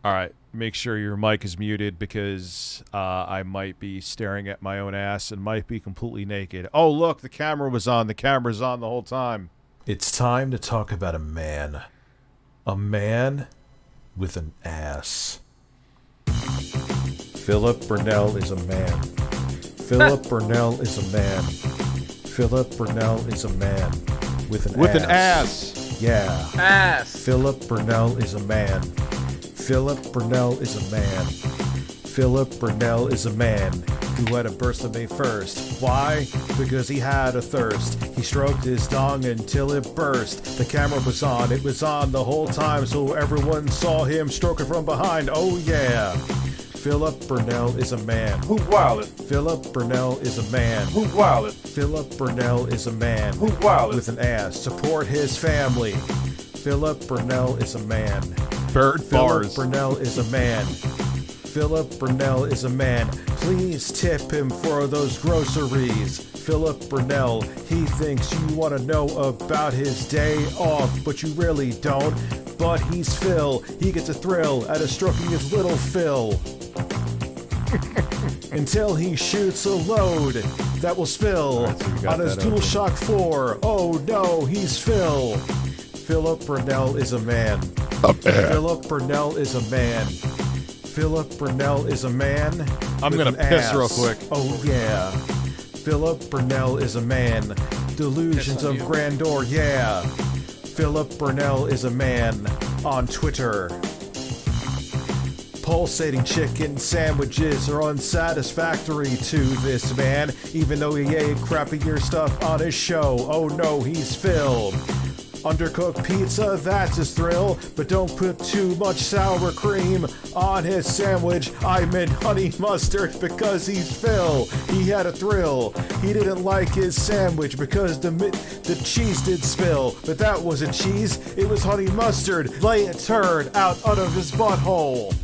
All right, make sure your mic is muted because I might be staring at my own ass and might be completely naked. Oh, look, the camera was on. The camera's on the whole time. It's time to talk about a man. A man with an ass. Philip Burnell is a man. Philip Burnell is a man. Philip Burnell is a man with an ass. With an ass. Yeah. Ass. Philip Burnell is a man. Philip Burnell is a man. Philip Burnell is a man who had a burst of May 1st. Why? Because he had a thirst. He stroked his dong until it burst. The camera was on. It was on the whole time, so everyone saw him stroking from behind. Oh yeah. Philip Burnell is a man. Who wildin'? Philip Burnell is a man. Who wildin'? Philip Burnell is a man. Who wildin'? With an ass. Support his family. Philip Burnell is a man. Bird bars. Philip Burnell is a man. Philip Burnell is a man. Please tip him for those groceries. Philip Burnell, he thinks you want to know about his day off, but you really don't. But he's Phil. He gets a thrill out of stroking his little Phil. Until he shoots a load that will spill on his DualShock 4. Oh no, he's Phil. Philip Burnell is a man. Philip Burnell is a man. Philip Burnell is a man. I'm gonna piss real quick. Oh yeah. Philip Burnell is a man. Delusions of grandeur, yeah. Philip Burnell is a man on Twitter. Pulsating chicken sandwiches are unsatisfactory to this man, even though he ate crappier stuff on his show. Oh no, he's Phil. Undercooked pizza, that's his thrill, but don't put too much sour cream on his sandwich. I meant honey mustard because he's Phil. He had a thrill. He didn't like his sandwich because the cheese did spill, but that wasn't cheese, it was honey mustard. Lay a turd out of his butthole.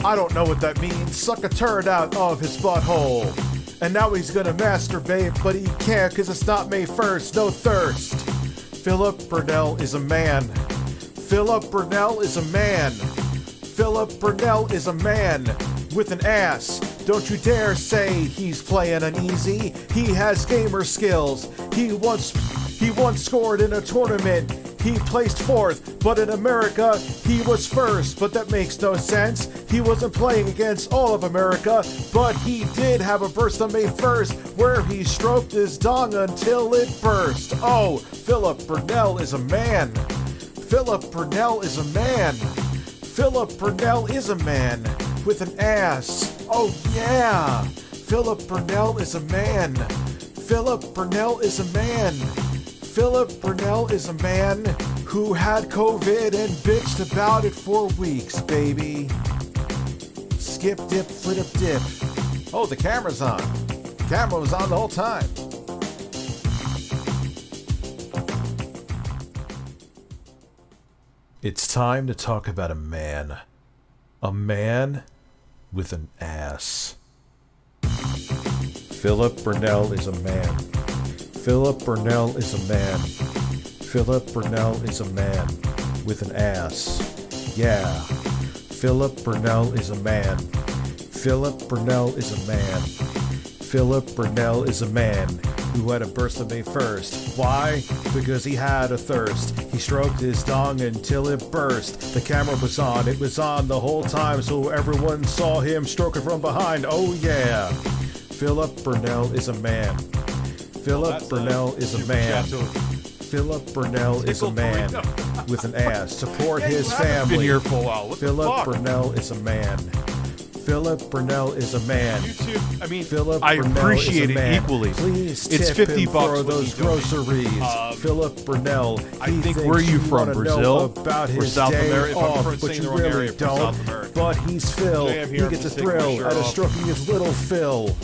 I don't know what that means. Suck a turd out of his butthole. And now he's gonna masturbate, but he can't because it's not May 1st, no thirst. Philip Burnell is a man. Philip Burnell is a man. Philip Burnell is a man with an ass. Don't you dare say he's playing uneasy. He has gamer skills. He once scored in a tournament. He placed fourth, but in America, he was first. But that makes no sense. He wasn't playing against all of America, but he did have a burst on May 1st where he stroked his dong until it burst. Oh, Philip Burnell is a man. Philip Burnell is a man. Philip Burnell is a man with an ass. Oh yeah. Philip Burnell is a man. Philip Burnell is a man. Philip Burnell is a man who had COVID and bitched about it for weeks, baby. Skip, dip, flip, dip. Oh, the camera's on. The camera was on the whole time. It's time to talk about a man. A man with an ass. Philip Burnell is a man. Philip Burnell is a man. Philip Burnell is a man with an ass. Yeah. Philip Burnell is a man. Philip Burnell is a man. Philip Burnell is a man who had a burst of May 1st. Why? Because he had a thirst. He stroked his dong until it burst. The camera was on. It was on the whole time, so everyone saw him stroking from behind. Oh yeah. Philip Burnell is a man. Philip Burnell is a man. Philip Burnell is a man with an ass. Support his family. Been here for a while. What Philip Burnell is a man. Philip Burnell is a man. YouTube, I mean, Philip I Burnell appreciate is a it man. equally. Please It's tip $50 him for what those he donated. groceries. Philip Burnell. I he think thinks where are you you from? wanna know Brazil about or his South day America? If I'm off, saying but the you wrong really area, from don't. South America. But he's Phil. Today I'm He here gets a to take my thrill shirt out of off. stroking his little Phil.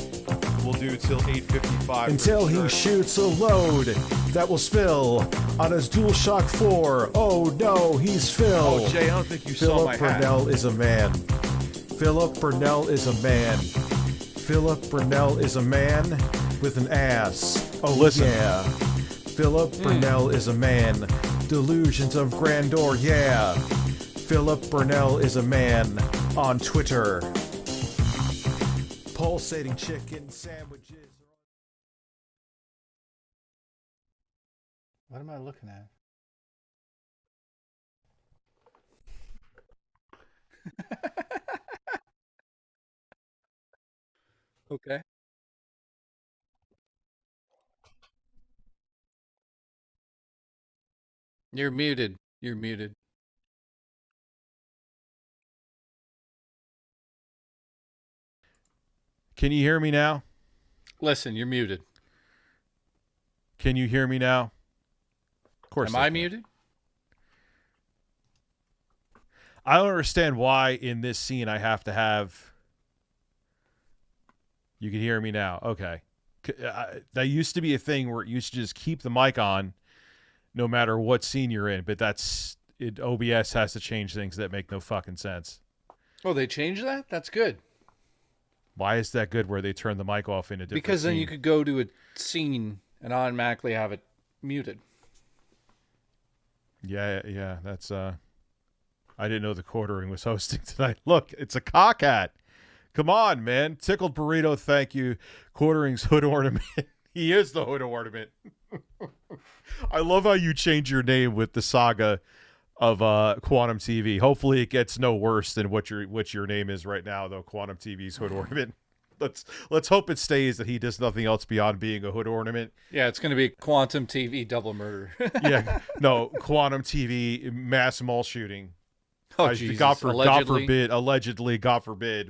We'll do till 8:55. Until he shoots a load that will spill on his DualShock 4. Oh no, he's Phil. Oh, Jay, I don't think you saw my Philip hat. Burnell is a man. Philip Burnell is a man. Philip Burnell is a man with an ass. Oh Listen. yeah. Philip Burnell is a man. Delusions of grandeur, yeah. Philip Burnell is a man on Twitter. Pulsating chicken sandwiches. What am I looking at? Okay. You're muted. You're muted. Can you hear me now? Listen, you're muted. Can you hear me now? Of course. Am I muted? I don't understand why in this scene I have to have... You can hear me now. Okay. That used to be a thing where it used to just keep the mic on no matter what scene you're in, but OBS has to change things that make no fucking sense. Oh, they changed that? That's good. Why is that good where they turn the mic off in a different Because then scene? you could go to a scene and automatically have it muted. Yeah, that's I didn't know the Quartering was hosting tonight. Look, it's a cock hat. Come on, man. Tickled Burrito, thank you. Quartering's hood ornament. He is the hood ornament. I love how you change your name with the saga of Quantum TV. Hopefully it gets no worse than what your name is right now, though. Quantum TV's hood ornament. Let's hope it stays that he does nothing else beyond being a hood ornament. Yeah, it's going to be Quantum TV double murder. Yeah, no, Quantum TV mass mall shooting. Oh, Jesus. God forbid,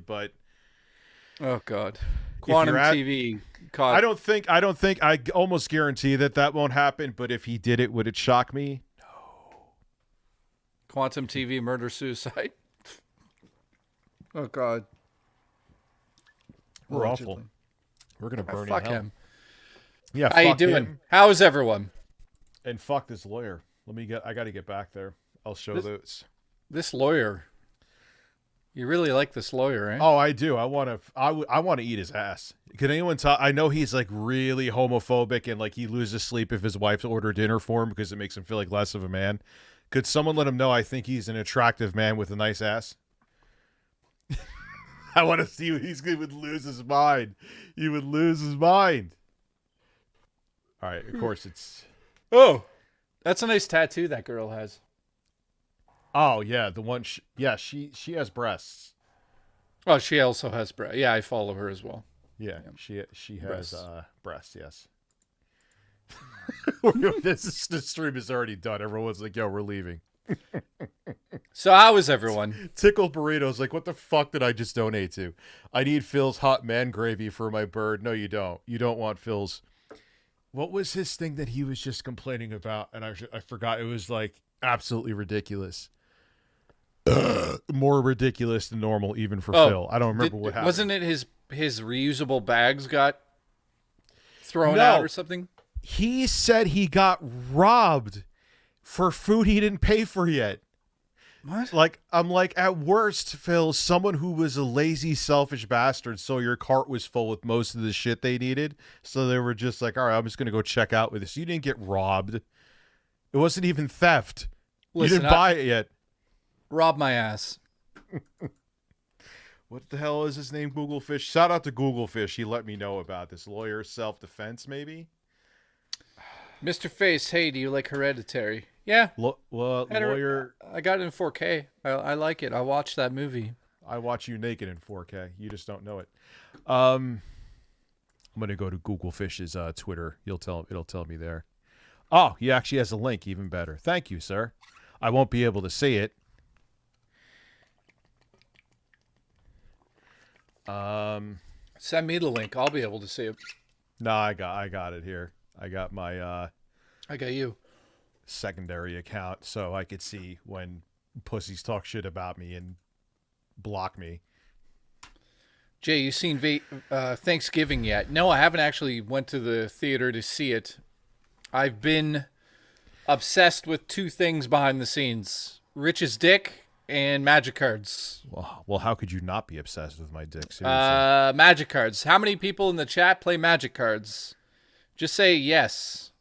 but oh God, Quantum TV. Caught. I don't think. I almost guarantee that won't happen. But if he did it, would it shock me? No. Quantum TV murder suicide. Oh God. We're awful. We're gonna burn fuck him. Yeah. How you doing? Him. How is everyone? And fuck this lawyer. I got to get back there. I'll show those. This lawyer. You really like this lawyer, eh? Oh, I do. I want to eat his ass. Can anyone tell? I know he's like really homophobic and like he loses sleep if his wife orders dinner for him because it makes him feel like less of a man. Could someone let him know I think he's an attractive man with a nice ass? I want to see he would lose his mind. He would lose his mind. All right, of course it's... Oh, that's a nice tattoo that girl has. Oh, yeah, the one... she has breasts. Oh, she also has breasts. Yeah, I follow her as well. Yeah. She has breasts, yes. This stream is already done. Everyone's like, yo, we're leaving. So how is everyone? Tickled Burritos like, what the fuck did I just donate to? I need Phil's hot man gravy for my bird. No, you don't. You don't want Phil's... What was his thing that he was just complaining about? And I forgot. It was like absolutely ridiculous. More ridiculous than normal, even for Phil. I don't remember what happened. Wasn't it his reusable bags got thrown out or something? He said he got robbed for food he didn't pay for yet. What? Like, I'm like, at worst, Phil, someone who was a lazy, selfish bastard, so your cart was full with most of the shit they needed. So they were just like, all right, I'm just going to go check out with this. You didn't get robbed. It wasn't even theft. Listen, you didn't buy it yet. Rob my ass. What the hell is his name, Googlefish? Shout out to Googlefish. He let me know about this. Lawyer self-defense, maybe? Mr. Face, hey, do you like Hereditary? Yeah. Lawyer... I got it in 4K. I like it. I watched that movie. I watch you naked in 4K. You just don't know it. I'm going to go to Googlefish's Twitter. It'll tell me there. Oh, he actually has a link. Even better. Thank you, sir. I won't be able to see it. Send me the link. I'll be able to see it. No, I got it here. I got my I got you. Secondary account so I could see when pussies talk shit about me and block me. Jay, you seen Thanksgiving yet? No, I haven't actually went to the theater to see it. I've been obsessed with two things behind the scenes. Rich's dick and magic cards. Well, how could you not be obsessed with my dick? Seriously. Magic cards. How many people in the chat play magic cards? Just say yes.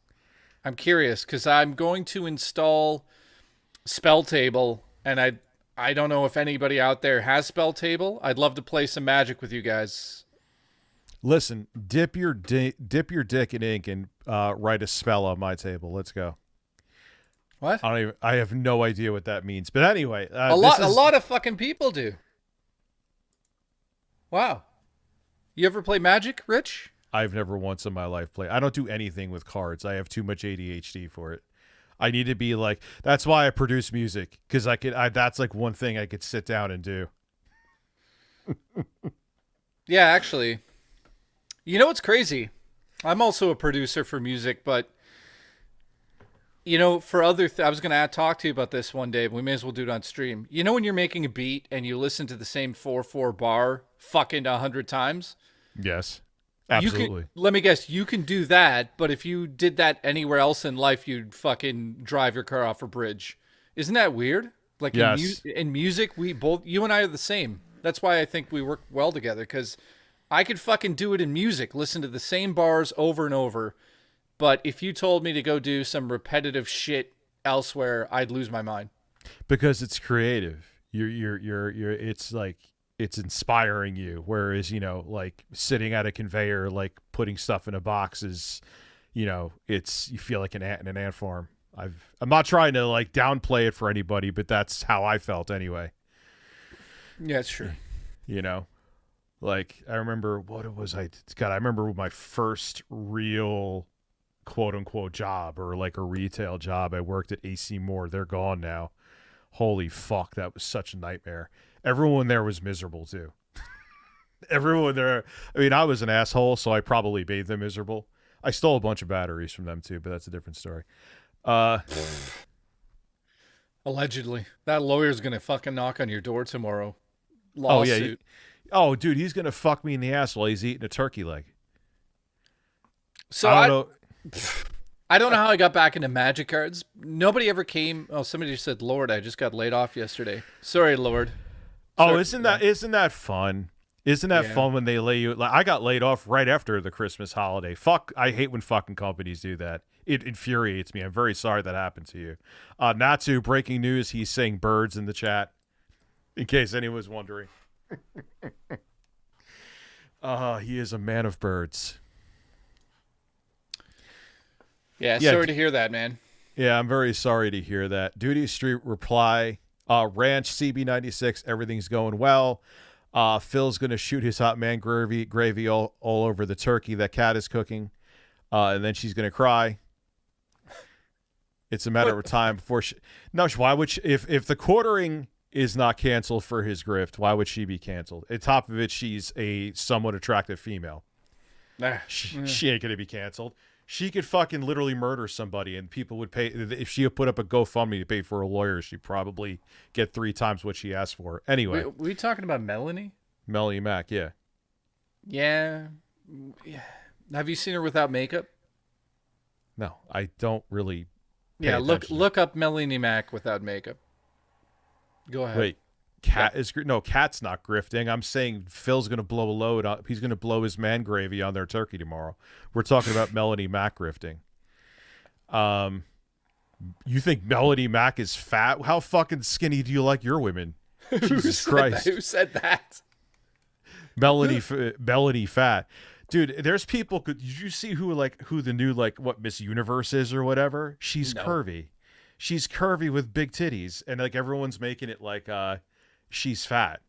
I'm curious because I'm going to install Spell Table, and I don't know if anybody out there has Spell Table. I'd love to play some Magic with you guys. Listen, dip your dick in ink and write a spell on my table. Let's go. What? I have no idea what that means. But anyway, a lot of fucking people do. Wow. You ever play Magic, Rich? I've never once in my life played. I don't do anything with cards. I have too much ADHD for it. I need to be like, that's why I produce music, because that's like one thing I could sit down and do. Yeah, actually. You know what's crazy? I'm also a producer for music, but you know, for other I was going to talk to you about this one day, but we may as well do it on stream. You know when you're making a beat and you listen to the same 4/4 bar fucking 100 times? Yes. Absolutely. Let me guess, you can do that, but if you did that anywhere else in life, you'd fucking drive your car off a bridge. Isn't that weird? Like yes. in music, you and I are the same. That's why I think we work well together, because I could fucking do it in music, listen to the same bars over and over. But if you told me to go do some repetitive shit elsewhere, I'd lose my mind. Because it's creative. It's like, it's inspiring you. Whereas, you know, like sitting at a conveyor, like putting stuff in a box is, you know, you feel like an ant in an ant farm. I'm not trying to like downplay it for anybody, but that's how I felt anyway. Yeah, it's true. You know, like I remember I remember my first real quote unquote job, or like a retail job. I worked at AC Moore. They're gone now. Holy fuck. That was such a nightmare. Everyone there was miserable too. Everyone there. I mean, I was an asshole, so I probably made them miserable. I stole a bunch of batteries from them too, but that's a different story. Allegedly. That lawyer's going to fucking knock on your door tomorrow. Lawsuit. Oh, yeah. Dude, he's going to fuck me in the ass while he's eating a turkey leg. So I don't know how I got back into Magic cards. Nobody ever came. Oh, somebody just said, Lord, I just got laid off yesterday. Sorry, Lord. Oh, isn't that fun? Isn't that fun when they lay you? Like, I got laid off right after the Christmas holiday. Fuck, I hate when fucking companies do that. It infuriates me. I'm very sorry that happened to you. Natsu, breaking news. He's saying birds in the chat, in case anyone was wondering. He is a man of birds. Yeah, sorry to hear that, man. Yeah, I'm very sorry to hear that. Duty Street reply. Ranch CB96, everything's going well. Phil's going to shoot his hot man gravy all over the turkey that Kat is cooking. And then she's going to cry. It's a matter of time before she... No, why would she... If the quartering is not canceled for his grift, why would she be canceled? On top of it, she's a somewhat attractive female. She ain't going to be canceled. She could fucking literally murder somebody, and people would pay. If she had put up a GoFundMe to pay for a lawyer, she'd probably get 3 times what she asked for. Anyway. Were we talking about Melanie? Melanie Mac, yeah. Yeah. Have you seen her without makeup? No, I don't really. Yeah, look up Melanie Mac without makeup. Go ahead. Wait, Kat's not grifting. I'm saying Phil's going to blow a load. He's going to blow his man gravy on their turkey tomorrow. We're talking about Melanie Mac grifting. You think Melanie Mac is fat? How fucking skinny do you like your women? Jesus Christ. Who said that? Melanie fat. Dude, there's people. Did you see who the new what Miss Universe is or whatever? She's curvy. She's curvy with big titties, and like everyone's making it like she's fat.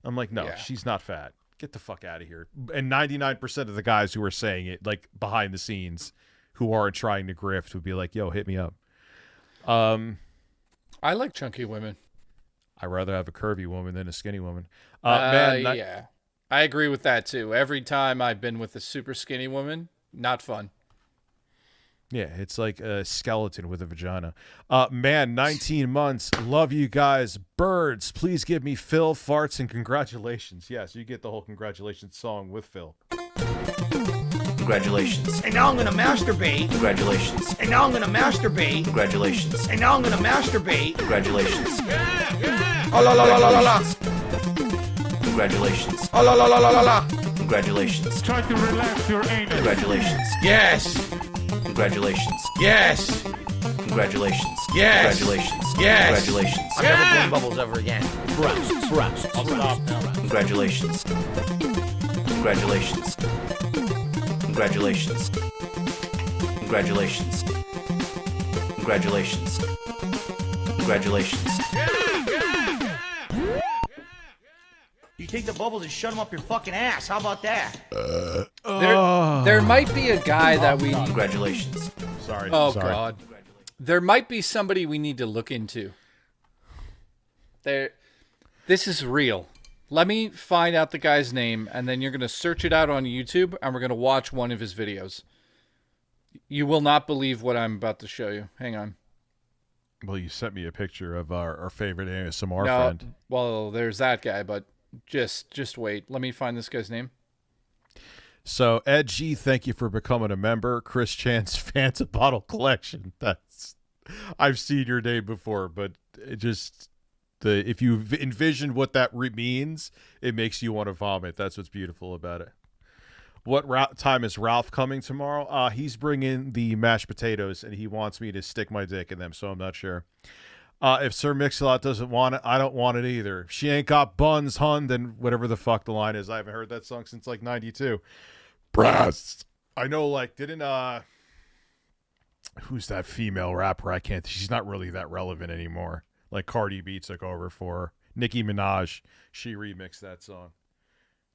I'm like, no, she's not fat. Get the fuck out of here. And 99% of the guys who are saying it, like behind the scenes, who aren't trying to grift, would be like, yo, hit me up. I like chunky women. I'd rather have a curvy woman than a skinny woman. Yeah. I agree with that too. Every time I've been with a super skinny woman, not fun. Yeah, it's like a skeleton with a vagina. Man, 19 months. Love you guys. Birds, please give me Phil, farts, and congratulations. Yes, you get the whole congratulations song with Phil. Congratulations. And now I'm gonna masturbate. Congratulations. And now I'm gonna masturbate. Congratulations. And now I'm gonna masturbate. Congratulations. Yeah. Oh la la la la la la. Congratulations. Oh la la la la la la. Congratulations. Try to relax your anus. Congratulations. Yes. Congratulations. Yes. Congratulations. Yes. Congratulations. Yes. Congratulations. I'm never blowing bubbles ever again. I'll stop now. Congratulations. Congratulations. Congratulations. Congratulations. Congratulations. Congratulations. You take the bubbles and shut them up your fucking ass. How about that? There might be a guy that we. Congratulations. Sorry. Oh Sorry. God. There might be somebody we need to look into. This is real. Let me find out the guy's name, and then you're going to search it out on YouTube, and we're going to watch one of his videos. You will not believe what I'm about to show you. Hang on. Well, you sent me a picture of our favorite ASMR friend. Well, there's that guy, but just wait. Let me find this guy's name. So, Ed G, thank you for becoming a member. Chris Chan's Fanta Bottle Collection. I've seen your name before, but it just... if you envision what that means, it makes you want to vomit. That's what's beautiful about it. What time is Ralph coming tomorrow? He's bringing the mashed potatoes, and he wants me to stick my dick in them, so I'm not sure. If Sir Mix-a-Lot doesn't want it, I don't want it either. If she ain't got buns, hun, then whatever the fuck the line is. I haven't heard that song since, like, 92. Breasts. I know, like, who's that female rapper? She's not really that relevant anymore. Like Cardi B took over for her. Nicki Minaj, she remixed that song.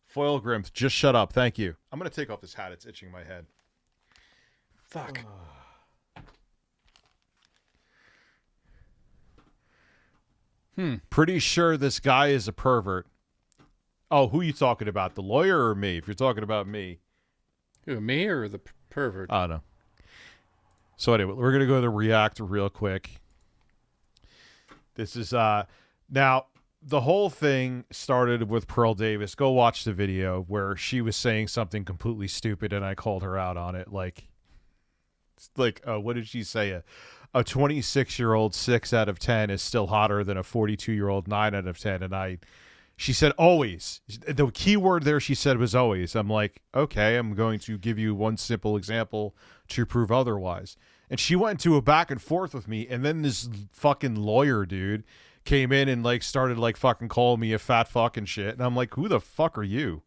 Foil Grim, just shut up. Thank you. I'm going to take off this hat. It's itching my head. Fuck. Pretty sure this guy is a pervert. Oh, who are you talking about? The lawyer or me? If you're talking about me. Who, me or the pervert? I don't know. So anyway, we're going to go to the reactor real quick. This is now the whole thing started with Pearl Davis. Go watch the video where she was saying something completely stupid and I called her out on it. Like what did she say? A 26-year-old 6 out of 10 is still hotter than a 42-year-old 9 out of 10. And she said always. The key word there she said was always. I'm like, okay, I'm going to give you one simple example to prove otherwise. And she went into a back and forth with me, and then this fucking lawyer dude came in and like started like fucking calling me a fat fucking shit, and I'm like, who the fuck are you?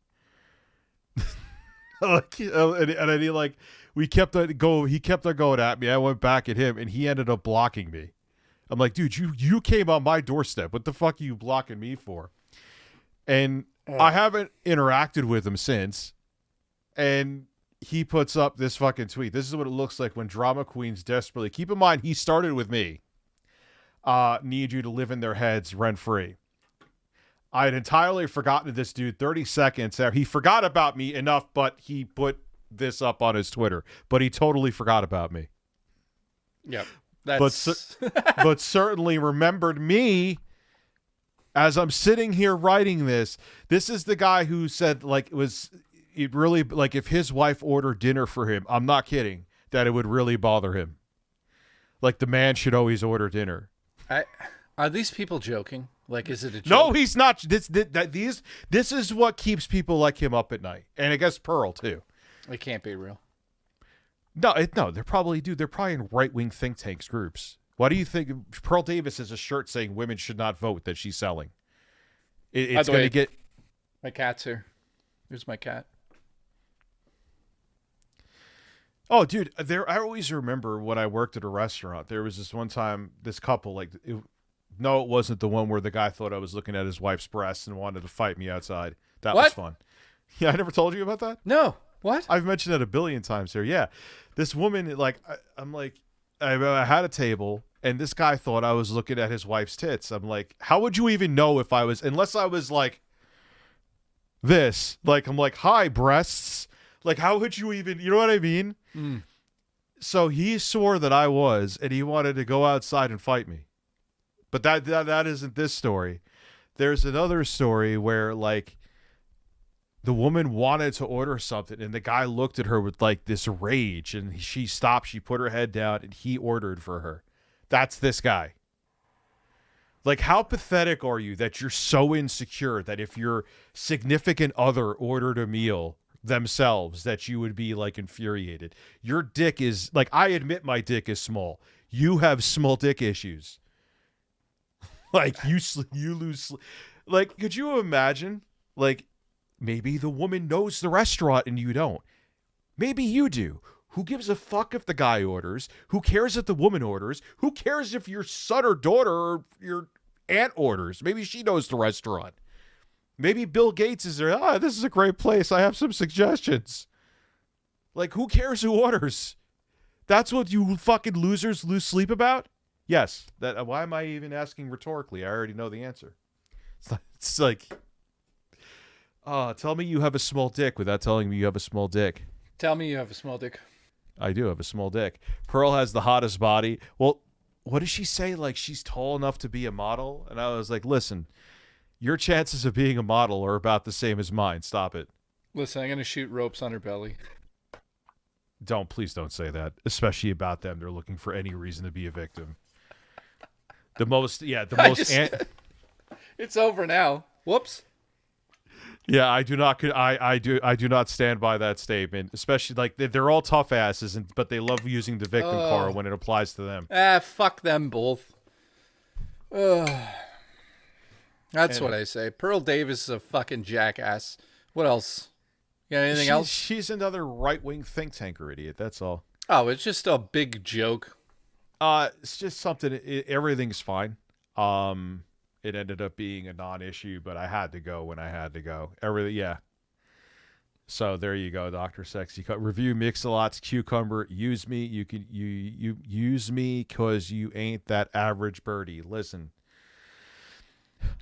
and he like he kept on going at me. I went back at him, and he ended up blocking me. I'm like, dude, you came on my doorstep. What the fuck are you blocking me for? And I haven't interacted with him since, and he puts up this fucking tweet. This is what it looks like when drama queens desperately... Keep in mind, he started with me. Need you to live in their heads rent-free. I had entirely forgotten this dude 30 seconds there. He forgot about me enough, but he put this up on his Twitter. But he totally forgot about me. Yep. That's... but certainly remembered me as I'm sitting here writing this. This is the guy who said, like, it really, like, if his wife ordered dinner for him, I'm not kidding, that it would really bother him. Like, the man should always order dinner. Are these people joking? Like, is it a joke? No, he's not. This is what keeps people like him up at night. And I guess Pearl, too. It can't be real. No, they're probably in right-wing think tanks groups. Why do you think Pearl Davis has a shirt saying women should not vote that she's selling? It's going to get... My cat's here. Here's my cat. Oh, dude, I always remember when I worked at a restaurant, there was this one time, this couple, like, it wasn't the one where the guy thought I was looking at his wife's breasts and wanted to fight me outside. That was fun. Yeah, I never told you about that? No. What? I've mentioned it a billion times here. Yeah. This woman, like, I had a table, and this guy thought I was looking at his wife's tits. I'm like, how would you even know if I was, unless I was like this, like, I'm like, hi, breasts. Like, how would you even, you know what I mean? Mm. So he swore that I was, and he wanted to go outside and fight me. But that isn't this story. There's another story where, like, the woman wanted to order something, and the guy looked at her with, like, this rage, and she stopped. She put her head down, and he ordered for her. That's this guy. Like, how pathetic are you that you're so insecure that if your significant other ordered a meal themselves that you would be, like, infuriated? Your dick is, like, I admit my dick is small. you have small dick issues. Like you lose. Like, could you imagine? Like, maybe the woman knows the restaurant and you don't. Maybe you do. Who gives a fuck if the guy orders? Who cares if the woman orders? Who cares if your son or daughter or your aunt orders? Maybe she knows the restaurant. Maybe Bill Gates is there. Ah, this is a great place. I have some suggestions. Like, who cares who orders? That's what you fucking losers lose sleep about? Yes. That. Why am I even asking rhetorically? I already know the answer. It's like, tell me you have a small dick without telling me you have a small dick. Tell me you have a small dick. I do have a small dick. Pearl has the hottest body. Well, what does she say? Like, she's tall enough to be a model? And I was like, listen, your chances of being a model are about the same as mine. Stop it. Listen, I'm going to shoot ropes on her belly. Please don't say that, especially about them. They're looking for any reason to be a victim. It's over now. Whoops. Yeah, I do not stand by that statement, especially like they're all tough asses, but they love using the victim card when it applies to them. Fuck them both. That's what I say. Pearl Davis is a fucking jackass. What else? You got anything else? She's another right-wing think tanker idiot. That's all. Oh, it's just a big joke. It's just something. Everything's fine. It ended up being a non-issue, but I had to go when I had to go. Yeah. So there you go, Dr. Sexy. Review Mix-a-Lot's Cucumber. Use me. You use me because you ain't that average birdie. Listen.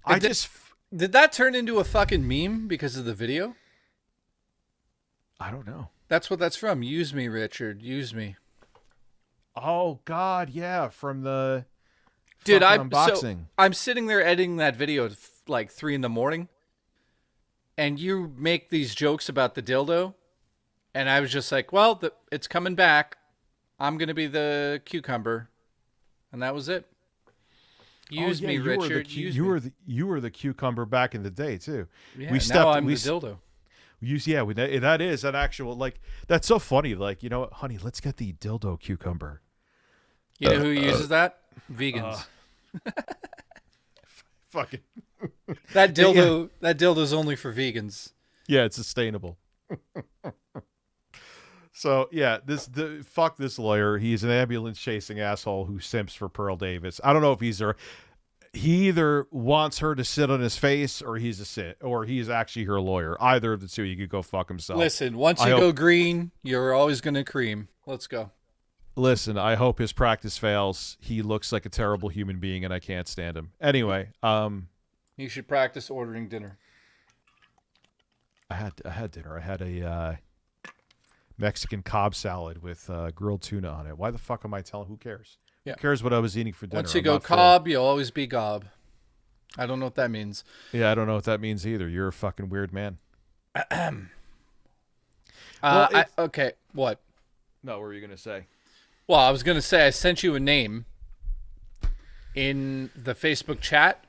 Did that turn into a fucking meme because of the video? I don't know. That's what that's from. Use me, Richard. Use me. Oh God, yeah, from the dude. Unboxing. I'm sitting there editing that video at like 3 a.m, and you make these jokes about the dildo, and I was just like, well, it's coming back. I'm gonna be the cucumber, and that was it. Use me, Richard. You were the cucumber back in the day too. Yeah, now I'm the dildo. That is an actual, like, that's so funny. Like, you know what, honey, let's get the dildo cucumber. You know who uses that? Vegans. Fucking. That dildo's only for vegans. Yeah, it's sustainable. So yeah, fuck this lawyer. He's an ambulance chasing asshole who simps for Pearl Davis. I don't know if he either wants her to sit on his face or he's actually her lawyer. Either of the two, he could go fuck himself. Listen, once you go green, you're always gonna cream. Let's go. Listen, I hope his practice fails. He looks like a terrible human being, and I can't stand him. Anyway, you should practice ordering dinner. I had dinner. I had a Mexican Cobb salad with grilled tuna on it. Why the fuck am I telling? Who cares? Yeah. Who cares what I was eating for dinner? Once you go Cobb, you'll always be Gob. I don't know what that means. Yeah, I don't know what that means either. You're a fucking weird man. Okay, what? No, what were you going to say? Well, I was going to say I sent you a name in the Facebook chat.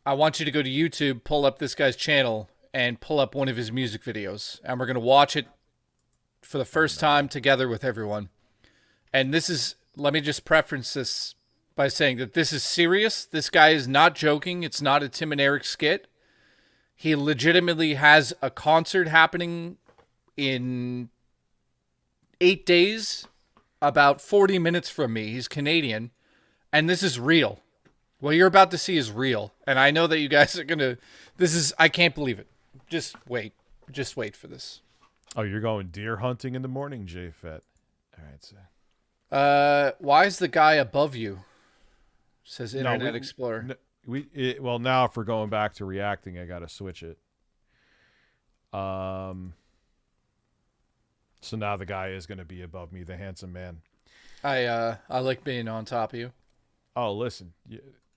I want you to go to YouTube, pull up this guy's channel, and pull up one of his music videos. And we're going to watch it for the first time together with everyone. And this is, let me just preference this by saying that this is serious. This guy is not joking. It's not a Tim and Eric skit. He legitimately has a concert happening in 8 days, about 40 minutes from me. He's Canadian, and this is real. What you're about to see is real, and I know that you guys are gonna. I can't believe it. Just wait for this. Oh, you're going deer hunting in the morning, J-Fet. All right, so. Why is the guy above you? Says Internet Explorer. Well, now if we're going back to reacting, I got to switch it. So now the guy is going to be above me, the handsome man. I like being on top of you. Oh, listen.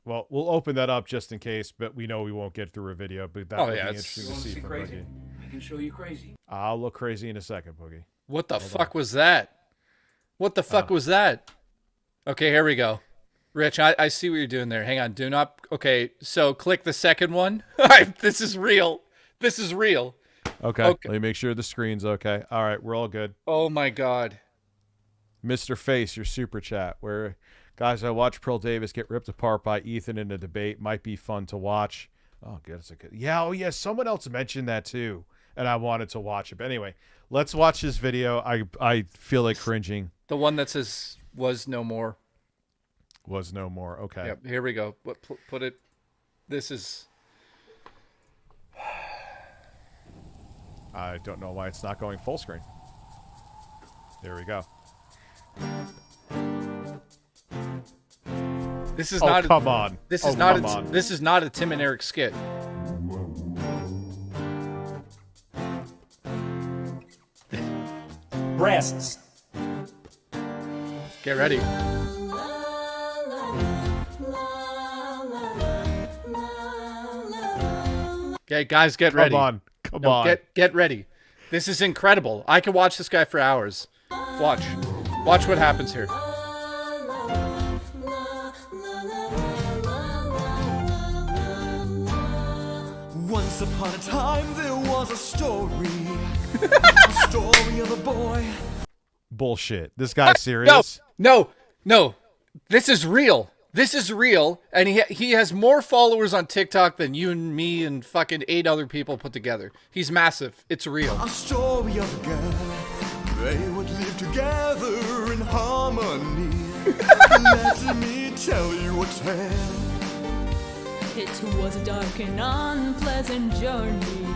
Well, we'll open that up just in case, but we know we won't get through a video. But that would be interesting to see from Boogie. I can show you crazy. I'll look crazy in a second, Boogie. What the fuck was that? What the fuck was that? Okay, here we go. Rich, I see what you're doing there. Hang on. Do not. Okay, so click the second one. This is real. This is real. Okay. Let me make sure the screen's okay. All right, we're all good. Oh my God. Mr. Face, your super chat. Guys, I watched Pearl Davis get ripped apart by Ethan in a debate. Might be fun to watch. Oh, good. It's a good. Yeah, oh, yeah. Someone else mentioned that too, and I wanted to watch it. But anyway, let's watch this video. I feel like cringing. The one that says "was no more." Was no more. Okay. Yep. Here we go. Put it. This is. I don't know why it's not going full screen. There we go. This is Oh, not. come on. This Oh, is not. come on. This is not a Tim and Eric skit. Breasts. Get ready. Okay, guys, get ready. Come on. Come on. Get ready. This is incredible. I could watch this guy for hours. Watch. Watch what happens here. Once upon a time there was a story. A story of a boy. Bullshit. This guy's serious. No. This is real. This is real, and he has more followers on TikTok than you and me and fucking 8 other people put together. He's massive. It's real. A story of a girl. They would live together in harmony. Let me tell you a tale. It was a dark and unpleasant journey.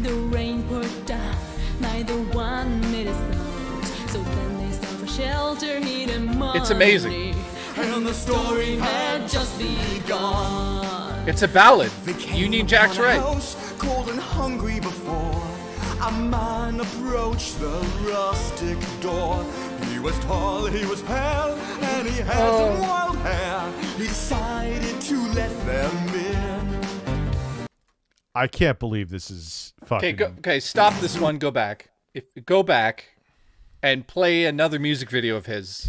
The rain poured down, neither one made a sound. So then they stopped for shelter, heat and money. It's amazing. And the story had just begun. It's a ballad. Union Jack's Upon a right. house, cold and hungry before a man approached the rustic door. He was tall, he was pale, and he had some wild hair. He decided to let them in. I can't believe this is fucking. Okay, stop this one. Go back. Go back and play another music video of his.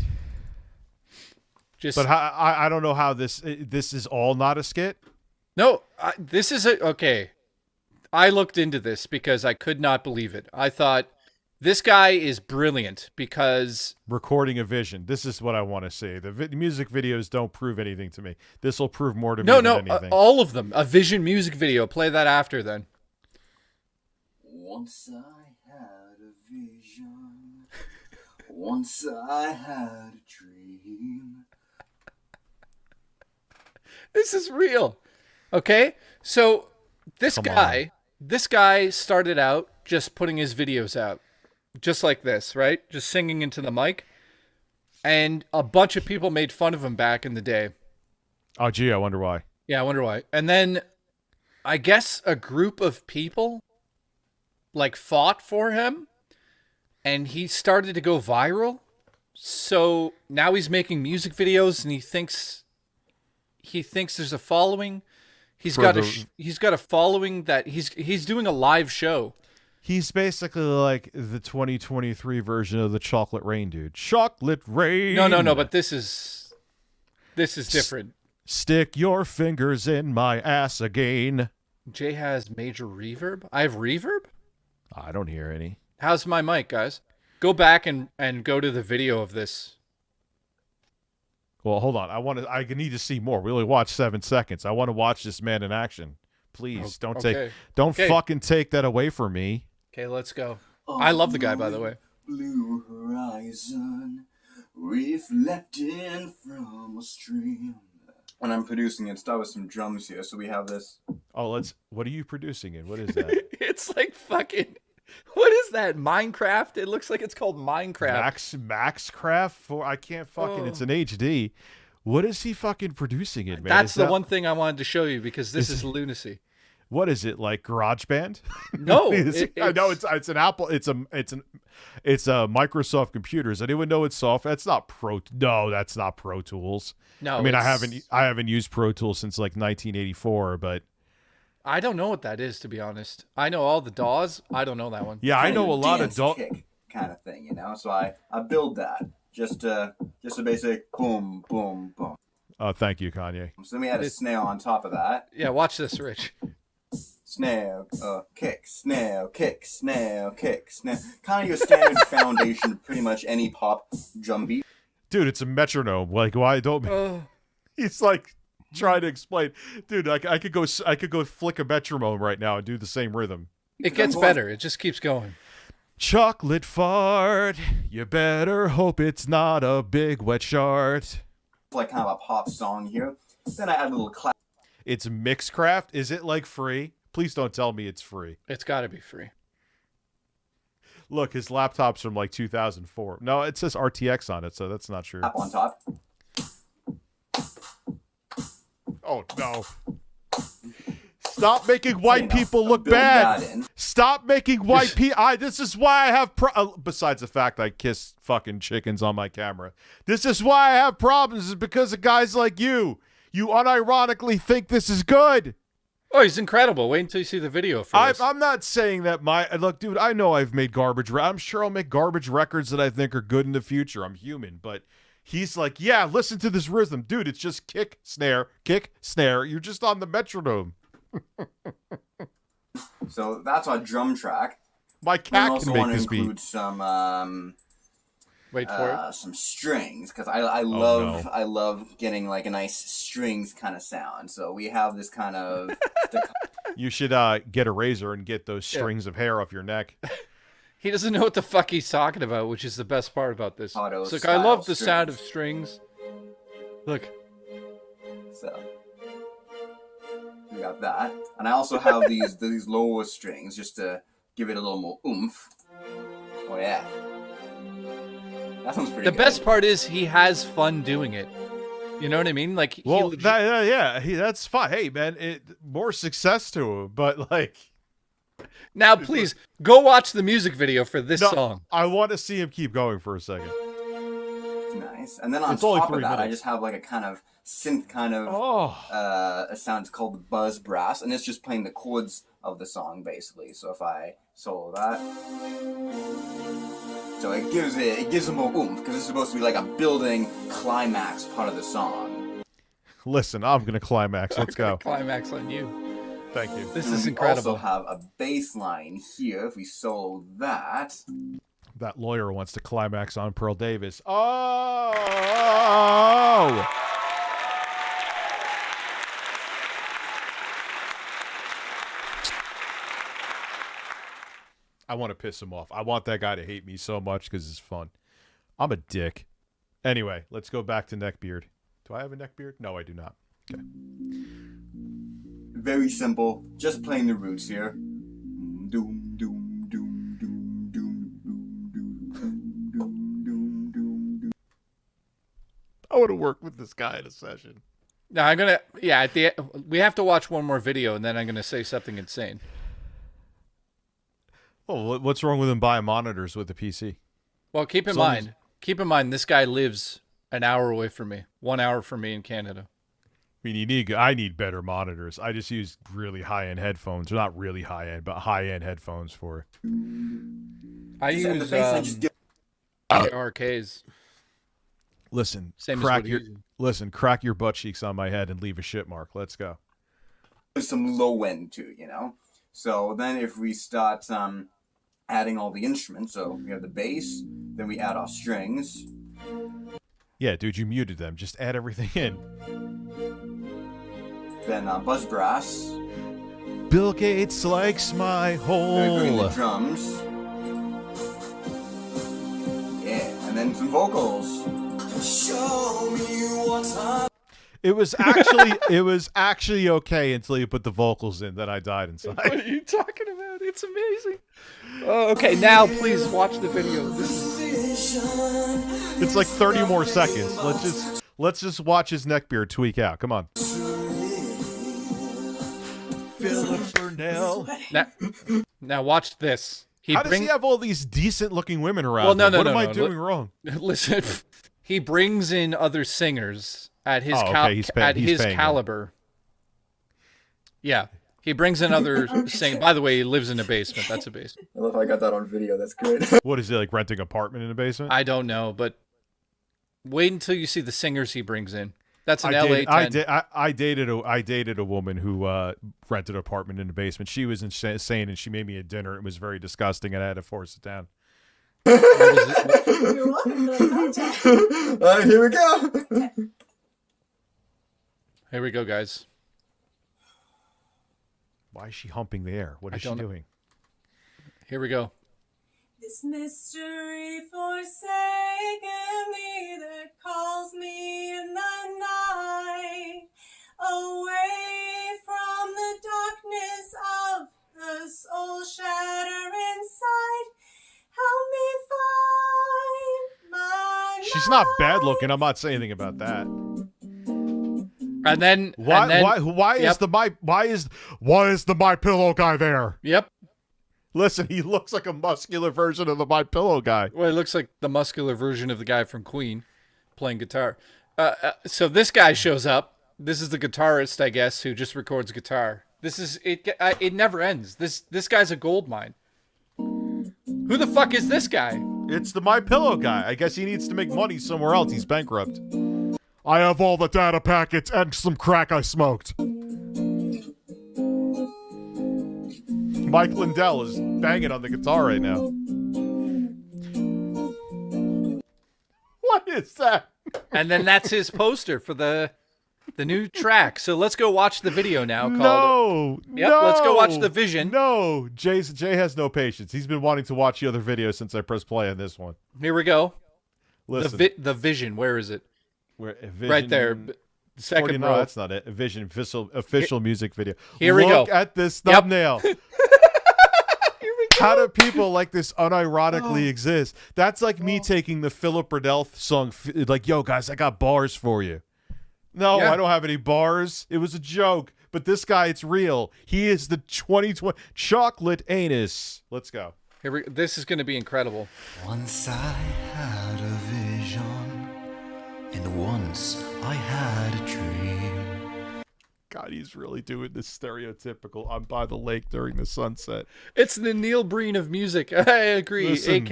Just But I don't know how this is all not a skit. no. This is okay. I looked into this because I could not believe it. I thought this guy is brilliant because Recording a vision. This is what I want to see. The music videos don't prove anything to me. This will prove more to me than anything. all of them. A Vision music video. Play that after then. Once I had a vision. Once I had a dream. This is real. Okay? So this guy started out just putting his videos out. Just like this, right? Just singing into the mic. And a bunch of people made fun of him back in the day. Oh, gee, I wonder why. Yeah, I wonder why. And then I guess a group of people like fought for him and he started to go viral. So now he's making music videos and he thinks there's a following. He's got a following that he's doing a live show. He's basically like the 2023 version of the Chocolate Rain dude. Chocolate Rain. No, but this is different. Stick your fingers in my ass again. Jay has major reverb. I have reverb? I don't hear any. How's my mic, guys? Go back and go to the video of this. Well, hold on. I need to see more. We only watched 7 seconds. I want to watch this man in action. Please don't fucking take that away from me. Okay, let's go. I love the guy, by the way. Blue horizon reflecting from a stream. When I'm producing it, start with some drums here. So we have this. Oh, what are you producing it? What is that? It's like fucking. What is that? Minecraft? It looks like it's called Minecraft. Maxcraft? I can't fucking. It's an HD. What is he fucking producing it, man? That's the one thing I wanted to show you because this is lunacy. What is it, like GarageBand? No, I know it's an Apple. It's a Microsoft computers. Anyone know it's software? That's not Pro. No, that's not Pro Tools. No, I mean I haven't used Pro Tools since like 1984, but I don't know what that is, to be honest. I know all the DAWs. I don't know that one. Yeah, I know a lot of DAW kick kind of thing, you know. So I build that just a basic boom, boom, boom. Thank you, Kanye. So then we had a snare on top of that. Yeah, watch this, Rich. Snare, kick, snare, kick, snare, kick, snare. Kind of your standard foundation of pretty much any pop drum beat. Dude, it's a metronome. Like, why don't... He's like trying to explain. Dude, I could go flick a metronome right now and do the same rhythm. It gets better. It just keeps going. Chocolate fart. You better hope it's not a big wet shart. Like kind of a pop song here. Then I add a little clap. It's Mixcraft. Is it like free? Please don't tell me it's free. It's got to be free. Look, his laptop's from like 2004. No, it says RTX on it, so that's not true. Clap on top. Oh, no. Stop making white people look bad. Stop making white people. This is why I have besides the fact I kiss fucking chickens on my camera. This is why I have problems, is because of guys like you. You unironically think this is good. Oh, he's incredible. Wait until you see the video for this. I'm not saying that look, dude, I know I've made garbage. I'm sure I'll make garbage records that I think are good in the future. I'm human, but he's like, yeah, listen to this rhythm. Dude, it's just kick, snare, kick, snare. You're just on the metronome. So that's our drum track. My cat can make this beat. Include some wait for it. Some strings, because I love getting like a nice strings kind of sound. So we have this kind of. You should get a razor and get those strings of hair off your neck. He doesn't know what the fuck he's talking about, which is the best part about this. It's like, I love the sound of strings. Look. So we got that, and I also have these lower strings just to give it a little more oomph. Oh yeah, that sounds pretty. The best part is he has fun doing it. You know what I mean? Like, that's fine. Hey, man, more success to him. But like, now please go watch the music video for this song. I want to see him keep going for a second. Nice, and then on top of that, I just have like a kind of synth kind of a sound. It's called the buzz brass, and it's just playing the chords of the song basically. So if I solo that, so it gives them more oomph, because it's supposed to be like a building climax part of the song. Listen, I'm gonna climax. Let's go. Climax on you. Thank you. This is incredible. We also have a bass line here. If we solo that. That lawyer wants to climax on Pearl Davis. Oh! I want to piss him off. I want that guy to hate me so much because it's fun. I'm a dick. Anyway, let's go back to neckbeard. Do I have a neckbeard? No, I do not. Okay. Very simple. Just playing the roots here. Doom, doom, doom, doom, doom, doom, doom, doom, doom, doom. I want to work with this guy in a session. No, we have to watch one more video, and then I'm gonna say something insane. Oh, what's wrong with him buying monitors with the PC? Well, keep in mind, this guy lives an hour away from me, 1 hour from me in Canada. I mean, I need better monitors. I just use really high-end headphones. They're not really high-end, but high-end headphones for it. I use RKs. Listen, Same crack your butt cheeks on my head and leave a shit mark. Let's go. There's some low end too, you know? So then if we start adding all the instruments, so we have the bass, then we add our strings. Yeah, dude, you muted them. Just add everything in. Then buzz brass. Bill Gates likes my hole. Then we bring in the drums. Yeah, and then some vocals. Show me what's up. It was actually okay until you put the vocals in. Then I died inside. What are you talking about? It's amazing. Oh, okay, now please watch the video. It's like 30 more seconds. Let's just watch his neckbeard tweak out. Come on. Philip Burnell. Now watch this. How does he have all these decent-looking women around? Well, no, what am I doing wrong? Listen, he brings in other singers at his caliber. Yeah, he brings in other singers. By the way, he lives in a basement. That's a basement. I love how I got that on video. That's great. What is he, like renting an apartment in a basement? I don't know, but wait until you see the singers he brings in. That's an LA 10. I dated a woman who rented an apartment in the basement. She was insane, and she made me a dinner. It was very disgusting, and I had to force it down. You're welcome for the contact. Here we go. Here we go, guys. Why is she humping the air? What is she doing? Here we go. This mystery forsaken me that calls me in the night, away from the darkness of the soul shatter inside. Help me find my She's not bad looking. I'm not saying anything about that. And then why is the My Pillow guy there? Yep. Listen, he looks like a muscular version of the My Pillow guy. Well, he looks like the muscular version of the guy from Queen playing guitar. So this guy shows up. This is the guitarist, I guess, who just records guitar. This is it. It never ends. This guy's a gold mine. Who the fuck is this guy? It's the My Pillow guy. I guess he needs to make money somewhere else. He's bankrupt. I have all the data packets and some crack I smoked. Mike Lindell is banging on the guitar right now. What is that? And then that's his poster for the new track. So let's go watch the video now. Called let's go watch the Vision. No, Jay has no patience. He's been wanting to watch the other video since I pressed play on this one. Here we go. Listen. The Vision. Where is it? Vision, right there. Second row. No, that's not it. A Vision official music video. Here we go. Look at this thumbnail. Here we go. How do people like this unironically exist? That's like me taking the Philip Burdell song, like, yo, guys, I got bars for you. No, I don't have any bars. It was a joke. But this guy, it's real. He is the 2020 chocolate anus. Let's go. This is going to be incredible. Once I had a vision, and once I had a dream. God, he's really doing this stereotypical I'm by the lake during the sunset. It's the Neil Breen of music. I agree. Listen,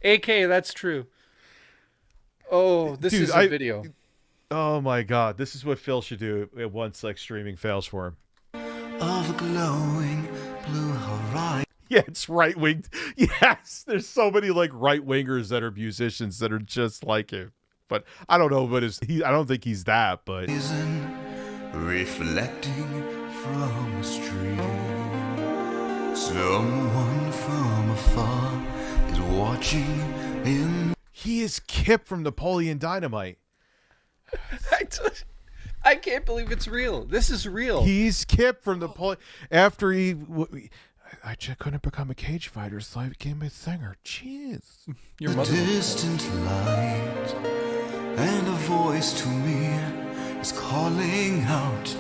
AK, that's true. Oh, this is a video. Oh my God, this is what Phil should do once like streaming fails for him. Of a glowing blue horizon. Yeah, it's right wing. Yes, there's so many like right wingers that are musicians that are just like him. But I don't know, but I don't think he's that. But reflecting from a stream, someone from afar is watching in. He is Kip from Napoleon Dynamite. I can't believe it's real. This is real. He's Kip from Napoleon. After I just couldn't become a cage fighter, so I became a singer. Jeez. Your mother. Distant light, and a voice to me is calling out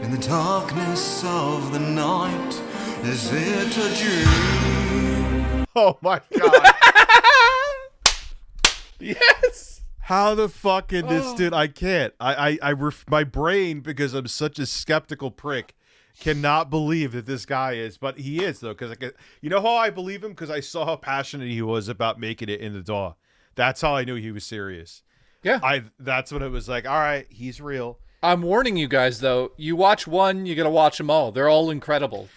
in the darkness of the night. Is it a dream? Oh my God. Yes. How the fuck in this dude? I can't. My brain, because I'm such a skeptical prick, cannot believe that this guy is. But he is, though, because you know how I believe him? Because I saw how passionate he was about making it in the DAW. That's how I knew he was serious. Yeah. That's when it was like, all right, he's real. I'm warning you guys, though. You watch one, you got to watch them all. They're all incredible.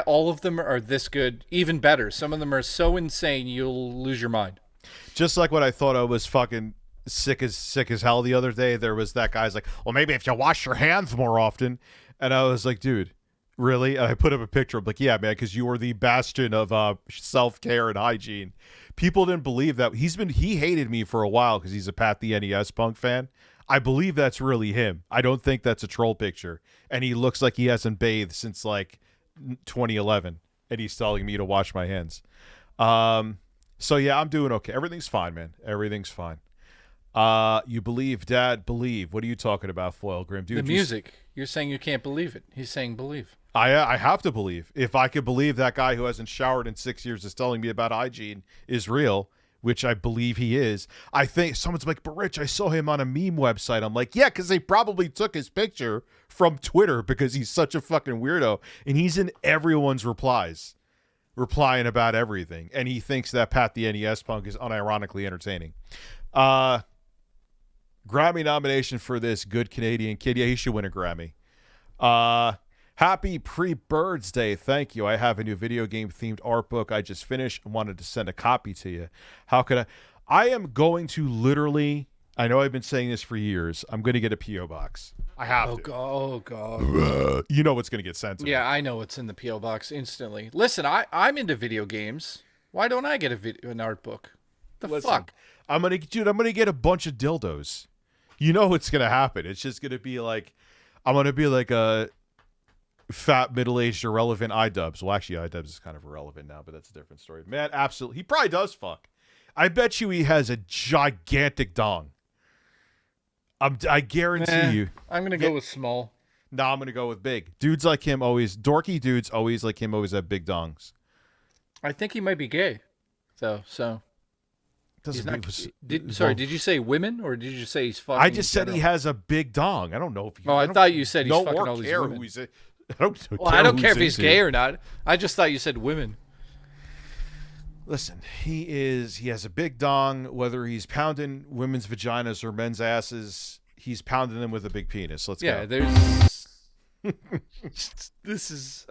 All of them are this good, even better. Some of them are so insane, you'll lose your mind. Just like when I thought I was fucking sick as hell the other day, there was that guy's like, well, maybe if you wash your hands more often. And I was like, dude, really? And I put up a picture. I'm like, yeah, man, because you were the bastion of self-care and hygiene. People didn't believe that. He hated me for a while because he's a Pat the NES Punk fan. I believe that's really him. I don't think that's a troll picture. And he looks like he hasn't bathed since like 2011. And he's telling me to wash my hands. So yeah, I'm doing okay. Everything's fine, man. Everything's fine. You believe, Dad, believe. What are you talking about, Foil Grim? Dude, the music. You're saying you can't believe it. He's saying believe. I have to believe. If I could believe that guy who hasn't showered in 6 years is telling me about hygiene is real, which I believe he is. I think someone's like, but Rich, I saw him on a meme website. I'm like, yeah, because they probably took his picture from Twitter because he's such a fucking weirdo. And he's in everyone's replies, replying about everything. And he thinks that Pat the NES Punk is unironically entertaining. Grammy nomination for this good Canadian kid. Yeah, he should win a Grammy. Happy pre-Birds Day. Thank you. I have a new video game themed art book I just finished and wanted to send a copy to you. How could I am going to literally, I know I've been saying this for years, I'm going to get a P.O. box. I have to. Oh, God. You know what's going to get sent to me. Yeah, I know what's in the P.O. box instantly. Listen, I'm into video games. Why don't I get an art book? Listen, Fuck? I'm going to get a bunch of dildos. You know what's going to happen. It's just going to be like, I'm going to be like a fat, middle-aged, irrelevant iDubbbz. Well, actually, iDubbbz is kind of irrelevant now, but that's a different story. Man, absolutely. He probably does fuck. I bet you he has a gigantic dong. I guarantee you. I'm going to go with small. No, I'm going to go with big. Dudes like him dorky dudes always like him always have big dongs. I think he might be gay, though, so. Did you say women, or did you say he's fucking? I just said he has a big dong. I don't know if he. I thought you said he's fucking all these women. I don't care if he's gay or not. I just thought you said women. Listen, he has a big dong. Whether he's pounding women's vaginas or men's asses, he's pounding them with a big penis. Let's go. Yeah, there's. This is.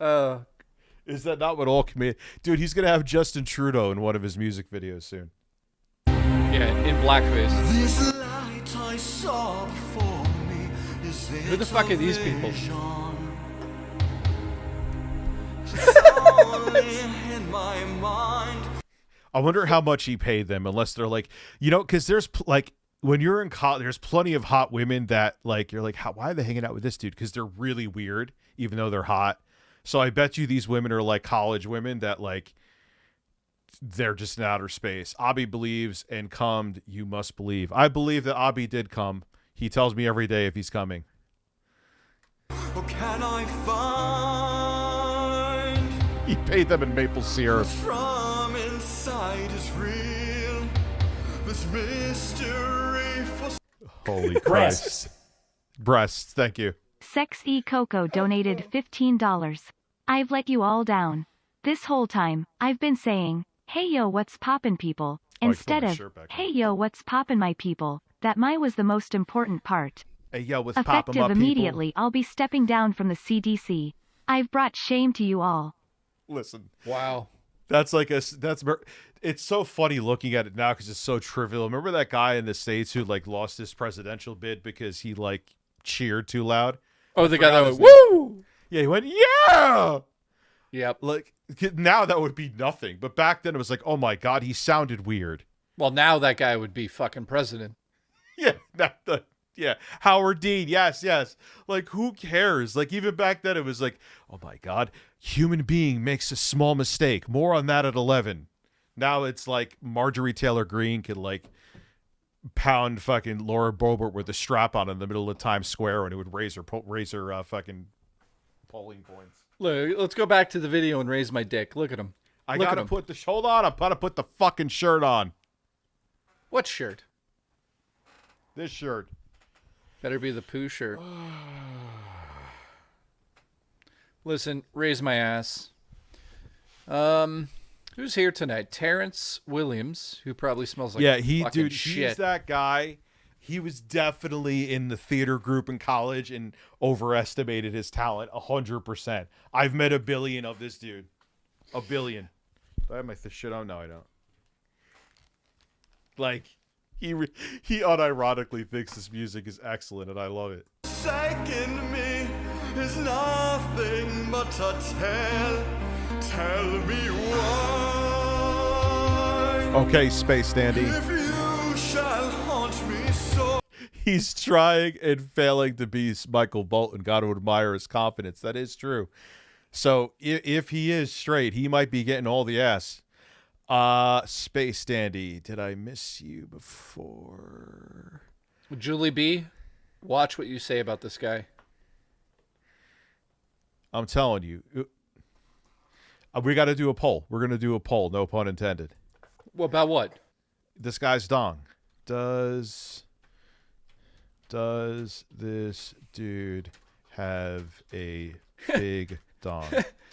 Is that not what all comedians? Dude, he's gonna have Justin Trudeau in one of his music videos soon. Yeah, in blackface. This light I saw before me is Who the fuck are these people? in my mind. I wonder how much he paid them, unless they're like, because there's like when you're in college, there's plenty of hot women that like you're like, why are they hanging out with this dude? Because they're really weird, even though they're hot. So I bet you these women are like college women that like they're just in outer space. Abi believes and cummed. You must believe. I believe that Abi did come. He tells me every day if he's coming. What can I find? He paid them in maple syrup. From inside is real. This mystery for Holy Christ. Breasts. Thank you. Sexy Coco donated $15. I've let you all down. This whole time, I've been saying, hey yo, what's poppin' people? Instead of, hey yo, what's poppin' my people? That my was the most important part. Hey yo, what's poppin' my Effective immediately, I'll be stepping down from the CDC. I've brought shame to you all. Listen. Wow. It's so funny looking at it now because it's so trivial. Remember that guy in the States who like lost his presidential bid because he like cheered too loud? Oh, the guy that went, woo! Yeah, he went, yeah! Yep. Like, now that would be nothing. But back then it was like, oh my God, he sounded weird. Well, now that guy would be fucking president. Yeah, Howard Dean, yes. Like, who cares? Like, even back then it was like, oh my God, human being makes a small mistake. More on that at 11. Now it's like Marjorie Taylor Greene could like pound fucking Laura Boebert with a strap on in the middle of Times Square and it would raise her fucking polling points. Look, let's go back to the video and raise my dick. Look at him. I gotta put the hold on. I'm about to put the fucking shirt on. What shirt? This shirt. Better be the poo shirt. Listen, raise my ass. Who's here tonight? Terrence Williams, who probably smells like fucking shit. He's that guy. He was definitely in the theater group in college and overestimated his talent 100%. I've met a billion of this dude. A billion. Do I have my shit on? No, I don't. Like, he unironically thinks this music is excellent, and I love it. Second me is nothing but a tale. Tell me why. Okay, Space Dandy. If you shall haunt me so. He's trying and failing to be Michael Bolton. Got to admire his confidence. That is true. So if he is straight, he might be getting all the ass. Space Dandy, did I miss you before? Julie B, watch what you say about this guy. I'm telling you. We got to do a poll. We're going to do a poll, no pun intended. Well, about what? This guy's dong. Does this dude have a big dong?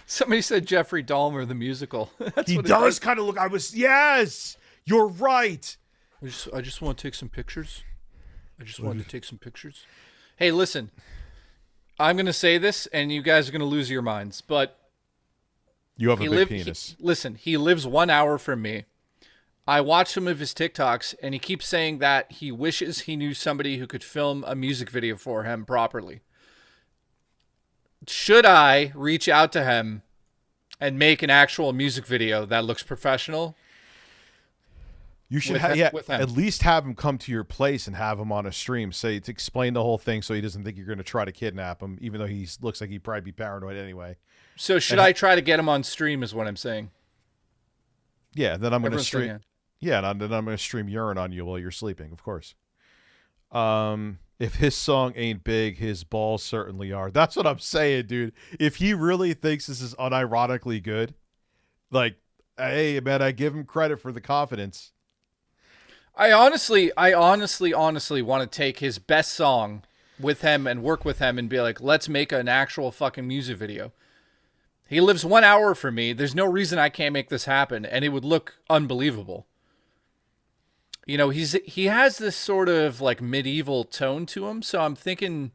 Somebody said Jeffrey Dahmer, the musical. He does kind of look. Yes, you're right. I just want to take some pictures. Hey, listen. I'm going to say this, and you guys are going to lose your minds, but you have a big penis. Listen, he lives 1 hour from me. I watch some of his TikToks, and he keeps saying that he wishes he knew somebody who could film a music video for him properly. Should I reach out to him and make an actual music video that looks professional? You should at least have him come to your place and have him on a stream, say to explain the whole thing, so he doesn't think you're going to try to kidnap him, even though he looks like he'd probably be paranoid anyway. So should I try to get him on stream? Is what I'm saying. Yeah, then I'm going to stream. Yeah, and then I'm going to stream urine on you while you're sleeping, of course. If his song ain't big, his balls certainly are. That's what I'm saying, dude. If he really thinks this is unironically good, like, hey, man, I give him credit for the confidence. I honestly want to take his best song with him and work with him and be like, let's make an actual fucking music video. He lives 1 hour from me. There's no reason I can't make this happen, and it would look unbelievable. You know, he has this sort of like medieval tone to him, so I'm thinking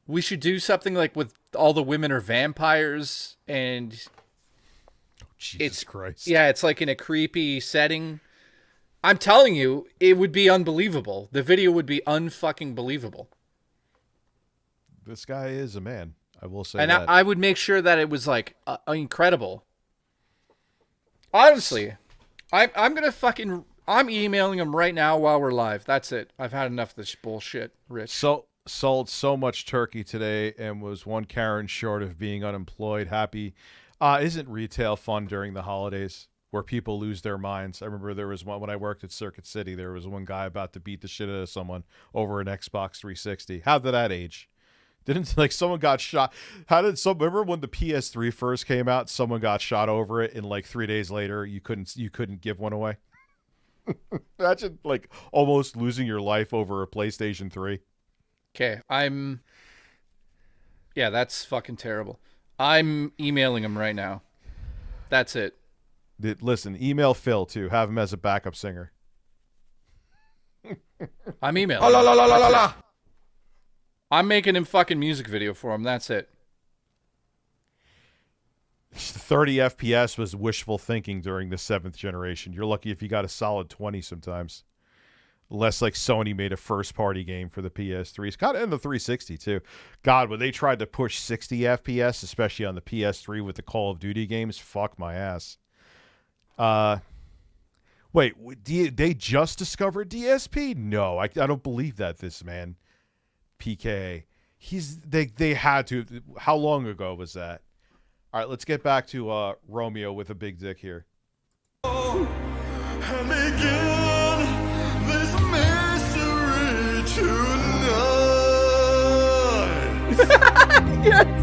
we should do something like with all the women are vampires, and Jesus Christ. Yeah, it's like in a creepy setting. I'm telling you, it would be unbelievable. The video would be unfucking believable. This guy is a man. I will say and that. I would make sure that it was like incredible. Honestly, I'm emailing him right now while we're live. That's it. I've had enough of this bullshit, Rich. Sold so much turkey today and was one Karen short of being unemployed. Happy. Isn't retail fun during the holidays where people lose their minds? I remember there was one when I worked at Circuit City. There was one guy about to beat the shit out of someone over an Xbox 360. How did that age? Didn't like someone got shot? Remember when the PS3 first came out? Someone got shot over it, and like 3 days later, you couldn't give one away. Imagine like almost losing your life over a PlayStation 3. Okay, yeah, that's fucking terrible. I'm emailing him right now. That's it. Listen, email Phil too. Have him as a backup singer. I'm emailing. Oh, la la la la la la. I'm making him fucking music video for him. That's it. 30 FPS was wishful thinking during the 7th generation. You're lucky if you got a solid 20 sometimes. Less like Sony made a first-party game for the PS3s. God, and the 360 too. God, when they tried to push 60 FPS, especially on the PS3 with the Call of Duty games, fuck my ass. Wait, they just discovered DSP? No, I don't believe that. This man, PK, they had to. How long ago was that? All right, let's get back to Romeo with a big dick here. And begin this mystery tonight. Yes.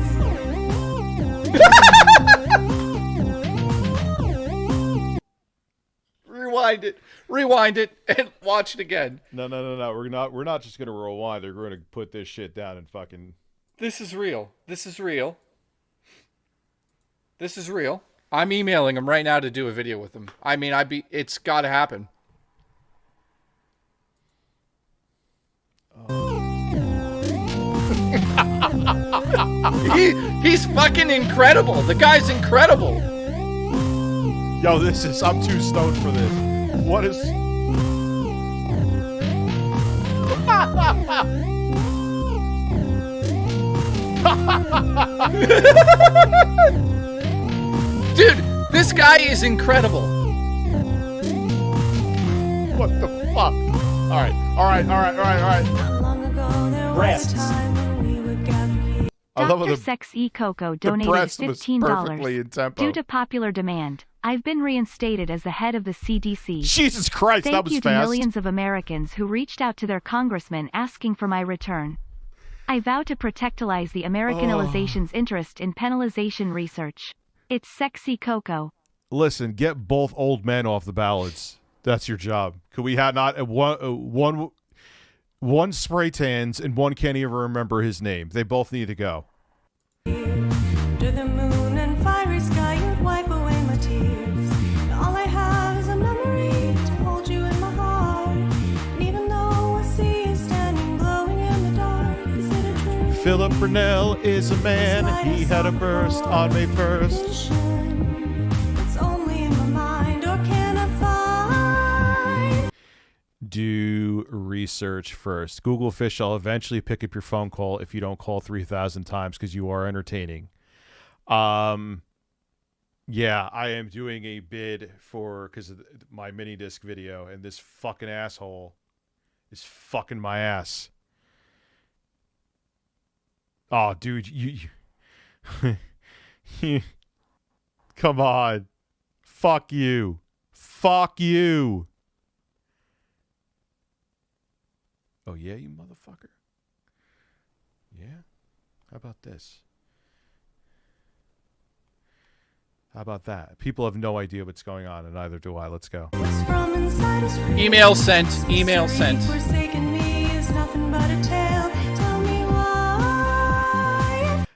Rewind it, and watch it again. No. We're not just gonna rewind. They're going to put this shit down and fucking. This is real. I'm emailing him right now to do a video with him. I mean, it's got to happen. He's fucking incredible. The guy's incredible. Yo, I'm too stoned for this. What is... Dude, this guy is incredible. What the fuck? All right. Breasts. Dr. Sexy Coco donated $15 due to popular demand. I've been reinstated as the head of the CDC. Jesus Christ, that was fast. Thank you to millions of Americans who reached out to their congressman asking for my return. I vow to protectilize the Americanization's interest in penalization research. It's Sexy Coco. Listen, get both old men off the ballots. That's your job. Could we have not one spray tans and one can't even remember his name? They both need to go. To the moon and fiery sky, you'd wipe away my tears. All I have is a memory to hold you in my heart. And even though I see you standing glowing in the dark, is it a dream? Philip Burnell is a man. He had a burst on May 1st. It's only in my mind, or can I find? Do research first. Google Fish will eventually pick up your phone call if you don't call 3,000 times because you are entertaining. Yeah, I am doing a bid for because of my mini disc video, and this fucking asshole is fucking my ass. Oh, dude, you come on, fuck you, fuck you. Oh yeah, you motherfucker. Yeah, how about this? How about that? People have no idea what's going on, and neither do I. Let's go. Email sent. Email sent.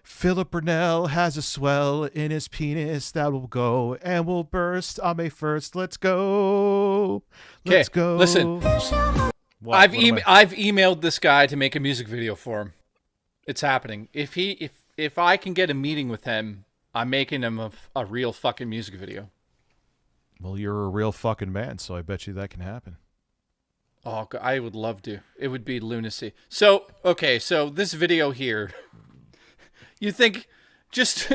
Philip Burnell has a swell in his penis that will go and will burst on May 1st. Let's go. Let's go. Listen. What? I've emailed this guy to make a music video for him. It's happening. If I can get a meeting with him, I'm making him a real fucking music video. Well, you're a real fucking man, so I bet you that can happen. Oh, I would love to. It would be lunacy. So, okay, so this video here, you think just,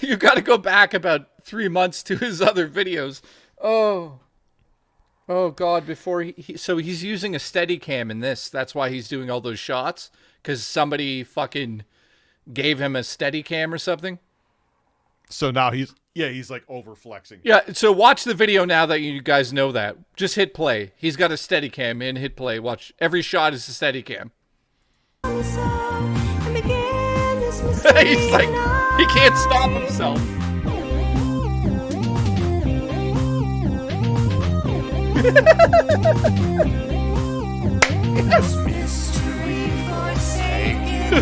you got to go back about 3 months to his other videos. Oh God, before so he's using a Steadicam in this. That's why he's doing all those shots, because somebody fucking gave him a Steadicam or something. So now he's like over flexing. Yeah, so watch the video now that you guys know that. Just hit play. He's got a Steadicam in, hit play. Watch. Every shot is a Steadicam. He's like, he can't stop himself. Yes. Mystery forsaken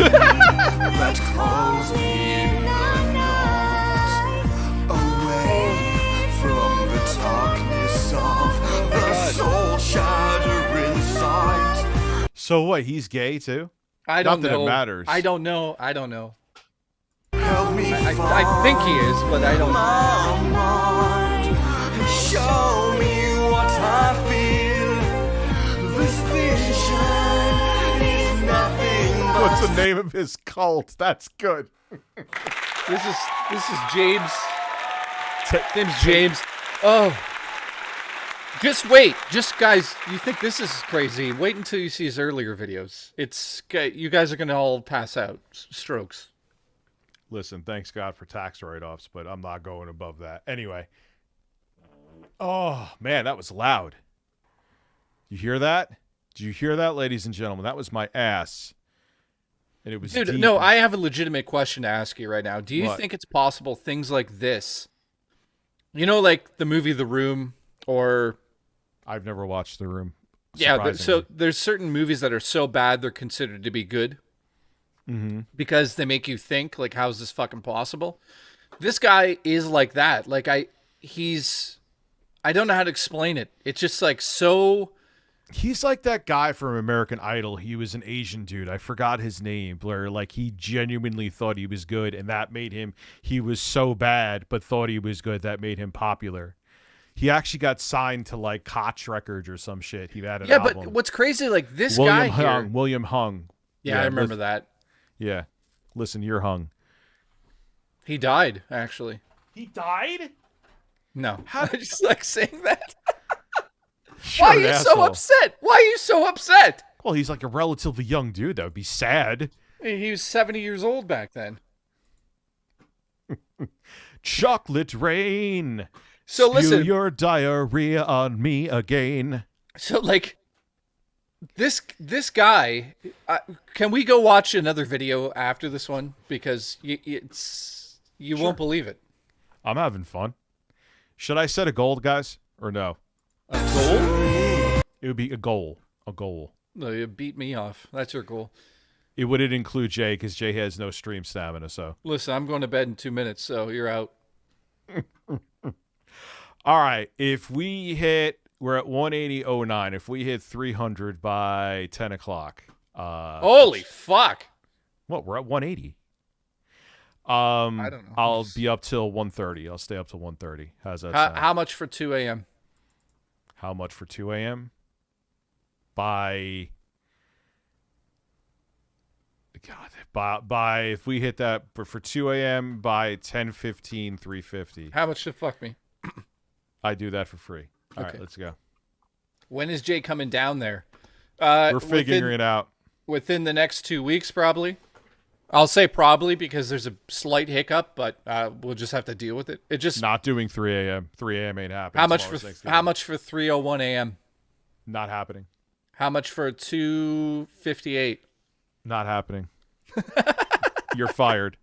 that calls me in the night, away from the darkness of the soul-shattering sight. So what? He's gay too? I don't know. Not that it matters. I don't know. Help me I think he is, but I don't know. Show me what I feel. This vision is nothing but... What's the name of his cult? That's good. This is James. His name's James. Oh. Just wait. Just, guys, you think this is crazy. Wait until you see his earlier videos. You guys are going to all pass out. Strokes. Listen, thanks God for tax write-offs, but I'm not going above that. Anyway. Oh, man, that was loud. You hear that? Did you hear that, ladies and gentlemen? That was my ass. And it was Dude, deep. no, I have a legitimate question to ask you right now. Do you What? think it's possible things like this, you know, like the movie The Room, or... I've never watched The Room. Yeah, so there's certain movies that are so bad they're considered to be good. Mm-hmm. Because they make you think, like, how is this fucking possible? This guy is like that. Like, I don't know how to explain it. It's just like so... He's like that guy from American Idol. He was an Asian dude. I forgot his name. Where like he genuinely thought he was good, and that made him. He was so bad, but thought he was good. That made him popular. He actually got signed to like Koch Records or some shit. He had an album. But what's crazy, like this guy here. William Hung. Yeah, I remember that. Yeah, listen, you're hung. He died, actually. He died? No, I just like saying that. Sure, Why are you so upset? Why are you so upset? Well, he's like a relatively young dude. That would be sad. He was 70 years old back then. Chocolate rain. So listen, Spew your diarrhea on me again. So like, this guy. Can we go watch another video after this one, because you won't believe it. I'm having fun. Should I set a goal, guys, or no? A goal? It would be a goal. A goal. No, you beat me off. That's your goal. It wouldn't include Jay because Jay has no stream stamina. So listen, I'm going to bed in 2 minutes, so you're out. All right. If we hit, we're at 180.09. If we hit 300 by 10 o'clock. Holy fuck. What, we're at 180. I don't know. I'll be up till 1:30. I'll stay up till 1:30. How's that sound? How much for 2 a.m.? How much for 2 a.m.? By if we hit that for 2 a.m. by 10:15, 350. How much to fuck me? I do that for free. All Okay. right, let's go. When is Jay coming down there? We're figuring it out. Within the next 2 weeks, probably. I'll say probably because there's a slight hiccup, but we'll just have to deal with it. It just not doing 3 a.m. 3 a.m. ain't happening. How much for 3:01 a.m.? Not happening. How much for 2:58? Not happening. You're fired.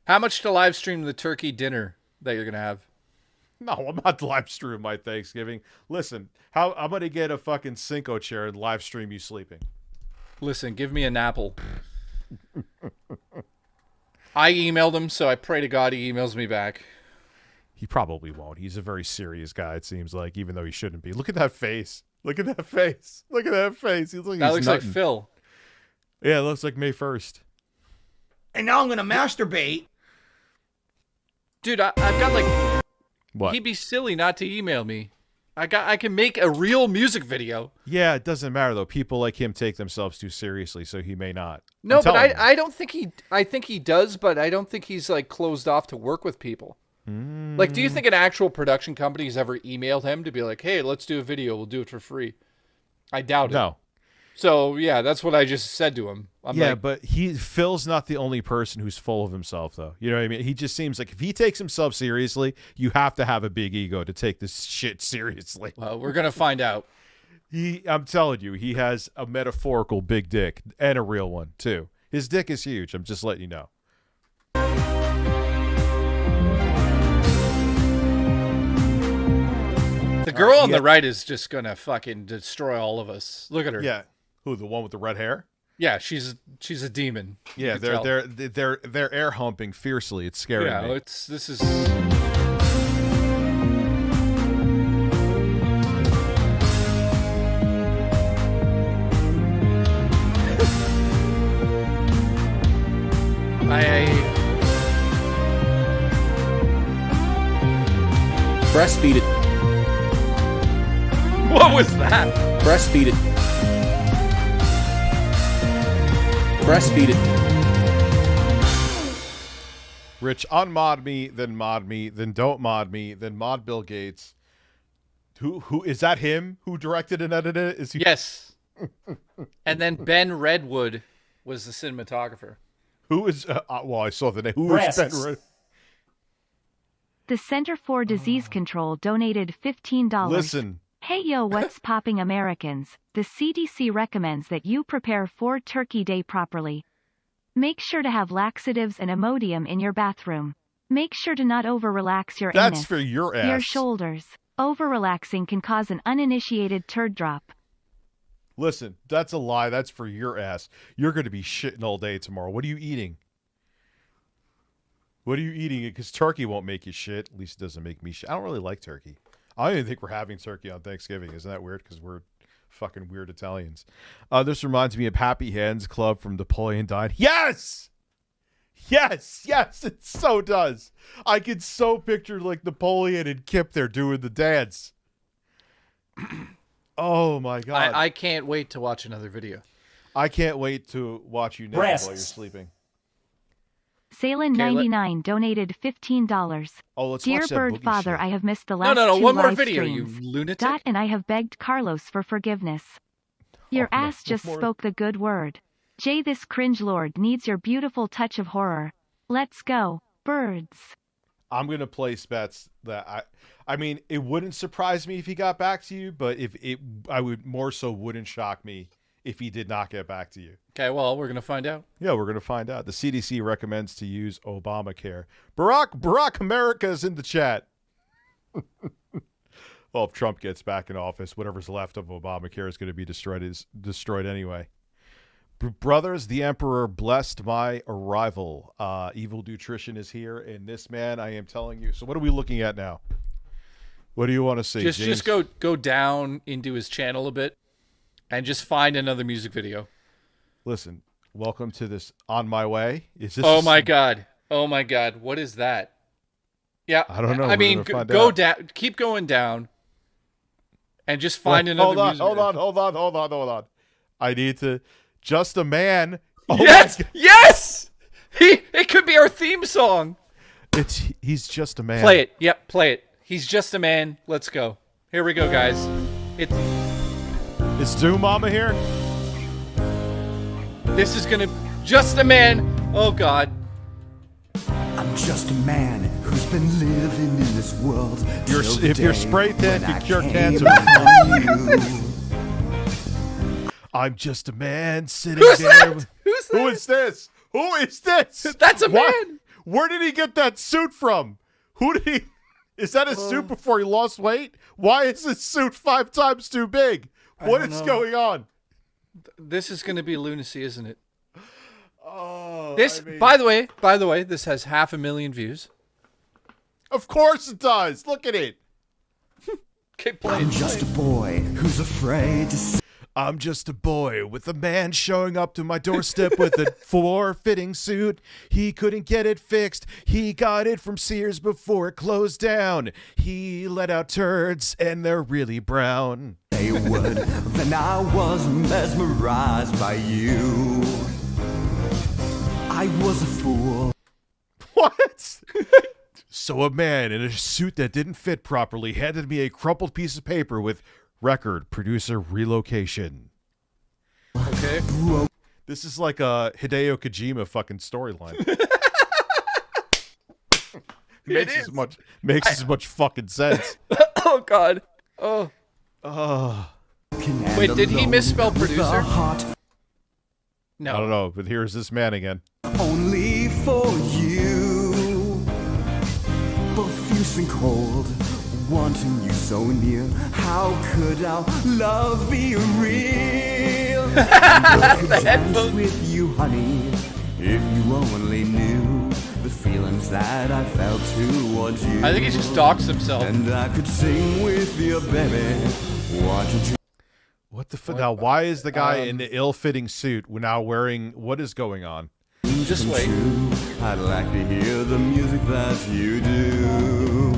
How much to live stream the turkey dinner that you're gonna have? No, I'm not live streaming my Thanksgiving. Listen, I'm gonna get a fucking Cinco chair and live stream you sleeping. Listen, give me an apple. I emailed him, so I pray to God he emails me back. He probably won't. He's a very serious guy, it seems like, even though he shouldn't be. Look at that face. Look at that face. Look at that face. He looks looks like Phil. Yeah, it looks like May 1st. And now I'm gonna masturbate. Dude, I've got like... What? He'd be silly not to email me. I can make a real music video. Yeah, it doesn't matter though. People like him take themselves too seriously, so he may not. No, but I don't think he. I think he does, but I don't think he's like closed off to work with people. Like, do you think an actual production company has ever emailed him to be like, "Hey, let's do a video. We'll do it for free"? I doubt it. No. So yeah, that's what I just said to him. But Phil's not the only person who's full of himself, though. You know what I mean? He just seems like if he takes himself seriously, you have to have a big ego to take this shit seriously. Well, we're gonna find out. I'm telling you, he has a metaphorical big dick and a real one too. His dick is huge. I'm just letting you know. The girl on the right is just gonna fucking destroy all of us. Look at her. Yeah. Who, the one with the red hair? Yeah, she's a demon. Yeah, they're air humping fiercely. It's scary. Yeah, this is. Breastfeed it. What was that? Breastfeed it. Breastfeed it. Rich, unmod me, then don't mod me, then mod Bill Gates. Who is that? Him who directed and edited it? Is he? Yes. And then Ben Redwood was the cinematographer. Who is? Well, I saw the name. Who is Ben Redwood? The Center for Disease Control donated $15. Listen. Hey yo, what's popping, Americans? The CDC recommends that you prepare for Turkey Day properly. Make sure to have laxatives and Imodium in your bathroom. Make sure to not over-relax your anus. That's for your ass. Your shoulders. Over-relaxing can cause an uninitiated turd drop. Listen, that's a lie. That's for your ass. You're going to be shitting all day tomorrow. What are you eating? What are you eating? Because turkey won't make you shit. At least it doesn't make me shit. I don't really like turkey. I don't even think we're having turkey on Thanksgiving. Isn't that weird? Because we're fucking weird Italians. This reminds me of Happy Hands Club from Napoleon Dine. Yes! Yes! Yes! It so does. I could so picture like Napoleon and Kip there doing the dance. Oh my God. I can't wait to watch another video. I can't wait to watch you naked while you're sleeping. Salin99 donated $15. Oh, let's Dear watch that Bird boogie Father, shit. I have missed the last No, two one more live video, streams. you lunatic. And I have begged Carlos for forgiveness. Your ass just spoke the good word. Jay, this cringe lord needs your beautiful touch of horror. Let's go, birds. I'm gonna place bets that I mean, it wouldn't surprise me if he got back to you, but I would more so wouldn't shock me if he did not get back to you. Okay, well, we're gonna find out. Yeah, we're gonna find out. The CDC recommends to use Obamacare. Barack America's in the chat. Well, if Trump gets back in office, whatever's left of Obamacare is going to be destroyed anyway. Brothers, the Emperor blessed my arrival. Evil Nutrition is here, and this man, I am telling you. So what are we looking at now? What do you want to see? Just go down into his channel a bit, and just find another music video. Listen, Welcome to this On My Way. Is this? Oh my god! Oh my god! What is that? Yeah, I don't know. I mean, go down. Keep going down, and just find another. Hold on. I need to. Just a Man. Oh yes, yes. It could be our theme song. He's just a man. Play it. Yep, play it. He's just a man. Let's go. Here we go, guys. Is Zoom Mama here? This is gonna just a man. Oh God. I'm just a man who's been living in this world. If you're spray tan, you cure cancer. I'm just a man sitting Who's there. that? Who's that? Who is this? Who is this? That's a man. Where did he get that suit from? Who did he? Is that a suit before he lost weight? Why is his suit 5 times too big? What is going on? This is going to be lunacy, isn't it? Oh, this. I mean, by the way, this has 500,000 views. Of course it does. Look at it. Keep playing. I'm just a boy who's afraid to. I'm just a boy with a man showing up to my doorstep with a form-fitting suit. He couldn't get it fixed. He got it from Sears before it closed down. He let out turds and they're really brown. They would. Then I was mesmerized by you. I was a fool. What? So a man in a suit that didn't fit properly handed me a crumpled piece of paper with record producer relocation. Okay. This is like a Hideo Kojima fucking storyline. makes as much fucking sense. Oh God. Oh. Wait, did he misspell producer? No. I don't know, but here's this man again. Only for you, both fierce and cold, wanting you so near. How could our love be real? I could dance with you, honey, if you only knew the feelings that I felt towards you. I think he just doxed himself. And I could sing with you, baby. What the fuck? Now, why is the guy in the ill-fitting suit now wearing? What is going on? Just wait. I'd like to hear the music that you do.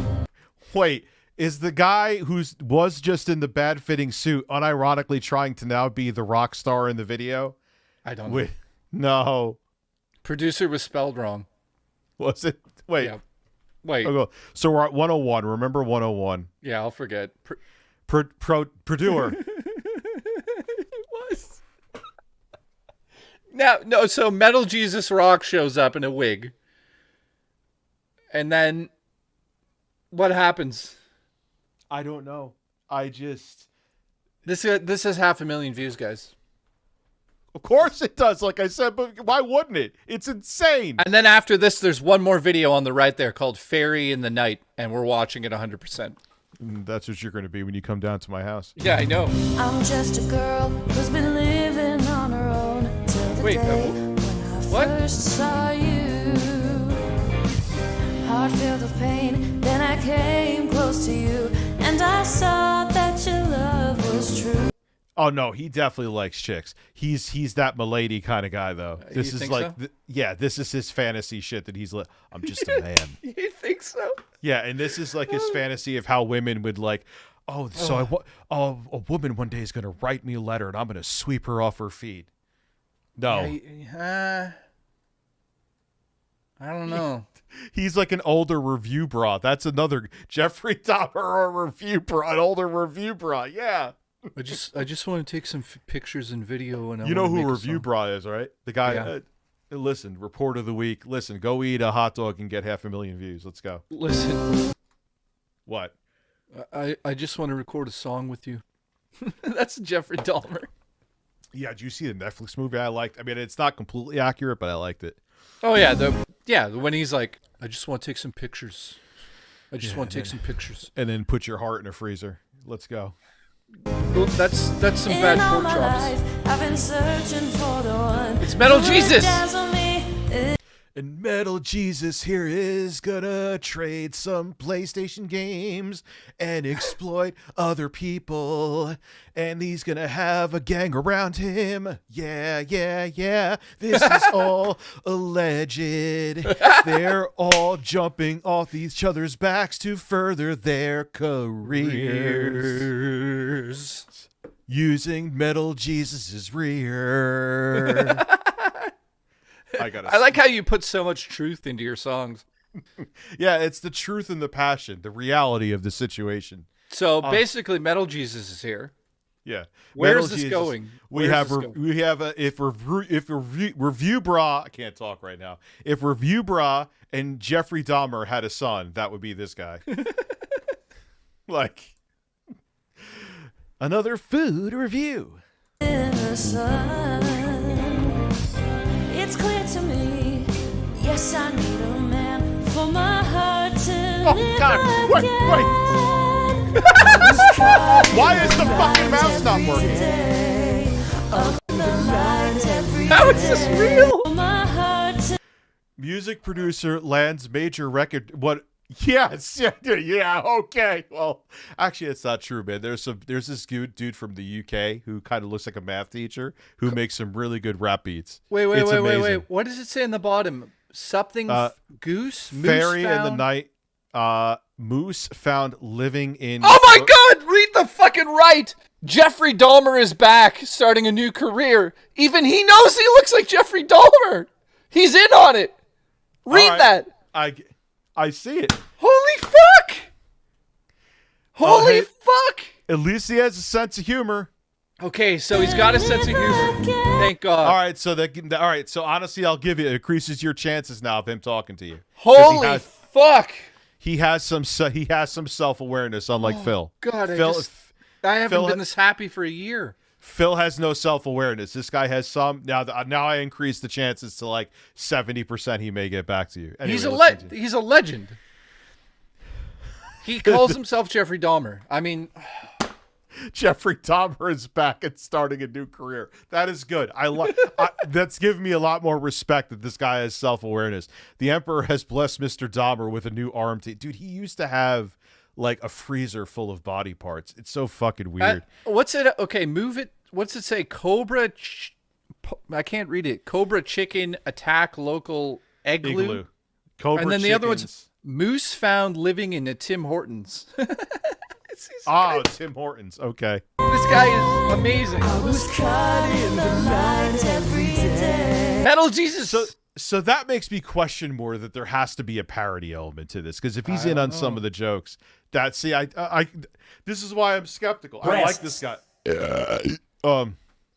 Wait, is the guy who was just in the bad-fitting suit unironically trying to now be the rock star in the video? I don't know. No. Producer was spelled wrong. Was it? Wait. Yeah. Wait. Okay. So we're at 101. Remember 101. Yeah, I'll forget. Producer. It was. Now, no, so Metal Jesus Rock shows up in a wig. And then what happens? I don't know. I just... This has 500,000 views, guys. Of course it does, like I said, but why wouldn't it? It's insane. And then after this, there's one more video on the right there called Fairy in the Night, and we're watching it 100%. That's what you're going to be when you come down to my house. Yeah, I know. I'm just a girl who's been living on her own till the day when I first saw you. Heart filled with pain, then I came close to you, and I saw that your love was true. Oh no, he definitely likes chicks. He's that milady kind of guy though. This is like, so? This is his fantasy shit that he's like. I'm just a man. You think so? Yeah, and this is like his fantasy of how women would like. A woman one day is gonna write me a letter and I'm gonna sweep her off her feet. No, I don't know. He's like an older review bra. That's another Jeffrey Dahmer review bra, an older review bra. Yeah. I just want to take some pictures and video, and you know who Review Bra is, right? The guy. Yeah. Listen, report of the week. Listen, go eat a hot dog and get 500,000 views. Let's go. Listen. What? I just want to record a song with you. That's Jeffrey Dahmer. Yeah, did you see the Netflix movie I liked? I mean, it's not completely accurate, but I liked it. Oh yeah, when he's like, I just want to take some pictures. I just want to take some pictures. And then put your heart in a freezer. Let's go. Well, that's some bad pork chops. I've been searching for the one. It's Metal Jesus. And Metal Jesus here is gonna trade some PlayStation games and exploit other people. And he's gonna have a gang around him. Yeah. This is all alleged. They're all jumping off each other's backs to further their careers. Using Metal Jesus' rear. I like how you put so much truth into your songs. Yeah, it's the truth and the passion, the reality of the situation. So basically, Metal Jesus is here. Yeah. Where is this going? We have if Review Bra, I can't talk right now. If Review Bra and Jeffrey Dahmer had a son, that would be this guy. Like another food review. It's clear to me, yes, I need a man for my heart to live God, wait. Why is the fucking mouse not working? How is this real? Music producer lands major record. What? Yes, yeah, okay. Well, actually, it's not true, man. There's this dude from the UK who kind of looks like a math teacher who makes some really good rap beats. Wait. What does it say in the bottom? Something goose? Moose fairy found? in the night. Moose found living in. Oh my God! Read the fucking right. Jeffrey Dahmer is back, starting a new career. Even he knows he looks like Jeffrey Dahmer. He's in on it. Read that. I see it. Holy fuck! Holy fuck! At least he has a sense of humor. Okay, so he's got a sense of humor. Thank God. All right, so honestly, I'll give you, it increases your chances now of him talking to you. Holy fuck! He has some self-awareness, unlike Phil. God, I haven't been this happy for a year. Phil has no self-awareness. This guy has some. Now I increase the chances to like 70%. He may get back to you. Anyway, he's a legend. He calls himself Jeffrey Dahmer. I mean, Jeffrey Dahmer is back and starting a new career. That is good. That's given me a lot more respect that this guy has self-awareness. The Emperor has blessed Mr. Dahmer with a new arm. Dude, he used to have like a freezer full of body parts. It's so fucking weird. What's it? Okay, move it. What's it say? Cobra. I can't read it. Cobra chicken attack local igloo. Cobra and then the chickens. other one's moose found living in a Tim Hortons. Tim Hortons. Okay. This guy is amazing. Metal Jesus. So that makes me question more that there has to be a parody element to this, because if he's in on some of the jokes, this is why I'm skeptical. I like this guy.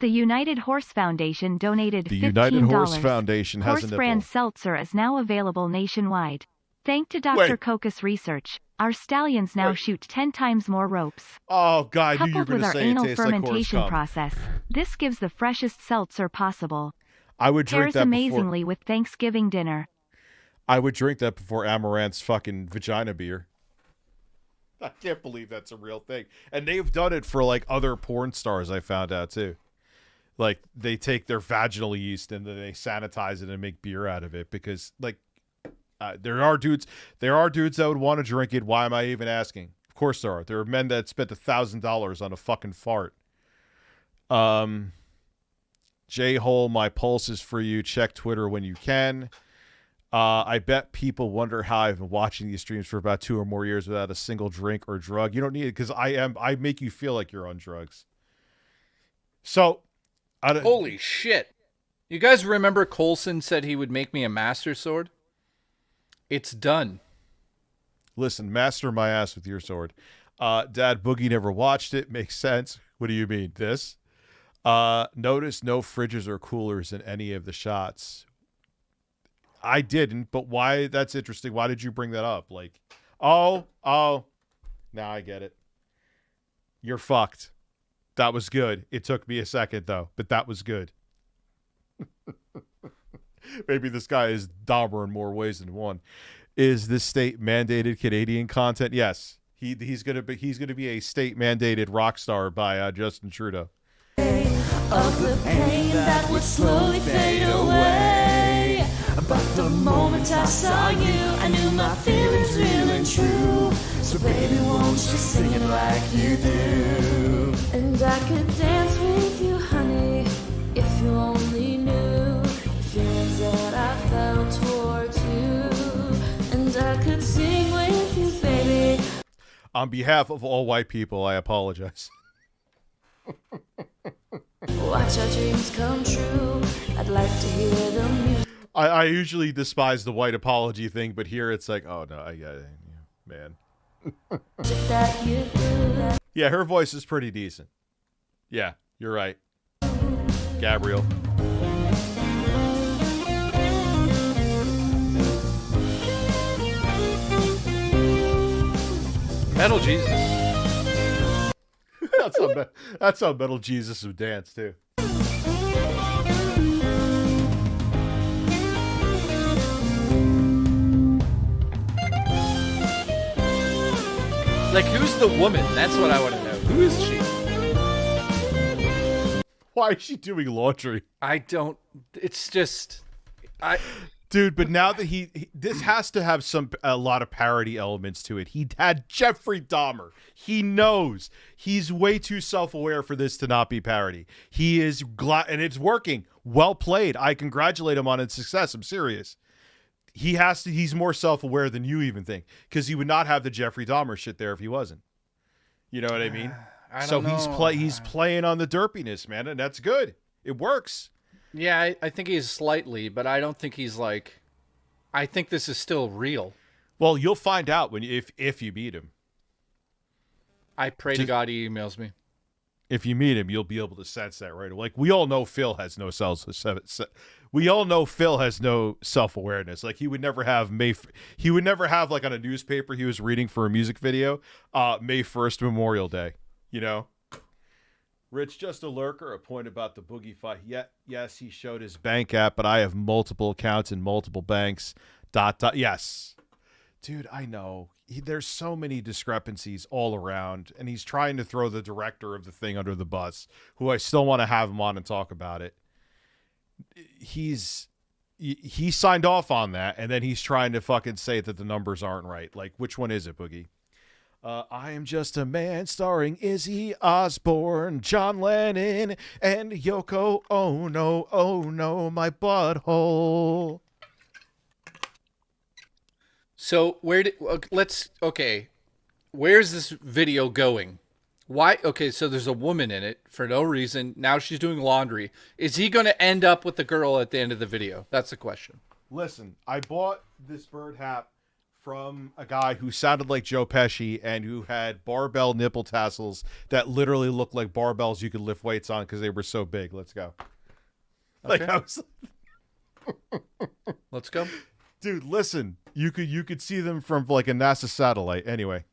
The United Horse Foundation donated $15. The United Horse Foundation has a nipple. Horse brand seltzer is now available nationwide. Thanks to Dr. Koka's research, our stallions now shoot 10 times more ropes. Oh, God, you were Coupled going with to our say it anal tastes like horse fermentation cum. process, this gives the freshest seltzer possible. I would drink Pairs that amazingly with Thanksgiving dinner. I would drink that before Amaranth's fucking vagina beer. I can't believe that's a real thing. And they've done it for like other porn stars, I found out too. Like they take their vaginal yeast and then they sanitize it and make beer out of it because like there are dudes that would want to drink it. Why am I even asking? Of course there are. There are men that spent $1,000 on a fucking fart. J-Hole, my pulse is for you. Check Twitter when you can. I bet people wonder how I've been watching these streams for about 2 or more years without a single drink or drug. You don't need it because I make you feel like you're on drugs. So, holy shit. You guys remember Coulson said he would make me a master sword? It's done. Listen, master my ass with your sword. Dad Boogie never watched it. Makes sense. What do you mean? This? Notice no fridges or coolers in any of the shots. I didn't, but why? That's interesting. Why did you bring that up? Like, oh, now I get it. You're fucked. That was good. It took me a second though, but that was good. Maybe this guy is Dahmer in more ways than one. Is this state mandated Canadian content? Yes. He's gonna be a state mandated rock star by Justin Trudeau. Of the pain that would slowly fade away. But the moment I saw you, I knew my feelings real and true. So baby, won't you sing it like you do? And I could dance with you, honey, if you only knew the feelings that I felt towards you. And I could sing with you, baby. On behalf of all white people, I apologize. Watch our dreams come true. I'd like to hear the music. I usually despise the white apology thing, but here it's like, oh no, I got it, man. that you do. Yeah, her voice is pretty decent. Yeah, you're right, Gabriel. Metal Jesus. That's how Metal Jesus would dance too. Like, who's the woman? That's what I want to know. Who is she? Why is she doing laundry? I don't. It's just. Dude, but now that this has to have a lot of parody elements to it. He had Jeffrey Dahmer. He knows. He's way too self-aware for this to not be parody. He is glad, and it's working. Well played. I congratulate him on its success. I'm serious. He's more self-aware than you even think, because he would not have the Jeffrey Dahmer shit there if he wasn't. You know what I mean? I don't know. He's playing on the derpiness, man, and that's good. It works. Yeah, I think he's slightly, but I don't think he's like. I think this is still real. Well, you'll find out if you meet him. I pray to God he emails me. If you meet him, you'll be able to sense that right away. Like, we all know Phil has no we all know Phil has no self-awareness. Like, he would never have like on a newspaper he was reading for a music video, May 1st Memorial Day, you know? Rich, just a lurker, a point about the boogie fight. Yes, he showed his bank app, but I have multiple accounts in multiple banks. ... Yes. Dude, I know. There's so many discrepancies all around, and he's trying to throw the director of the thing under the bus, who I still want to have him on and talk about it. He signed off on that, and then he's trying to fucking say that the numbers aren't right. Like, which one is it, Boogie? I Am Just a Man, starring Izzy Osborne, John Lennon, and Yoko. Oh no, my butthole. So where's this video going? Why? Okay, so there's a woman in it for no reason. Now she's doing laundry. Is he going to end up with the girl at the end of the video? That's the question. Listen, I bought this bird hat from a guy who sounded like Joe Pesci and who had barbell nipple tassels that literally looked like barbells you could lift weights on because they were so big. Let's go. Okay. Like, I was Let's go. Dude, listen. You could see them from like a NASA satellite. Anyway.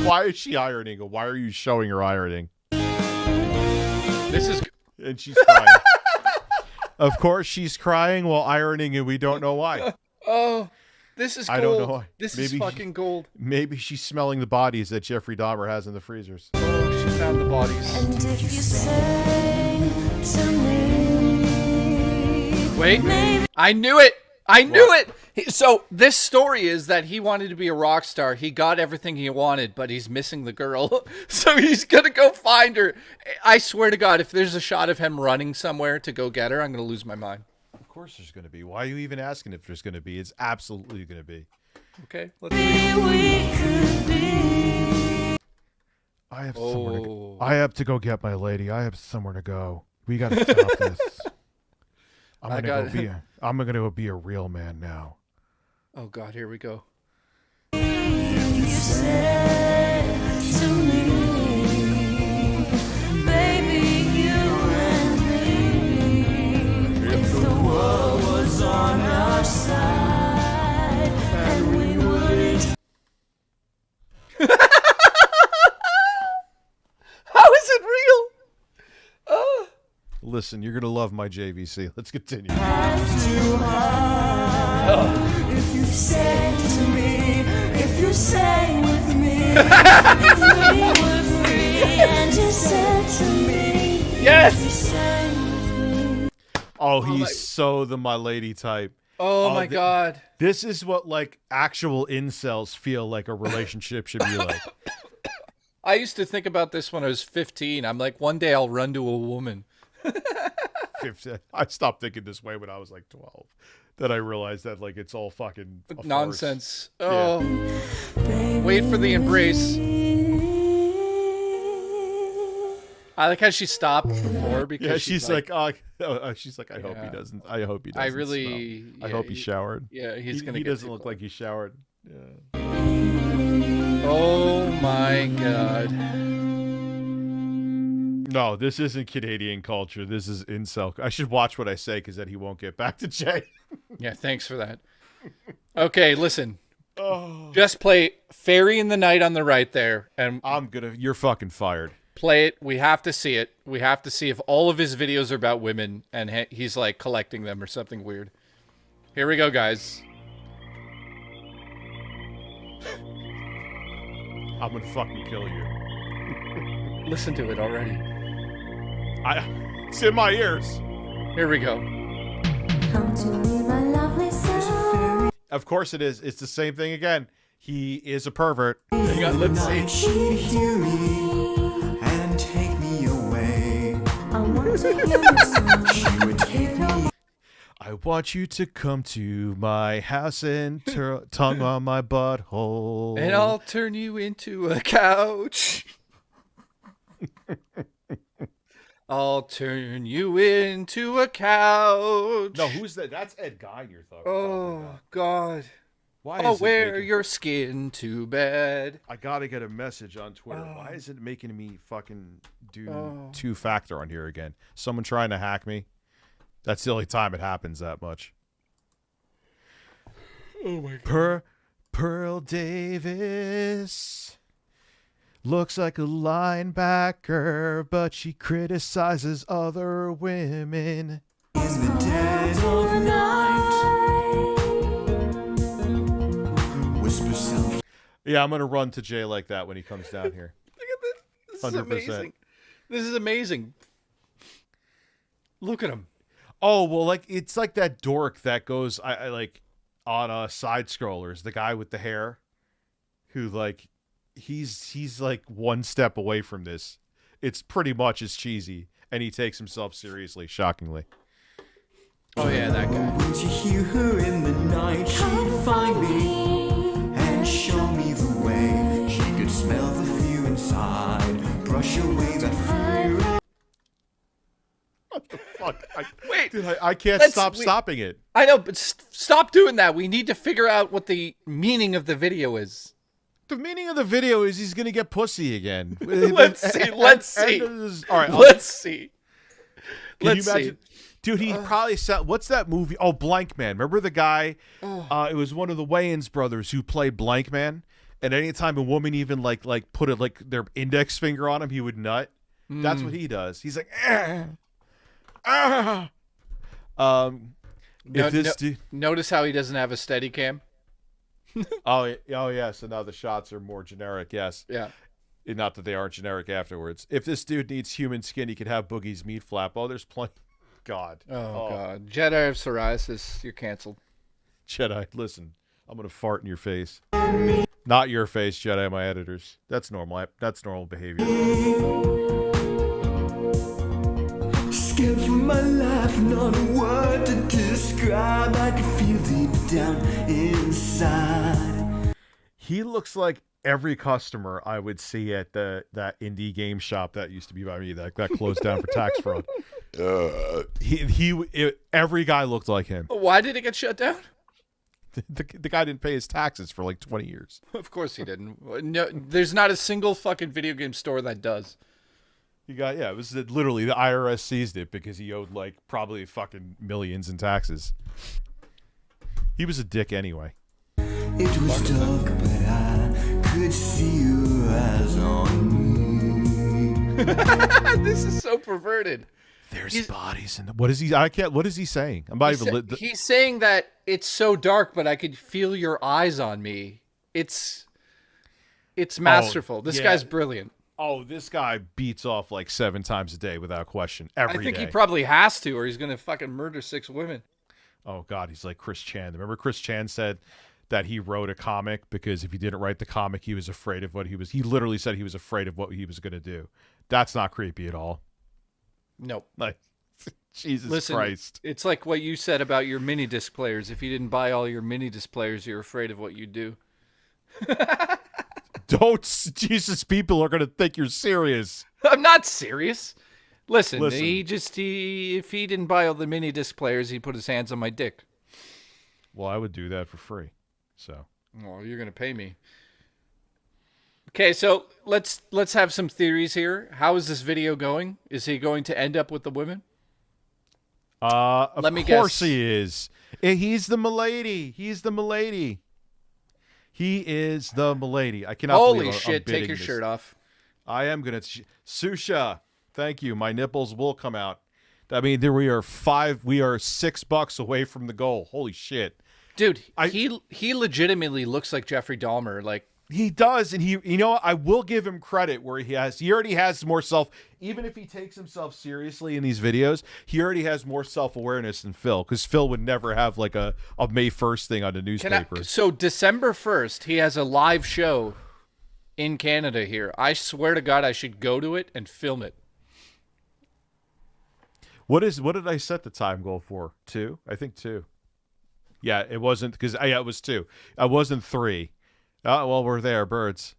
Why is she ironing? Or why are you showing her ironing? This is... And she's crying. Of course she's crying while ironing, and we don't know why. Oh, this is gold. I don't know why. This is fucking gold. Maybe she's smelling the bodies that Jeffrey Dahmer has in the freezers. Oh, she found the bodies. And if you say to me, wait, I knew it. I knew it. So this story is that he wanted to be a rock star. He got everything he wanted, but he's missing the girl. So he's going to go find her. I swear to God, if there's a shot of him running somewhere to go get her, I'm going to lose my mind. Of course there's going to be. Why are you even asking if there's going to be? It's absolutely going to be. Okay, let's see. I have somewhere to go. I have to go get my lady. I have somewhere to go. We got to stop this. I'm going to go be a real man now. Oh, God, here we go. if you said to me, baby, you and me, if the world was on our side and we wouldn't. How is it real? Listen, you're going to love my JVC. Let's continue. If you say to me, if you say with me, if we were free, and you said to me, Yes! Oh, he's so the my lady type. Oh my god. This is what like actual incels feel like a relationship should be like. I used to think about this when I was 15. I'm like, one day I'll run to a woman. 15. I stopped thinking this way when I was like 12. Then I realized that like it's all fucking a nonsense. Farce. Oh, wait for the embrace. I like how she stopped before because she's like she's like, I hope he doesn't. I hope he doesn't. I really. I hope he showered. Yeah, he's gonna. He doesn't look like he showered. Yeah. Oh my god. No, this isn't Canadian culture. This is incel. I should watch what I say because then he won't get back to Jay. Yeah, thanks for that. Okay, listen. Oh. Just play Fairy in the Night on the right there, and You're fucking fired. Play it. We have to see it. We have to see if all of his videos are about women and he's like collecting them or something weird. Here we go, guys. I'm gonna fucking kill you. Listen to it already. It's in my ears. Here we go. Come to me, my lovely soul. Of course it is. It's the same thing again. He is a pervert. Hang on, let's see. She'd hear me and take me away. I want to hear the song. She would take me. I want you to come to my house and tongue on my butthole. And I'll turn you into a couch. I'll turn you into a couch. No, who's that? That's Ed Gein you're talking Oh, God. Why I'll is it wear making... your skin to bed. I gotta get a message on Twitter. Why is it making me fucking do two-factor on here again? Someone trying to hack me? That's the only time it happens that much. Oh my God. Pearl Davis looks like a linebacker, but she criticizes other women. In the dead of night, whisper something. Yeah, I'm gonna run to Jay like that when he comes down here. Look at this. This is 100%. amazing. This is amazing. Look at him. Oh, well, like it's like that dork that goes I like on side scrollers, the guy with the hair who like he's like one step away from this. It's pretty much as cheesy and he takes himself seriously, shockingly. Oh yeah, that guy. Won't you hear her in the night? She'd find me and show me the way. She could smell the fear inside, brush away that fear. What the fuck? Wait, dude, I can't stop stopping it. I know, but stop doing that. We need to figure out what the meaning of the video is. The meaning of the video is he's gonna get pussy again. Let's see. Let's see. All right, let's see. Can you imagine? Dude, he probably said, what's that movie? Oh, Blank Man. Remember the guy? It was one of the Wayans brothers who played Blank Man. And anytime a woman even like put it like their index finger on him, he would nut. That's what he does. He's like, Notice how he doesn't have a steady cam? oh yeah. So now the shots are more generic. Yes. Yeah. Not that they aren't generic afterwards. If this dude needs human skin, he could have Boogie's meat flap. Oh, there's plenty. God. Oh, God. Jedi of psoriasis, you're canceled. Jedi, listen. I'm going to fart in your face. Not your face, Jedi, my editors. That's normal. That's normal behavior. Scared for my life, not a word to describe. I can feel deep down inside. He looks like every customer I would see at that indie game shop that used to be by me that closed down for tax fraud. Every guy looked like him. Why did it get shut down? The guy didn't pay his taxes for like 20 years. Of course he didn't. No, there's not a single fucking video game store that does. It was literally the IRS seized it because he owed like probably fucking millions in taxes. He was a dick anyway. It was dark, but I could see your eyes on me. This is so perverted. There's bodies in the... What is he... What is he saying? He's saying that it's so dark, but I could feel your eyes on me. It's masterful. This guy's brilliant. Oh, this guy beats off like 7 times a day without question. Every day. I think he probably has to, or he's going to fucking murder 6 women. Oh, God, he's like Chris Chan. Remember Chris Chan said that he wrote a comic because if he didn't write the comic, he was afraid of what he was. He literally said he was afraid of what he was going to do. That's not creepy at all. Nope. Like, Jesus Christ. It's like what you said about your mini disc players. If you didn't buy all your mini disc players, you're afraid of what you do. Don't, Jesus, people are going to think you're serious. I'm not serious. Listen. If he didn't buy all the mini disc players, he'd put his hands on my dick. Well, I would do that for free. So. Well, you're going to pay me. Okay, so let's have some theories here. How is this video going? Is he going to end up with the women? Of course he is. He's the milady. He's the milady. He is the milady. I cannot Holy believe shit, I'm bidding take your this. shirt off. I am going to. Susha, thank you. My nipples will come out. I mean, there we are $6 away from the goal. Holy shit. Dude, he legitimately looks like Jeffrey Dahmer. Like, he does, and I will give him credit where he already has more even if he takes himself seriously in these videos, he already has more self-awareness than Phil, because Phil would never have like a May 1st thing on the newspaper. So December 1st, he has a live show in Canada here. I swear to God, I should go to it and film it. What did I set the time goal for? 2? I think 2. Yeah, it wasn't, because it was 2. I wasn't 3. Oh, well, we're there, birds.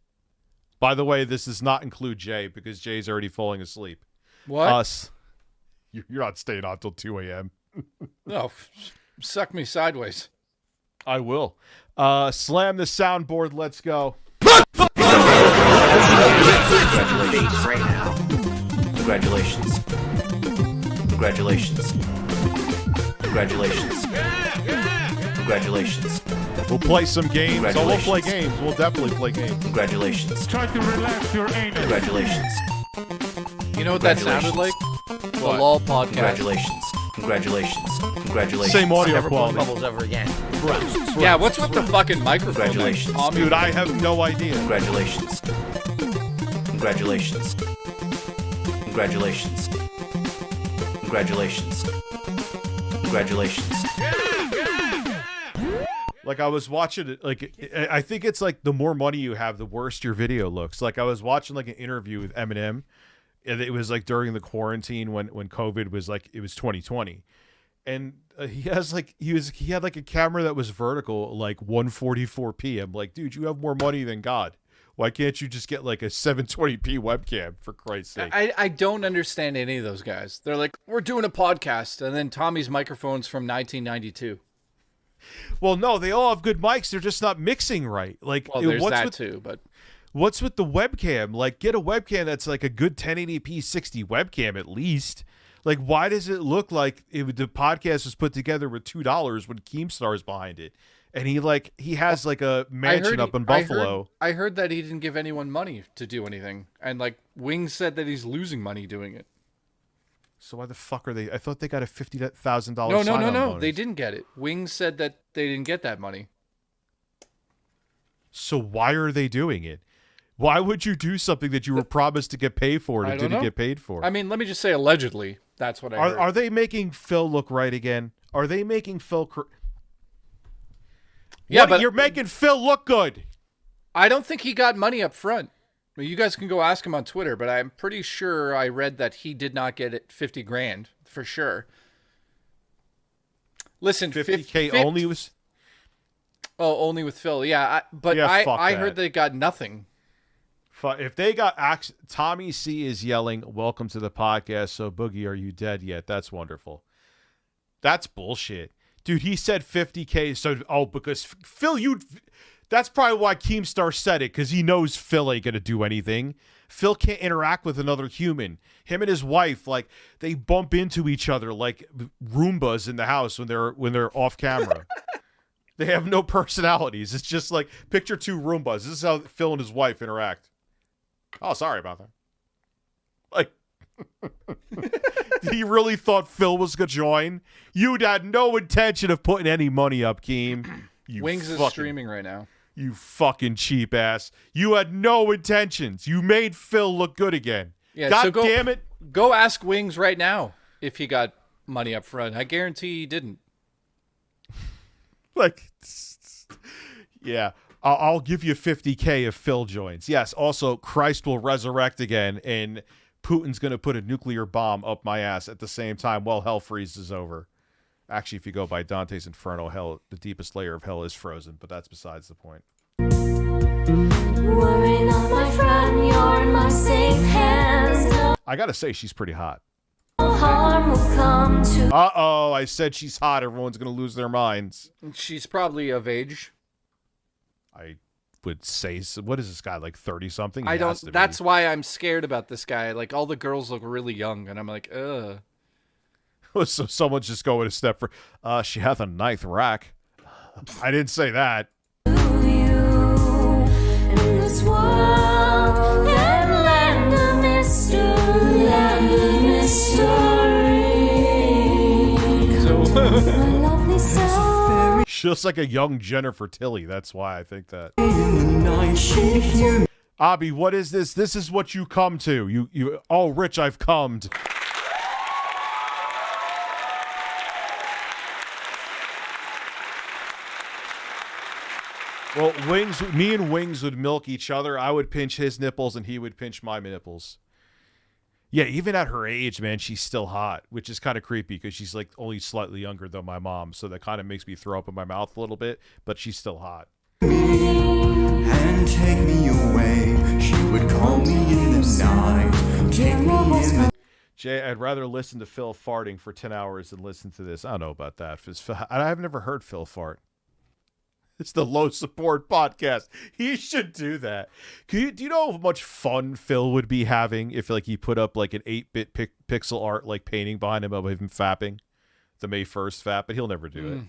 By the way, this does not include Jay, because Jay's already falling asleep. What? You're not staying on till 2 a.m. No, suck me sideways. I will. Slam the soundboard. Let's go. Congratulations right now. Congratulations. Congratulations. Congratulations. Congratulations. We'll play some games. Oh, we'll play games. We'll definitely play games. Congratulations. Try to relax your anus. Congratulations. You know what that sounded like? The LOL podcast. Congratulations. Congratulations. Congratulations. Same audio Never blow quality. bubbles ever again. Yeah, what's with the fucking microphone? Congratulations. Dude, I have no idea. Congratulations. Congratulations. Congratulations. Congratulations. Congratulations. Like, I was watching it, like, I think it's like the more money you have, the worse your video looks. Like, I was watching like an interview with Eminem, and it was like during the quarantine when COVID was like, it was 2020. And he had like a camera that was vertical, like 144p. I'm like, dude, you have more money than God. Why can't you just get like a 720p webcam, for Christ's sake? I don't understand any of those guys. They're like, we're doing a podcast, and then Tommy's microphone's from 1992. Well, no, they all have good mics. They're just not mixing right. Like, well, there's that too, but what's with the webcam? Like, get a webcam that's like a good 1080p 60 webcam at least. Like, why does it look like the podcast was put together with $2 when Keemstar's behind it? And he has like a mansion up in Buffalo. I heard that he didn't give anyone money to do anything. And like Wings said that he's losing money doing it. So why the fuck are they? I thought they got a $50,000 sign-on No. bonus. They didn't get it. Wings said that they didn't get that money. So why are they doing it? Why would you do something that you were promised to get paid for and didn't get paid for? I mean, let me just say allegedly. That's what I heard. Are they making Phil look right again? Are they making Phil... Yeah, but you're making Phil look good. I don't think he got money up front. I mean, you guys can go ask him on Twitter, but I'm pretty sure I read that he did not get it 50 grand for sure. Listen, 50K only was... Oh, only with Phil. Yeah, I heard they got nothing. If they got Tommy C is yelling, "Welcome to the podcast." So Boogie, are you dead yet? That's wonderful. That's bullshit, dude. He said 50K. So because Phil, that's probably why Keemstar said it, because he knows Phil ain't gonna do anything. Phil can't interact with another human. Him and his wife, like, they bump into each other like Roombas in the house when they're off camera. They have no personalities. It's just like, picture 2 Roombas. This is how Phil and his wife interact. Oh, sorry about that. Like, he really thought Phil was going to join? You'd had no intention of putting any money up, Keem. Wings is streaming right now. You fucking cheap ass. You had no intentions. You made Phil look good again. Yeah, God so damn it. Go ask Wings right now if he got money up front. I guarantee he didn't. Like, yeah. I'll give you 50K if Phil joins. Yes, also, Christ will resurrect again, and Putin's going to put a nuclear bomb up my ass at the same time while hell freezes over. Actually, if you go by Dante's Inferno, hell, the deepest layer of hell is frozen, but that's besides the point. Worry not, my friend, you're in my safe hands. No I got to say, she's pretty hot. harm will come to. Uh-oh, I said she's hot. Everyone's going to lose their minds. She's probably of age. I would say, what is this guy, like 30-something? I don't, that's why I'm scared about this guy. Like, all the girls look really young, and I'm like, ugh. So someone's just going a step for, she hath a ninth rack. I didn't say that. In this world and land of mystery, my lovely self. She looks like a young Jennifer Tilly. That's why I think that. Abby, what is this? This is what you come to. You. Oh, Rich, I've come. Well, me and Wings would milk each other. I would pinch his nipples and he would pinch my nipples. Yeah, even at her age, man, she's still hot, which is kind of creepy because she's like only slightly younger than my mom. So that kind of makes me throw up in my mouth a little bit, but she's still hot. And take me away. She would call me in the night. Take me in the Jay, I'd rather listen to Phil farting for 10 hours than listen to this. I don't know about that. I've never heard Phil fart. It's the low support podcast. He should do that. Do you know how much fun Phil would be having if like he put up like an 8-bit pixel art like painting behind him of him fapping? The May 1st fap, but he'll never do it.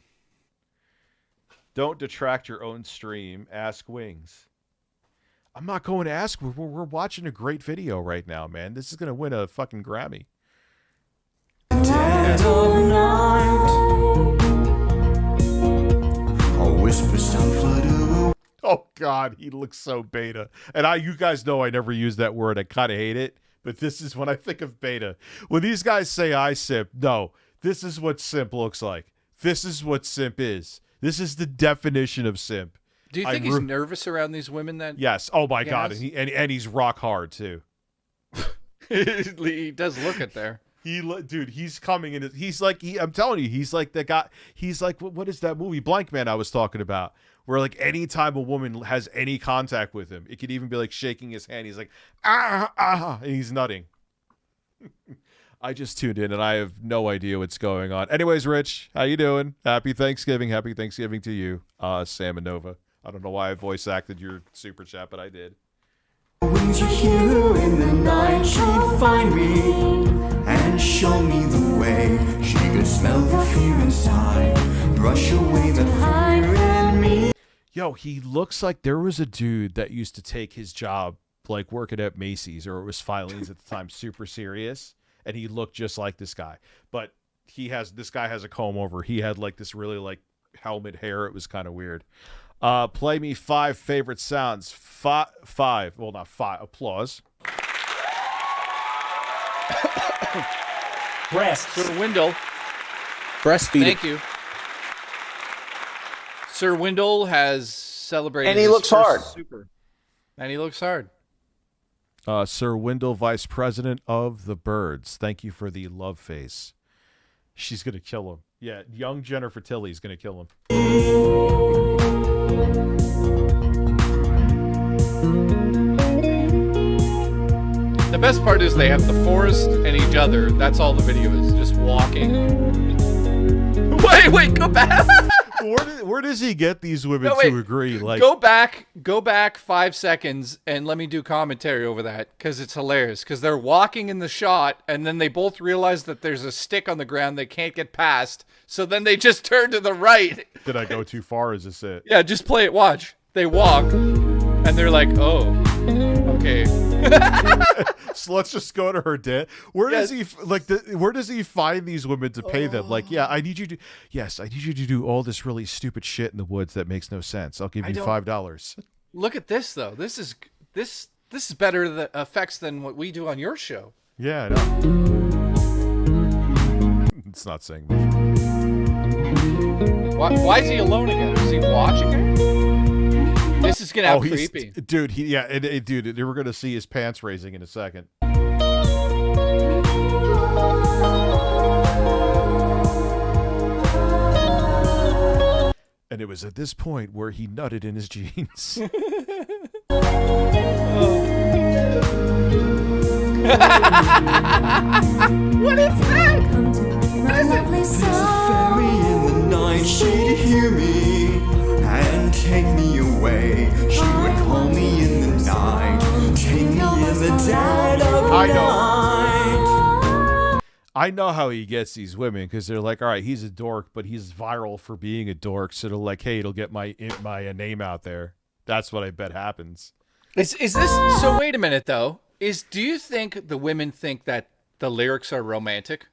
Don't detract your own stream. Ask Wings. I'm not going to ask. We're watching a great video right now, man. This is going to win a fucking Grammy. dead of night. I'll whisper some flutter. Oh, God, he looks so beta. And you guys know I never use that word. I kind of hate it. But this is when I think of beta. When these guys say I simp, no, this is what simp looks like. This is what simp is. This is the definition of simp. Do you think he's nervous around these women then? Yes. Oh, my God. And he's rock hard, too. He does look it there. Dude, he's coming in. He's like, I'm telling you, he's like the guy. He's like, what is that movie, Blank Man, I was talking about? Where like any time a woman has any contact with him, it could even be like shaking his hand. He's like, and he's nutting. I just tuned in and I have no idea what's going on. Anyways, Rich, how you doing? Happy Thanksgiving. Happy Thanksgiving to you, Sam and Nova. I don't know why I voice acted your super chat, but I did. Wings are here in the night, she'd find me and show me the way. She could smell the fear inside, brush away the fear in me. Yo, he looks like there was a dude that used to take his job, like working at Macy's, or it was Filings at the time, super serious, and he looked just like this guy. But this guy has a comb over. He had like this really like helmet hair. It was kind of weird. Play me 5 favorite sounds. 5. Well, not 5. Applause. Breasts. Sir Wendell. Breastfeeding. Thank you. Sir Wendell has celebrated. And he his looks first hard. Super. And he looks hard. Sir Wendell, Vice President of the Birds. Thank you for the love face. She's going to kill him. Yeah, young Jennifer Tilly's going to kill him. The best part is they have the forest and each other. That's all the video is, just walking. Wait, go back. Where does he get these women to agree? Like, go back 5 seconds and let me do commentary over that because it's hilarious. Because they're walking in the shot and then they both realize that there's a stick on the ground they can't get past. So then they just turn to the right. Did I go too far? Is this it? Yeah, just play it. Watch. They walk and they're like, oh, okay. So let's just go to her dad. Where does he where does he find these women to pay them? Like, yeah, I need you to do all this really stupid shit in the woods that makes no sense. I'll give you $5. Look at this though. This is better the effects than what we do on your show. Yeah, I know. It's not saying much. Why is he alone again? Is he watching her? This is gonna get creepy, dude. Dude, we're gonna see his pants raising in a second. And it was at this point where he nutted in his jeans. What is that? There's a fairy in the night, she'd hear me and take me away. She would call me in the night, take me in the dead of night. I know how he gets these women because they're like, all right, he's a dork, but he's viral for being a dork. So they're like, hey, it'll get my name out there. That's what I bet happens. Is this so? Wait a minute though. Do you think the women think that the lyrics are romantic?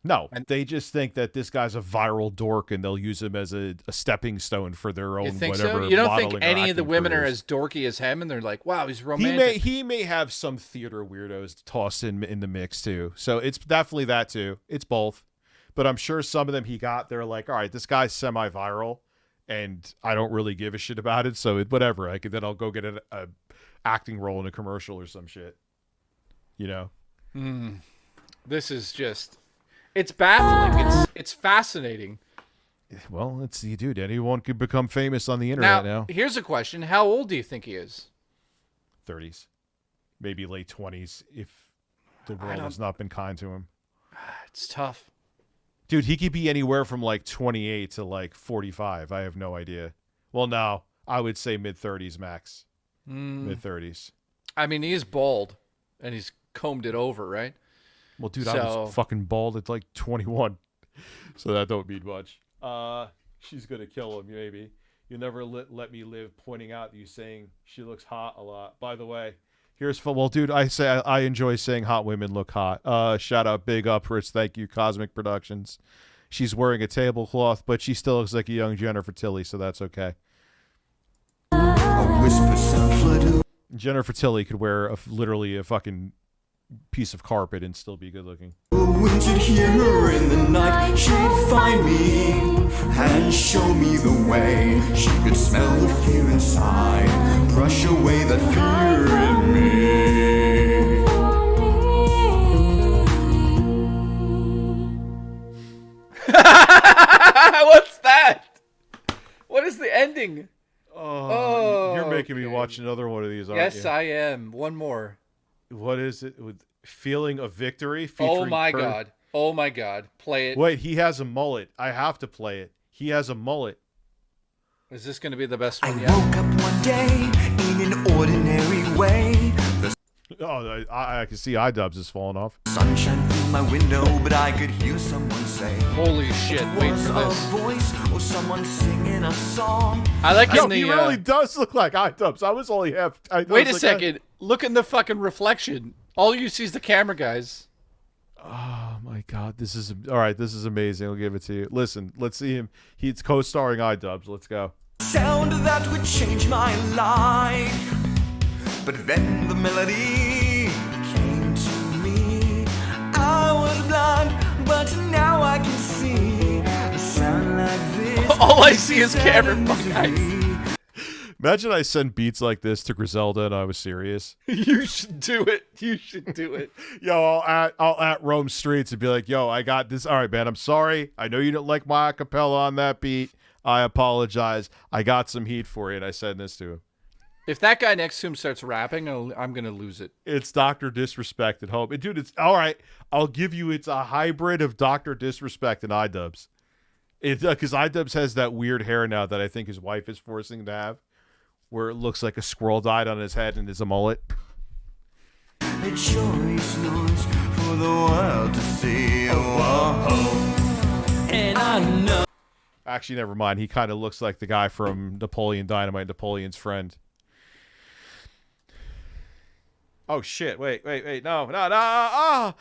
No, they just think that this guy's a viral dork and they'll use him as a stepping stone for their own whatever. So? You don't think any of the women are as dorky as him and they're like, wow, he's romantic. He may have some theater weirdos tossed in the mix too. So it's definitely that too. It's both. But I'm sure some of them they're like, all right, this guy's semi-viral and I don't really give a shit about it. So whatever. Then I'll go get a acting role in a commercial or some shit. You know? This is just... It's baffling. It's fascinating. Well, let's see, dude. Anyone could become famous on the internet now. Here's a question. How old do you think he is? 30s. Maybe late 20s if the world has not been kind to him. It's tough. Dude, he could be anywhere from like 28 to like 45. I have no idea. Well, no. I would say mid-30s max. Mid-30s. I mean, he is bald, and he's combed it over, right? Well, dude, I was fucking bald at like 21, so that don't mean much. She's gonna kill him, maybe. You never let me live pointing out you saying she looks hot a lot. By the way, here's dude, I enjoy saying hot women look hot. Shout out, big up, Rich. Thank you, Cosmic Productions. She's wearing a tablecloth, but she still looks like a young Jennifer Tilly, so that's okay. Jennifer Tilly could wear literally a fucking piece of carpet and still be good looking. When you'd hear her in the night, she'd find me and show me the way. She could smell the fear inside, brush away that fear in me. What's that? What is the ending? Oh, you're making me watch another one of these, aren't you? Yes, I am. One more. What is it? With Feeling of Victory? Oh my God. Oh my God. Play it. Wait, he has a mullet. I have to play it. He has a mullet. Is this going to be the best one yet? I woke up one day in an ordinary way. Oh, I can see iDubbbz is falling off. Sunshine through my window, but I could hear someone say, holy shit, wait for this. A voice or someone singing a song. I like it. He really does look like iDubbbz. I was only half. Wait a second. Look in the fucking reflection. All you see is the camera, guys. Oh my God, this is all right. This is amazing. I'll give it to you. Listen, let's see him. He's co-starring iDubbbz. Let's go. Sound that would change my life, but then the melody came to me. I was blind, but now I can see. A sound like this. All I see is camera, guys. Imagine I send beats like this to Griselda and I was serious. You should do it. You should do it. Yo, I'll at roam streets and be like, yo, I got this. All right, man, I'm sorry. I know you didn't like my acapella on that beat. I apologize. I got some heat for you, and I send this to him. If that guy next to him starts rapping, I'm going to lose it. It's Dr. Disrespect at home. And dude, it's all right. I'll give you, it's a hybrid of Dr. Disrespect and iDubbbz. Because iDubbbz has that weird hair now that I think his wife is forcing him to have, where it looks like a squirrel died on his head and it's a mullet. A choice noise for the world to see. And I know. Actually, never mind. He kind of looks like the guy from Napoleon Dynamite, Napoleon's friend. Oh shit! Wait! No! Ah!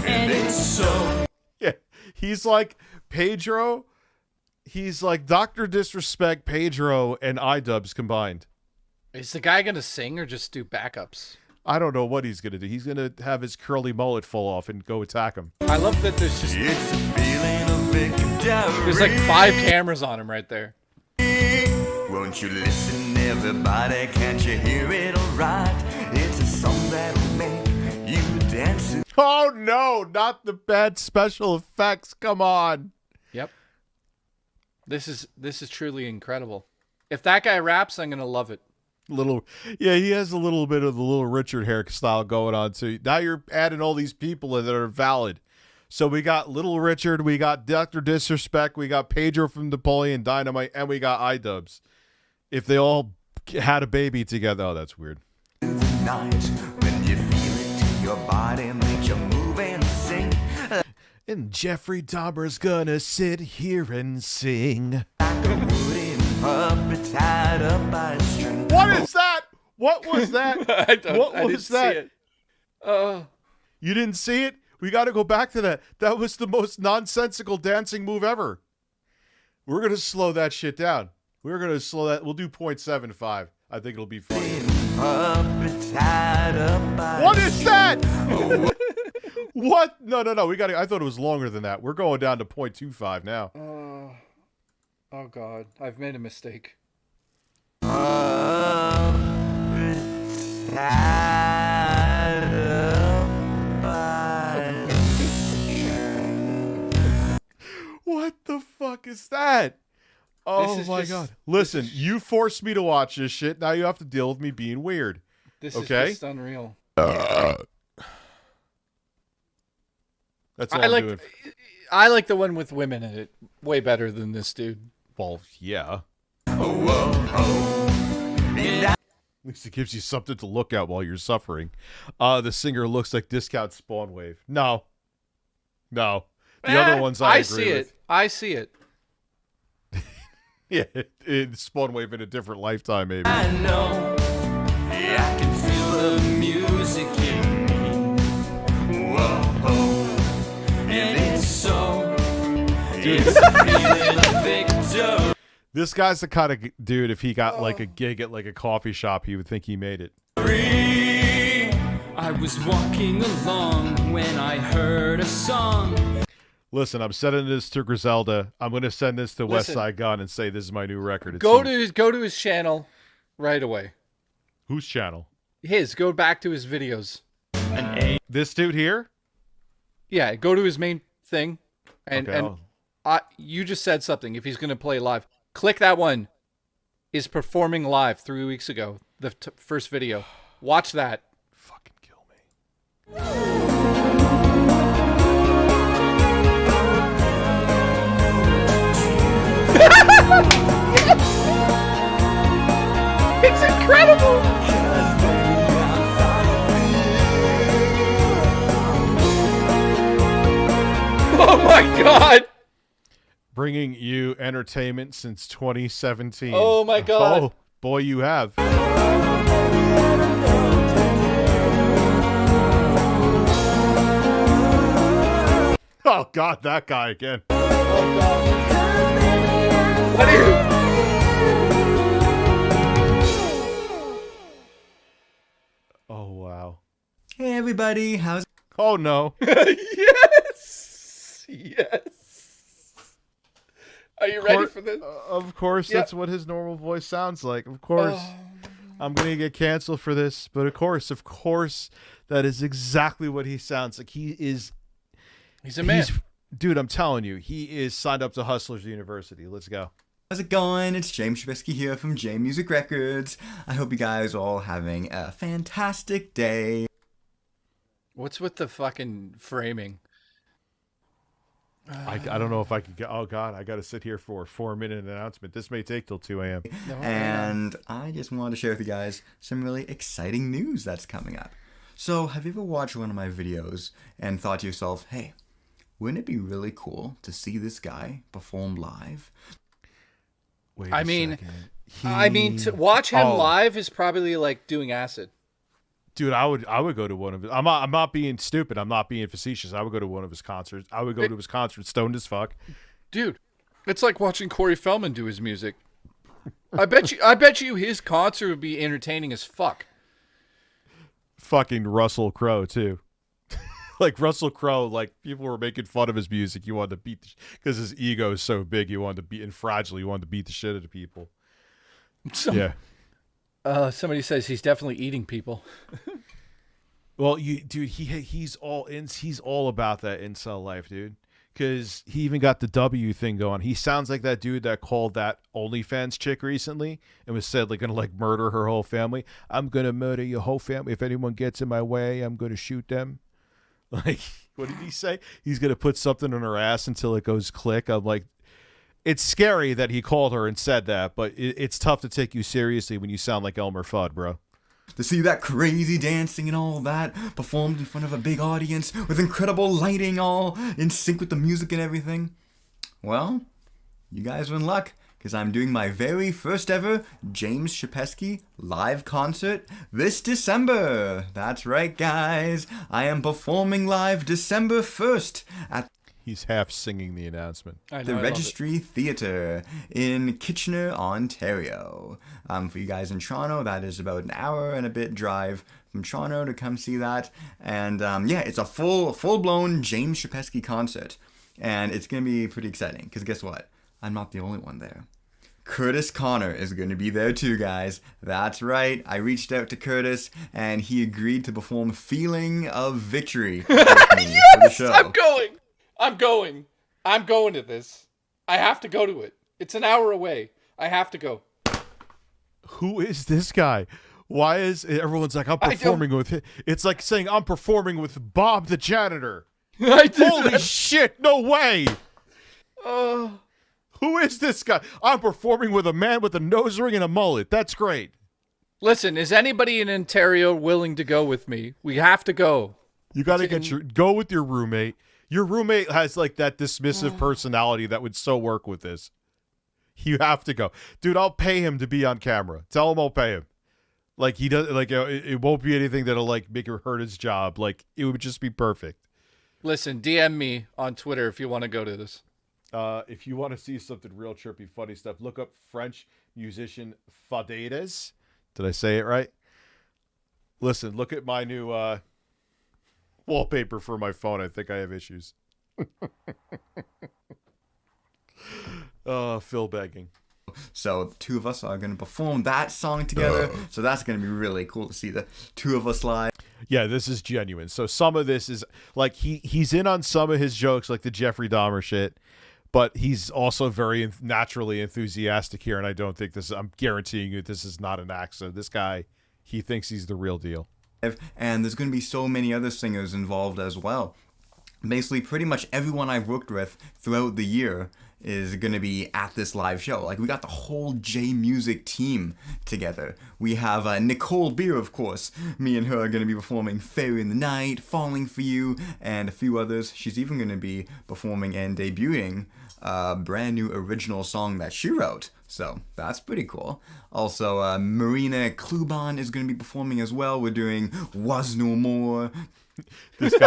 And it's so. Yeah, he's like Pedro. He's like Dr. Disrespect, Pedro, and iDubbbz combined. Is the guy gonna sing or just do backups? I don't know what he's gonna do. He's gonna have his curly mullet fall off and go attack him. I love that there's just It's a feeling of victory. there's like 5 cameras on him right there. Won't you listen, everybody? Can't you hear it alright? It's a song that'll make you dance. Oh no! Not the bad special effects. Come on. Yep. This is truly incredible. If that guy raps, I'm gonna love it. Yeah, he has a little bit of the Little Richard hairstyle going on too. Now you're adding all these people in that are valid. So we got Little Richard, we got Dr. Disrespect, we got Pedro from Napoleon Dynamite, and we got iDubbbz. If they all had a baby together, oh, that's weird. Night when you feel it to your body, makes you move and sing. And Jeffrey Dahmer's gonna sit here and sing. Like a wooden puppet tied up by a string. What is that? What was that? I didn't was that? See it. You didn't see it? We got to go back to that. That was the most nonsensical dancing move ever. We're going to slow that shit down. We're going to slow that. We'll do 0.75. I think it'll be funny. What is that? What? No. We got to. I thought it was longer than that. We're going down to 0.25 now. Oh God, I've made a mistake. What the fuck is that? Oh my God. Listen, you forced me to watch this shit. Now you have to deal with me being weird. This okay? is just unreal. That's all I'm doing. I like the one with women in it way better than this dude. Well, yeah. At least it gives you something to look at while you're suffering. The singer looks like Discount Spawn Wave. No. The other ones I agree with. I see it. Yeah, it's Spawn Wave in a different lifetime, maybe. I know, I can feel the music in me. Whoa, and it's so. It's a feeling of victory. This guy's the kind of dude, if he got like a gig at like a coffee shop, he would think he made it. I was walking along when I heard a song. Listen, I'm sending this to Griselda. I'm going to send this to West Side Gun and say this is my new record. Go to his channel right away. Whose channel? His. Go back to his videos. This dude here? Yeah, go to his main thing. And okay, you just said something. If he's going to play live, click that one. Is performing live 3 weeks ago. The first video. Watch that. Fucking kill me. It's incredible. Oh my God. Bringing you entertainment since 2017. Oh my God. Oh, boy, you have. Oh God, that guy again. Oh God. What are you? Oh wow. Hey everybody, how's? Oh no. Yes. Are you ready for this? Of course, that's what his normal voice sounds like. Of course. I'm going to get canceled for this, but of course, that is exactly what he sounds like. He's a man. Dude, I'm telling you, he is signed up to Hustlers University. Let's go. How's it going? It's James Trubisky here from J Music Records. I hope you guys are all having a fantastic day. What's with the fucking framing? I don't know if I could get. Oh God, I got to sit here for a 4-minute announcement. This may take till 2 a.m. And I just wanted to share with you guys some really exciting news that's coming up. So, have you ever watched one of my videos and thought to yourself, hey, wouldn't it be really cool to see this guy perform live? I mean, to watch him live is probably like doing acid. Dude, I would go to one of his. I'm not being stupid. I'm not being facetious. I would go to one of his concerts. I would go to his concert stoned as fuck. Dude, it's like watching Corey Feldman do his music. I bet you his concert would be entertaining as fuck. Fucking Russell Crowe too. Like Russell Crowe, like people were making fun of his music. You wanted to beat because his ego is so big. You wanted to beat and fragile. You wanted to beat the shit out of people. Yeah. Somebody says he's definitely eating people. Well, dude, he's all about that incel life, dude. Because he even got the W thing going. He sounds like that dude that called that OnlyFans chick recently and was said like gonna like murder her whole family. I'm gonna murder your whole family. If anyone gets in my way, I'm gonna shoot them. Like, what did he say? He's gonna put something on her ass until it goes click. I'm like, it's scary that he called her and said that, but it's tough to take you seriously when you sound like Elmer Fudd, bro. To see that crazy dancing and all that performed in front of a big audience with incredible lighting, all in sync with the music and everything. Well, you guys are in luck, because I'm doing my very first ever James Shepesky live concert this December. That's right, guys. I am performing live December 1st at He's half singing the announcement. The Registry Theatre in Kitchener, Ontario. For you guys in Toronto, that is about an hour and a bit drive from Toronto to come see that. And yeah, it's a full-blown James Shepesky concert. And it's going to be pretty exciting, because guess what? I'm not the only one there. Curtis Connor is going to be there too, guys. That's right. I reached out to Curtis, and he agreed to perform Feeling of Victory with me for the show. I'm going to this. I have to go to it. It's an hour away. I have to go. Who is this guy? Why is everyone's like, I'm performing with him? It's like saying I'm performing with Bob the janitor. Holy shit, no way. Who is this guy? I'm performing with a man with a nose ring and a mullet. That's great. Listen, is anybody in Ontario willing to go with me? We have to go. You got to go with your roommate. Your roommate has like that dismissive personality that would so work with this. You have to go. Dude, I'll pay him to be on camera. Tell him I'll pay him. Like he does, like it won't be anything that'll like make it hurt his job. Like it would just be perfect. Listen, DM me on Twitter if you want to go to this. If you want to see something real trippy, funny stuff, look up French musician Fadedes. Did I say it right? Listen, look at my new wallpaper for my phone. I think I have issues. Phil begging. So the two of us are going to perform that song together. So that's going to be really cool to see the two of us live. Yeah, this is genuine. So some of this is like he's in on some of his jokes, like the Jeffrey Dahmer shit, but he's also very naturally enthusiastic here. And I don't think I'm guaranteeing you this is not an act. So this guy, he thinks he's the real deal. And there's going to be so many other singers involved as well. Basically, pretty much everyone I've worked with throughout the year is going to be at this live show. Like, we got the whole J Music team together. We have Nicole Beer, of course. Me and her are going to be performing Fairy in the Night, Falling for You, and a few others. She's even going to be performing and debuting a brand new original song that she wrote. So that's pretty cool. Also, Marina Kluban is going to be performing as well. We're doing Was No More. This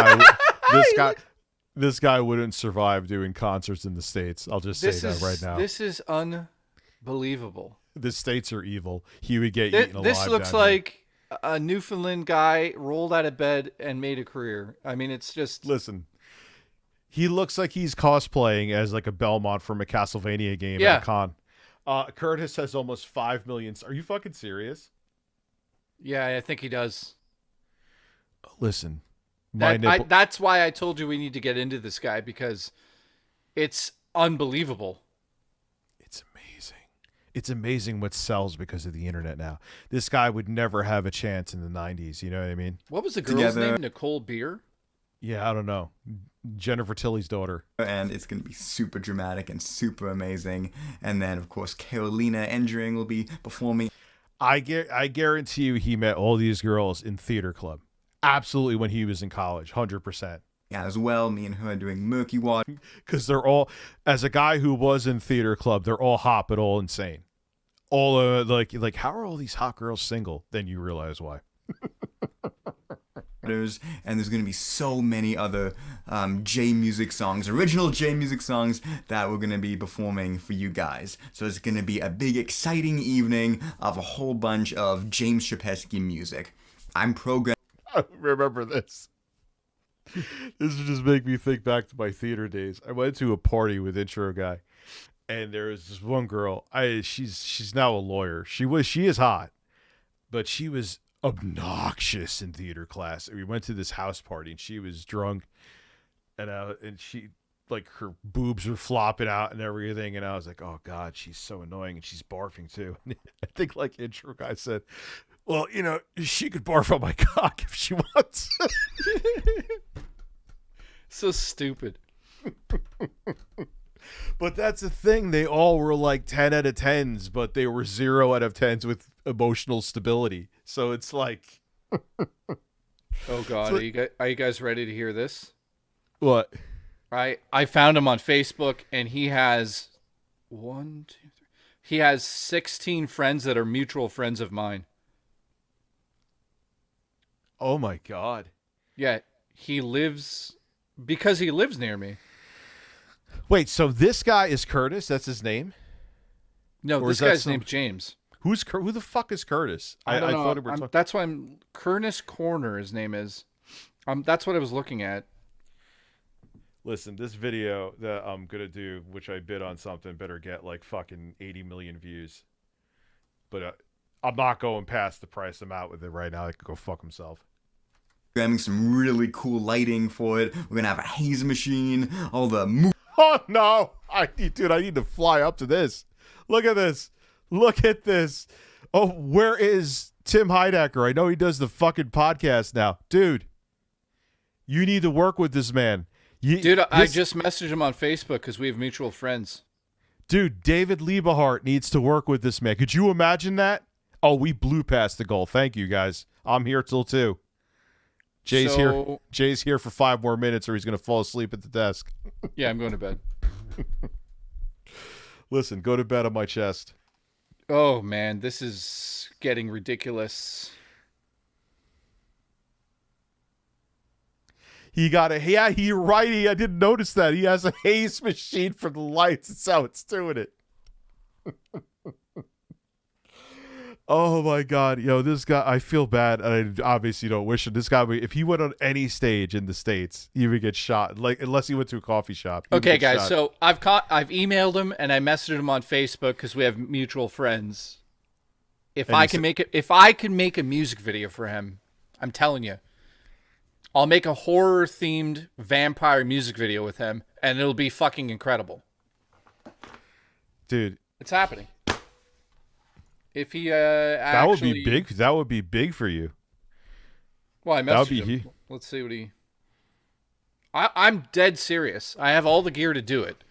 guy wouldn't survive doing concerts in the States. I'll just say that right now. This is unbelievable. The States are evil. He would get eaten alive. This looks like a Newfoundland guy rolled out of bed and made a career. I mean, it's just... Listen, he looks like he's cosplaying as like a Belmont from a Castlevania game at a con. Curtis has almost 5 million. Are you fucking serious? Yeah, I think he does. Listen. That's why I told you we need to get into this guy, because it's unbelievable. It's amazing. It's amazing what sells because of the internet now. This guy would never have a chance in the 90s. You know what I mean? What was the girl's name? Nicole Beer? Yeah, I don't know. Jennifer Tilly's daughter. And it's going to be super dramatic and super amazing. And then, of course, Carolina Endring will be performing. I guarantee you he met all these girls in theater club. Absolutely, when he was in college, 100%. as well. Me and her doing Murky Water. Because they're all, as a guy who was in theater club, they're all hot but all insane. All like how are all these hot girls single? Then you realize why. And there's going to be so many other J Music songs, original J Music songs that we're going to be performing for you guys. So it's going to be a big, exciting evening of a whole bunch of James Chapesky music. I'm programmed. I remember this. This would just make me think back to my theater days. I went to a party with Intro Guy, and there was this one girl. She's now a lawyer. She is hot, but she was obnoxious in theater class. We went to this house party, and she was drunk, and she, like, her boobs were flopping out and everything, and I was like, oh god, she's so annoying, and she's barfing too. I think, like, Intro Guy said, well, you know, she could barf on my cock if she wants. So stupid. But that's the thing. They all were like 10 out of 10s, but they were 0 out of 10s with emotional stability. So it's like... Oh, God. So, are you guys ready to hear this? What? I found him on Facebook, and he has... He has 16 friends that are mutual friends of mine. Oh, my God. Yeah, he lives... Because he lives near me. Wait, so this guy is Curtis? That's his name? No, or this guy's name's James. Who the fuck is Curtis? I don't know. Thought we were talking... That's why I'm... Curtis Corner, his name is. That's what I was looking at. Listen, this video that I'm going to do, which I bid on something, better get like fucking 80 million views. But I'm not going past the price I'm out with it right now. I could go fuck himself. Having some really cool lighting for it. We're gonna have a haze machine. All the oh no! I need to fly up to this. Look at this. Look at this. Oh, where is Tim Heidecker? I know he does the fucking podcast now, dude. You need to work with this man. I just messaged him on Facebook because we have mutual friends. Dude, David Liebehart needs to work with this man. Could you imagine that? Oh, we blew past the goal. Thank you, guys. I'm here till 2. Jay's here for 5 more minutes or he's going to fall asleep at the desk. Yeah, I'm going to bed. Listen, go to bed on my chest. Oh, man, this is getting ridiculous. You're right. I didn't notice that. He has a haze machine for the lights. That's how it's doing it. Oh my God. Yo, this guy, I feel bad. And I obviously don't wish it. This guy, if he went on any stage in the States, he would get shot. Like, unless he went to a coffee shop. Okay, guys. Shot. So I've emailed him and I messaged him on Facebook because we have mutual friends. If I can make a music video for him, I'm telling you, I'll make a horror themed vampire music video with him and it'll be fucking incredible. Dude. It's happening. If he that would be big. That would be big for you. Well, I messaged him. Let's see what he... I'm dead serious. I have all the gear to do it.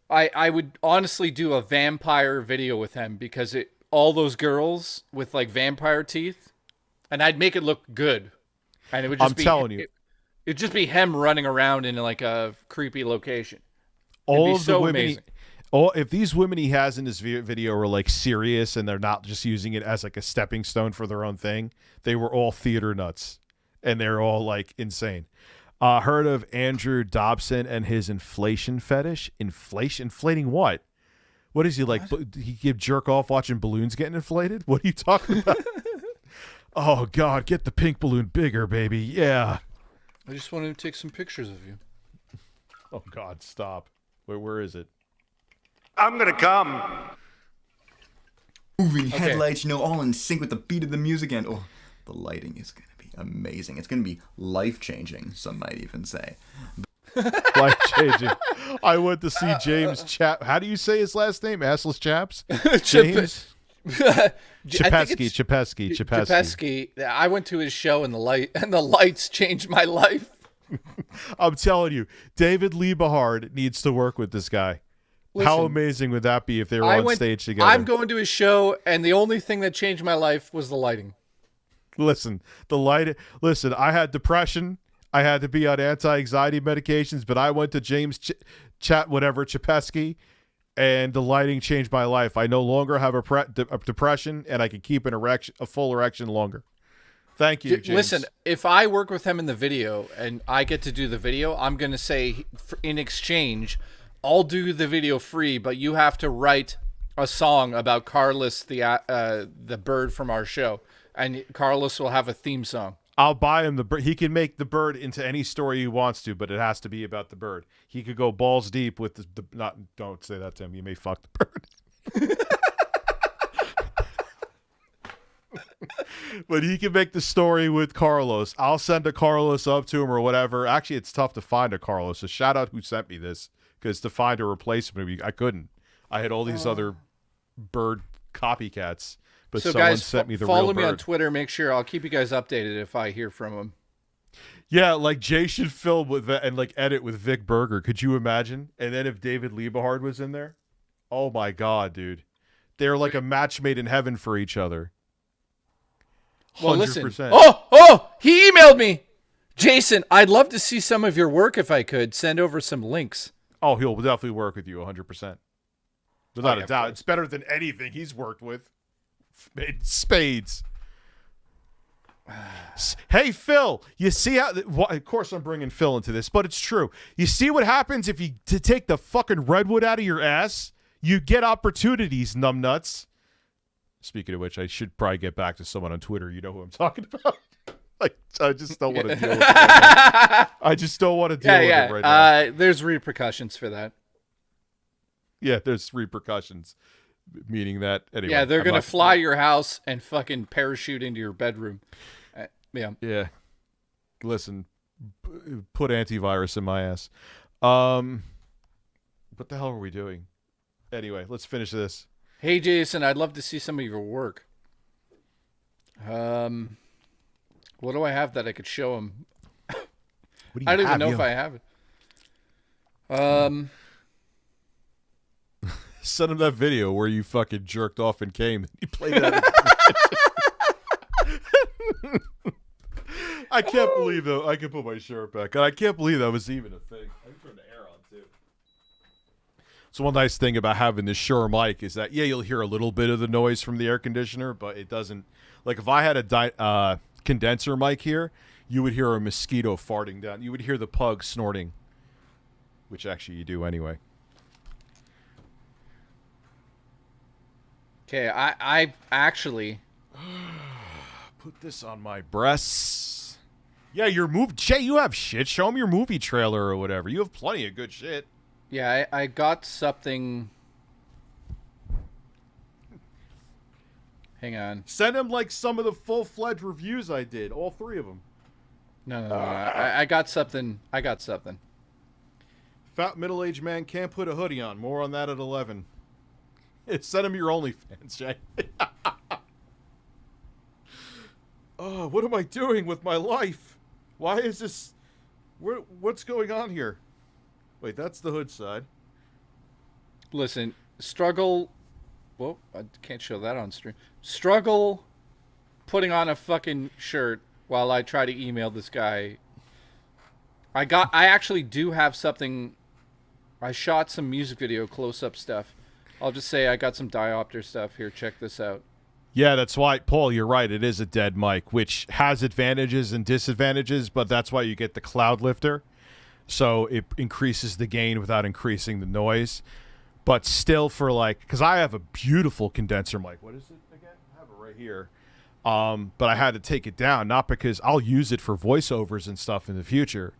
I would honestly do a vampire video with him because all those girls with like vampire teeth, and I'd make it look good. And it would just it'd just be him running around in like a creepy location. All of the women. Amazing. If these women he has in this video are like serious and they're not just using it as like a stepping stone for their own thing, they were all theater nuts and they're all like insane. Heard of Andrew Dobson and his inflation fetish? Inflating what? What is he like? He give jerk off watching balloons getting inflated? What are you talking about? Oh God, get the pink balloon bigger, baby. Yeah. I just wanted to take some pictures of you. Oh God, stop. Where is it? I'm gonna come. Moving headlights, all in sync with the beat of the music, and the lighting is gonna be amazing. It's gonna be life-changing, some might even say. Life-changing. I went to see James How do you say his last name? Assless Chaps? James? Chapesky. I went to his show and the lights changed my life. I'm telling you, David Liebehart needs to work with this guy. Listen, how amazing would that be if they were on stage together? I'm going to his show, and the only thing that changed my life was the lighting. Listen, I had depression. I had to be on anti-anxiety medications, but I went to James Chapesky, and the lighting changed my life. I no longer have a depression, and I can keep a full erection longer. Thank you, James. Listen, if I work with him in the video and I get to do the video, I'm going to say in exchange, I'll do the video free, but you have to write a song about Carlos, the bird from our show, and Carlos will have a theme song. I'll buy him the bird. He can make the bird into any story he wants to, but it has to be about the bird. He could go balls deep with the not. Don't say that to him. You may fuck the bird. But he can make the story with Carlos. I'll send a Carlos up to him or whatever. Actually, it's tough to find a Carlos. So shout out who sent me this, because to find a replacement, I couldn't. I had all these other bird copycats, but so someone guys, sent me the real follow me bird. on Twitter. Make sure I'll keep you guys updated if I hear from him. Yeah, like Jay should film with that and like edit with Vic Berger. Could you imagine? And then if David Liebehard was in there, oh my god, dude, they're like a match made in heaven for each other. 100%. Well, listen. Oh, he emailed me. Jason, I'd love to see some of your work if I could. Send over some links. Oh, he'll definitely work with you 100%. Without a doubt. It's better than anything he's worked with. Spades. Hey, Phil, you see how... of course I'm bringing Phil into this, but it's true. You see what happens if you take the fucking redwood out of your ass? You get opportunities, numbnuts. Speaking of which, I should probably get back to someone on Twitter. You know who I'm talking about. Like, I just don't want to deal with it right now. I just don't want to deal with it right now. There's repercussions for that. Yeah, there's repercussions. Meaning that, anyway. Yeah, they're going to fly your house and fucking parachute into your bedroom. Yeah. Yeah. Listen, put antivirus in my ass. What the hell are we doing? Anyway, let's finish this. Hey, Jason, I'd love to see some of your work. What do I have that I could show him? I don't even know if I have it. Send him that video where you fucking jerked off and came. You played that. I can't believe though. I can put my shirt back. I can't believe that was even a thing. I can turn the air on too. So one nice thing about having this Shure mic is that you'll hear a little bit of the noise from the air conditioner, but it doesn't. Like if I had a condenser mic here, you would hear a mosquito farting down. You would hear the pug snorting, which actually you do anyway. Okay, I actually put this on my breasts. Yeah, your movie. Jay, you have shit. Show him your movie trailer or whatever. You have plenty of good shit. Yeah, I got something. Hang on. Send him like some of the full-fledged reviews I did. All 3 of them. No. I got something. Fat middle-aged man can't put a hoodie on. More on that at 11. Send him your OnlyFans, Jay. Oh, what am I doing with my life? Why is this... What's going on here? Wait, that's the hood side. Listen, struggle... Well, I can't show that on stream. Struggle putting on a fucking shirt while I try to email this guy. I actually do have something... I shot some music video close-up stuff. I'll just say I got some diopter stuff here. Check this out. Yeah, that's why, Paul, you're right. It is a dead mic, which has advantages and disadvantages, but that's why you get the cloud lifter. So it increases the gain without increasing the noise. But still for like, because I have a beautiful condenser mic. What is it again? I have it right here. But I had to take it down, not because I'll use it for voiceovers and stuff in the future,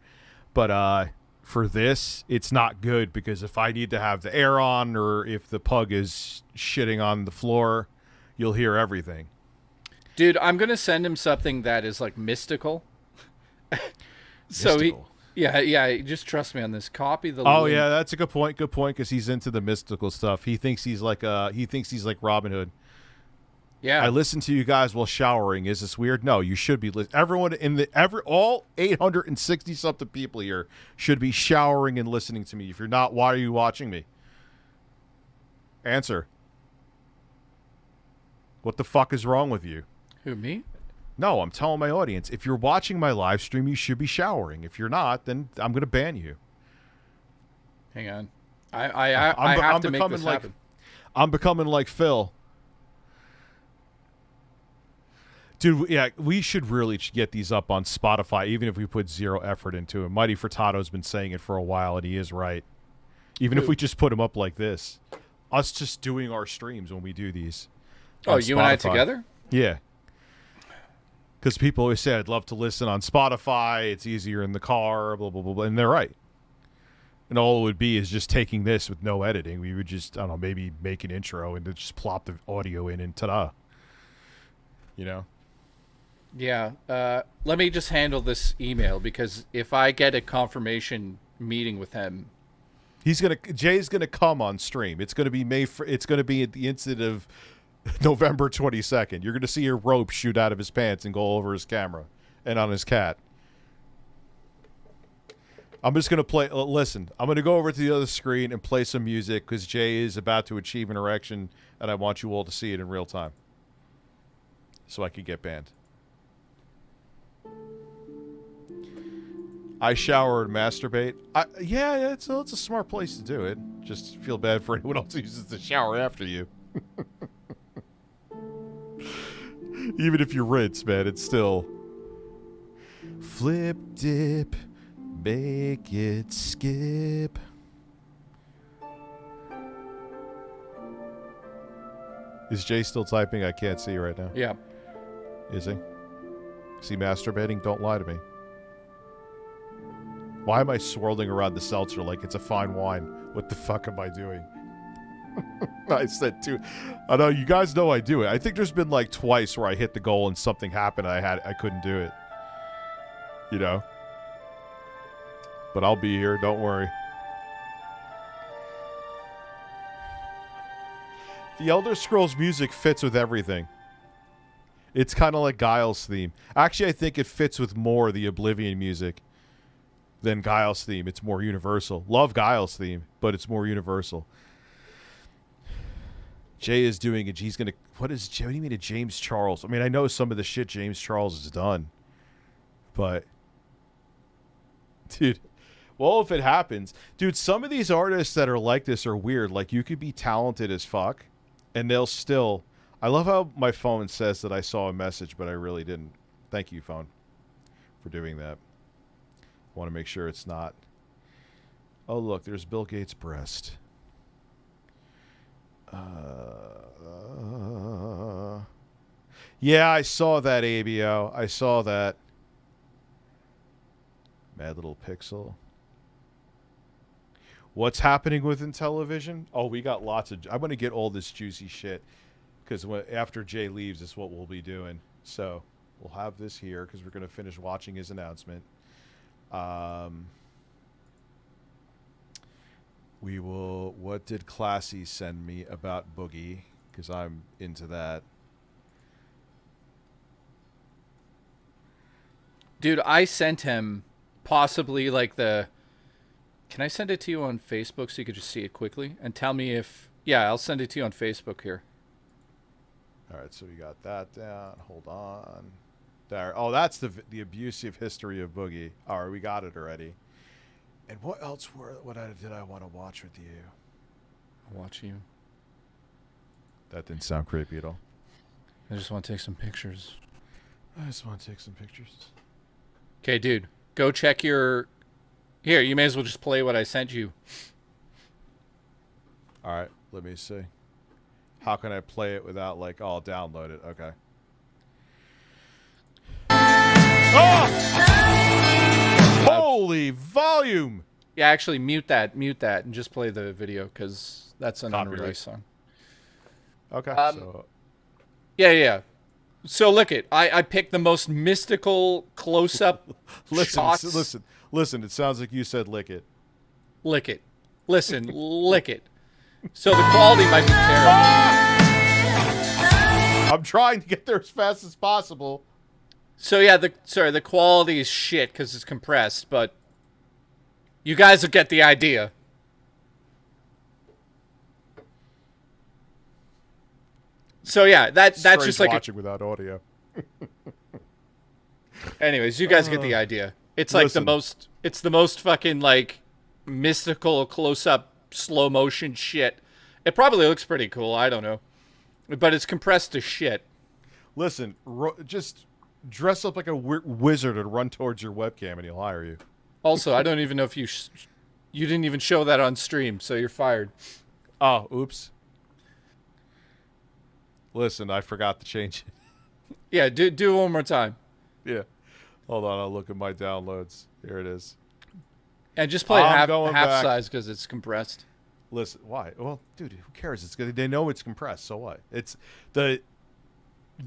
but for this, it's not good because if I need to have the air on or if the pug is shitting on the floor, you'll hear everything. Dude, I'm going to send him something that is like mystical. So mystical. Yeah, just trust me on this. Copy the link. link. Yeah, that's a good point because he's into the mystical stuff. He thinks he's like Robin Hood. Yeah. I listen to you guys while showering. Is this weird? No, you should be listening. Everyone all 860 something people here should be showering and listening to me. If you're not, why are you watching me? Answer. What the fuck is wrong with you? Who, me? No, I'm telling my audience, if you're watching my live stream, you should be showering. If you're not, then I'm going to ban you. Hang on. I have to make this happen. I'm becoming like Phil. Dude, yeah, we should really get these up on Spotify, even if we put zero effort into it. Mighty Furtado's been saying it for a while, and he is right. Even if we just put them up like this. Us just doing our streams when we do these. Oh, you and I together? Yeah. Because people always say, I'd love to listen on Spotify. It's easier in the car, blah, blah, blah, blah. And they're right. And all it would be is just taking this with no editing. We would just, I don't know, maybe make an intro and then just plop the audio in and ta-da. You know? Yeah. Let me just handle this email, because if I get a confirmation meeting with him, Jay's gonna come on stream. It's gonna be it's gonna be at the incident of November 22nd. You're gonna see a rope shoot out of his pants and go over his camera and on his cat. I'm just gonna play. Listen, I'm gonna go over to the other screen and play some music because Jay is about to achieve an erection, and I want you all to see it in real time, so I can get banned. I shower and masturbate. Yeah, it's a smart place to do it. Just feel bad for anyone else who uses the shower after you. Even if you rinse, man, it's still... Flip, dip, make it skip. Is Jay still typing? I can't see right now. Yeah. Is he? Is he masturbating? Don't lie to me. Why am I swirling around the seltzer like it's a fine wine? What the fuck am I doing? I said too. I know you guys know I do it. I think there's been like twice where I hit the goal and something happened and I couldn't do it. You know? But I'll be here, don't worry. The Elder Scrolls music fits with everything. It's kind of like Guile's theme. Actually, I think it fits with more the Oblivion music than Guile's theme. It's more universal. Love Guile's theme, but it's more universal. Jay is doing it. He's gonna. What do you mean to James Charles? I mean, I know some of the shit James Charles has done, but dude, well, if it happens, dude, some of these artists that are like this are weird. Like, you could be talented as fuck, and they'll still. I love how my phone says that I saw a message, but I really didn't. Thank you, phone, for doing that. I want to make sure it's not. Oh, look, there's Bill Gates' breast. Yeah, I saw that, ABO. I saw that. Mad Little Pixel. What's happening within television? Oh, we got lots of... I'm going to get all this juicy shit, because after Jay leaves, is what we'll be doing. So we'll have this here, because we're going to finish watching his announcement. We will... What did Classy send me about Boogie? Because I'm into that. Dude, I sent him possibly like the... Can I send it to you on Facebook so you could just see it quickly? And tell me if... Yeah, I'll send it to you on Facebook here. All right, so we got that down. Hold on. There. Oh, that's the abusive history of Boogie. All right, we got it already. And what else did I want to watch with you? Watch you. That didn't sound creepy at all. I just want to take some pictures. I just want to take some pictures. Okay, dude. Go check your... Here, you may as well just play what I sent you. All right, let me see. How can I play it without, like, oh, I'll download it. Okay. Oh! Holy volume! Yeah, actually, mute that, and just play the video, because that's an unreleased song. Okay, so... Yeah. So, look it. I picked the most mystical close-up shots. Listen, it sounds like you said lick it. Lick it. Listen, lick it. So the quality might be terrible. I'm trying to get there as fast as possible. So yeah, the quality is shit because it's compressed, but you guys will get the idea. So yeah, that's just like watching without audio. Anyways, you guys get the idea. It's like it's the most fucking like mystical close-up slow motion shit. It probably looks pretty cool. I don't know, but it's compressed to shit. Listen, just dress up like a wizard and run towards your webcam, and he'll hire you. Also, I don't even know if you didn't even show that on stream, so you're fired. Oh, oops. Listen, I forgot to change it. Yeah, do it one more time. Yeah. Hold on, I'll look at my downloads. Here it is. And just play it half size because it's compressed. Listen, why? Well, dude, who cares? It's good. They know it's compressed, so what? It's the.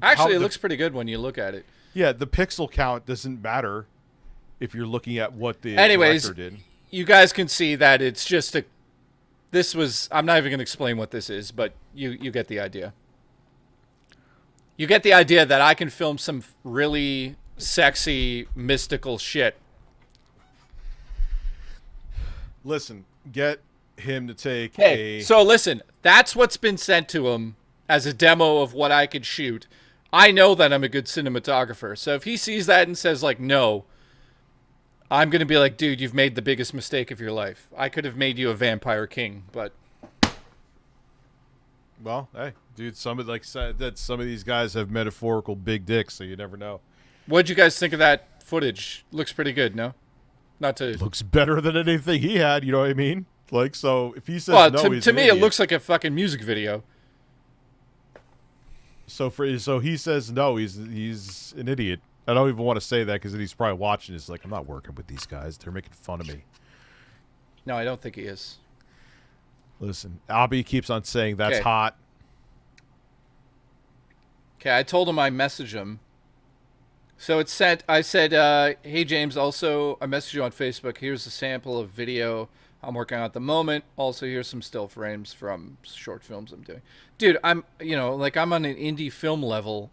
Actually, it looks pretty good when you look at it. Yeah, the pixel count doesn't matter if you're looking at what the director did. You guys can see that it's just a. This was. I'm not even going to explain what this is, but you get the idea. You get the idea that I can film some really sexy, mystical shit. Listen, get him to take So listen, that's what's been sent to him as a demo of what I could shoot. I know that I'm a good cinematographer. So if he sees that and says, like, no, I'm going to be like, dude, you've made the biggest mistake of your life. I could have made you a vampire king, but... Well, hey, dude, some of these guys have metaphorical big dicks, so you never know. What'd you guys think of that footage? Looks pretty good, no? Not to... Looks better than anything he had, you know what I mean? Like, so if he says no, he's to me, idiot. It looks like a fucking music video. So he says no, he's an idiot. I don't even want to say that because he's probably watching. It's like, I'm not working with these guys. They're making fun of me. No, I don't think he is. Listen, Abby keeps on saying that's hot. Okay, I told him I messaged him. So it sent, I said, hey, James, also, I messaged you on Facebook. Here's a sample of video I'm working on at the moment. Also, here's some still frames from short films I'm doing. Dude, I'm on an indie film level.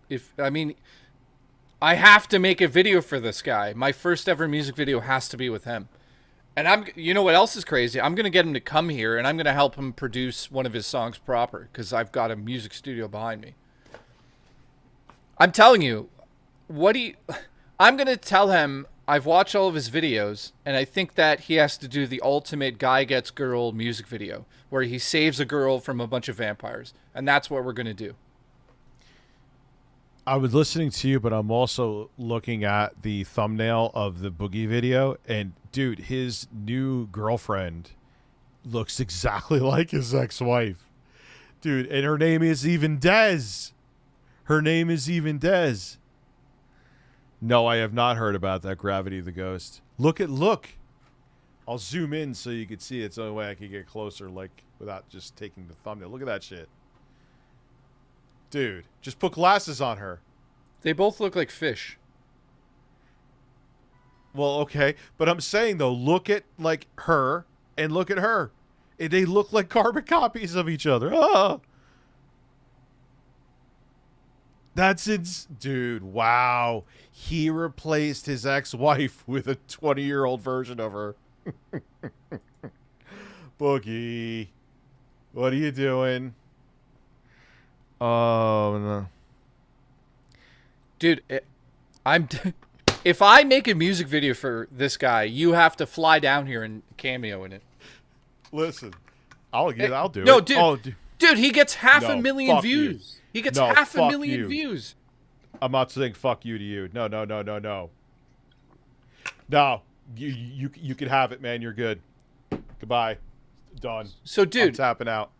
I have to make a video for this guy. My first ever music video has to be with him. And you know what else is crazy? I'm going to get him to come here, and I'm going to help him produce one of his songs proper, because I've got a music studio behind me. I'm telling you, I'm going to tell him I've watched all of his videos, and I think that he has to do the ultimate guy gets girl music video, where he saves a girl from a bunch of vampires. And that's what we're going to do. I was listening to you, but I'm also looking at the thumbnail of the Boogie video, and dude, his new girlfriend looks exactly like his ex-wife. Dude, and her name is even Dez. Her name is even Dez. No, I have not heard about that. Gravity of the Ghost. Look. I'll zoom in so you can see it. It's the only way I can get closer, like, without just taking the thumbnail. Look at that shit. Dude, just put glasses on her. They both look like fish. Well, okay. But I'm saying, though, look at, like, her and look at her. They look like carbon copies of each other. Oh. That's it. Dude, wow. He replaced his ex-wife with a 20-year-old version of her. Boogie. What are you doing? Oh, no. Dude, if I make a music video for this guy, you have to fly down here and cameo in it. Listen, I'll do it. No, dude. Dude, he gets half a million views. He gets half a million views. I'm not saying fuck you to you. No. No, you can have it, man. You're good. Goodbye. Done. So, dude, I'm tapping out.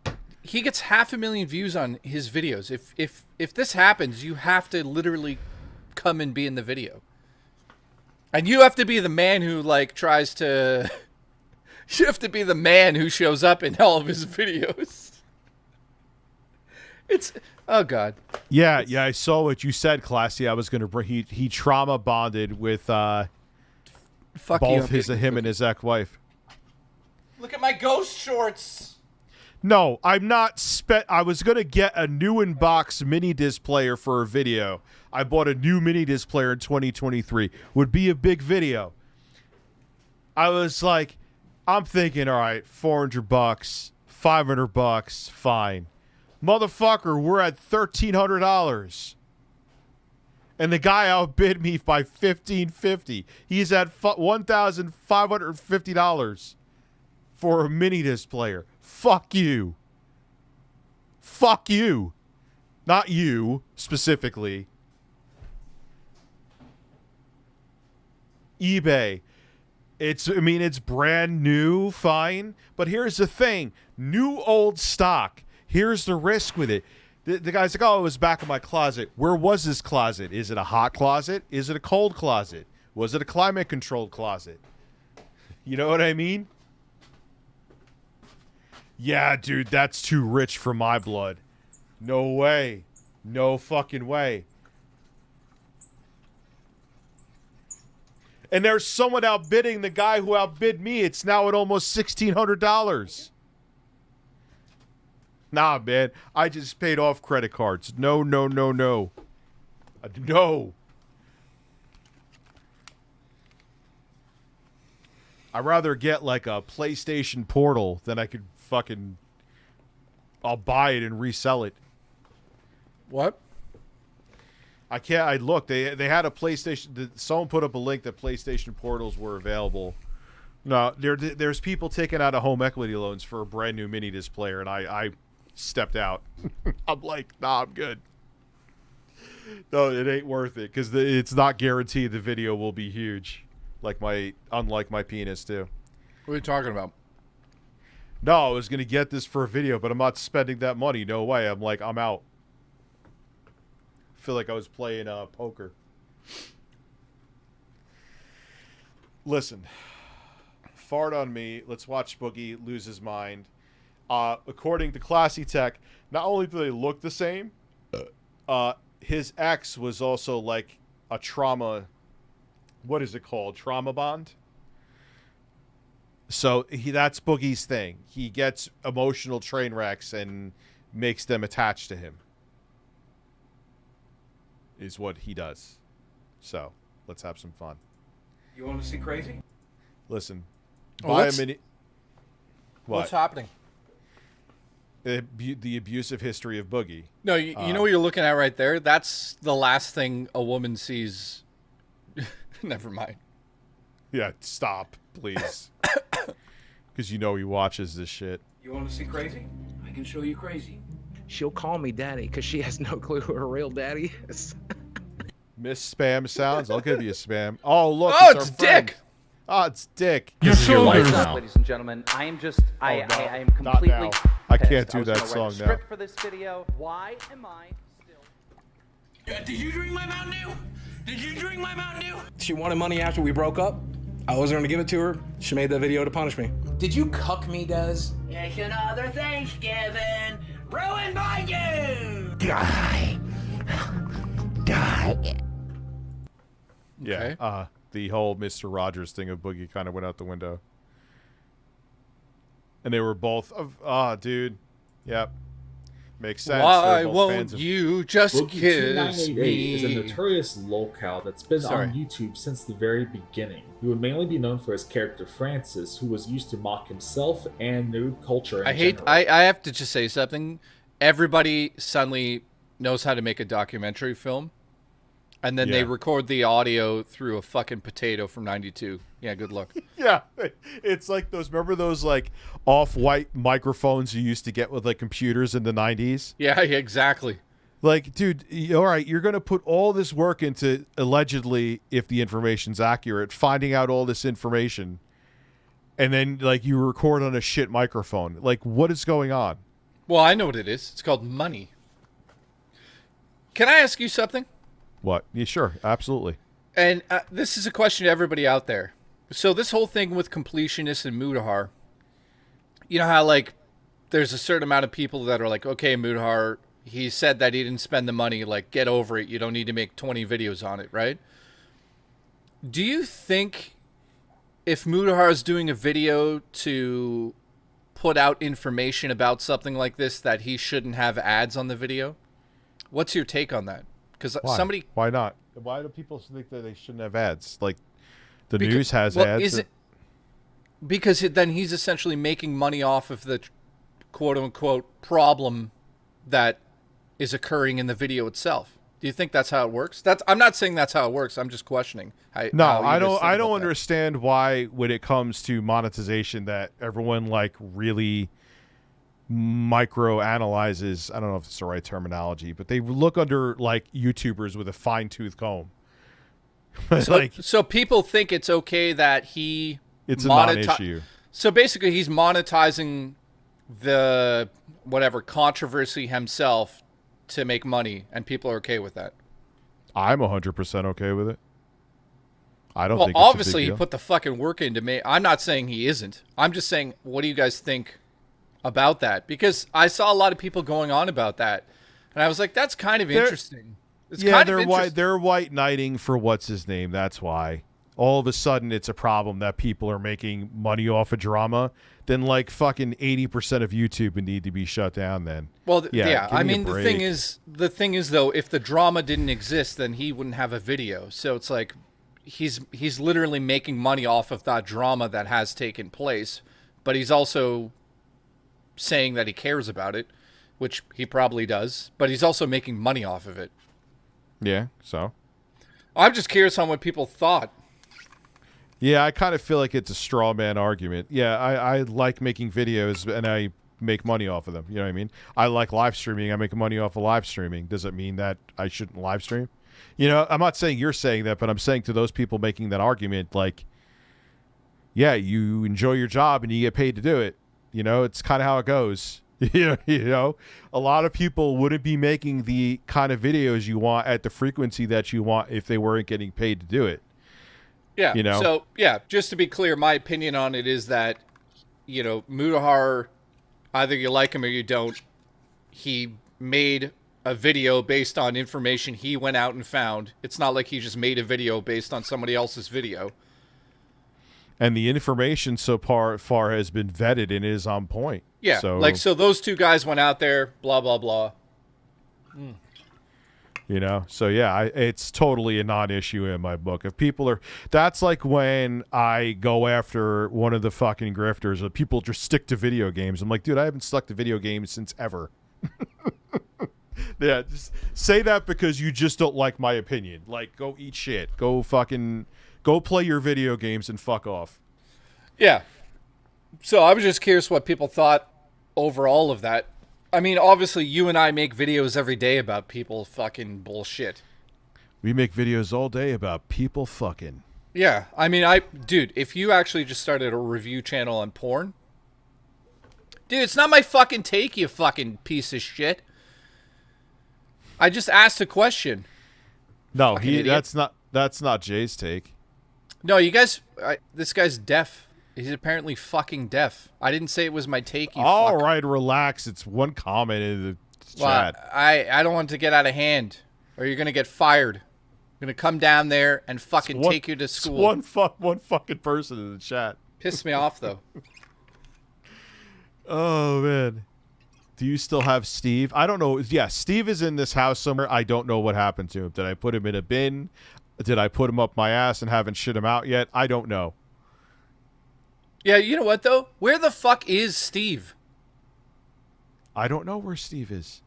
He gets 500,000 views on his videos. If this happens, you have to literally come and be in the video. And you have to be the man who, like, tries to... You have to be the man who shows up in all of his videos. It's... Oh, God. Yeah, I saw what you said, Classy. I was going to bring... He trauma bonded with both him and his ex-wife. Look at my ghost shorts. No, I'm not I was going to get a new in-box mini disc player for a video. I bought a new mini disc player in 2023. Would be a big video. I was like, I'm thinking, all right, $400, $500, fine. Motherfucker, we're at $1,300. And the guy outbid me by $1,550. He's at $1,550 for a mini disc player. Fuck you. Fuck you. Not you, specifically. eBay. It's brand new, fine. But here's the thing. New old stock. Here's the risk with it. The guy's like, oh, it was back in my closet. Where was this closet? Is it a hot closet? Is it a cold closet? Was it a climate-controlled closet? You know what I mean? Yeah, dude, that's too rich for my blood. No way. No fucking way. And there's someone outbidding the guy who outbid me. It's now at almost $1,600. Nah, man. I just paid off credit cards. No. No. I'd rather get like a PlayStation Portal than I could fucking... I'll buy it and resell it. What? I can't... I looked. They had a PlayStation... Someone put up a link that PlayStation Portals were available. No, there's people taking out home equity loans for a brand new mini disc player, and I stepped out. I'm like, nah, I'm good. No, it ain't worth it because it's not guaranteed the video will be huge, unlike my penis too. What are you talking about? No, I was gonna get this for a video, but I'm not spending that money. No way. I'm like, I'm out. I feel like I was playing poker. Listen, fart on me. Let's watch Boogie lose his mind. According to Classy Tech, not only do they look the same, his ex was also like a trauma. What is it called? Trauma bond. So that's Boogie's thing. He gets emotional train wrecks and makes them attached to him. Is what he does. So let's have some fun. You want to see crazy? Listen, buy a mini. What's happening? The abusive history of Boogie. No, you know what you're looking at right there? That's the last thing a woman sees. Never mind. Yeah, stop, please. Because you know he watches this shit. You want to see crazy? I can show you crazy. She'll call me daddy because she has no clue who her real daddy is. Miss Spam sounds? I'll give you a spam. Oh, look. Oh, it's Dick. Oh, it's Dick. Your shoulders now. Ladies and gentlemen, I am just, I am completely not now. I can't do that song now. Script for this video. Why am I still... Did you drink my Mountain Dew? Did you drink my Mountain Dew? She wanted money after we broke up. I wasn't going to give it to her. She made that video to punish me. Did you cuck me, Des? It's another Thanksgiving ruined by you! Die. Okay. Yeah, the whole Mr. Rogers thing of Boogie kind of went out the window. And they were both dude. Yep. Makes sense. Why won't you just Boogie kiss me? is a notorious lolcow that's been on YouTube since the very beginning. He would mainly be known for his character Francis, who was used to mock himself and nerd culture in general. I have to just say something. Everybody suddenly knows how to make a documentary film. And then they record the audio through a fucking potato from 92. Yeah, good luck. Yeah. It's like remember those like off-white microphones you used to get with like computers in the 90s? Yeah, exactly. Like, dude, all right, you're going to put all this work into, allegedly, if the information's accurate, finding out all this information. And then, like, you record on a shit microphone. Like, what is going on? Well, I know what it is. It's called money. Can I ask you something? What? Yeah, sure. Absolutely. And this is a question to everybody out there. So this whole thing with completionists and Mudahar, you know how, like, there's a certain amount of people that are like, okay, Mudahar, he said that he didn't spend the money. Like, get over it. You don't need to make 20 videos on it, right? Do you think if Mudahar is doing a video to put out information about something like this that he shouldn't have ads on the video? What's your take on that? Because somebody... Why not? Why do people think that they shouldn't have ads? Like, the news has ads. Because then he's essentially making money off of the quote-unquote problem that is occurring in the video itself. Do you think that's how it works? I'm not saying that's how it works. I'm just questioning. I don't understand why, when it comes to monetization, that everyone like really micro analyzes. I don't know if it's the right terminology, but they look under like YouTubers with a fine tooth comb. So people think it's okay that it's a non-issue. So basically, he's monetizing the whatever controversy himself to make money, and people are okay with that. I'm 100% okay with it. I don't think. Well, obviously, he put the fucking work into me. I'm not saying he isn't. I'm just saying, what do you guys think about that? Because I saw a lot of people going on about that, and I was like, that's kind of interesting. It's kind of interesting. They're white knighting for what's his name. That's why. All of a sudden, it's a problem that people are making money off of drama. Then, like, fucking 80% of YouTube would need to be shut down. Then, well, yeah. I mean, the thing is, though, if the drama didn't exist, then he wouldn't have a video. So it's like he's literally making money off of that drama that has taken place, but he's also saying that he cares about it, which he probably does. But he's also making money off of it. Yeah. So I'm just curious on what people thought. Yeah, I kind of feel like it's a straw man argument. Yeah, I like making videos and I make money off of them. You know what I mean? I like live streaming. I make money off of live streaming. Does it mean that I shouldn't live stream? You know, I'm not saying you're saying that, but I'm saying to those people making that argument, like, yeah, you enjoy your job and you get paid to do it. You know, it's kind of how it goes. You know, a lot of people wouldn't be making the kind of videos you want at the frequency that you want if they weren't getting paid to do it. Yeah. You know? So, yeah, just to be clear, my opinion on it is that, you know, Mutahar, either you like him or you don't, he made a video based on information he went out and found. It's not like he just made a video based on somebody else's video. And the information so far has been vetted and is on point. Yeah, so those two guys went out there, blah, blah, blah. You know, so yeah, it's totally a non-issue in my book. If people are, that's like when I go after one of the fucking grifters, or people just stick to video games. I'm like, dude, I haven't stuck to video games since ever. Yeah, just say that because you just don't like my opinion. Like, go eat shit. Go play your video games and fuck off. Yeah. So I was just curious what people thought overall of that. I mean, obviously, you and I make videos every day about people fucking bullshit. We make videos all day about people fucking. Yeah. I mean, dude, if you actually just started a review channel on porn, dude, it's not my fucking take, you fucking piece of shit. I just asked a question. No, that's not Jay's take. No, you guys, this guy's deaf. He's apparently fucking deaf. I didn't say it was my take. All right, relax. It's one comment in the chat. I don't want it to get out of hand, or you're gonna get fired. I'm gonna come down there and fucking take you to school. One fucking person in the chat. Pissed me off though. Oh man, do you still have Steve? I don't know. Yeah, Steve is in this house somewhere. I don't know what happened to him. Did I put him in a bin? Did I put him up my ass and haven't shit him out yet? I don't know. Yeah, you know what, though? Where the fuck is Steve? I don't know where Steve is.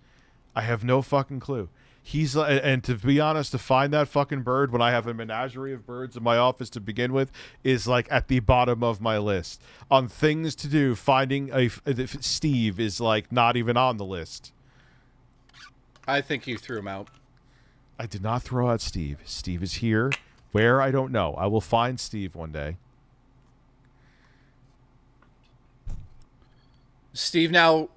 I have no fucking clue. He's and to be honest, to find that fucking bird when I have a menagerie of birds in my office to begin with is like at the bottom of my list. On things to do, finding Steve is like not even on the list. I think you threw him out. I did not throw out Steve. Steve is here. Where? I don't know. I will find Steve one day. Steve now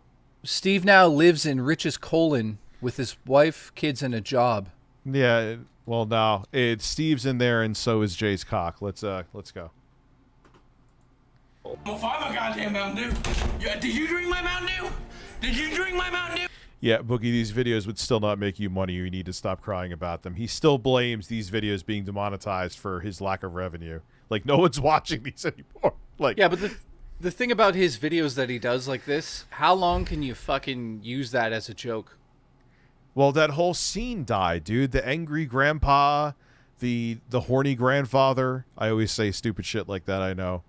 lives in Rich's colon with his wife, kids, and a job. Yeah, well, no, Steve's in there, and so is Jay's cock. Let's go. I'll find my goddamn Mountain Dew. Yeah, did you drink my Mountain Dew? Did you drink my Mountain Dew? Yeah, Boogie, these videos would still not make you money. You need to stop crying about them. He still blames these videos being demonetized for his lack of revenue. Like, no one's watching these anymore. Like, yeah, but the thing about his videos that he does like this, how long can you fucking use that as a joke? Well, that whole scene died, dude. The angry grandpa, the horny grandfather. I always say stupid shit like that, I know.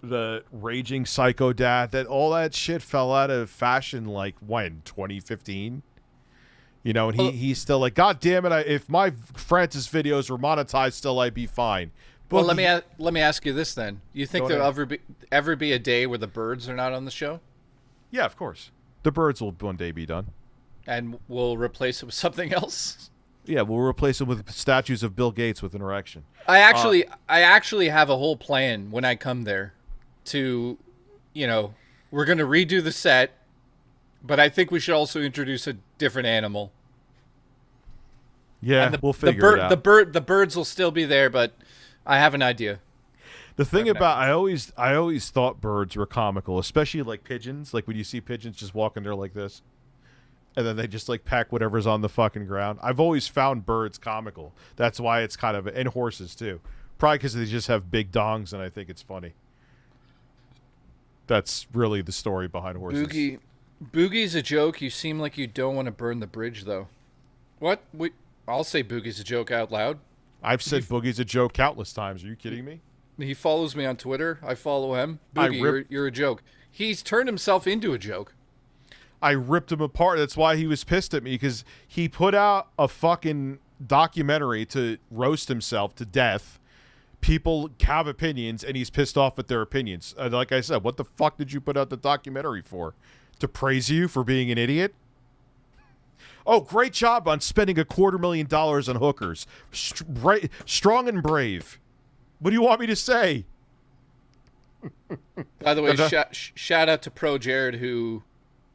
The raging psycho dad. All that shit fell out of fashion like when? 2015? You know, and he's still like, God damn it! If my Francis videos were monetized, still I'd be fine. Well, let me ask you this then. You think there'll ever be a day where the birds are not on the show? Yeah, of course. The birds will one day be done. And we'll replace it with something else? Yeah, we'll replace it with statues of Bill Gates with an erection. I actually have a whole plan when I come there to, you know, we're going to redo the set, but I think we should also introduce a different animal. Yeah, we'll figure it out. The birds will still be there, but I have an idea. The thing about I always thought birds were comical, especially like pigeons. Like when you see pigeons just walking there like this, and then they just like peck whatever's on the fucking ground. I've always found birds comical. That's why it's kind of, and horses too. Probably because they just have big dongs, and I think it's funny. That's really the story behind horses. Boogie's a joke. You seem like you don't want to burn the bridge, though. What? I'll say Boogie's a joke out loud. I've said Boogie's a joke countless times. Are you kidding me? He follows me on Twitter. I follow him. Boogie, you're a joke. He's turned himself into a joke. I ripped him apart. That's why he was pissed at me, because he put out a fucking documentary to roast himself to death. People have opinions, and he's pissed off at their opinions. Like I said, what the fuck did you put out the documentary for? To praise you for being an idiot? Oh, great job on spending $250,000 on hookers. Strong and brave. What do you want me to say? By the way, shout out to Pro Jared, who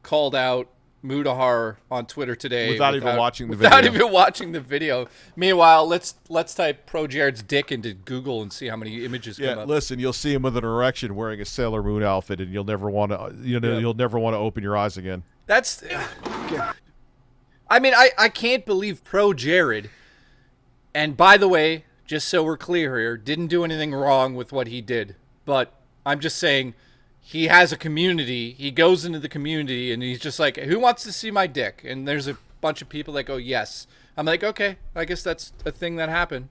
called out Mudahar on Twitter today without even watching the video. Without even watching the video. Meanwhile, let's type Pro Jared's dick into Google and see how many images come up. Yeah, listen, you'll see him with an erection wearing a Sailor Moon outfit, and you'll never want to you'll never want to open your eyes again. That's I mean, I can't believe Pro Jared, and by the way, just so we're clear here, didn't do anything wrong with what he did. But I'm just saying, he has a community. He goes into the community, and he's just like, who wants to see my dick? And there's a bunch of people that go, yes. I'm like, okay, I guess that's a thing that happened.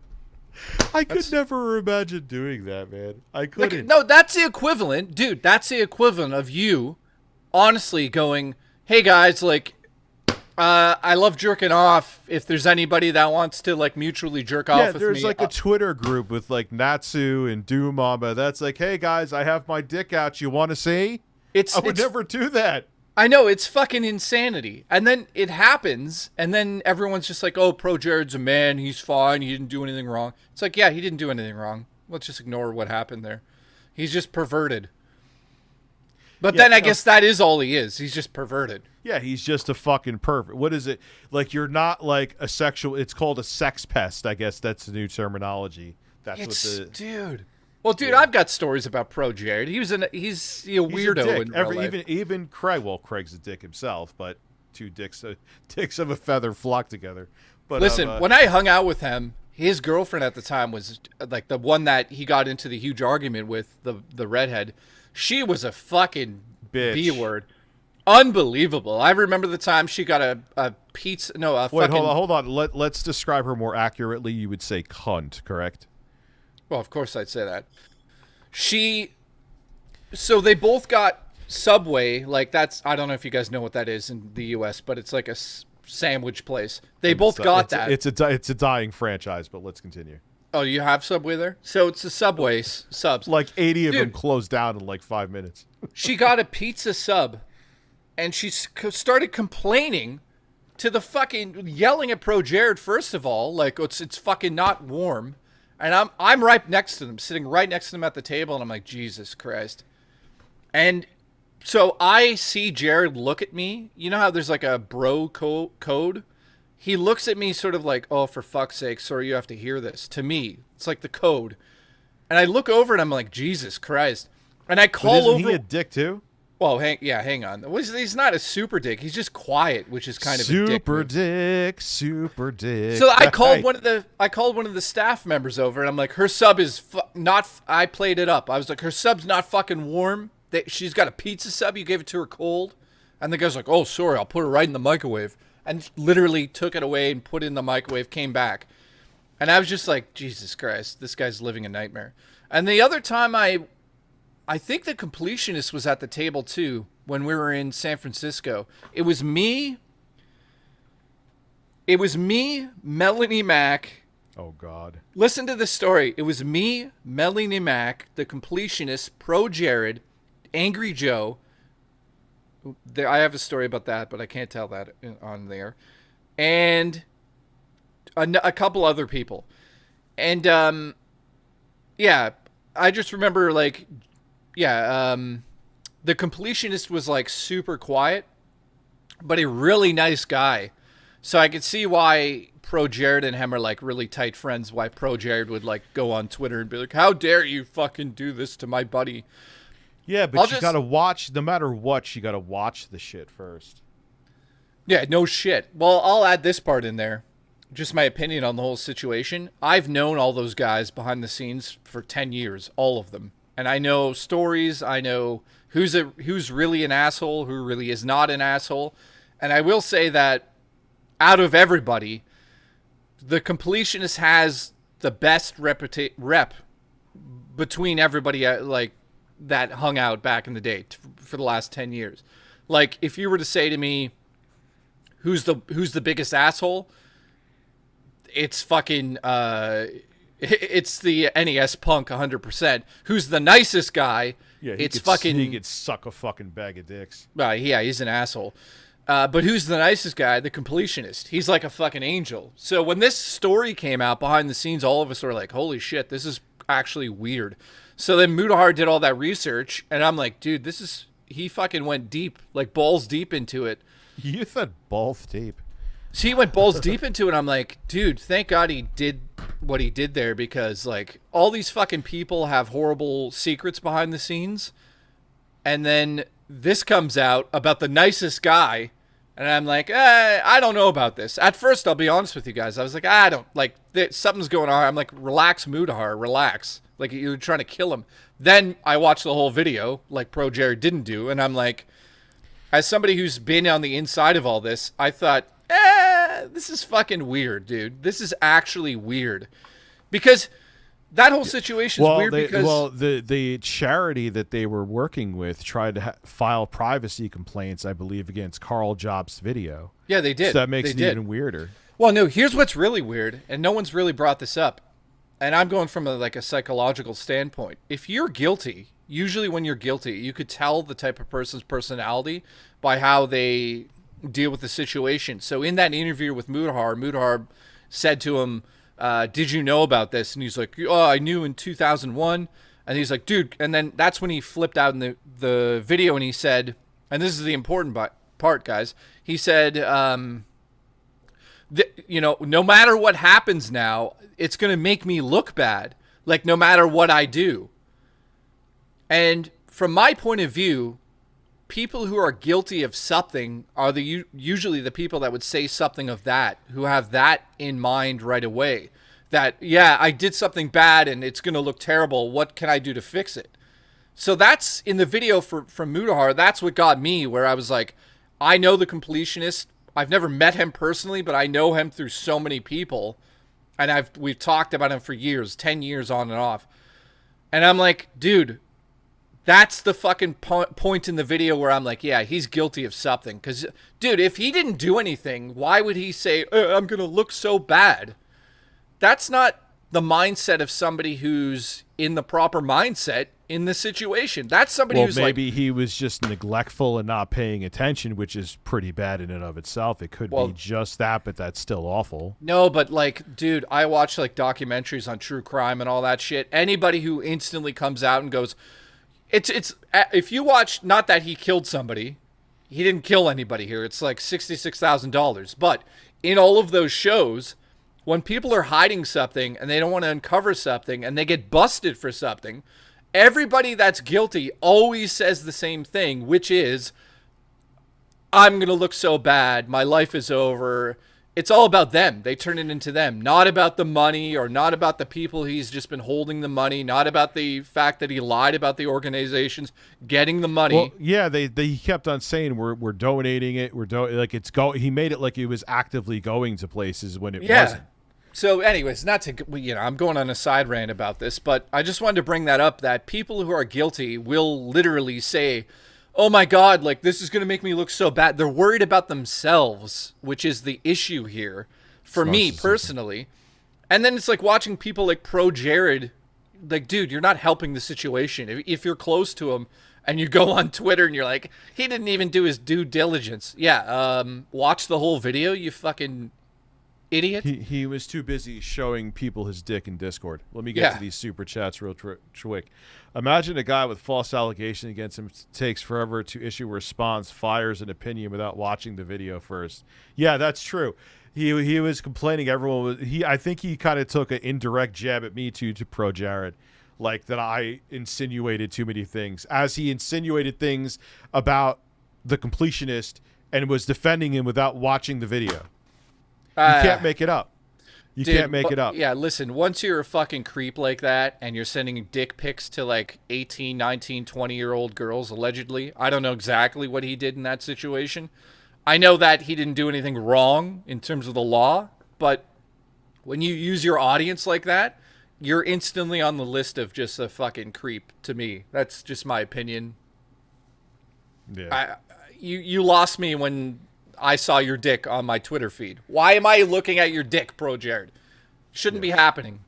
I could never imagine doing that, man. I couldn't. Like, no, that's the equivalent. Dude, that's the equivalent of you honestly going, hey, guys, like, I love jerking off. If there's anybody that wants to like mutually jerk off with me. Yeah, there's like a Twitter group with like Natsu and Doomama that's like, hey guys, I have my dick out. You want to see? I would never do that. I know, it's fucking insanity. And then it happens, and then everyone's just like, oh, Pro Jared's a man. He's fine. He didn't do anything wrong. It's like, yeah, he didn't do anything wrong. Let's just ignore what happened there. He's just perverted. But then I guess that is all he is. He's just perverted. Yeah, he's just a fucking pervert. What is it? Like, you're not like a sexual... It's called a sex pest, I guess. That's the new terminology. Dude. Well, dude, I've got stories about Pro Jared. He's a weirdo in real life. Even Craig... Well, Craig's a dick himself, but two dicks of a feather flock together. But listen, when I hung out with him, his girlfriend at the time was like the one that he got into the huge argument with, the redhead. She was a fucking bitch. B-word. Unbelievable. I remember the time she got a pizza. No, a Wait, fucking... hold on. Let's describe her more accurately. You would say cunt, correct? Well, of course I'd say that. So they both got Subway. Like, that's... I don't know if you guys know what that is in the U.S., but it's like a sandwich place. They both got that. It's a dying franchise, but let's continue. Oh, you have Subway there? So it's the Subway subs. Like 80 of them closed down in like 5 minutes. She got a pizza sub, and she started complaining to the fucking... Yelling at Pro Jared, first of all. Like, it's fucking not warm. And I'm right next to them, sitting right next to them at the table, and I'm like, Jesus Christ. And so I see Jared look at me. You know how there's like a bro code? He looks at me sort of like, oh, for fuck's sake, sorry, you have to hear this. To me, it's like the code. And I look over and I'm like, Jesus Christ. And I call over. Isn't he a dick too? Well, hang on. He's not a super dick. He's just quiet, which is kind of a dick. Super dick. So I called one of the staff members over, and I'm like, her sub is not. I played it up. I was like, her sub's not fucking warm. She's got a pizza sub. You gave it to her cold. And the guy's like, oh, sorry, I'll put it right in the microwave. And literally took it away and put it in the microwave, came back. And I was just like, Jesus Christ, this guy's living a nightmare. And the other time I think the completionist was at the table, too, when we were in San Francisco. It was me, It was me, Melanie Mack. Oh, God. Listen to this story. It was me, Melanie Mack, the completionist, Pro Jared, Angry Joe. There, I have a story about that, but I can't tell that on there. And a couple other people. And, yeah, I just remember, like, yeah, the completionist was, like, super quiet, but a really nice guy. So I could see why Pro Jared and him are, like, really tight friends, why Pro Jared would, like, go on Twitter and be like, how dare you fucking do this to my buddy? Yeah, but you gotta watch, no matter what, you gotta watch the shit first. Yeah, no shit. Well, I'll add this part in there. Just my opinion on the whole situation. I've known all those guys behind the scenes for 10 years, all of them. And I know stories, I know who's really an asshole, who really is not an asshole. And I will say that out of everybody, the completionist has the best rep between everybody like that hung out back in the day for the last 10 years. Like, if you were to say to me, who's the biggest asshole? It's fucking it's the NES Punk 100%. Who's the nicest guy? Yeah, he could suck a fucking bag of dicks. Yeah, he's an asshole. But who's the nicest guy? The completionist. He's like a fucking angel. So when this story came out behind the scenes, all of us were like, holy shit, this is actually weird. So then Mutahar did all that research, and I'm like, dude, he fucking went deep, like balls deep into it. You said balls deep. So he went balls deep into it. I'm like, dude, thank God he did what he did there, because, like, all these fucking people have horrible secrets behind the scenes. And then this comes out about the nicest guy, and I'm like, I don't know about this. At first, I'll be honest with you guys, I was like, I don't, like, something's going on. I'm like, relax, Mutahar, relax. Like, you're trying to kill him. Then I watched the whole video, like Pro Jared didn't do, and I'm like, as somebody who's been on the inside of all this, I thought, this is fucking weird, dude. This is actually weird. Because that whole situation is weird because... Well, the charity that they were working with tried to file privacy complaints, I believe, against Carl Jobs' video. Yeah, they did. So that makes it even weirder. Well, no, here's what's really weird, and no one's really brought this up, and I'm going from a psychological standpoint. If you're guilty, usually when you're guilty, you could tell the type of person's personality by how they deal with the situation. So in that interview with Mutahar said to him, did you know about this? And he's like, oh, I knew in 2001. And he's like, dude. And then that's when he flipped out in the video and he said, and this is the important part, guys. He said, no matter what happens now, it's going to make me look bad. Like, no matter what I do. And from my point of view, people who are guilty of something are usually the people that would say something of that, who have that in mind right away. That, yeah, I did something bad and it's going to look terrible. What can I do to fix it? So that's in the video from Mutahar. That's what got me, where I was like, I know the completionist. I've never met him personally, but I know him through so many people. And we've talked about him for years, 10 years on and off. And I'm like, dude, that's the fucking point in the video where I'm like, yeah, he's guilty of something. Because, dude, if he didn't do anything, why would he say, I'm going to look so bad? That's not the mindset of somebody who's in the proper mindset in the situation. That's somebody who's maybe he was just neglectful and not paying attention, which is pretty bad in and of itself. It could be just that, but that's still awful. No, but, like, dude, I watch, like, documentaries on true crime and all that shit. Anybody who instantly comes out and goes... It's if you watch, not that he killed somebody, he didn't kill anybody here. It's like $66,000. But in all of those shows, when people are hiding something and they don't want to uncover something and they get busted for something, everybody that's guilty always says the same thing, which is, I'm going to look so bad. My life is over. It's all about them. They turn it into them. Not about the money or not about the people he's just been holding the money. Not about the fact that he lied about the organizations getting the money. Well, yeah, they kept on saying we're donating it. He made it like he was actively going to places when it wasn't. So anyways, not to, I'm going on a side rant about this, but I just wanted to bring that up, that people who are guilty will literally say, oh my God, like this is going to make me look so bad. They're worried about themselves, which is the issue here for me personally. And then it's like watching people like Pro Jared, like, dude, you're not helping the situation. If you're close to him and you go on Twitter and you're like, he didn't even do his due diligence. Yeah, watch the whole video, you fucking idiot. He was too busy showing people his dick in Discord. Let me get to these super chats real quick. Imagine a guy with false allegation against him takes forever to issue a response, fires an opinion without watching the video first. Yeah, that's true. He was complaining. Everyone was. I think he kind of took an indirect jab at me to Pro Jared, like that I insinuated too many things, as he insinuated things about the completionist and was defending him without watching the video. You can't make it up. You can't make it up. Yeah, listen, once you're a fucking creep like that and you're sending dick pics to like 18, 19, 20-year-old girls, allegedly, I don't know exactly what he did in that situation. I know that he didn't do anything wrong in terms of the law, but when you use your audience like that, you're instantly on the list of just a fucking creep to me. That's just my opinion. Yeah. You lost me when I saw your dick on my Twitter feed. Why am I looking at your dick, Pro Jared? Shouldn't be happening.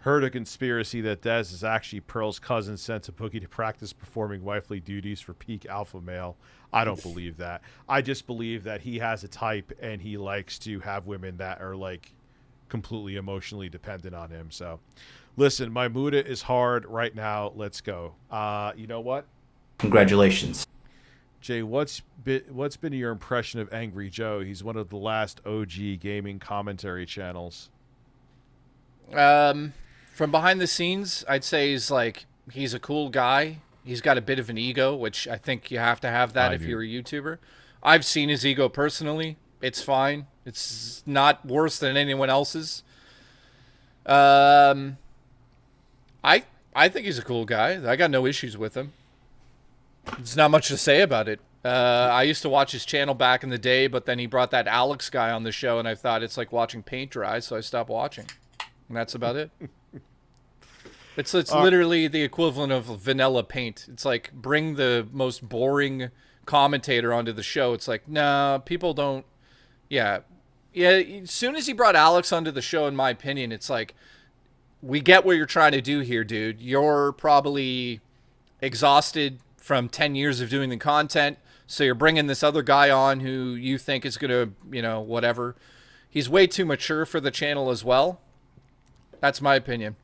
Heard a conspiracy that Dez is actually Pearl's cousin sent to Boogie to practice performing wifely duties for peak alpha male. I don't believe that. I just believe that he has a type and he likes to have women that are like completely emotionally dependent on him. So listen, my Muda is hard right now. Let's go. You know what? Congratulations. Jay, what's been your impression of Angry Joe? He's one of the last OG gaming commentary channels. From behind the scenes, I'd say he's a cool guy. He's got a bit of an ego, which I think you have to have that if you're a YouTuber. I've seen his ego personally. It's fine. It's not worse than anyone else's. I think he's a cool guy. I got no issues with him. There's not much to say about it. I used to watch his channel back in the day, but then he brought that Alex guy on the show, and I thought it's like watching paint dry, so I stopped watching. And that's about it. It's literally the equivalent of vanilla paint. It's like, bring the most boring commentator onto the show. It's like, nah, people don't... Yeah. As soon as he brought Alex onto the show, in my opinion, it's like, we get what you're trying to do here, dude. You're probably exhausted from 10 years of doing the content, so you're bringing this other guy on who you think is going to, whatever. He's way too mature for the channel as well. That's my opinion.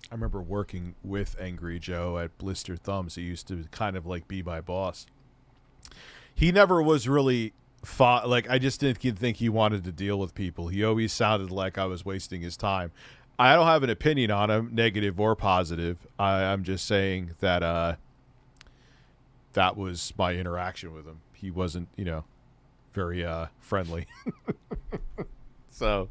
I remember working with Angry Joe at Blister Thumbs. He used to kind of like be my boss. He never was really I just didn't think he wanted to deal with people. He always sounded like I was wasting his time. I don't have an opinion on him, negative or positive. I'm just saying that that was my interaction with him. He wasn't, very friendly. So...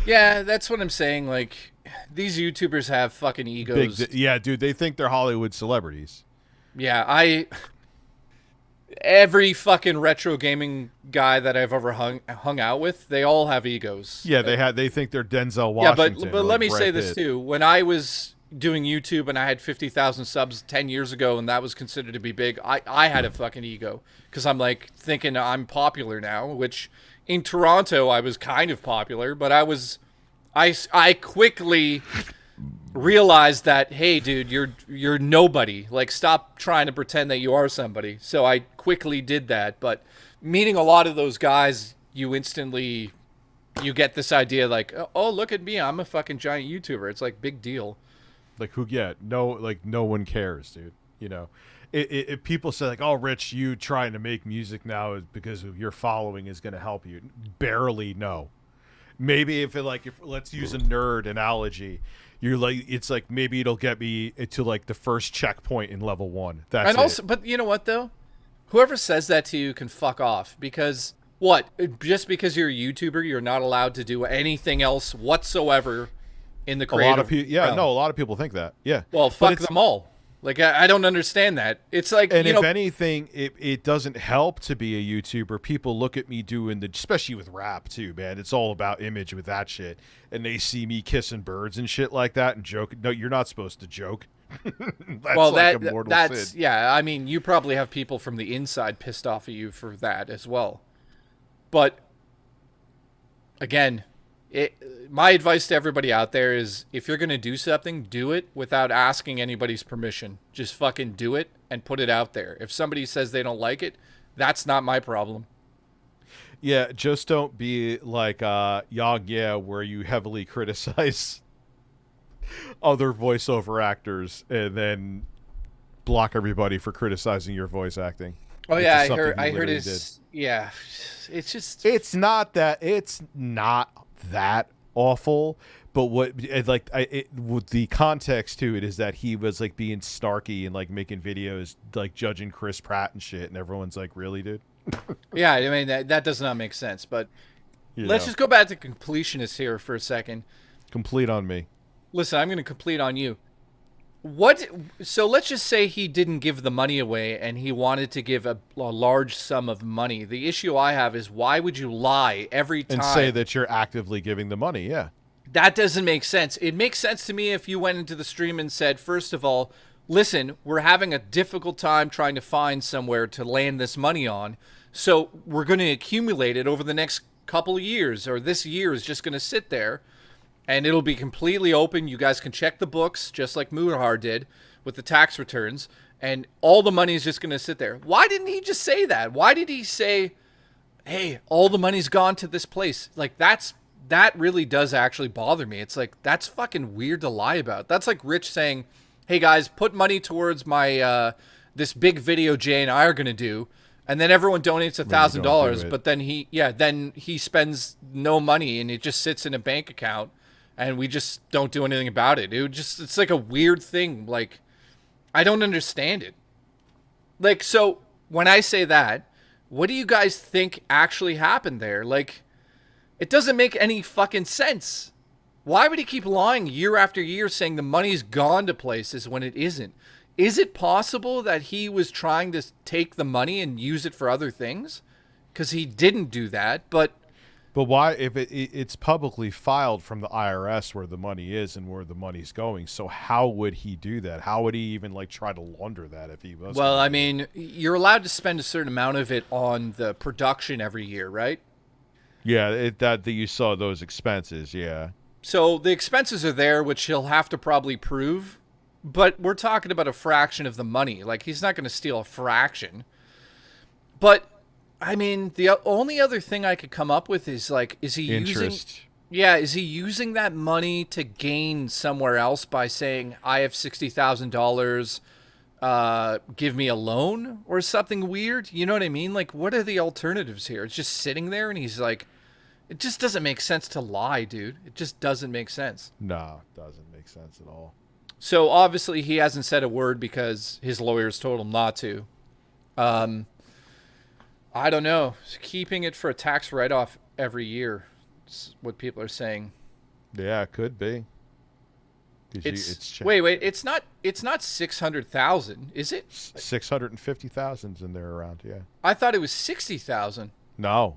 Yeah, that's what I'm saying. Like, these YouTubers have fucking egos. Yeah, dude, they think they're Hollywood celebrities. Yeah, every fucking retro gaming guy that I've ever hung out with, they all have egos. Yeah, they think they're Denzel Washington. Yeah, but let me say this too. When I was doing YouTube and I had 50,000 subs 10 years ago and that was considered to be big, I had a fucking ego because I'm like thinking I'm popular now, which in Toronto I was kind of popular, but I quickly realized that, hey dude, you're nobody. Like, stop trying to pretend that you are somebody. So I quickly did that. But meeting a lot of those guys, you get this idea like, oh, look at me, I'm a fucking giant YouTuber. It's like, big deal. Like, no one cares, dude. If people say like, oh, Rich, you trying to make music now is because your following is going to help you. Barely, no. Maybe if let's use a nerd analogy, it's like maybe it'll get me to like the first checkpoint in level 1. That's and also, but you know what though? Whoever says that to you can fuck off, because just because you're a YouTuber, you're not allowed to do anything else whatsoever in the creative. A lot of people, a lot of people think that. Yeah. Well, fuck them all. Like, I don't understand that. It's like, and if anything, it doesn't help to be a YouTuber. People look at me doing especially with rap too, man. It's all about image with that shit. And they see me kissing birds and shit like that and joke. No, you're not supposed to joke. Well, like a mortal that's sin. yeah. I mean, you probably have people from the inside pissed off at you for that as well. But again, my advice to everybody out there is if you're going to do something, do it without asking anybody's permission. Just fucking do it and put it out there. If somebody says they don't like it, that's not my problem. Yeah, just don't be like Yog Yeah, where you heavily criticize other voiceover actors and then block everybody for criticizing your voice acting. Oh yeah, I heard his yeah. It's just it's not that awful, but what with the context to it is that he was like being snarky and like making videos like judging Chris Pratt and shit, and everyone's like, really, dude? Yeah, I mean that does not make sense. But let's just go back to completionist here for a second. Complete on me. Listen, I'm going to complete on you. So let's just say he didn't give the money away and he wanted to give a large sum of money. The issue I have is why would you lie every time? And say that you're actively giving the money, yeah. That doesn't make sense. It makes sense to me if you went into the stream and said, first of all, listen, we're having a difficult time trying to find somewhere to land this money on. So we're going to accumulate it over the next couple of years, or this year is just going to sit there. And it'll be completely open. You guys can check the books, just like Muhar did with the tax returns. And all the money is just going to sit there. Why didn't he just say that? Why did he say, hey, all the money's gone to this place? Like, that really does actually bother me. It's like, that's fucking weird to lie about. That's like Rich saying, hey, guys, put money towards my this big video Jay and I are going to do. And then everyone donates $1,000. But then he spends no money and it just sits in a bank account. And we just don't do anything about it. It's like a weird thing. Like, I don't understand it. Like, so when I say that, what do you guys think actually happened there? Like, it doesn't make any fucking sense. Why would he keep lying year after year saying the money's gone to places when it isn't? Is it possible that he was trying to take the money and use it for other things? Because he didn't do that, but why, if it's publicly filed from the IRS where the money is and where the money's going, so how would he do that? How would he even like try to launder that if he was? Well, I mean, you're allowed to spend a certain amount of it on the production every year, right? Yeah, that you saw those expenses, yeah. So the expenses are there, which he'll have to probably prove, but we're talking about a fraction of the money. Like, he's not going to steal a fraction. But I mean, the only other thing I could come up with is like, is he using that money to gain somewhere else by saying, I have $60,000, give me a loan or something weird? You know what I mean? Like, what are the alternatives here? It's just sitting there and he's like, it just doesn't make sense to lie, dude. It just doesn't make sense. No, it doesn't make sense at all. So obviously he hasn't said a word because his lawyers told him not to. I don't know. Keeping it for a tax write-off every year is what people are saying. Yeah, it could be. Wait. It's not 600,000, is it? 650,000's in there around, yeah. I thought it was 60,000. No,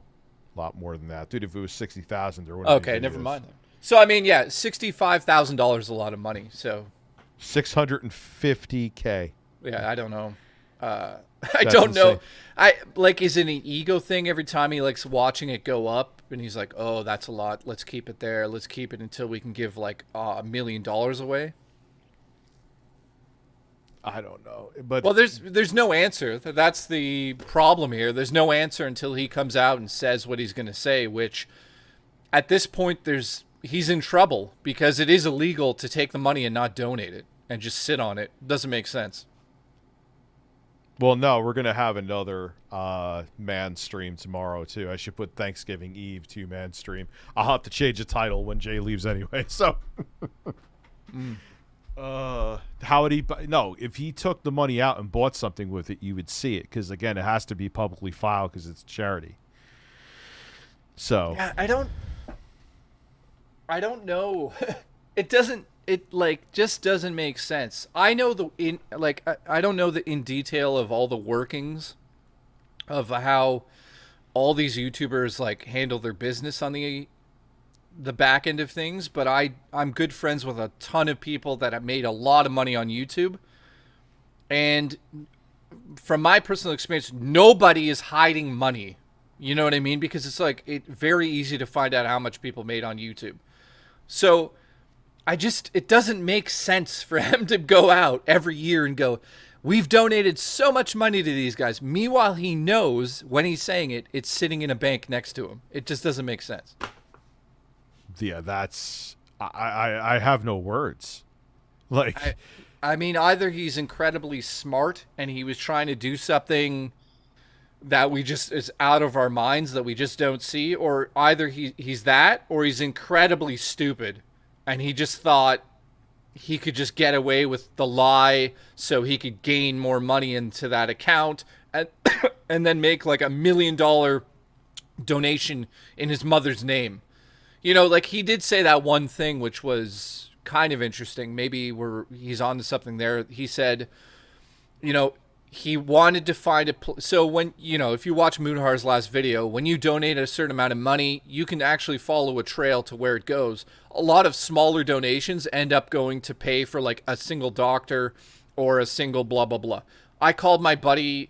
a lot more than that, dude. If it was 60,000, there wouldn't. Okay, never mind. So I mean, yeah, $65,000 is a lot of money. So 650K. Yeah, I don't know. I don't know. Is it an ego thing every time he likes watching it go up and he's like, oh, that's a lot. Let's keep it there. Let's keep it until we can give like $1 million away. I don't know. But well, there's no answer. That's the problem here. There's no answer until he comes out and says what he's going to say, which at this point he's in trouble because it is illegal to take the money and not donate it and just sit on it. Doesn't make sense. Well, no, we're going to have another man stream tomorrow, too. I should put Thanksgiving Eve 2-man stream. I'll have to change the title when Jay leaves anyway, so. How would he... No, if he took the money out and bought something with it, you would see it. Because, again, it has to be publicly filed because it's charity. So. Yeah, I don't know. It just doesn't make sense. I know I don't know in detail of all the workings of how all these YouTubers like handle their business on the the back end of things, but I'm good friends with a ton of people that have made a lot of money on YouTube. And from my personal experience, nobody is hiding money. You know what I mean? Because it's like very easy to find out how much people made on YouTube. So it doesn't make sense for him to go out every year and go, we've donated so much money to these guys. Meanwhile, he knows when he's saying it, it's sitting in a bank next to him. It just doesn't make sense. Yeah, I have no words. Like, I mean, either he's incredibly smart and he was trying to do something that we just is out of our minds that we just don't see, or either he's that, or he's incredibly stupid and he just thought he could just get away with the lie so he could gain more money into that account and then make like $1 million donation in his mother's name. You know, like he did say that one thing, which was kind of interesting. Maybe he's on to something there. He said, you know, he wanted to find so when, you know, if you watch Moonhar's last video, when you donate a certain amount of money, you can actually follow a trail to where it goes. A lot of smaller donations end up going to pay for like a single doctor or a single blah, blah, blah. I called my buddy.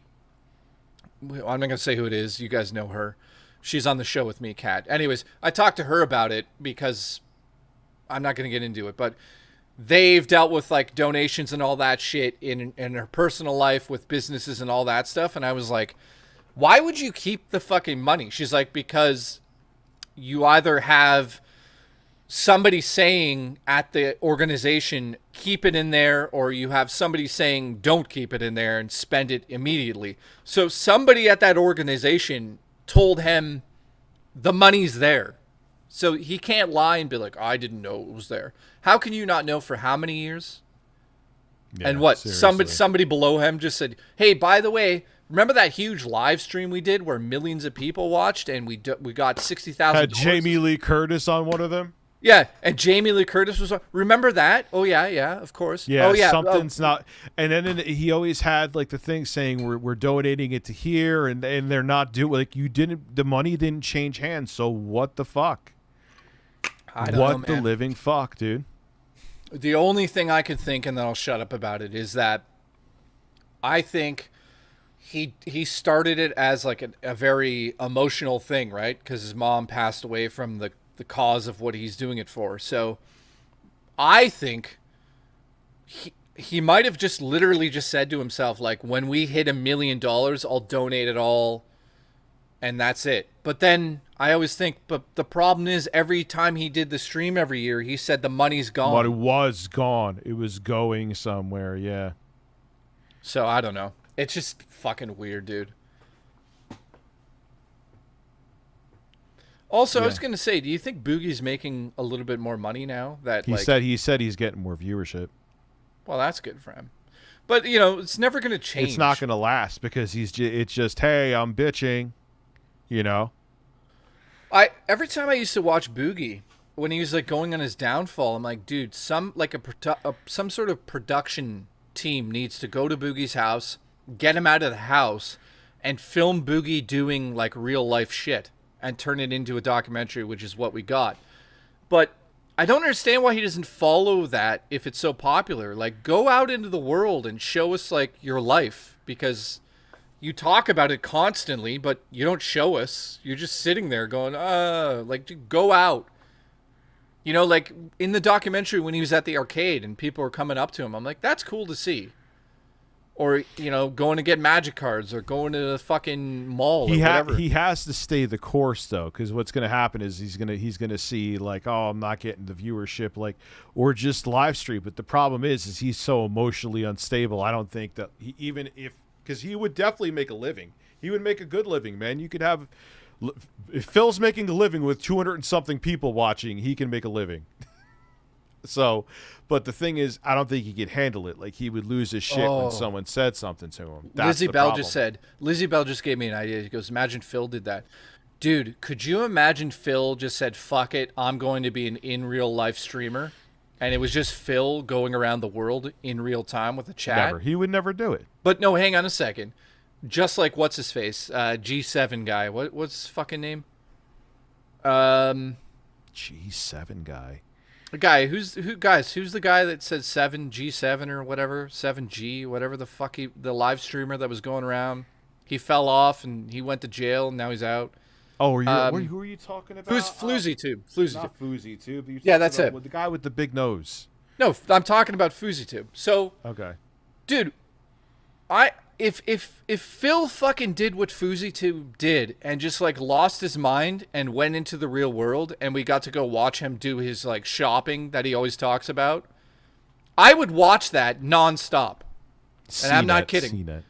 I'm not going to say who it is. You guys know her. She's on the show with me, Kat. Anyways, I talked to her about it because I'm not going to get into it, but they've dealt with like donations and all that shit in her personal life with businesses and all that stuff. And I was like, why would you keep the fucking money? She's like, because you either have somebody saying at the organization, keep it in there, or you have somebody saying, don't keep it in there and spend it immediately. So somebody at that organization told him the money's there. So he can't lie and be like, I didn't know it was there. How can you not know for how many years? Yeah, and what? Seriously. Somebody below him just said, hey, by the way, remember that huge live stream we did where millions of people watched and we got 60,000? Had Jamie Lee Curtis on one of them? Yeah, and Jamie Lee Curtis was on. Remember that? Oh, yeah, of course. Yeah, oh, yeah. Something's not. And then he always had like the thing saying we're donating it to here, and they're not doing, like, the money didn't change hands, so what the fuck? I don't know, what the living fuck, dude? The only thing I could think, and then I'll shut up about it, is that I think he started it as like a very emotional thing, right? Because his mom passed away from the cause of what he's doing it for. So I think he might have just literally just said to himself, like, when we hit $1 million, I'll donate it all, and that's it. But then I always think, but the problem is every time he did the stream every year, he said the money's gone. But it was gone. It was going somewhere, yeah. So I don't know. It's just fucking weird, dude. Also, yeah. I was going to say, do you think Boogie's making a little bit more money now? That he said he's getting more viewership. Well, that's good for him. But, you know, it's never going to change. It's not going to last because it's just, hey, I'm bitching, you know? Every time I used to watch Boogie, when he was like going on his downfall, I'm like, dude, some sort of production team needs to go to Boogie's house, get him out of the house, and film Boogie doing like real life shit and turn it into a documentary, which is what we got. But I don't understand why he doesn't follow that if it's so popular. Like, go out into the world and show us like your life, because you talk about it constantly, but you don't show us. You're just sitting there going, like, go out. You know, like in the documentary when he was at the arcade and people were coming up to him, I'm like, that's cool to see. Or, you know, going to get magic cards or going to the fucking mall or whatever. He has to stay the course, though, because what's going to happen is he's gonna see, like, oh, I'm not getting the viewership, like, or just live stream. But the problem is he's so emotionally unstable. I don't think that because he would definitely make a living. He would make a good living, man. You could have, if Phil's making a living with 200 and something people watching, he can make a living. So, but the thing is, I don't think he could handle it. Like, he would lose his shit when someone said something to him. That's Lizzie the Bell problem. Lizzie Bell just gave me an idea. She goes, imagine Phil did that. Dude, could you imagine Phil just said, fuck it, I'm going to be an in real life streamer? And it was just Phil going around the world in real time with a chat? Never. He would never do it. But no, hang on a second. Just like, what's his face? G7 guy. What's his fucking name? G7 guy. The guy who's the guy that said 7G7 or whatever, 7G, whatever the fuck the live streamer that was going around. He fell off and he went to jail and now he's out. Oh, who are you talking about? Who's FloozyTube? FloozyTube. Not FloozyTube. Yeah, that's it. With the guy with the big nose. No, I'm talking about FloozyTube. So, okay, dude, if Phil fucking did what FloozyTube did and just like lost his mind and went into the real world and we got to go watch him do his like shopping that he always talks about, I would watch that nonstop. And I'm not kidding.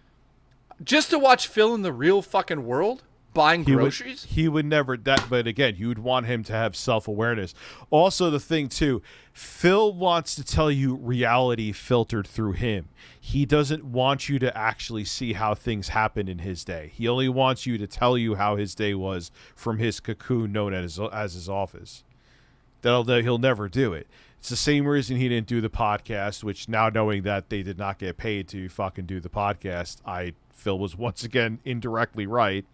Just to watch Phil in the real fucking world buying groceries? He would never but again, you would want him to have self-awareness. Also, the thing too, Phil wants to tell you reality filtered through him. He doesn't want you to actually see how things happen in his day. He only wants you to tell you how his day was from his cocoon known as his office. He'll never do it. It's the same reason he didn't do the podcast, which now knowing that they did not get paid to fucking do the podcast, Phil was once again indirectly right.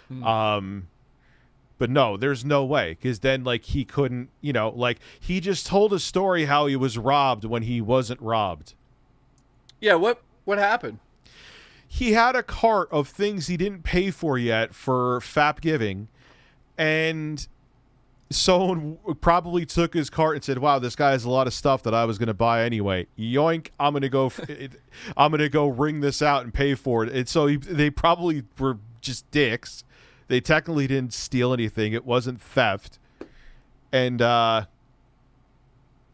But no, there's no way, because then like he couldn't, like he just told a story how he was robbed when he wasn't robbed. Yeah, what happened? He had a cart of things he didn't pay for yet for Thanksgiving, and someone probably took his cart and said, "Wow, this guy has a lot of stuff that I was going to buy anyway. Yoink! I'm going to go ring this out and pay for it." And so they probably were just dicks. They technically didn't steal anything. It wasn't theft. And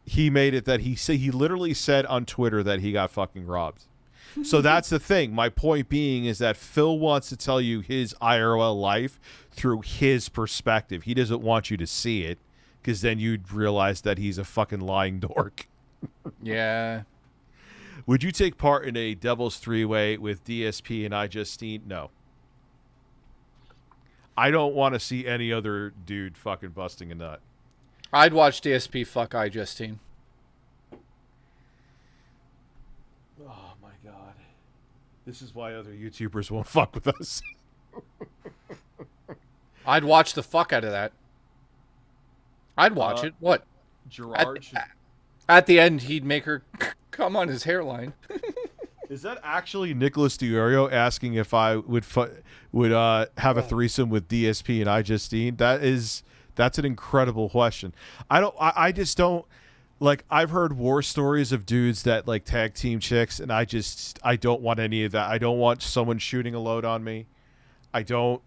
he made it that he literally said on Twitter that he got fucking robbed. So that's the thing. My point being is that Phil wants to tell you his IRL life through his perspective. He doesn't want you to see it, because then you'd realize that he's a fucking lying dork. Yeah. Would you take part in a Devil's Three-Way with DSP and iJustine? No. I don't want to see any other dude fucking busting a nut. I'd watch DSP fuck iJustine. Oh my god. This is why other YouTubers won't fuck with us. I'd watch the fuck out of that. I'd watch it. What? Gerard at the end, he'd make her come on his hairline. Is that actually Nicholas DiOrio asking if I would have a threesome with DSP and iJustine? That's an incredible question. I just don't like. I've heard war stories of dudes that like tag team chicks, and I don't want any of that. I don't want someone shooting a load on me. I don't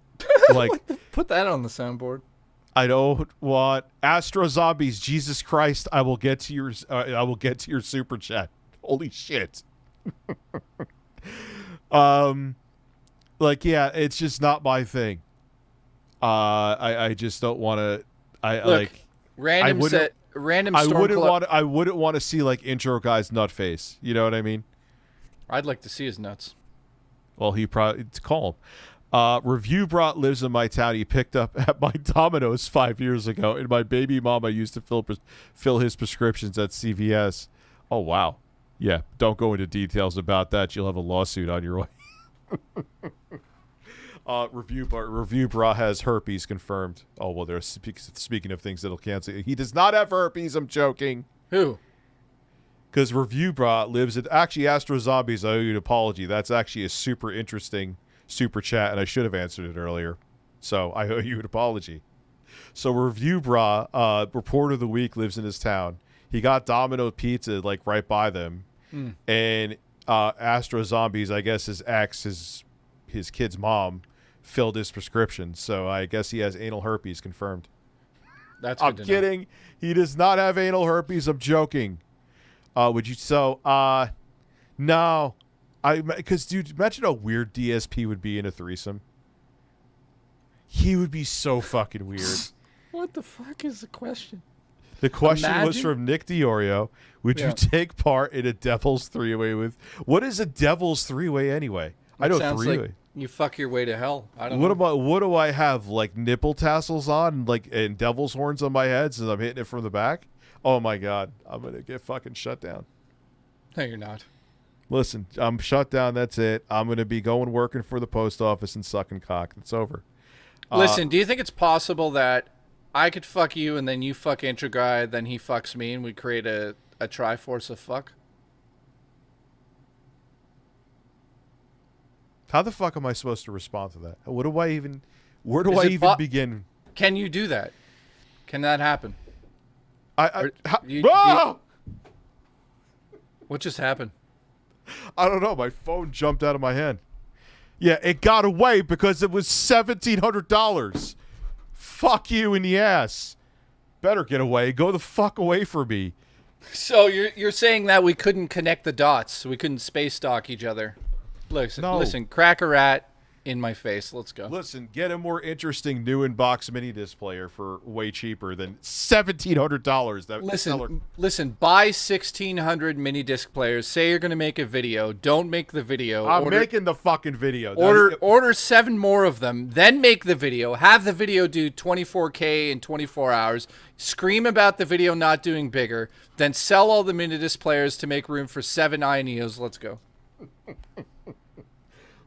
like. Put that on the soundboard. I don't want Astro Zombies. Jesus Christ! I will get to your super chat. Holy shit. Like, yeah, it's just not my thing. I just don't want to. Random Storm I wouldn't want to see like intro guy's nut face. You know what I mean? I'd like to see his nuts. Well, he probably call him. Review Brat lives in my town. He picked up at my Domino's 5 years ago, and my baby mama used to fill his prescriptions at CVS. Oh wow. Yeah, don't go into details about that. You'll have a lawsuit on your way. Review Bra has herpes confirmed. Oh, well, they're speaking of things that'll cancel. He does not have herpes. I'm joking. Who? Because Review Bra lives at... Actually, Astro Zombies, I owe you an apology. That's actually a super interesting super chat, and I should have answered it earlier. So I owe you an apology. So Review Bra, reporter of the week, lives in his town. He got Domino Pizza, like, right by them. And Astro Zombies, I guess his ex, his kid's mom, filled his prescription. So I guess he has anal herpes confirmed. That's I'm kidding. He does not have anal herpes. I'm joking. Would you? So, no. Because, dude, imagine how weird DSP would be in a threesome. He would be so fucking weird. What the fuck is the question? The question was from Nick DiOrio. Would you take part in a Devil's Three-Way with... What is a Devil's Three-Way anyway? I know three-way. Like you fuck your way to hell. I don't know. What do I have? Like nipple tassels on, and devil's horns on my head since I'm hitting it from the back? Oh my god, I'm gonna get fucking shut down. No, you're not. Listen, I'm shut down. That's it. I'm gonna be working for the post office and sucking cock. It's over. Listen, do you think it's possible that I could fuck you, and then you fuck Intro Guy, then he fucks me, and we create a Triforce of fuck. How the fuck am I supposed to respond to that? What do I even... Where do I even begin? Can you do that? Can that happen? What just happened? I don't know. My phone jumped out of my hand. Yeah, it got away because it was $1,700. Fuck you in the ass. Better get away. Go the fuck away from me. So you're saying that we couldn't connect the dots. We couldn't space dock each other. Listen, crack a rat in my face. Let's go. Listen, get a more interesting new in-box mini disc player for way cheaper than $1,700. Listen, buy 1,600 mini disc players. Say you're going to make a video. Don't make the video. I'm making the fucking video. Order 7 more of them. Then make the video. Have the video do 24K in 24 hours. Scream about the video not doing bigger. Then sell all the mini disc players to make room for 7 INEOs. Let's go.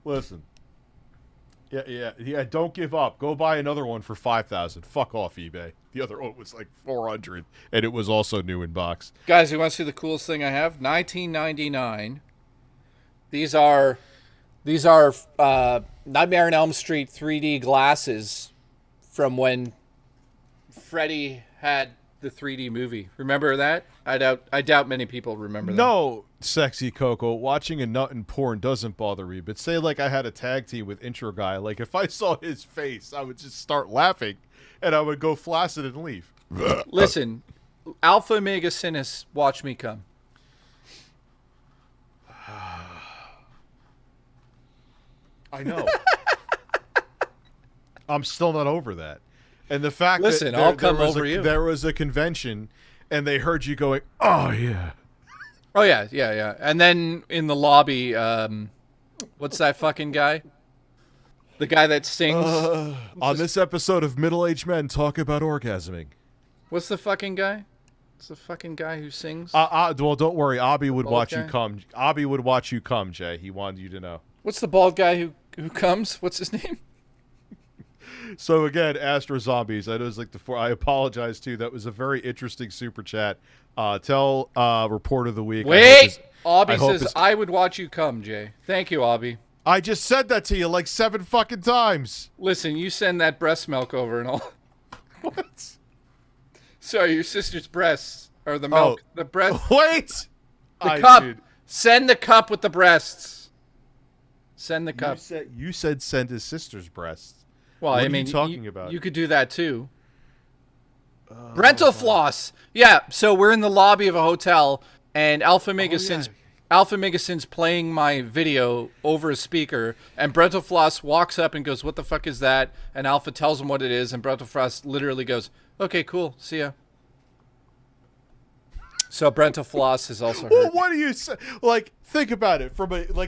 Listen. Yeah, don't give up. Go buy another one for $5,000. Fuck off, eBay. The other one was like $400, and it was also new in box. Guys, you want to see the coolest thing I have? 1999. These are Nightmare on Elm Street 3D glasses from when Freddy had the 3D movie. Remember that? I doubt many people remember that. No, Sexy Coco, watching a nut and porn doesn't bother me. But say like I had a tag team with Intro Guy, like if I saw his face, I would just start laughing, and I would go flaccid and leave. Listen, Alpha Omega Sinus, watch me come. I know. I'm still not over that. And the fact Listen, that I'll come over you. There was a convention, and they heard you going, "Oh yeah, oh yeah," and then in the lobby, what's that fucking guy? The guy that sings. On this episode of Middle-Aged Men Talk About Orgasming. What's the fucking guy? It's the fucking guy who sings. Well, don't worry. Abby would watch you come. Abby would watch you come, Jay. He wanted you to know. What's the bald guy who comes? What's his name? So again, Astro Zombies. I know it's like I apologize too. That was a very interesting super chat. Tell Report of the Week. Wait, Abby says I would watch you come, Jay. Thank you, Abby. I just said that to you like 7 fucking times. Listen, you send that breast milk over and all. What? Sorry, your sister's breasts or the milk. The breast. Wait. The cup. Dude. Send the cup with the breasts. Send the cup. You said send his sister's breasts. Well, what are you talking about? You could do that too. Rental floss. Yeah, so we're in the lobby of a hotel, and Alpha Mega Sin's playing my video over a speaker, and Brental Floss walks up and goes, "What the fuck is that?" And Alpha tells him what it is, and Brental Floss literally goes, "Okay, cool, see ya." So Brental Floss is also well, what do you say? Like, think about it.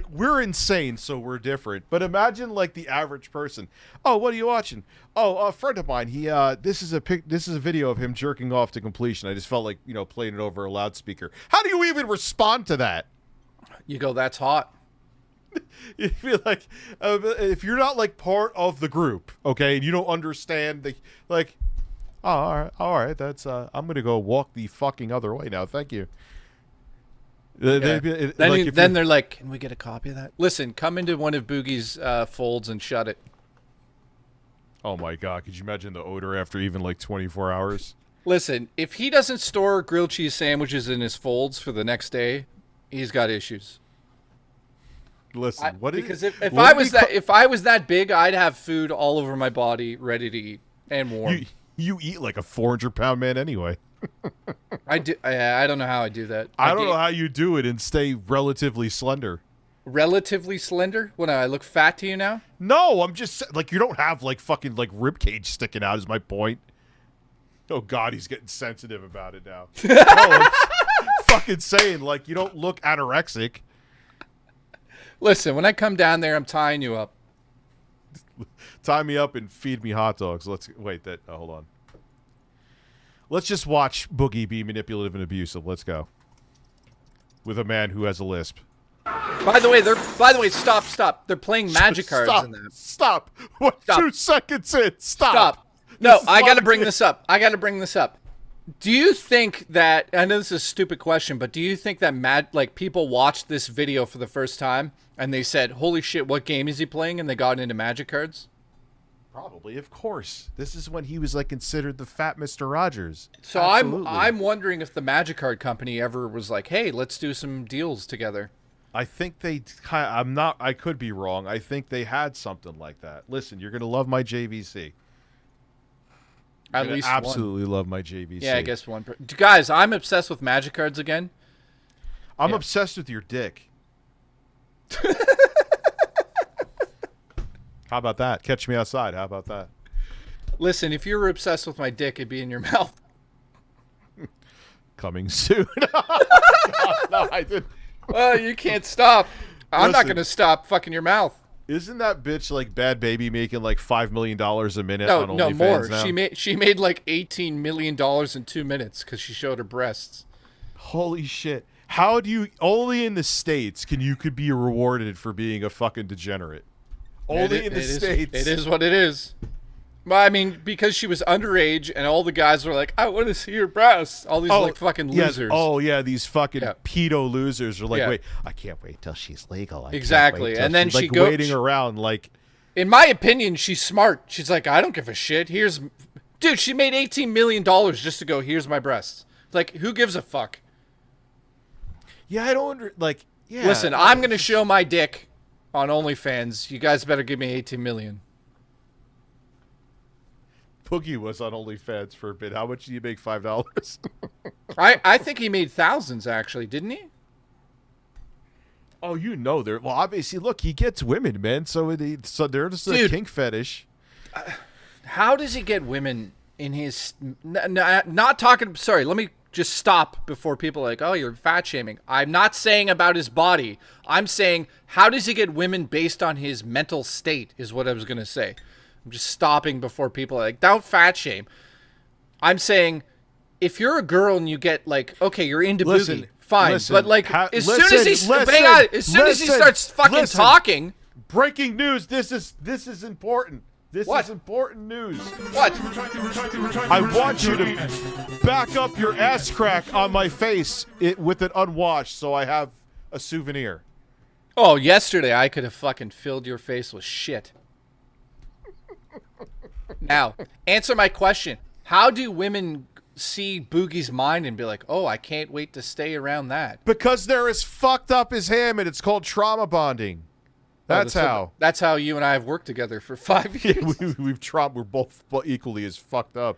We're insane, so we're different. But imagine like the average person. Oh, what are you watching? Oh, a friend of mine. This is a video of him jerking off to completion. I just felt like playing it over a loudspeaker. How do you even respond to that? You go, "That's hot." You feel like if you're not like part of the group, okay, and you don't understand the like. Oh, all right. That's I'm gonna go walk the fucking other way now. Thank you. Yeah. Then they're like, "Can we get a copy of that?" Listen, come into one of Boogie's folds and shut it. Oh my God! Could you imagine the odor after even like 24 hours? Listen, if he doesn't store grilled cheese sandwiches in his folds for the next day, he's got issues. Listen, if I was that big, I'd have food all over my body, ready to eat and warm. You eat like a 400-pound man anyway. I do. I don't know how I do that. I don't know how you do it and stay relatively slender. Relatively slender? What, I look fat to you now? No, I'm just like, you don't have like fucking like rib cage sticking out is my point. Oh God, he's getting sensitive about it now. No, I'm fucking saying like you don't look anorexic. Listen, when I come down there, I'm tying you up. Tie me up and feed me hot dogs. Hold on. Let's just watch Boogie be manipulative and abusive. Let's go. With a man who has a lisp. By the way, stop. They're playing magic cards in there. Stop. What? Stop. 2 seconds in. Stop. No, I got to bring this up. Do you think that, I know this is a stupid question, but do you think that people watched this video for the first time and they said, holy shit, what game is he playing? And they got into Magic cards? Probably, of course. This is when he was like considered the fat Mr. Rogers. So I'm wondering if the Magic card company ever was like, hey, let's do some deals together. I think they, I could be wrong. I think they had something like that. Listen, you're going to love my JVC. At least absolutely one. love my JVC. Yeah, I guess one. Guys, I'm obsessed with Magic cards again. I'm obsessed with your dick. How about that? Catch me outside. How about that? Listen, if you were obsessed with my dick, it'd be in your mouth. Coming soon. No, I didn't. Well, you can't stop. I'm not going to stop fucking your mouth. Isn't that bitch like Bad Baby making like $5 million a minute on OnlyFans? No, more. Now? She made like $18 million in 2 minutes because she showed her breasts. Holy shit! How do you only in the States could be rewarded for being a fucking degenerate? Only in the States. It is what it is. Well, I mean, because she was underage, and all the guys were like, "I want to see your breasts." All these like fucking losers. Oh yeah, these fucking pedo losers are like, Yeah. "Wait, I can't wait till she's legal." Exactly, and then she goes waiting around like. In my opinion, she's smart. She's like, "I don't give a shit." Dude, she made $18 million just to go. Here's my breasts. Like, who gives a fuck? Yeah, I don't Yeah. Listen, I'm gonna show my dick on OnlyFans. You guys better give me $18 million. Poogie was on OnlyFans for a bit. How much did you make? $5? I think he made thousands, actually, didn't he? Oh, you know there. Well, obviously, look, he gets women, man. So they're just a kink fetish. How does he get women in his? Not talking. Sorry, let me just stop before people are like, oh, you're fat shaming. I'm not saying about his body. I'm saying how does he get women based on his mental state? Is what I was gonna say. I'm just stopping before people are like, don't fat shame. I'm saying, if you're a girl and you get like, okay, you're into boogie, fine. But like, as soon as he starts fucking talking. Breaking news. This is important. This is important news. What? I want you to back up your ass crack on my face with it unwashed so I have a souvenir. Oh, yesterday I could have fucking filled your face with shit. Now, answer my question. How do women see Boogie's mind and be like, oh, I can't wait to stay around that? Because they're as fucked up as him, and it's called trauma bonding. That's how. That's how you and I have worked together for 5 years. We're both equally as fucked up.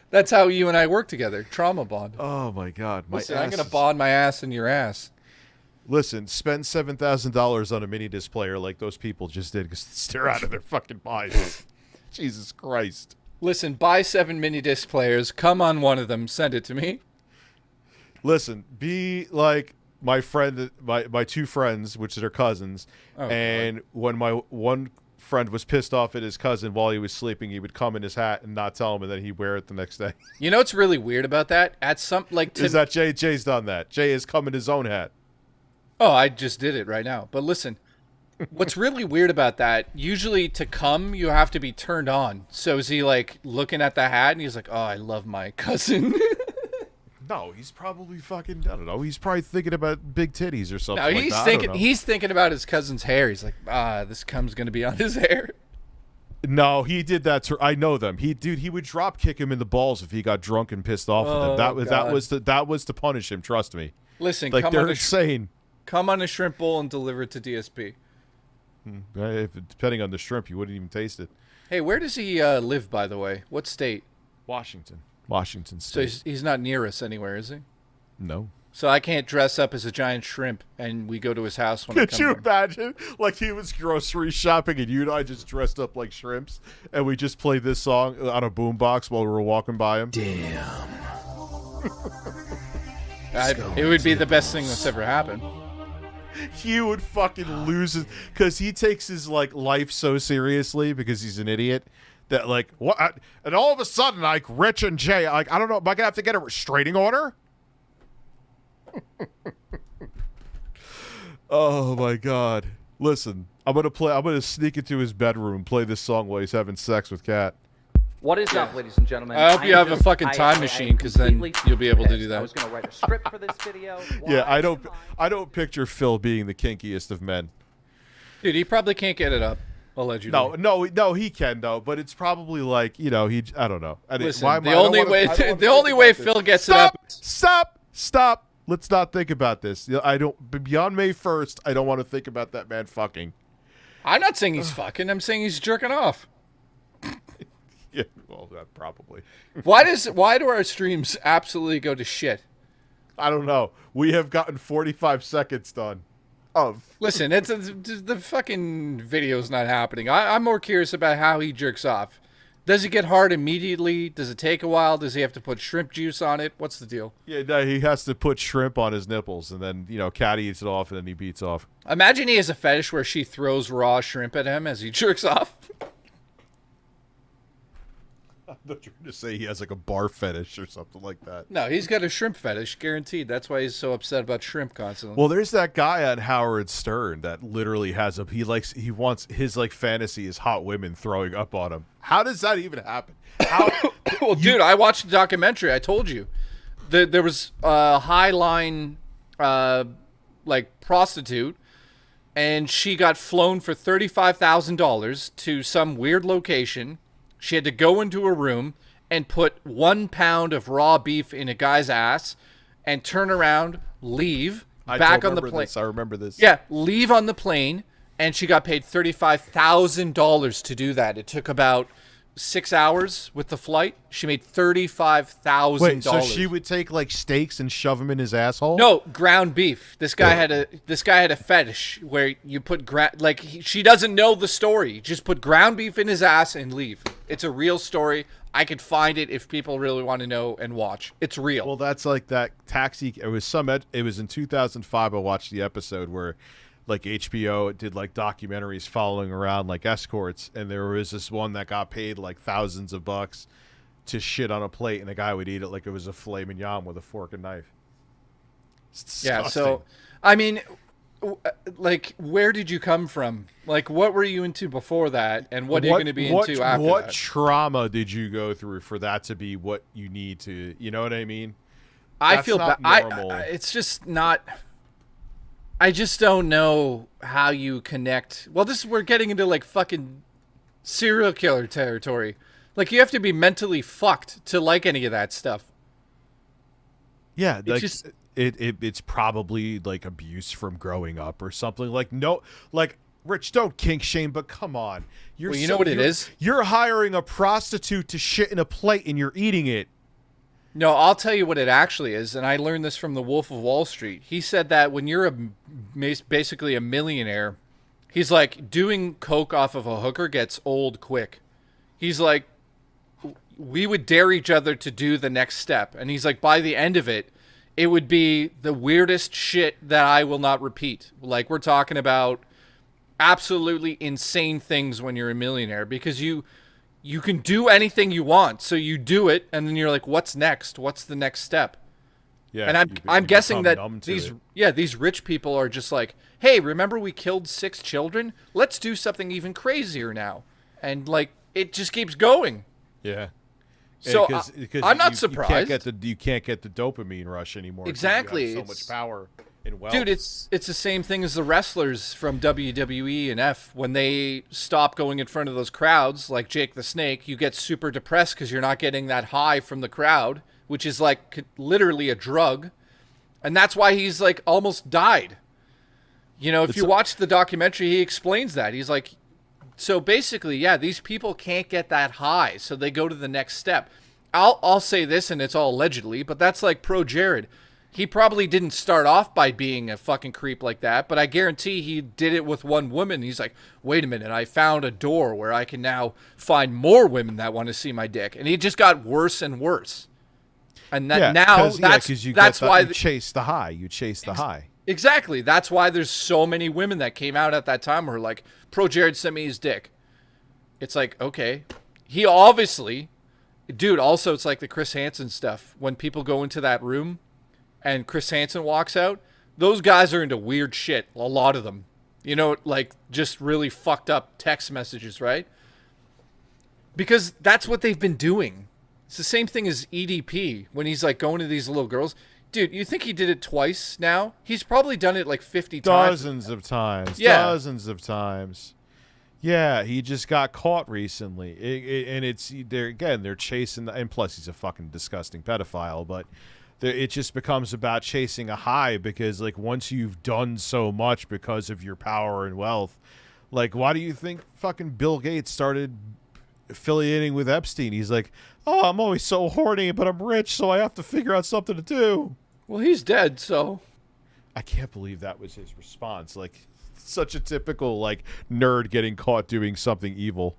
That's how you and I work together. Trauma bond. Oh, my God. Listen, I'm going to bond my ass in your ass. Listen, spend $7,000 on a mini disc player like those people just did because they're out of their fucking minds. Jesus Christ. Listen, buy 7 mini disc players. Come on one of them. Send it to me. Listen, be like my friend, my two friends, which are cousins. Oh, and God. When my one friend was pissed off at his cousin while he was sleeping, he would come in his hat and not tell him, and then he'd wear it the next day. You know what's really weird about that? Is that Jay's done that. Jay has come in his own hat. Oh, I just did it right now. But listen, what's really weird about that, usually to come, you have to be turned on. So is he like looking at the hat and he's like, oh, I love my cousin? No, he's probably fucking, I don't know. He's probably thinking about big titties or something. No, he's thinking about his cousin's hair. He's like, this cum's going to be on his hair. No, he did that. I know them. He would drop kick him in the balls if he got drunk and pissed off with him. That was to punish him. Trust me. Listen, like they're insane. Come on a shrimp bowl and deliver it to DSP. Depending on the shrimp, you wouldn't even taste it. Hey, where does he live, by the way? What state? Washington State. So he's not near us anywhere, is he? No. So I can't dress up as a giant shrimp and we go to his house when I come. Could you imagine? Like he was grocery shopping and you and I just dressed up like shrimps and we just played this song on a boombox while we were walking by him. Damn. It would be the best thing that's ever happened. He would fucking lose it because he takes his like life so seriously because he's an idiot that like what and all of a sudden like Rich and Jay like I don't know, am I gonna have to get a restraining order? Oh my God. Listen, I'm gonna sneak into his bedroom and play this song while he's having sex with Kat. What is up, ladies and gentlemen? I hope you have a fucking time machine, because then you'll be able to do that. I was going to write a script for this video. Yeah, I don't picture Phil being the kinkiest of men. Dude, he probably can't get it up, allegedly. No, he can though. But it's probably like, you know, I don't know. Listen, the only way Phil gets it up. Stop. Let's not think about this. Beyond May 1st, I don't want to think about that man fucking. I'm not saying he's fucking. I'm saying he's jerking off. Yeah, well, that probably. Why do our streams absolutely go to shit? I don't know. We have gotten 45 seconds done. Listen, the fucking video's not happening. I'm more curious about how he jerks off. Does he get hard immediately? Does it take a while? Does he have to put shrimp juice on it? What's the deal? Yeah, no, he has to put shrimp on his nipples, and then, you know, Cat eats it off, and then he beats off. Imagine he has a fetish where she throws raw shrimp at him as he jerks off. I thought you were going to say he has like a bar fetish or something like that. No, he's got a shrimp fetish, guaranteed. That's why he's so upset about shrimp constantly. Well, there's that guy on Howard Stern that literally has he wants his like fantasy is hot women throwing up on him. How does that even happen? Well, dude, I watched the documentary. I told you. There was a high-line like prostitute, and she got flown for $35,000 to some weird location. She had to go into a room and put 1 pound of raw beef in a guy's ass and turn around, leave, back on the plane. I remember this. Yeah, leave on the plane, and she got paid $35,000 to do that. It took about 6 hours with the flight. She made $35,000. Wait, so she would take like steaks and shove them in his asshole? No, ground beef. This guy had a fetish where you put she doesn't know the story. Just put ground beef in his ass and leave. It's a real story. I could find it if people really want to know and watch. It's real. Well, that's like that taxi. It was in 2005. I watched the episode where like HBO did like documentaries following around like escorts, and there was this one that got paid like thousands of bucks to shit on a plate, and the guy would eat it like it was a filet mignon with a fork and knife. Yeah, so I mean, like, where did you come from? Like, what were you into before that, and what are you going to be into after what that? trauma did you go through for that to be what you need to? You know what I mean? I feel bad. It's just not. I just don't know how you connect. Well, we're getting into like fucking serial killer territory. Like, you have to be mentally fucked to like any of that stuff. Yeah, it's probably like abuse from growing up or something. Like, no, like, Rich, don't kink shame, but come on. You know what it is? You're hiring a prostitute to shit in a plate and you're eating it. No, I'll tell you what it actually is, and I learned this from the Wolf of Wall Street. He said that when you're basically a millionaire, he's like, doing coke off of a hooker gets old quick. He's like, we would dare each other to do the next step. And he's like, by the end of it, it would be the weirdest shit that I will not repeat. Like, we're talking about absolutely insane things when you're a millionaire, because you can do anything you want. So you do it, and then you're like, what's next? What's the next step? Yeah, and I'm guessing that these rich people are just like, hey, remember we killed 6 children? Let's do something even crazier now. And like, it just keeps going. Yeah. So I'm not surprised. You can't get the dopamine rush anymore. Exactly. You have so much power and wealth. Dude, it's the same thing as the wrestlers from WWE and F. When they stop going in front of those crowds, like Jake the Snake, you get super depressed because you're not getting that high from the crowd, which is like literally a drug. And that's why he's like almost died. You know, if you watch the documentary, he explains that. He's like, so basically, yeah, these people can't get that high, so they go to the next step. I'll say this, and it's all allegedly, but that's like Pro Jared. He probably didn't start off by being a fucking creep like that, but I guarantee he did it with one woman. He's like, wait a minute, I found a door where I can now find more women that want to see my dick. And he just got worse and worse. And that's why you chase the high. You chase the high. Exactly. That's why there's so many women that came out at that time who are like, Pro Jared sent me his dick. It's like, okay. He obviously, dude, also it's like the Chris Hansen stuff. When people go into that room and Chris Hansen walks out, those guys are into weird shit. A lot of them. You know, like just really fucked up text messages, right? Because that's what they've been doing. It's the same thing as EDP when he's like going to these little girls. Dude, you think he did it twice now? He's probably done it like 50 times. Dozens of times. Yeah. Dozens of times. Yeah, he just got caught recently. And it's, they're chasing, and plus he's a fucking disgusting pedophile, but it just becomes about chasing a high because, like, once you've done so much because of your power and wealth, like, why do you think fucking Bill Gates started affiliating with Epstein? He's like, oh, I'm always so horny, but I'm rich, so I have to figure out something to do. Well, he's dead, so. I can't believe that was his response. Like, such a typical, like, nerd getting caught doing something evil.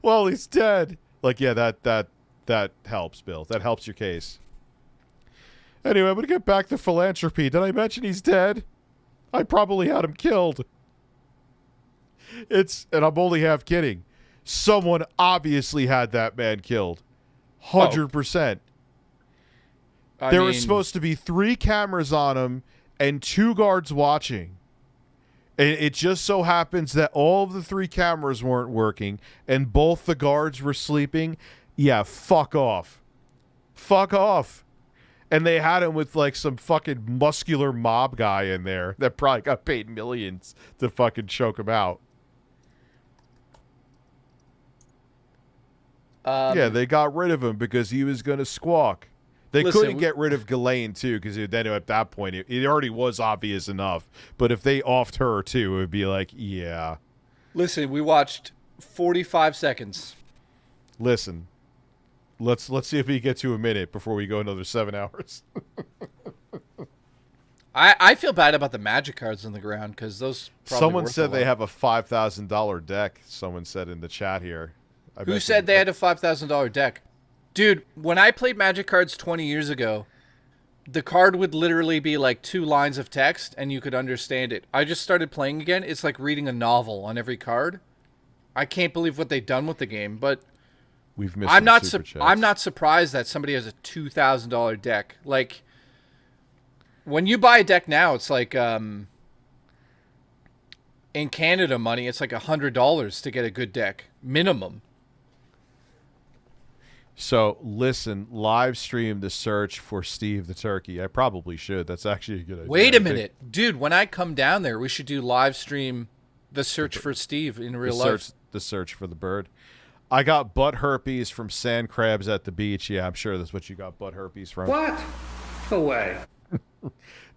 Well, he's dead. Like, yeah, that helps, Bill. That helps your case. Anyway, I'm going to get back to philanthropy. Did I mention he's dead? I probably had him killed. And I'm only half kidding. Someone obviously had that man killed. 100%. There were supposed to be 3 cameras on him and 2 guards watching. And it just so happens that all of the 3 cameras weren't working and both the guards were sleeping. Yeah, fuck off. Fuck off. And they had him with like some fucking muscular mob guy in there that probably got paid millions to fucking choke him out. Yeah, they got rid of him because he was going to squawk. They couldn't get rid of Ghislaine, too, because then at that point, it already was obvious enough. But if they offed her, too, it would be like, yeah. Listen, we watched 45 seconds. Listen, let's see if we get to a minute before we go another 7 hours. I feel bad about the magic cards on the ground because those probably Someone said they have a $5,000 deck, someone said in the chat here. Who said they had a $5,000 deck? Dude, when I played Magic cards 20 years ago, the card would literally be like 2 lines of text and you could understand it. I just started playing again. It's like reading a novel on every card. I can't believe what they've done with the game, but we've missed I'm not surprised that somebody has a $2,000 deck. Like, when you buy a deck now, it's like in Canada money, it's like $100 to get a good deck minimum. So, listen, live stream the search for Steve the Turkey. I probably should. That's actually a good idea. Wait a minute. Dude, when I come down there, we should do live stream the search for Steve in real life. The search for the bird. I got butt herpes from sand crabs at the beach. Yeah, I'm sure that's what you got butt herpes from. What? No way.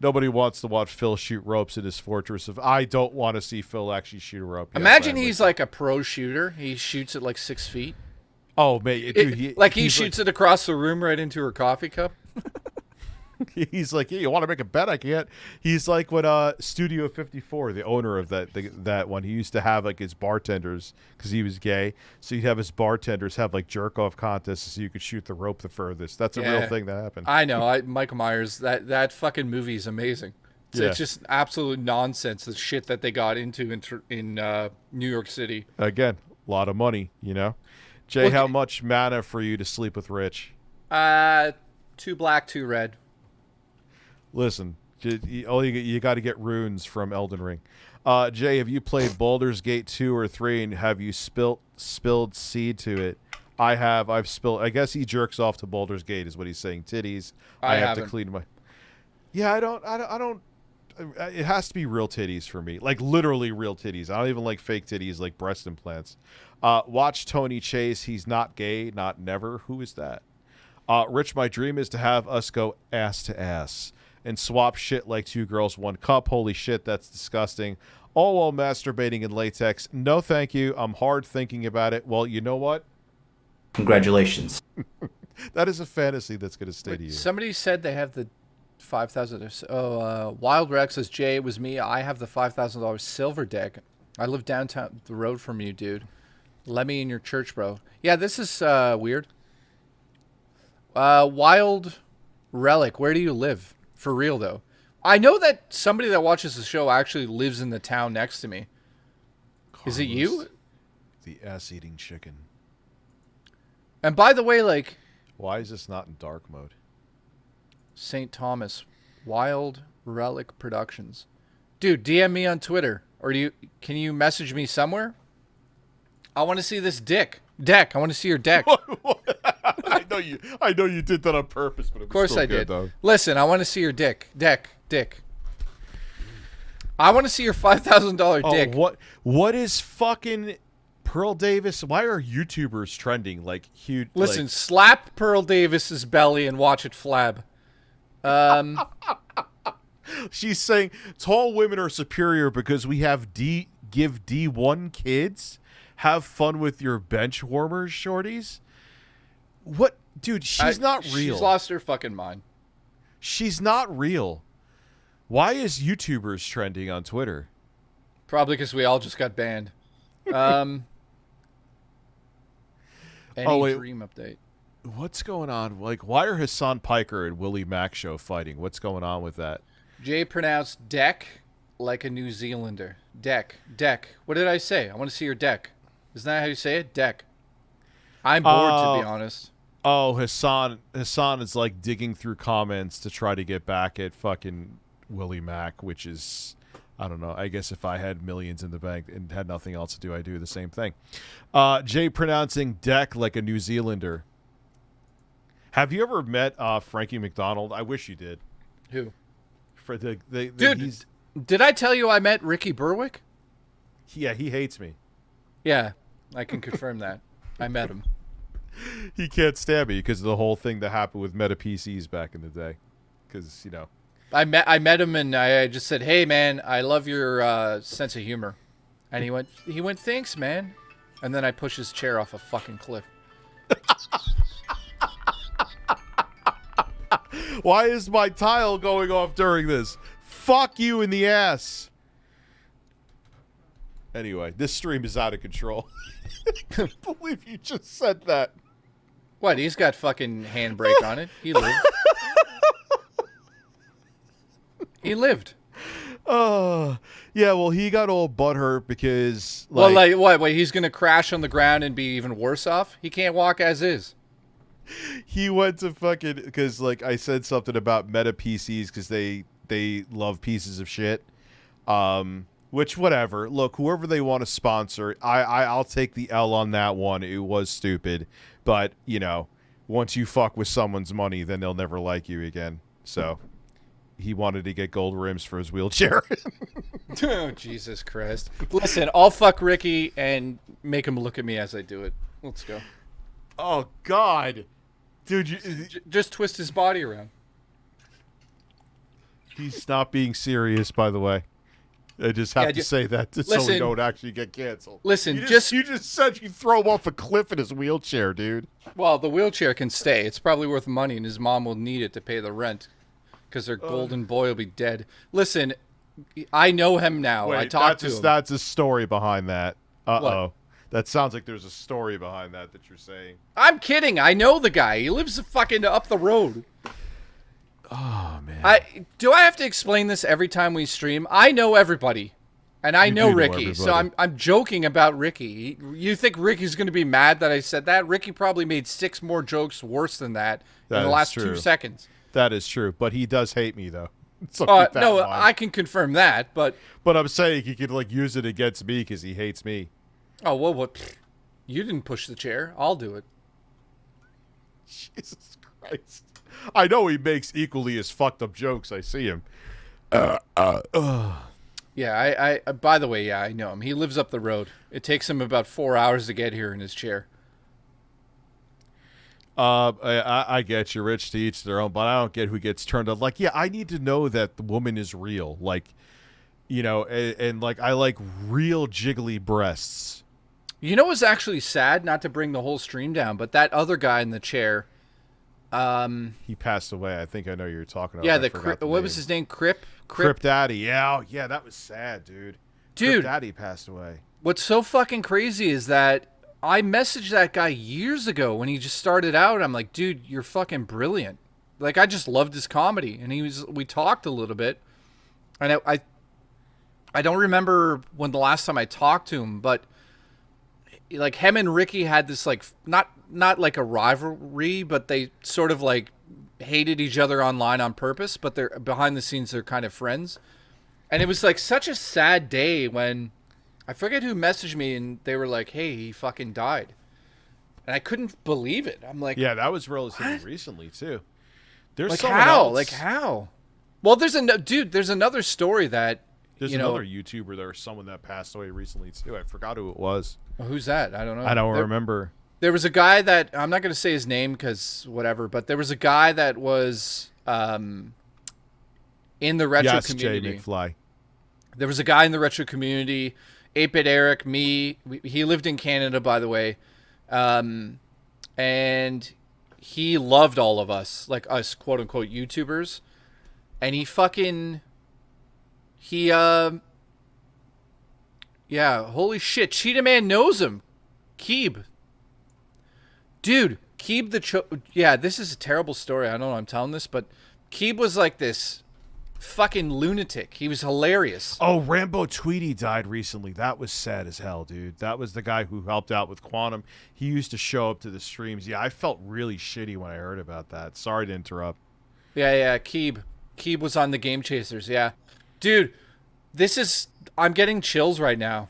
Nobody wants to watch Phil shoot ropes in his fortress of... I don't want to see Phil actually shoot a rope. Imagine he's like a pro shooter. He shoots at like 6 feet. Oh, man. Dude, he shoots it across the room right into her coffee cup. He's like, yeah, you want to make a bet? I can't. He's like when Studio 54, the owner of that one, he used to have like his bartenders because he was gay. So he'd have his bartenders have like jerk off contests so you could shoot the rope the furthest. That's a real thing that happened. I know. Michael Myers, that fucking movie is amazing. It's just absolute nonsense. The shit that they got into in New York City. Again, a lot of money, you know. Jay, how much mana for you to sleep with Rich? 2 black, 2 red. Listen, you got to get runes from Elden Ring. Jay, have you played Baldur's Gate 2 or 3, and have you spilled seed to it? I have. I've spilled. I guess he jerks off to Baldur's Gate, is what he's saying. Titties. I have to clean my. Yeah, I don't. It has to be real titties for me, like literally real titties. I don't even like fake titties, like breast implants. Watch Tony Chase. He's not gay, not never. Who is that? Rich, my dream is to have us go ass to ass and swap shit like 2 girls, 1 cup. Holy shit, that's disgusting. All while masturbating in latex. No, thank you. I'm hard thinking about it. Well, you know what? Congratulations. That is a fantasy that's going to stay to you. Somebody said they have the 5,000. Wild Rex says, Jay, it was me. I have the $5,000 silver deck. I live downtown the road from you, dude. Let me in your church, bro. Yeah, this is weird. Wild Relic, where do you live? For real, though. I know that somebody that watches the show actually lives in the town next to me. Carlos, is it you? The ass-eating chicken. And by the way, like... Why is this not in dark mode? St. Thomas. Wild Relic Productions. Dude, DM me on Twitter. Or can you message me somewhere? I want to see this dick. Deck. I want to see your deck. I know you did that on purpose, but of course I did. Though. Listen, I want to see your dick. Dick. I want to see your $5,000 dick. What is fucking Pearl Davis? Why are YouTubers trending like huge? Listen, slap Pearl Davis's belly and watch it flab. She's saying tall women are superior because we have give D1 kids. Have fun with your bench warmers, shorties. What, dude? She's not real. She's lost her fucking mind. She's not real. Why is YouTubers trending on Twitter? Probably because we all just got banned. Any dream update? What's going on? Like, why are Hassan Piker and Willie Mack show fighting? What's going on with that? Jay pronounced deck like a New Zealander. Deck. What did I say? I want to see your deck. Isn't that how you say it? Deck. I'm bored, to be honest. Oh, Hassan is like digging through comments to try to get back at fucking Willie Mack, which is, I don't know. I guess if I had millions in the bank and had nothing else to do, I'd do the same thing. Jay pronouncing deck like a New Zealander. Have you ever met Frankie McDonald? I wish you did. Who? For the dude, did I tell you I met Ricky Berwick? Yeah, he hates me. Yeah, I can confirm that. I met him. He can't stand me because of the whole thing that happened with Meta PCs back in the day. Because, you know. I met him and I just said, "Hey man, I love your sense of humor," and he went, "Thanks, man," and then I pushed his chair off a fucking cliff. Why is my tile going off during this? Fuck you in the ass. Anyway, this stream is out of control. I can't believe you just said that. What? He's got fucking handbrake on it. He lived. He lived. Oh, yeah, well, he got all butthurt because... Well, like, what? Wait, he's going to crash on the ground and be even worse off? He can't walk as is. He went to fucking... Because, like, I said something about Meta PCs because they love pieces of shit. Which, whatever. Look, whoever they want to sponsor, I'll take the L on that one. It was stupid. But, you know, once you fuck with someone's money, then they'll never like you again. So... He wanted to get gold rims for his wheelchair. Oh, Jesus Christ. Listen, I'll fuck Ricky and make him look at me as I do it. Let's go. Oh, God. Dude, just twist his body around. He's not being serious, by the way. I just have to say that so we don't actually get canceled. Listen, you just said you'd throw him off a cliff in his wheelchair, dude. Well, the wheelchair can stay. It's probably worth money, and his mom will need it to pay the rent. Because their golden boy will be dead. Listen, I know him now. Wait, I talked to him. That's a story behind that. Uh-oh. What? That sounds like there's a story behind that you're saying. I'm kidding. I know the guy. He lives fucking up the road. Oh, man. Do I have to explain this every time we stream? I know everybody. And I know Ricky. So I'm joking about Ricky. You think Ricky's going to be mad that I said that? Ricky probably made 6 more jokes worse than that in the last 2 seconds. That is true, but he does hate me though. So no, I can confirm that, but I'm saying he could like use it against me because he hates me. Oh well, what? You didn't push the chair. I'll do it. Jesus Christ! I know he makes equally as fucked up jokes. I see him. Yeah, I by the way, yeah, I know him. He lives up the road. It takes him about 4 hours to get here in his chair. I get you, rich to each their own, but I don't get who gets turned on. Like, yeah, I need to know that the woman is real. Like, you know, and like, I like real jiggly breasts. You know what's actually sad? Not to bring the whole stream down, but that other guy in the chair, he passed away. I think I know you're talking about. Yeah, what was his name? Crip Daddy. Yeah, that was sad, dude. Crip Daddy passed away. What's so fucking crazy is that I messaged that guy years ago when he just started out. I'm like, dude, you're fucking brilliant. Like, I just loved his comedy. And we talked a little bit. And I don't remember when the last time I talked to him, but like him and Ricky had this like, not like a rivalry, but they sort of like hated each other online on purpose, but they're behind the scenes, they're kind of friends. And it was like such a sad day when I forget who messaged me, and they were like, "Hey, he fucking died," and I couldn't believe it. I'm like, yeah, that was relatively recently too. There's like someone how? else. Like how? Well, there's another story that There's another YouTuber. There was someone that passed away recently too. I forgot who it was. Well, who's that? I don't know. I don't remember. There was a guy that I'm not going to say his name because whatever, but there was a guy that was in the retro community. Jay McFly. There was a guy in the retro community, 8-Bit Eric, me. He lived in Canada, by the way, and he loved all of us, like us quote unquote YouTubers, and yeah, holy shit, Cheetah Man knows him, Keeb. Dude, Keeb yeah, this is a terrible story. I don't know why I'm telling this, but Keeb was like this fucking lunatic. He was hilarious. Oh, Rambo Tweety died recently. That was sad as hell, dude. That was the guy who helped out with Quantum. He used to show up to the streams. Yeah, I felt really shitty when I heard about that. Sorry to interrupt. Yeah, Keeb. Keeb was on the Game Chasers, yeah. Dude, I'm getting chills right now.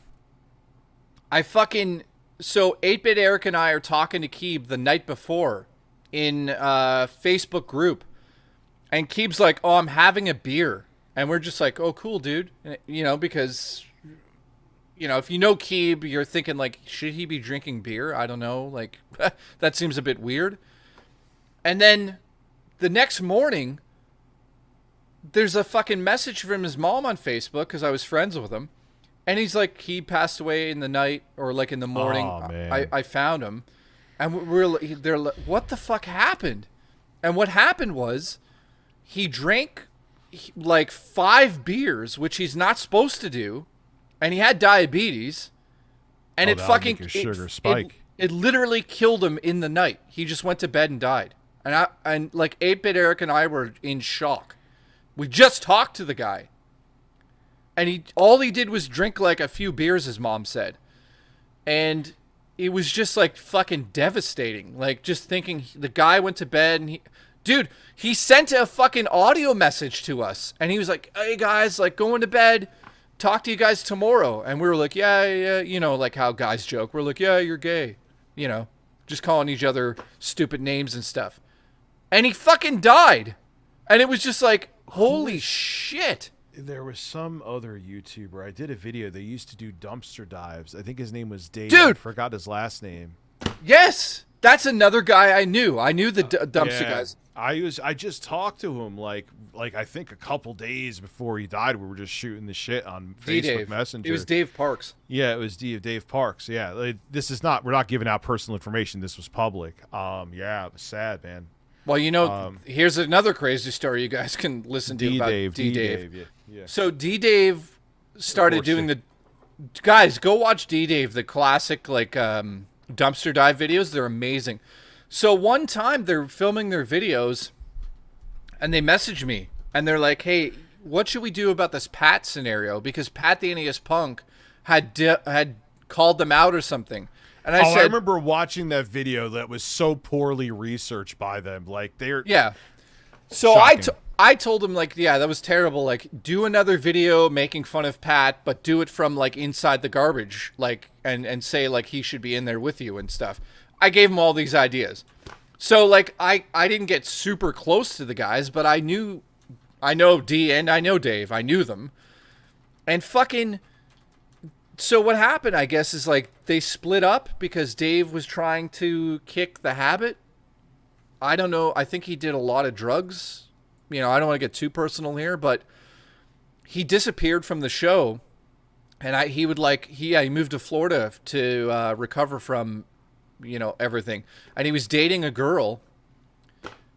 So 8-Bit Eric and I are talking to Keeb the night before in a Facebook group. And Keeb's like, "Oh, I'm having a beer." And we're just like, "Oh, cool, dude." Because, if you know Keeb, you're thinking like, should he be drinking beer? I don't know. Like, that seems a bit weird. And then the next morning, there's a fucking message from his mom on Facebook because I was friends with him. And he's like, he passed away in the night or like in the morning. Oh, man. I found him. And they're like, what the fuck happened? And what happened was he drank like 5 beers, which he's not supposed to do. And he had diabetes. And it fucking sugar spike. It literally killed him in the night. He just went to bed and died. And like 8-Bit Eric and I were in shock. We just talked to the guy. And all he did was drink like a few beers, his mom said. And it was just like fucking devastating. Like just thinking the guy went to bed and he sent a fucking audio message to us. And he was like, "Hey guys, like going to bed, talk to you guys tomorrow." And we were like, yeah, like how guys joke. We're like, "Yeah, you're gay." Just calling each other stupid names and stuff. And he fucking died. And it was just like, holy shit. There was some other YouTuber. I did a video. They used to do dumpster dives. I think his name was Dave. Dude! I forgot his last name. Yes! That's another guy I knew. I knew the dumpster guys. I just talked to him like I think a couple days before he died. We were just shooting the shit on Facebook Messenger. It was Dave Parks. Yeah, it was Dave Parks. Yeah, we're not giving out personal information. This was public. Yeah, it was sad, man. Well, here's another crazy story you guys can listen to about D-Dave. Yeah. So D-Dave started doing the... Guys, go watch D-Dave, the classic like dumpster dive videos. They're amazing. So one time they're filming their videos and they message me and they're like, "Hey, what should we do about this Pat scenario?" Because Pat the NES Punk had called them out or something. And I said, I remember watching that video that was so poorly researched by them. Like they're So I told him like, yeah, that was terrible. Like, do another video making fun of Pat, but do it from like inside the garbage, like and say like he should be in there with you and stuff. I gave him all these ideas. So like I didn't get super close to the guys, but I know D and I know Dave. I knew them. And fucking so what happened, I guess, is like they split up because Dave was trying to kick the habit. I don't know. I think he did a lot of drugs. I don't want to get too personal here, but he disappeared from the show. And he moved to Florida to recover from, everything. And he was dating a girl.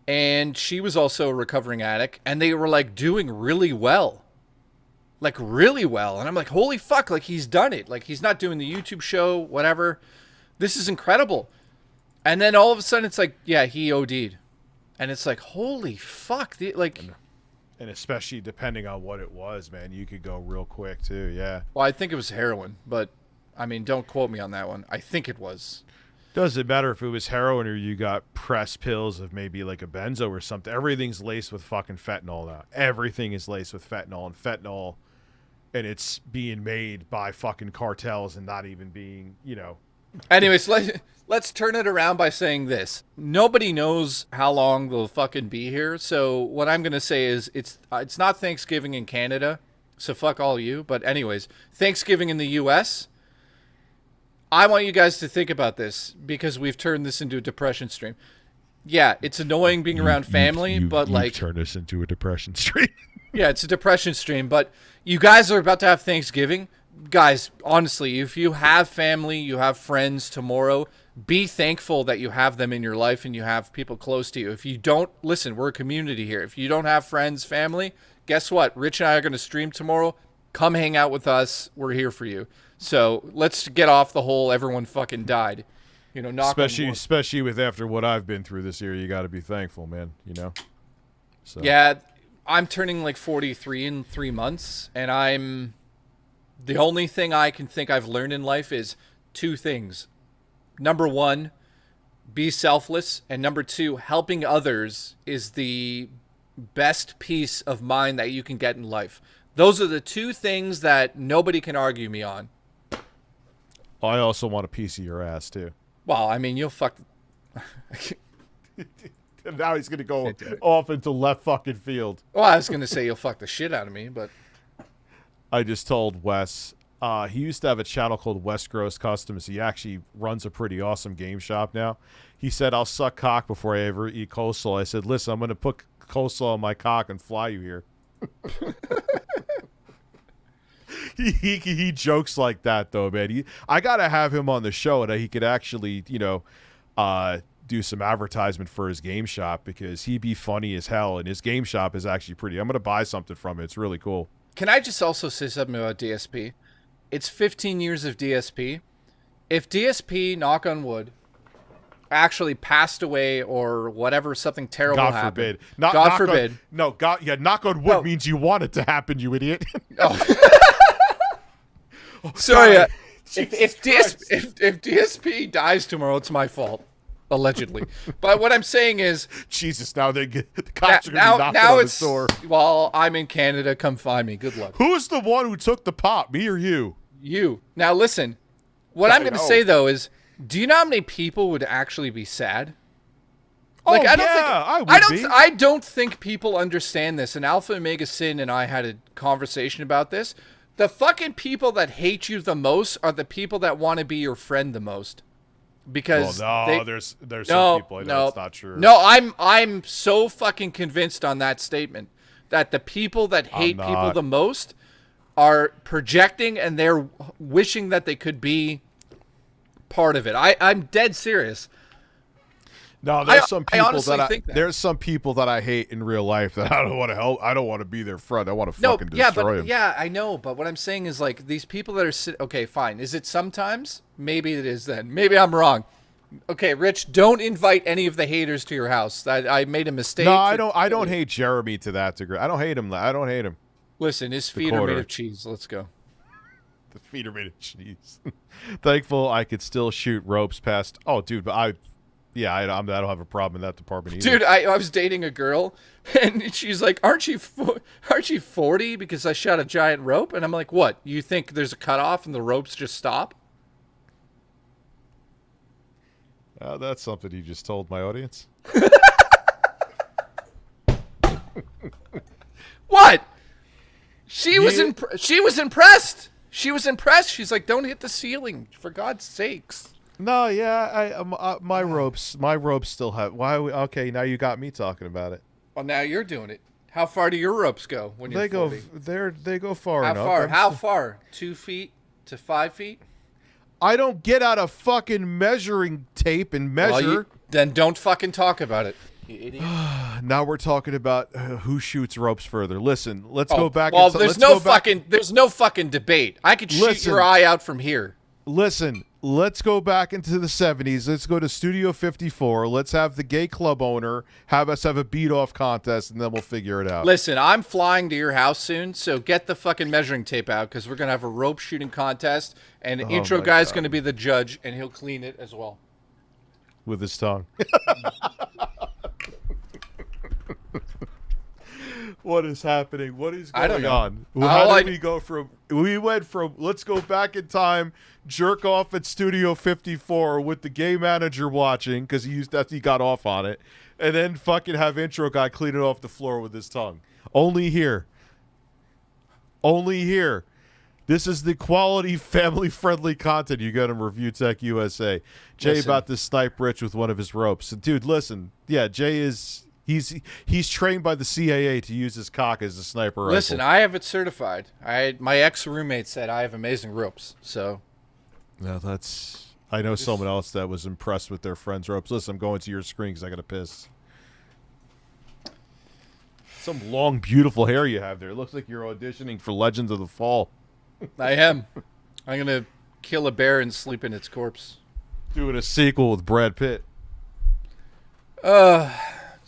And she was also a recovering addict. And they were like doing really well. Like really well. And I'm like, holy fuck, like he's done it. Like he's not doing the YouTube show, whatever. This is incredible. And then all of a sudden it's like, yeah, he OD'd. And it's like, holy fuck. And especially depending on what it was, man, you could go real quick too, yeah. Well, I think it was heroin, but I mean, don't quote me on that one. I think it was. Doesn't matter if it was heroin or you got press pills of maybe like a benzo or something. Everything's laced with fucking fentanyl now. Everything is laced with fentanyl, and fentanyl and it's being made by fucking cartels and not even being, you know. Anyways, let's turn it around by saying this. Nobody knows how long they'll fucking be here. So what I'm going to say is it's not Thanksgiving in Canada. So fuck all you. But anyways, Thanksgiving in the US. I want you guys to think about this because we've turned this into a depression stream. Yeah, it's annoying being around family, but like turn this into a depression stream. Yeah, it's a depression stream, but you guys are about to have Thanksgiving. Guys, honestly, if you have family, you have friends tomorrow, be thankful that you have them in your life and you have people close to you. If you don't, listen, we're a community here. If you don't have friends, family, guess what? Rich and I are going to stream tomorrow. Come hang out with us. We're here for you. So let's get off the whole everyone fucking died. You know, especially with after what I've been through this year, you got to be thankful, man, you know? So. Yeah, I'm turning like 43 in 3 months, and the only thing I can think I've learned in life is 2 things. Number 1, be selfless, and number 2, helping others is the best peace of mind that you can get in life. Those are the 2 things that nobody can argue me on. I also want a piece of your ass, too. Well, I mean, you'll fuck... Now he's going to go off into left fucking field. Well, I was going to say you'll fuck the shit out of me, but... I just told Wes, he used to have a channel called West Gross Customs. He actually runs a pretty awesome game shop now. He said, I'll suck cock before I ever eat coleslaw. I said, listen, I'm going to put coleslaw on my cock and fly you here. He jokes like that, though, man. I got to have him on the show and he could actually, you know, do some advertisement for his game shop because he'd be funny as hell. And his game shop is actually pretty. I'm going to buy something from it. It's really cool. Can I just also say something about DSP? It's 15 years of DSP. If DSP, knock on wood, actually passed away or whatever, something terrible God happened. Forbid. God forbid. Knock on wood means you want it to happen, you idiot. Sorry. If DSP dies tomorrow, it's my fault. Allegedly. But what I'm saying is... Jesus, now the cops are going to be knocking on the door. Well, I'm in Canada. Come find me. Good luck. Who's the one who took the pop, me or you? You. Now, listen. What I'm going to say, though, is... Do you know how many people would actually be sad? Like, I don't think people understand this. And Alpha Omega Sin and I had a conversation about this. The fucking people that hate you the most are the people that want to be your friend the most. Because there's some people I know it's not true. No, I'm so fucking convinced on that statement that the people that hate people the most are projecting and they're wishing that they could be part of it. I'm dead serious. No, there's some people that I hate in real life that I don't want to help. I don't want to be their friend. I want to fucking destroy them. Yeah, I know. But what I'm saying is, like, these people that are okay, fine. Is it sometimes? Maybe it is then. Maybe I'm wrong. Okay, Rich, don't invite any of the haters to your house. I made a mistake. No, I don't hate Jeremy to that degree. I don't hate him. Listen, his feet are made of cheese. Let's go. The feet are made of cheese. Thankful I could still shoot ropes past. Oh, dude, but I don't have a problem in that department either. Dude, I was dating a girl, and she's like, aren't you 40 because I shot a giant rope? And I'm like, what? You think there's a cutoff and the ropes just stop? That's something you just told my audience. What? She was impressed. She was impressed. She's like, don't hit the ceiling, for God's sakes. No, yeah, my ropes still have. Why? Okay, now you got me talking about it. Well, now you're doing it. How far do your ropes go when you're 40? They go far enough. How far? How far? 2 feet to 5 feet? I don't get out a fucking measuring tape and measure. Well, then don't fucking talk about it, you idiot. Now we're talking about who shoots ropes further. Listen, let's go back. Well, there's no fucking debate. I could shoot your eye out from here. Listen, let's go back into the 70s. Let's go to Studio 54. Let's have the gay club owner have us have a beat-off contest, and then we'll figure it out. Listen, I'm flying to your house soon, so get the fucking measuring tape out because we're going to have a rope shooting contest, and the intro guy's going to be the judge, and he'll clean it as well. With his tongue. What is happening? What is I don't going know. on? How did we go from... We went from, let's go back in time, jerk off at Studio 54 with the game manager watching, because he got off on it, and then fucking have intro guy cleaning off the floor with his tongue. Only here. Only here. This is the quality, family-friendly content you get on ReviewTechUSA. Jay about to snipe Rich with one of his ropes. And dude, listen. Yeah, Jay is... He's trained by the CAA to use his cock as a sniper rifle. Listen, I have it certified. My ex-roommate said I have amazing ropes, so... No, that's... I know someone else that was impressed with their friend's ropes. Listen, I'm going to your screen because I got to piss. Some long, beautiful hair you have there. It looks like you're auditioning for Legends of the Fall. I am. I'm going to kill a bear and sleep in its corpse. Doing a sequel with Brad Pitt.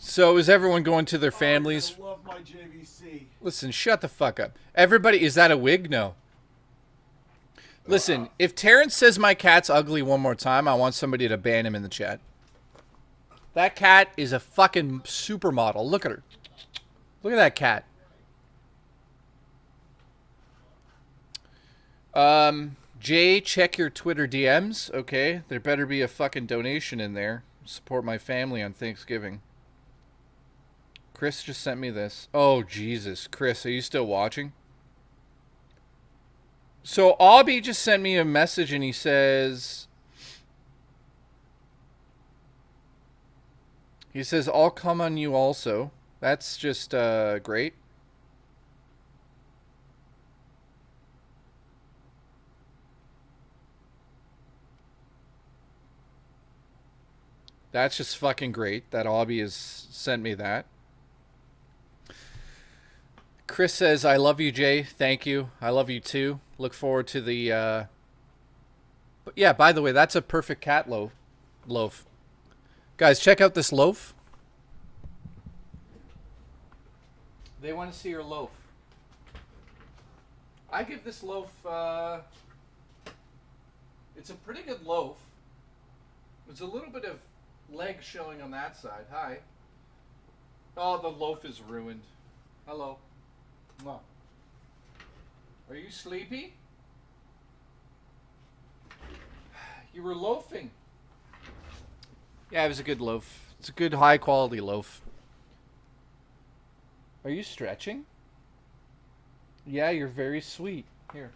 So is everyone going to their families? I love my JVC. Listen, shut the fuck up. Everybody, is that a wig? No. Listen, if Terrence says my cat's ugly one more time, I want somebody to ban him in the chat. That cat is a fucking supermodel. Look at her. Look at that cat. Jay, check your Twitter DMs. Okay, there better be a fucking donation in there. Support my family on Thanksgiving. Chris just sent me this. Oh, Jesus. Chris, are you still watching? So, Aubie just sent me a message and he says... He says, I'll come on you also. That's just great. That's just fucking great that Aubie has sent me that. Chris says, I love you, Jay. Thank you. I love you too. Look forward to the... But yeah, by the way, that's a perfect cat loaf. Guys, check out this loaf. They want to see your loaf. I give this loaf... It's a pretty good loaf. There's a little bit of leg showing on that side. Hi. Oh, the loaf is ruined. Hello. Mwah. Are you sleepy? You were loafing. Yeah, it was a good loaf. It's a good high quality loaf. Are you stretching? Yeah, you're very sweet. Here.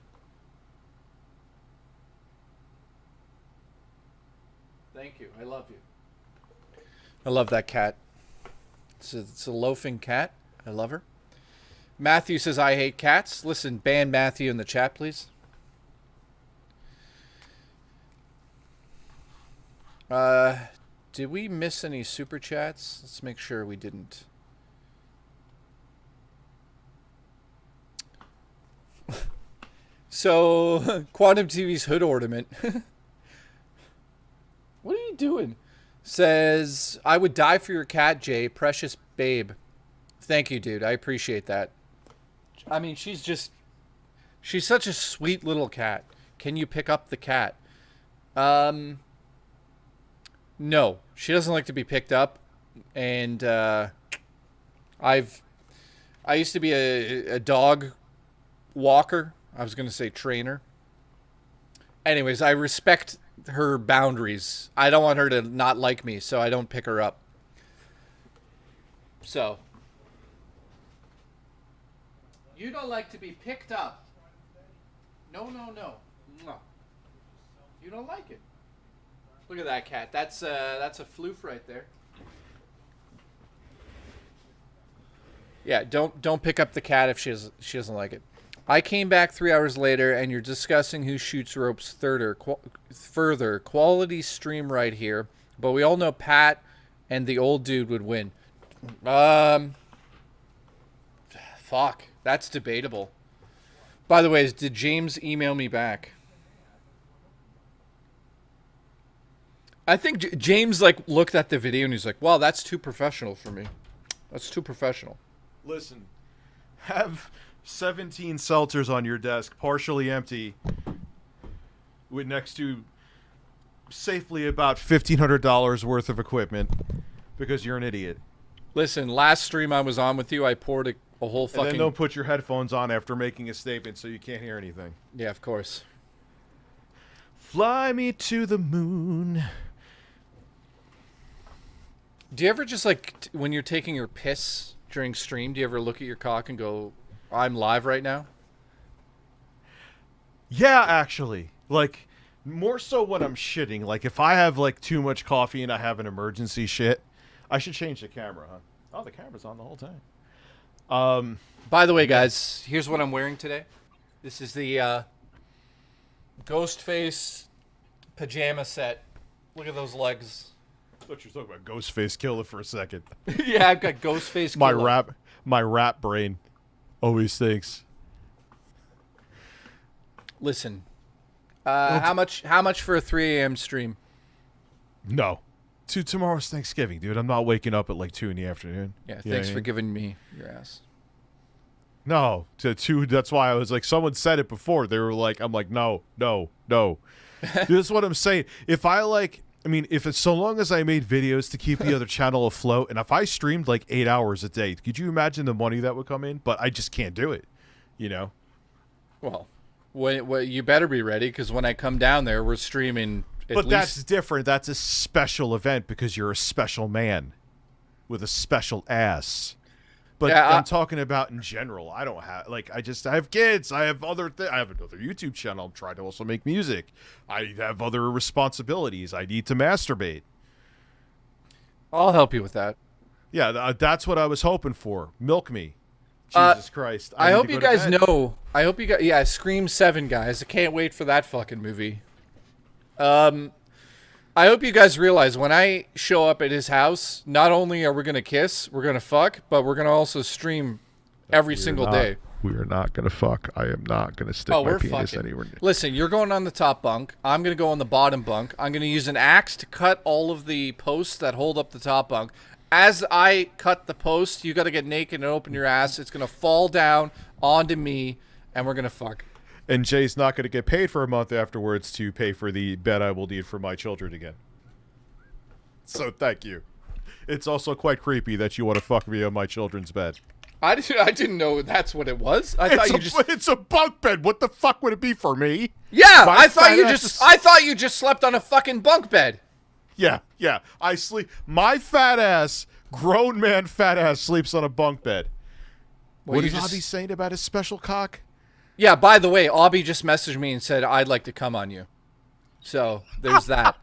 Thank you. I love you. I love that cat. It's a loafing cat. I love her. Matthew says, I hate cats. Listen, ban Matthew in the chat, please. Did we miss any super chats? Let's make sure we didn't. So, Quantum TV's hood ornament. What are you doing? Says, I would die for your cat, Jay. Precious babe. Thank you, dude. I appreciate that. I mean, she's such a sweet little cat. Can you pick up the cat? No. She doesn't like to be picked up. And I used to be a dog walker. I was going to say trainer. Anyways, I respect her boundaries. I don't want her to not like me, so I don't pick her up. So. You don't like to be picked up. No. You don't like it. Look at that cat. That's a floof right there. Yeah, don't pick up the cat if she doesn't like it. I came back 3 hours later, and you're discussing who shoots ropes further. Quality stream right here. But we all know Pat and the old dude would win. Fuck. That's debatable. By the way, did James email me back? I think James looked at the video and he's like, wow, that's too professional for me. That's too professional. Listen, have 17 seltzers on your desk, partially empty, with next to safely about $1,500 worth of equipment, because you're an idiot. Listen, last stream I was on with you, I poured a whole fucking... And then don't put your headphones on after making a statement so you can't hear anything. Yeah, of course. Fly me to the moon. Do you ever just, like, when you're taking your piss during stream, do you ever look at your cock and go, I'm live right now? Yeah, actually. Like, more so when I'm shitting. Like, if I have, like, too much coffee and I have an emergency shit, I should change the camera, huh? Oh, the camera's on the whole time. By the way, guys, here's what I'm wearing today. This is the Ghostface pajama set. Look at those legs. I thought you were talking about Ghostface Killer for a second. Yeah, I've got Ghostface Killer. My rap brain always thinks. Listen, how much for a 3 a.m. stream? No. Tomorrow's Thanksgiving, dude. I'm not waking up at like 2 in the afternoon. Yeah, thanks for giving me your ass. No, to 2. That's why I was like, someone said it before. They were like, I'm like, no. Dude, that's what I'm saying. If it's so long as I made videos to keep the other channel afloat, and if I streamed like 8 hours a day, could you imagine the money that would come in? But I just can't do it, you know? Well, you better be ready, because when I come down there, we're streaming. But that's different. That's a special event because you're a special man with a special ass. But yeah, I'm talking about in general. I don't have, like, I have kids. I have other I have another YouTube channel. I'm trying to also make music. I have other responsibilities. I need to masturbate. I'll help you with that. Yeah, that's what I was hoping for. Milk me. Jesus Christ. I hope you guys know. I hope you guys, yeah, Scream 7, guys. I can't wait for that fucking movie. I hope you guys realize when I show up at his house, not only are we going to kiss, we're going to fuck, but we're going to also stream every single day. We are not going to fuck. I am not going to stick my penis anywhere near. Listen, you're going on the top bunk. I'm going to go on the bottom bunk. I'm going to use an axe to cut all of the posts that hold up the top bunk. As I cut the post, you got to get naked and open your ass. It's going to fall down onto me, and we're going to fuck. And Jay's not going to get paid for a month afterwards to pay for the bed I will need for my children again. So thank you. It's also quite creepy that you want to fuck me on my children's bed. I didn't know that's what it was. It's a bunk bed. What the fuck would it be for me? Yeah, I thought you just slept on a fucking bunk bed. Yeah. I sleep. My fat ass, grown man fat ass, sleeps on a bunk bed. What is Abby saying about his special cock? Yeah, by the way, Abby just messaged me and said, I'd like to come on you. So, there's that.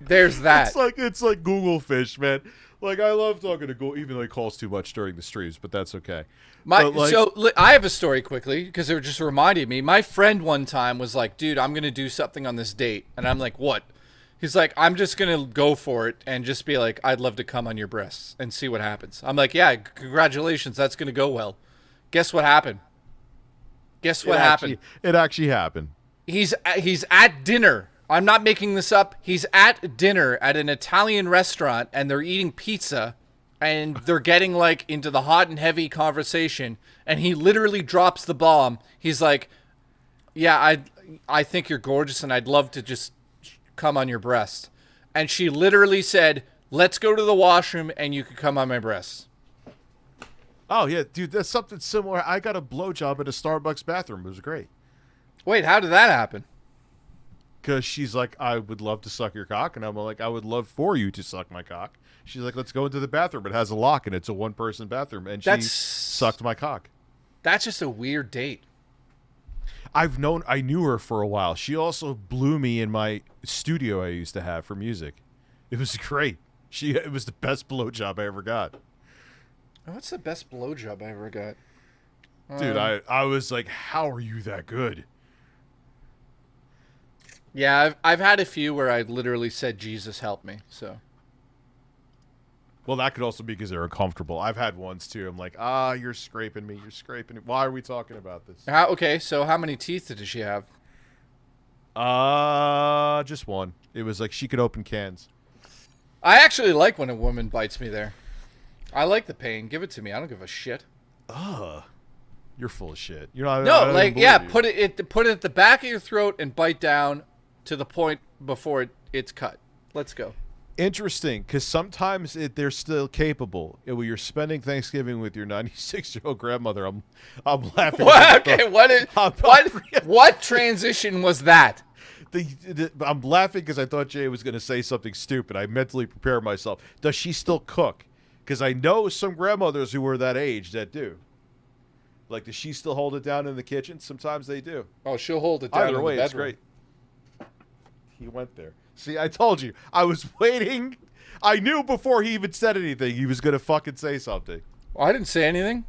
There's that. It's like Google fish, man. Like, I love talking to Google, even though he calls too much during the streams, but that's okay. So, I have a story quickly, because it just reminded me. My friend one time was like, dude, I'm going to do something on this date. And I'm like, what? He's like, I'm just going to go for it and just be like, I'd love to come on your breasts and see what happens. I'm like, yeah, congratulations. That's going to go well. Guess what happened? It actually happened. He's at dinner. I'm not making this up. He's at dinner at an Italian restaurant, and they're eating pizza, and they're getting like into the hot and heavy conversation, and he literally drops the bomb. He's like, yeah, I think you're gorgeous, and I'd love to just come on your breast. And she literally said, let's go to the washroom, and you can come on my breasts. Oh, yeah, dude, that's something similar. I got a blowjob at a Starbucks bathroom. It was great. Wait, how did that happen? Because she's like, I would love to suck your cock. And I'm like, I would love for you to suck my cock. She's like, let's go into the bathroom. It has a lock, and it's a one-person bathroom. And she sucked my cock. That's just a weird date. I knew her for a while. She also blew me in my studio I used to have for music. It was great. It was the best blowjob I ever got. What's the best blowjob I ever got? Dude, I was like, how are you that good? Yeah, I've had a few where I literally said, Jesus, help me. So. Well, that could also be because they're uncomfortable. I've had ones, too. I'm like, you're scraping me. You're scraping me. Why are we talking about this? Okay, so how many teeth did she have? Just one. It was like she could open cans. I actually like when a woman bites me there. I like the pain. Give it to me. I don't give a shit. You're full of shit. You're not. No, like, yeah, put it at the back of your throat and bite down to the point before it's cut. Let's go. interesting, because sometimes they're still capable. When you're spending Thanksgiving with your 96-year-old grandmother, I'm laughing. Okay, what transition was that? I'm laughing because I thought Jay was going to say something stupid. I mentally prepared myself. Does she still cook? Because I know some grandmothers who were that age that do. Like, does she still hold it down in the kitchen? Sometimes they do. Oh, she'll hold it down. Either way, it's great. He went there. See, I told you. I was waiting. I knew before he even said anything he was going to fucking say something. Well, I didn't say anything.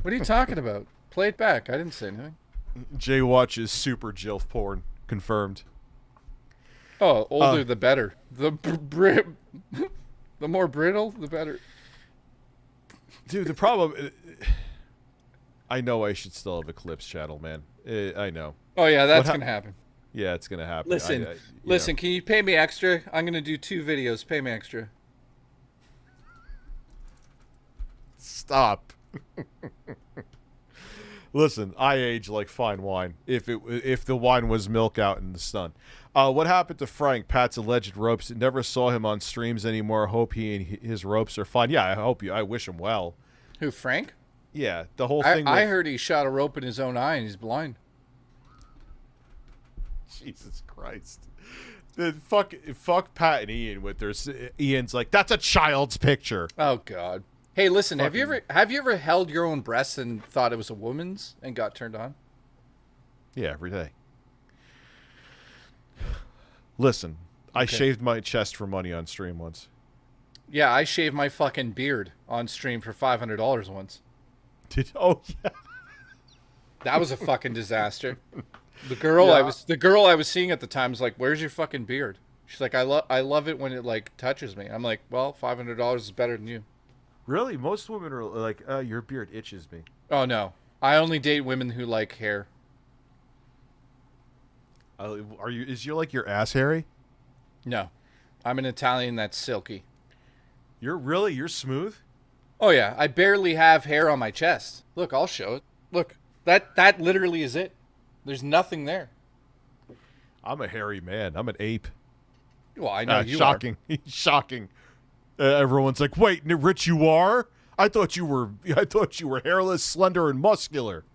What are you talking about? Play it back. I didn't say anything. Jay watches super jilf porn. Confirmed. Oh, older the better. The more brittle, the better. Dude, the problem... I know I should still have a Clips channel, man. I know. Oh, yeah, that's going to happen. Yeah, it's going to happen. Listen, can you pay me extra? I'm going to do 2 videos. Pay me extra. Stop. Listen, I age like fine wine. If the wine was milk out in the sun. What happened to Frank, Pat's alleged ropes? Never saw him on streams anymore. Hope he and his ropes are fine. Yeah, I wish him well. Who, Frank? Yeah, the whole thing. I heard he shot a rope in his own eye and he's blind. Jesus Christ. Fuck Pat and Ian with their... Ian's like, that's a child's picture. Oh, God. Hey, listen, have you ever held your own breasts and thought it was a woman's and got turned on? Yeah, every day. Listen, I shaved my chest for money on stream once. Yeah, I shaved my fucking beard on stream for $500 once. Oh, yeah. That was a fucking disaster. The girl I was seeing at the time was like, "Where's your fucking beard?" She's like, I love it when it like touches me." I'm like, "Well, $500 is better than you." Really? Most women are like, your beard itches me. Oh, no. I only date women who like hair. Is your ass hairy? No. I'm an Italian that's silky. You're smooth? Oh, yeah. I barely have hair on my chest. Look, I'll show it. Look, that literally is it. There's nothing there. I'm a hairy man. I'm an ape. Well, I know you shocking. are. Shocking. Everyone's like, "Wait, Rich, you are? I thought you were hairless, slender, and muscular."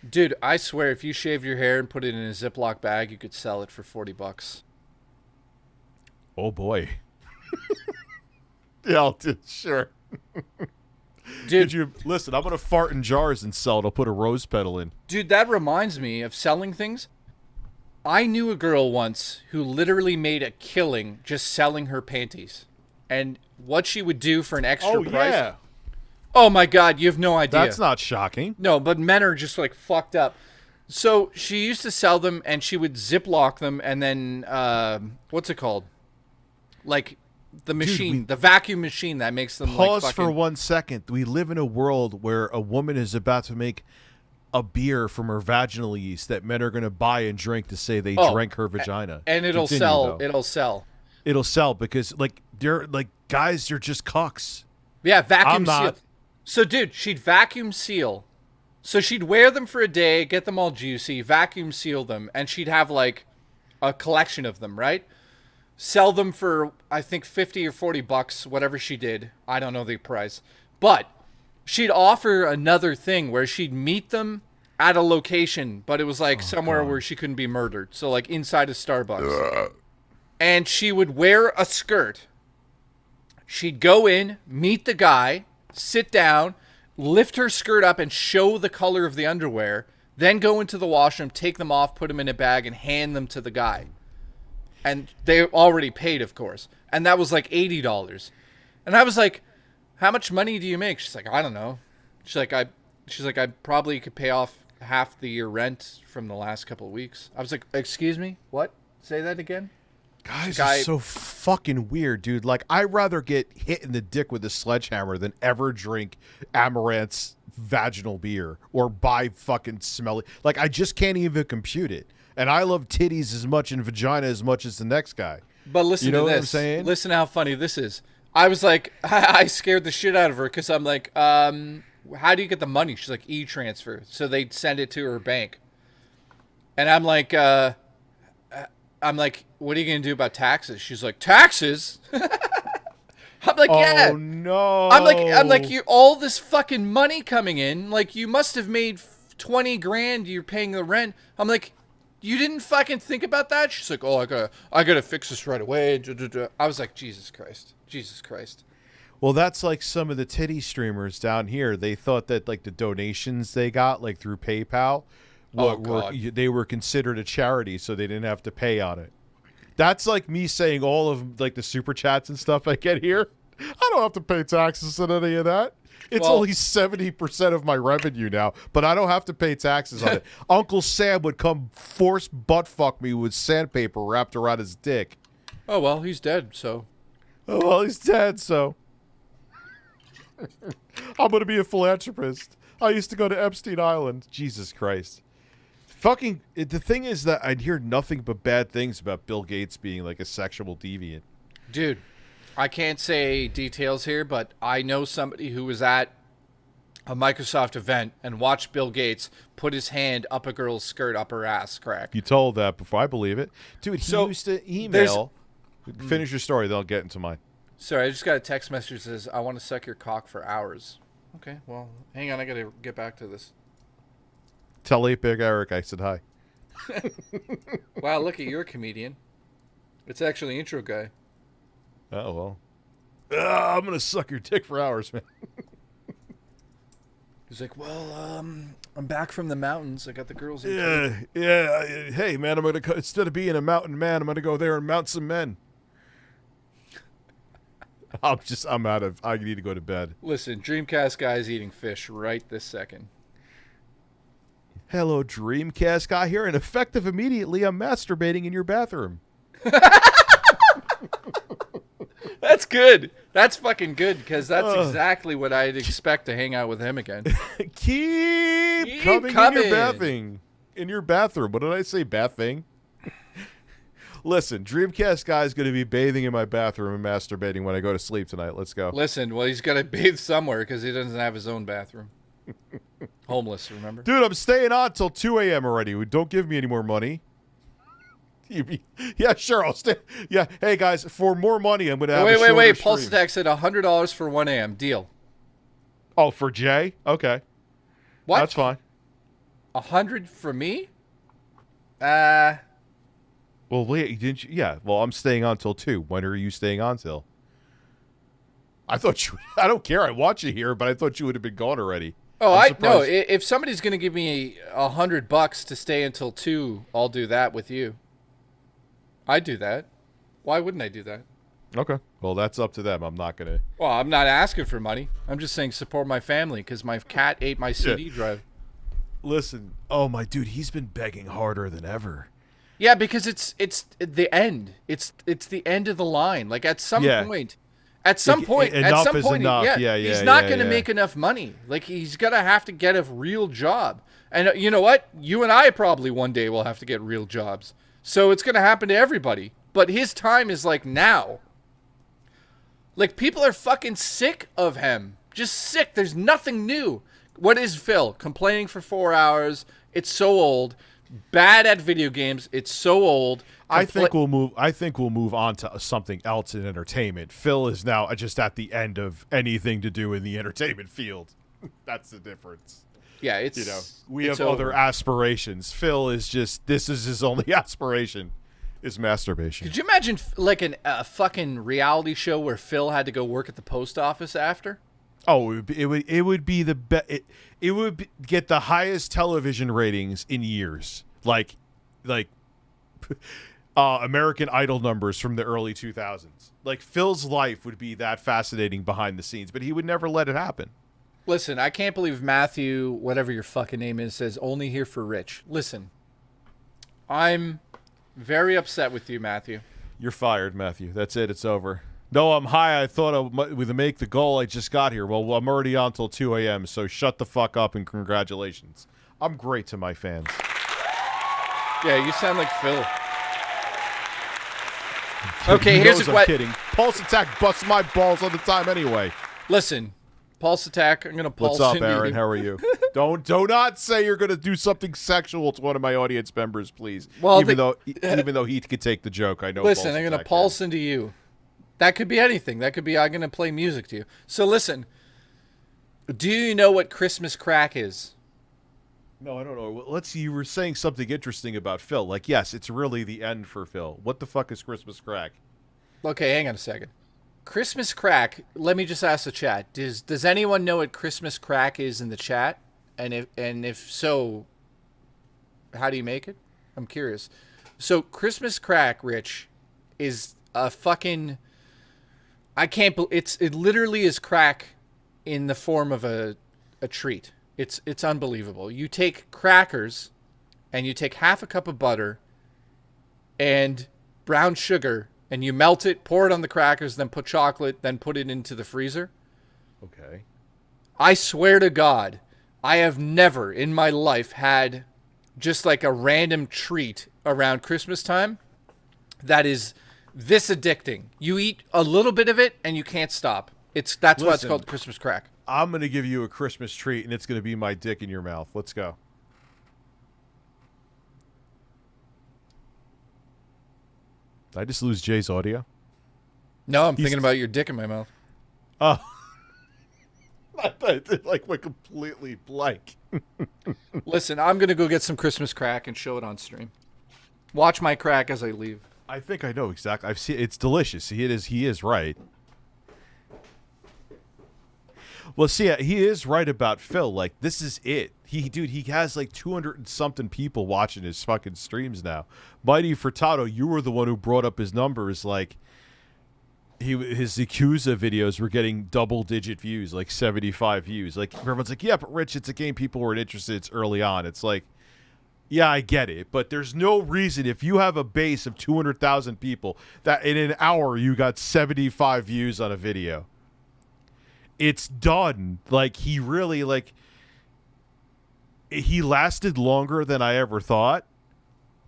Dude, I swear, if you shave your hair and put it in a Ziploc bag, you could sell it for $40. Oh boy. Yeah, sure. Dude, listen? I'm gonna fart in jars and sell it. I'll put a rose petal in. Dude, that reminds me of selling things. I knew a girl once who literally made a killing just selling her panties. And what she would do for an extra price. Yeah. Oh my God, you have no idea. That's not shocking. No, but men are just like fucked up. So she used to sell them and she would Ziploc them and then, what's it called? Like the machine, the vacuum machine that makes them Pause like fucking... for 1 second. We live in a world where a woman is about to make a beer from her vaginal yeast that men are going to buy and drink to say they drank her vagina. And it'll sell. It'll sell. It'll sell because they're like guys, they're just cucks. Yeah, vacuum seal. So dude, she'd vacuum seal. So she'd wear them for a day, get them all juicy, vacuum seal them, and she'd have like a collection of them, right? Sell them for I think $50 or $40, whatever she did. I don't know the price. But she'd offer another thing where she'd meet them at a location, but it was like somewhere where she couldn't be murdered. So like inside a Starbucks. And she would wear a skirt. She'd go in, meet the guy, sit down, lift her skirt up and show the color of the underwear, then go into the washroom, take them off, put them in a bag, and hand them to the guy. And they already paid, of course. And that was like $80. And I was like, "How much money do you make?" She's like, "I don't know." She's like, I probably could pay off half the year rent from the last couple of weeks. I was like, "Excuse me? What? Say that again?" Guys are so fucking weird, dude. Like, I'd rather get hit in the dick with a sledgehammer than ever drink Amaranth's vaginal beer or buy fucking smelly. Like, I just can't even compute it. And I love titties as much and vagina as much as the next guy. But listen to this. What I'm saying? Listen to how funny this is. I was like, I scared the shit out of her because I'm like, how do you get the money? She's like, e-transfer. So they'd send it to her bank. And I'm like, I'm like, what are you going to do about taxes? She's like, taxes? I'm like, yeah. Oh, no. I'm like, you all this fucking money coming in. Like, you must have made 20 grand. You're paying the rent. I'm like, you didn't fucking think about that? She's like, oh, I gotta fix this right away. I was like, Jesus Christ. Jesus Christ. Well, that's like some of the titty streamers down here. They thought that like the donations they got like through PayPal, they were considered a charity, so they didn't have to pay on it. That's like me saying all of like the super chats and stuff I get here. I don't have to pay taxes on any of that. It's only 70% of my revenue now, but I don't have to pay taxes on it. Uncle Sam would come force butt fuck me with sandpaper wrapped around his dick. Oh, well, he's dead, so. Oh, well, he's dead, so. I'm going to be a philanthropist. I used to go to Epstein Island. Jesus Christ. Fucking, the thing is that I'd hear nothing but bad things about Bill Gates being like a sexual deviant. Dude, I can't say details here, but I know somebody who was at a Microsoft event and watched Bill Gates put his hand up a girl's skirt up her ass crack. You told that before. I believe it. Dude, he used to email. Finish your story, then I'll get into mine. Sorry, I just got a text message that says, I want to suck your cock for hours. Okay, well, hang on. I got to get back to this. Tell 8 Big Eric I said hi. Wow, look at you're a comedian. It's actually intro guy. Oh, well. I'm going to suck your dick for hours, man. He's like, well, I'm back from the mountains. I got the girls in. Yeah. Hey, man, I'm going to, instead of being a mountain man, I'm going to go there and mount some men. I need to go to bed. Listen, Dreamcast guy's eating fish right this second. Hello, Dreamcast guy here, and effective immediately, I'm masturbating in your bathroom. That's good. That's fucking good, because that's exactly what I'd expect to hang out with him again. Keep coming in your bathing. In your bathroom. What did I say, bathing? Listen, Dreamcast guy's going to be bathing in my bathroom and masturbating when I go to sleep tonight. Let's go. Listen, well, he's got to bathe somewhere because he doesn't have his own bathroom. Homeless, remember? Dude, I'm staying on till 2 a.m. already. Don't give me any more money. Yeah, sure, I'll stay. Yeah, hey, guys, for more money, I'm going to have a shorter Wait. stream. Pulse Attack said $100 for 1 a.m. Deal. Oh, for Jay? Okay. What? That's fine. 100 for me? Well, wait, didn't you? Yeah, well, I'm staying on till 2. When are you staying on till? I thought you... I don't care. I watch you here, but I thought you would have been gone already. Oh, no. If somebody's going to give me $100 to stay until 2, I'll do that with you. I'd do that. Why wouldn't I do that? Okay. Well, that's up to them. I'm not going to... Well, I'm not asking for money. I'm just saying support my family because my cat ate my CD drive. Listen. Oh, my dude, he's been begging harder than ever. Yeah, because it's the end. It's the end of the line. Like at some point, enough is enough. Yeah, he's not going to make enough money. Like he's gonna have to get a real job. And you know what? You and I probably one day will have to get real jobs. So it's gonna happen to everybody. But his time is like now. Like people are fucking sick of him. Just sick. There's nothing new. What is Phil complaining for 4 hours? It's so old. Bad at video games. It's so old. I think we'll move on to something else in entertainment. Phil is now just at the end of anything to do in the entertainment field. That's the difference. Yeah, we have other aspirations. Phil is this is his only aspiration is masturbation. Could you imagine like a fucking reality show where Phil had to go work at the post office after? Oh, it would be the best. It would get the highest television ratings in years, like American Idol numbers from the early 2000s. Like Phil's life would be that fascinating behind the scenes, but he would never let it happen. Listen, I can't believe Matthew, whatever your fucking name is, says only here for Rich. Listen, I'm very upset with you, Matthew. You're fired, Matthew. That's it. It's over. No, I'm high. I thought I would make the goal. I just got here. Well, I'm already on till 2 a.m., so shut the fuck up and congratulations. I'm great to my fans. Yeah, you sound like Phil. Okay, here's a question. I'm kidding. Pulse Attack busts my balls all the time anyway. Listen, Pulse attack. I'm gonna pulse. What's up, into Aaron? you. How are you? Do not say you're gonna do something sexual to one of my audience members, please. Well, even though he could take the joke, I know. Listen, I'm gonna pulse into you. That could be anything. That could be I'm gonna play music to you. So listen. Do you know what Christmas crack is? No, I don't know. Let's see. You were saying something interesting about Phil. Like, yes, it's really the end for Phil. What the fuck is Christmas crack? Okay, hang on a second. Christmas crack. Let me just ask the chat. Does anyone know what Christmas crack is in the chat? And if so, how do you make it? I'm curious. So Christmas crack, Rich, is a fucking. I can't believe it. Literally is crack in the form of a treat. It's unbelievable. You take crackers, and you take half a cup of butter, and brown sugar. And you melt it, pour it on the crackers, then put chocolate, then put it into the freezer. Okay. I swear to God, I have never in my life had just like a random treat around Christmas time that is this addicting. You eat a little bit of it and you can't stop. That's why it's called Christmas crack. I'm going to give you a Christmas treat, and it's going to be my dick in your mouth. Let's go. Did I just lose Jay's audio? No, I'm thinking about your dick in my mouth. Oh. I thought it went completely blank. Listen, I'm going to go get some Christmas crack and show it on stream. Watch my crack as I leave. I think I know exactly. I've seen it's delicious. He is right. Well, see, he is right about Phil. Like, this is it. He has like 200 and something people watching his fucking streams now. Mighty Furtado, you were the one who brought up his numbers. Like, his Yakuza videos were getting double-digit views, like 75 views. Like, everyone's like, yeah, but Rich, it's a game people weren't interested. It's early on. It's like, yeah, I get it, but there's no reason if you have a base of 200,000 people that in an hour you got 75 views on a video. It's done. Like, he really, like, he lasted longer than I ever thought,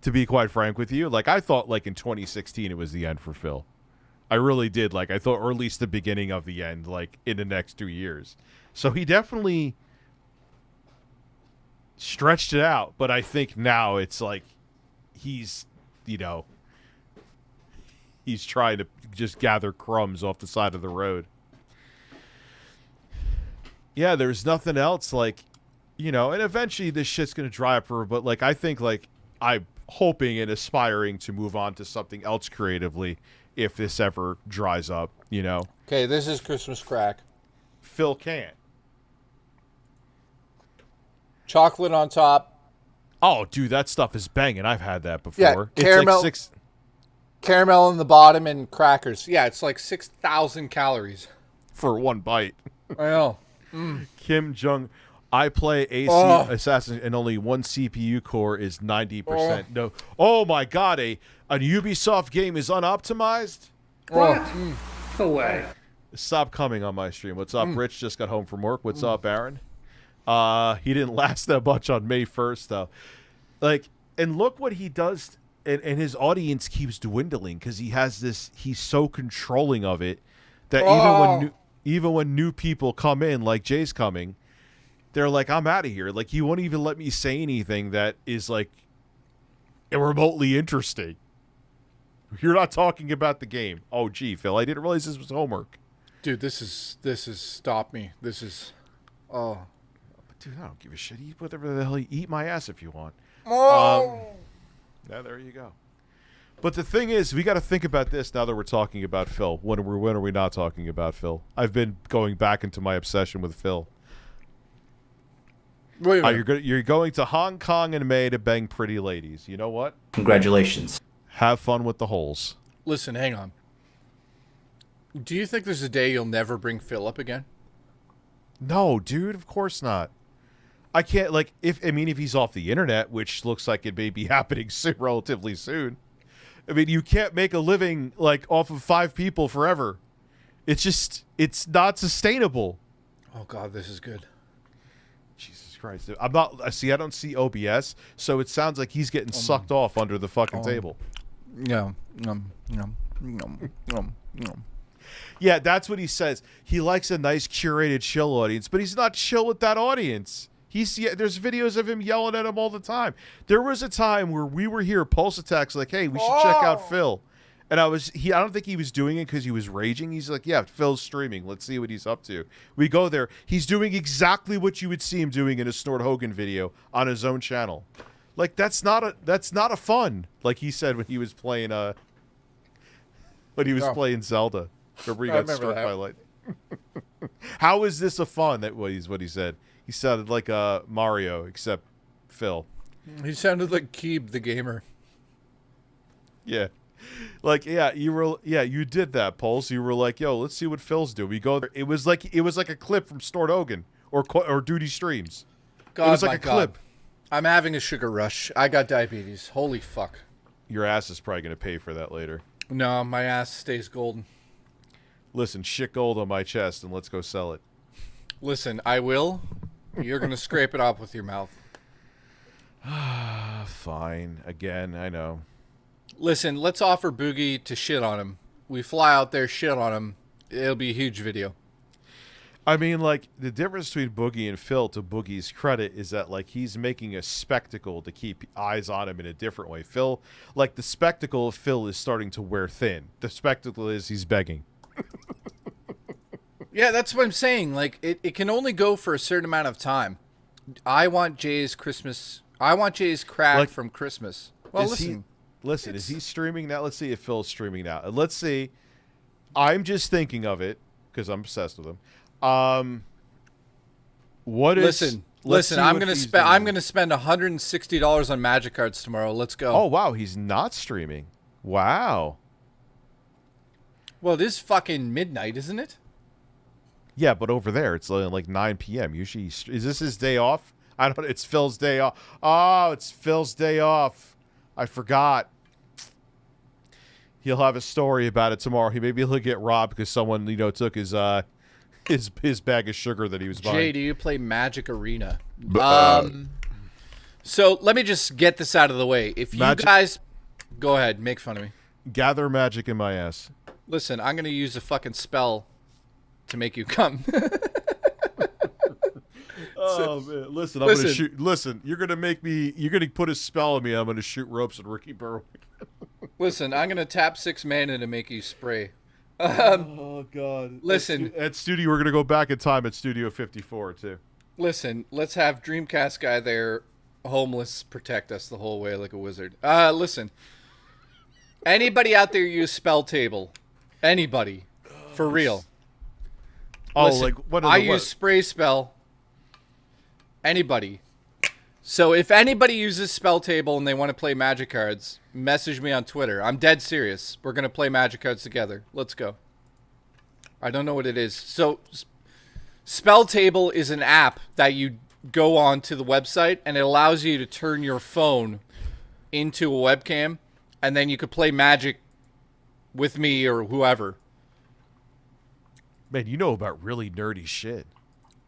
to be quite frank with you. Like, I thought, like, in 2016 it was the end for Phil. I really did. Like, I thought, or at least the beginning of the end, like, in the next 2 years. So he definitely stretched it out, but I think now it's like he's, he's trying to just gather crumbs off the side of the road. Yeah, there's nothing else, like, and eventually this shit's going to dry up for her, but, like, I think, like, I'm hoping and aspiring to move on to something else creatively if this ever dries up, Okay, this is Christmas crack. Phil can't. Chocolate on top. Oh, dude, that stuff is banging. I've had that before. Yeah, it's caramel, like caramel in the bottom and crackers. Yeah, it's like 6,000 calories. For one bite. I know. Mm. Kim Jong, I play AC Assassin and only one CPU core is 90%. No. Oh my God, a Ubisoft game is unoptimized? What? No way. Stop coming on my stream. What's up, Rich? Just got home from work. What's up, Aaron? He didn't last that much on May 1st, though. Like, and look what he does, and his audience keeps dwindling because he has this. He's so controlling of it that even when new people come in, like Jay's coming, they're like, "I'm out of here." Like, he won't even let me say anything that is like remotely interesting. You're not talking about the game. Oh, gee, Phil, I didn't realize this was homework. Dude, this is stop me. This is Dude, I don't give a shit. Eat whatever the hell you eat my ass if you want. Yeah, there you go. But the thing is, we got to think about this now that we're talking about Phil. When are we not talking about Phil? I've been going back into my obsession with Phil. Wait a minute. You're going to Hong Kong in May to bang pretty ladies. You know what? Congratulations. Have fun with the holes. Listen, hang on. Do you think there's a day you'll never bring Phil up again? No, dude, of course not. I can't, like, if he's off the internet, which looks like it may be happening relatively soon. I mean, you can't make a living, like, off of 5 people forever. It's not sustainable. Oh, God, this is good. Jesus Christ. I don't see OBS, so it sounds like he's getting sucked off under the fucking table. Yeah. Yeah, that's what he says. He likes a nice curated chill audience, but he's not chill with that audience. There's videos of him yelling at him all the time. There was a time where we were here, Pulse Attack's like, hey, we should check out Phil. And I don't think he was doing it because he was raging. He's like, yeah, Phil's streaming. Let's see what he's up to. We go there. He's doing exactly what you would see him doing in a Snort Hogan video on his own channel. Like, that's not a fun, like he said when he was playing playing Zelda. Remember he got struck by lightning. How is this a fun? That was what he said. He sounded like Mario, except Phil. He sounded like Keeb the gamer. Yeah. Like, you did that, Pulse. You were like, yo, let's see what Phil's doing. We go there. It was like a clip from Snort Hogan or Duty Streams. God, it was like a clip. I'm having a sugar rush. I got diabetes. Holy fuck. Your ass is probably going to pay for that later. No, my ass stays golden. Listen, shit gold on my chest and let's go sell it. Listen, I will. You're going to scrape it off with your mouth. Fine. Again, I know. Listen, let's offer Boogie to shit on him. We fly out there, shit on him. It'll be a huge video. I mean, like, the difference between Boogie and Phil, to Boogie's credit, is that, like, he's making a spectacle to keep eyes on him in a different way. Phil, like, the spectacle of Phil is starting to wear thin. The spectacle is he's begging. Yeah, that's what I'm saying. Like, it can only go for a certain amount of time. I want Jay's crack from Christmas. Well, listen, is he streaming now? Let's see if Phil's streaming now. And let's see. I'm just thinking of it because I'm obsessed with him. Listen, I'm gonna spend $160 on Magic cards tomorrow. Let's go. Oh wow, he's not streaming. Wow. Well, it is fucking midnight, isn't it? Yeah, but over there it's like 9 p.m. Usually, is this his day off? I don't. It's Phil's day off. Oh, it's Phil's day off. I forgot. He'll have a story about it tomorrow. Maybe he'll get robbed because someone took his bag of sugar that he was buying. Jay, do you play Magic Arena? So let me just get this out of the way. If you guys go ahead, make fun of me. Gather magic in my ass. Listen, I'm gonna use a fucking spell to make you come. Oh man! Listen, I'm gonna shoot. Listen, you're gonna make me. You're gonna put a spell on me. I'm gonna shoot ropes at Ricky Berwick. Listen, I'm gonna tap 6 mana to make you spray. Oh God! Listen, at studio, we're gonna go back in time at Studio 54 too. Listen, let's have Dreamcast guy there, homeless, protect us the whole way like a wizard. Listen, anybody out there use spell table? Anybody, for real? Oh, listen, like what? I use spray spell. Anybody. So if anybody uses spell table and they want to play Magic cards, message me on Twitter. I'm dead serious. We're going to play Magic cards together. Let's go. I don't know what it is. So spell table is an app that you go on to the website and it allows you to turn your phone into a webcam and then you could play Magic with me or whoever. Man, you know about really nerdy shit.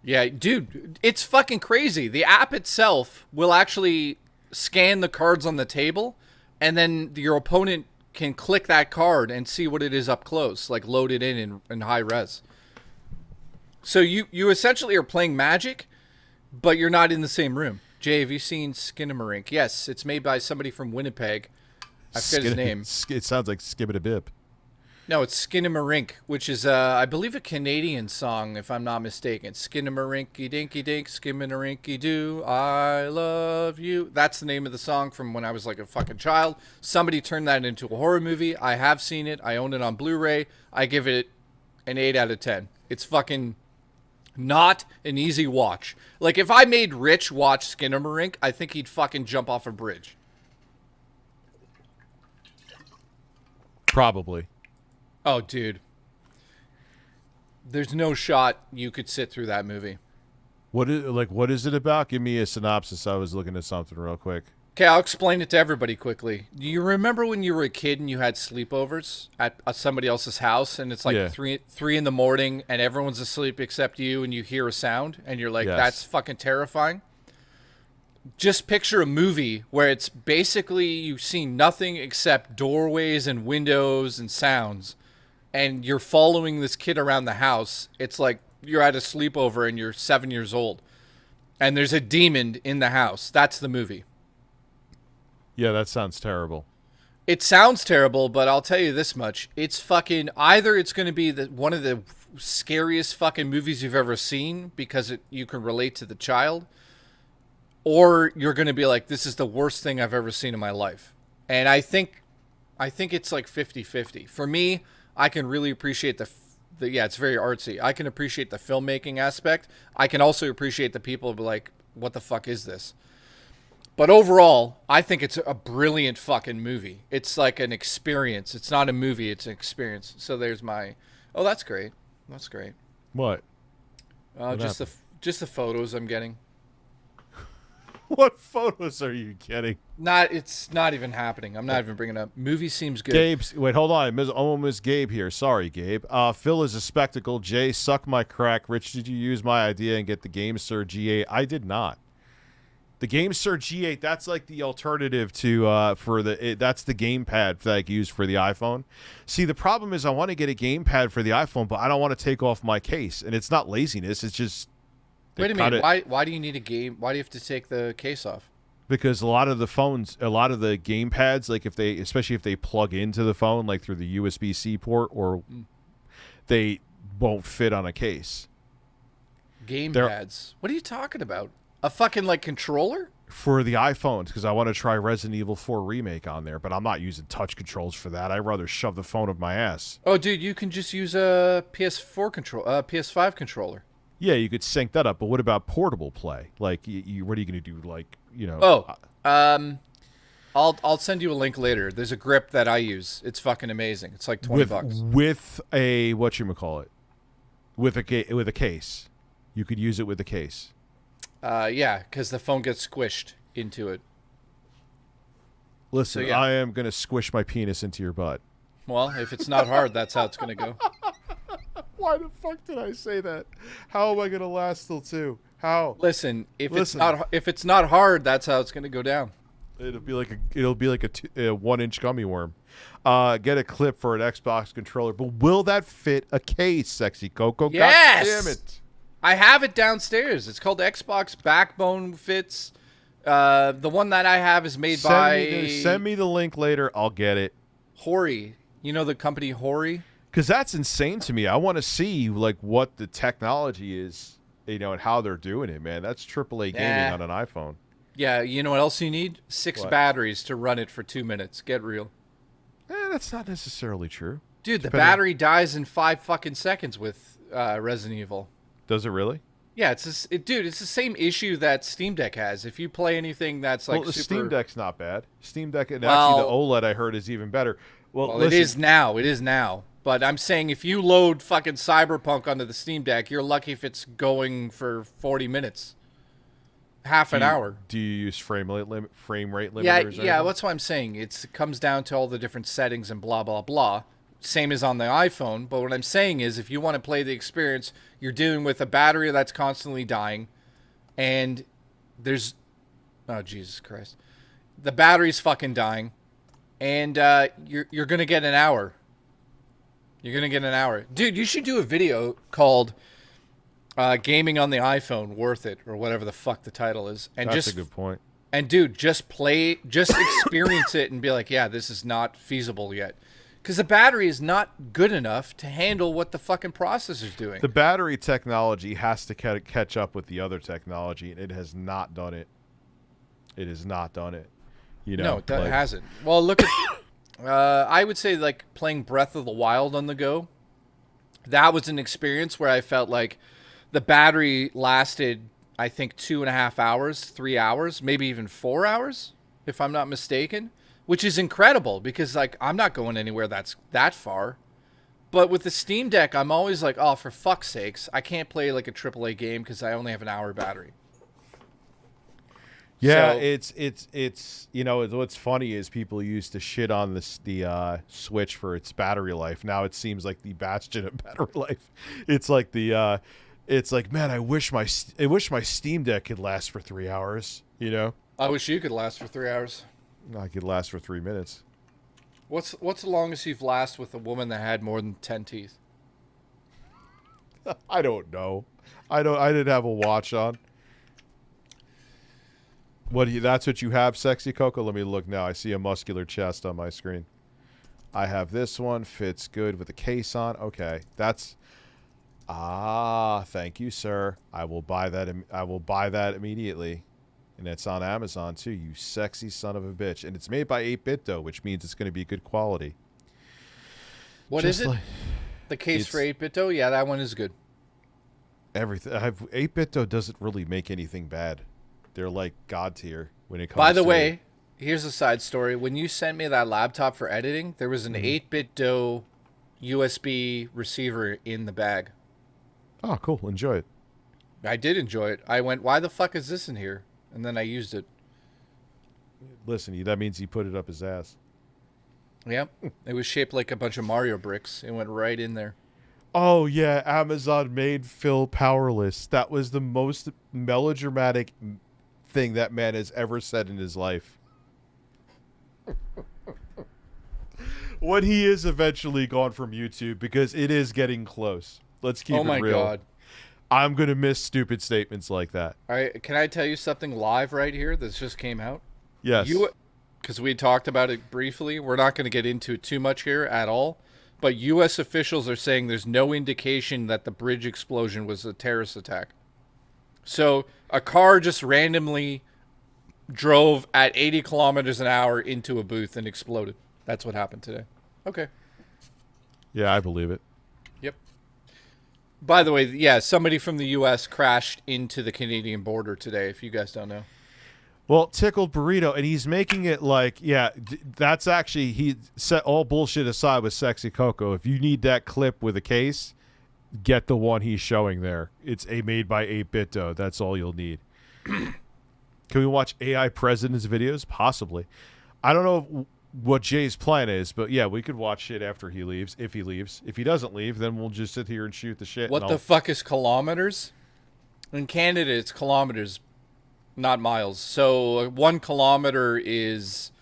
Yeah, dude, it's fucking crazy. The app itself will actually scan the cards on the table, and then your opponent can click that card and see what it is up close, like load it in high res. So you essentially are playing Magic, but you're not in the same room. Jay, have you seen Skinamarink? Yes, it's made by somebody from Winnipeg. I forget his name. It sounds like Skibbity-Bip. No, it's Skinamarink, which is, I believe, a Canadian song, if I'm not mistaken. Skinamarinky-dinky-dink, skimanarinky-doo, I love you. That's the name of the song from when I was like a fucking child. Somebody turned that into a horror movie. I have seen it. I own it on Blu-ray. I give it an 8 out of 10. It's fucking not an easy watch. Like, if I made Rich watch Skinamarink, I think he'd fucking jump off a bridge. Probably. Oh, dude. There's no shot you could sit through that movie. What is it about? Give me a synopsis. I was looking at something real quick. Okay, I'll explain it to everybody quickly. Do you remember when you were a kid and you had sleepovers at somebody else's house and it's like 3 in the morning and everyone's asleep except you and you hear a sound and you're like, that's fucking terrifying? Just picture a movie where it's basically you see nothing except doorways and windows and sounds. and you're following this kid around the house. It's like you're at a sleepover and you're 7 years old, and there's a demon in the house. That's the movie. Yeah, that sounds terrible. It sounds terrible, but I'll tell you this much. It's fucking... Either it's going to be one of the scariest fucking movies you've ever seen because you can relate to the child, or you're going to be like, this is the worst thing I've ever seen in my life. And I think it's like 50-50. For me, I can really appreciate yeah, it's very artsy. I can appreciate the filmmaking aspect. I can also appreciate the people who be like, what the fuck is this? But overall, I think it's a brilliant fucking movie. It's like an experience. It's not a movie, it's an experience. So there's my... Oh, that's great. That's great. What? Just the photos I'm getting. What photos are you getting? It's not even happening. I'm not even bringing it up. Movie seems good. Wait, hold on. Miss Gabe here. Sorry, Gabe. Phil is a spectacle. Jay, suck my crack. Rich, did you use my idea and get the GameSir G8? I did not. The GameSir G8, that's like the alternative to that's the gamepad that I use for the iPhone. See, the problem is I want to get a gamepad for the iPhone, but I don't want to take off my case, and it's not laziness. It's just wait a minute. Why do you need a game? Why do you have to take the case off? Because a lot of the gamepads, like especially if they plug into the phone, like through the USB-C port, or they won't fit on a case. Gamepads? What are you talking about? A fucking, like, controller? For the iPhones, because I want to try Resident Evil 4 Remake on there, but I'm not using touch controls for that. I'd rather shove the phone up my ass. Oh, dude, you can just use a PS5 controller. Yeah, you could sync that up, but what about portable play? Like, what are you going to do, like, you know... I'll send you a link later. There's a grip that I use. It's fucking amazing. It's like $20. With a, whatchamacallit? With a case. You could use it with a case. Yeah, because the phone gets squished into it. Listen, so, yeah. I am going to squish my penis into your butt. Well, if it's not hard, that's how it's going to go. Why the fuck did I say that? How am I going to last till 2? How? Listen, if it's not hard, that's how it's going to go down. It'll be like a 1-inch gummy worm. Get a clip for an Xbox controller, but will that fit a case, Sexy Coco? Yes! God damn it. I have it downstairs. It's called Xbox Backbone Fits. The one that I have is made by... Send me the link later. I'll get it. Hori. You know the company Hori? Because that's insane to me. I want to see like what the technology is, you know, and how they're doing it, man. That's AAA gaming on an iPhone. Yeah, you know what else you need? 6 batteries to run it for 2 minutes. Get real. That's not necessarily true. Dude, the battery dies in 5 fucking seconds with Resident Evil. Does it really? Yeah, dude, it's the same issue that Steam Deck has. If you play anything that's like the Steam Deck's not bad. Steam Deck, and actually the OLED I heard is even better. Well, it is now. It is now. But I'm saying if you load fucking Cyberpunk onto the Steam Deck, you're lucky if it's going for 40 minutes. Half an hour. Do you use frame rate limiters? Yeah, that's what I'm saying. It comes down to all the different settings and blah, blah, blah. Same as on the iPhone. But what I'm saying is if you want to play the experience, you're dealing with a battery that's constantly dying. And there's... Oh, Jesus Christ. The battery's fucking dying. And you're going to get an hour. You're going to get an hour. Dude, you should do a video called... gaming on the iPhone, worth it, or whatever the fuck the title is. And that's a good point. And dude, just experience it and be like, yeah, this is not feasible yet. Because the battery is not good enough to handle what the fucking processor's doing. The battery technology has to catch up with the other technology, and it has not done it. It has not done it. You know, no, it hasn't. Well, look at... I would say, like, playing Breath of the Wild on the go. That was an experience where I felt like the battery lasted, I think, 2.5 hours, 3 hours, maybe even 4 hours, if I'm not mistaken, which is incredible because, like, I'm not going anywhere that's that far. But with the Steam Deck, I'm always like, oh, for fuck's sakes, I can't play, like, a AAA game because I only have an hour battery. Yeah, so, it's you know, what's funny is people used to shit on the Switch for its battery life. Now it seems like the bastion of battery life. It's like it's like, man, I wish my Steam Deck could last for 3 hours, you know? I wish you could last for 3 hours. I could last for 3 minutes. What's the longest you've lasted with a woman that had more than 10 teeth? I don't know. I didn't have a watch on. That's what you have, Sexy Coco? Let me look now. I see a muscular chest on my screen. I have this one. Fits good with a case on. Okay. That's... thank you, sir. I will buy that. I will buy that immediately. And it's on Amazon, too, you sexy son of a bitch. And it's made by 8-bit, though, which means it's going to be good quality. What is it? The case for 8-bit, though? Yeah, that one is good. Everything. 8-bit, though, doesn't really make anything bad. They're like God tier when it comes to... By the way, here's a side story. When you sent me that laptop for editing, there was an 8-bit DOE USB receiver in the bag. Oh, cool. Enjoy it. I did enjoy it. I went, why the fuck is this in here? And then I used it. Listen, that means he put it up his ass. Yep. It was shaped like a bunch of Mario bricks. It went right in there. Oh, yeah. Amazon made Phil powerless. That was the most melodramatic thing that man has ever said in his life. When he is eventually gone from YouTube, because it is getting close. Let's keep it real. Oh, my God. I'm going to miss stupid statements like that. All right, can I tell you something live right here that just came out? Yes. Because we talked about it briefly. We're not going to get into it too much here at all. But U.S. officials are saying there's no indication that the bridge explosion was a terrorist attack. So a car just randomly drove at 80 kilometers an hour into a booth and exploded. That's what happened today. Okay. Yeah, I believe it. Yep. By the way, yeah, somebody from the U.S. crashed into the Canadian border today, if you guys don't know. Well, Tickled Burrito, and he's making it like, yeah, that's actually, he set all bullshit aside with Sexy Coco. If you need that clip with a case, get the one he's showing there. It's made by 8-bit, though. That's all you'll need. Can we watch AI presidents' videos? Possibly. I don't know what Jay's plan is, but yeah, we could watch it after he leaves, if he leaves. If he doesn't leave, then we'll just sit here and shoot the shit. What the fuck is kilometers? In Canada, it's kilometers, not miles. So 1 kilometer is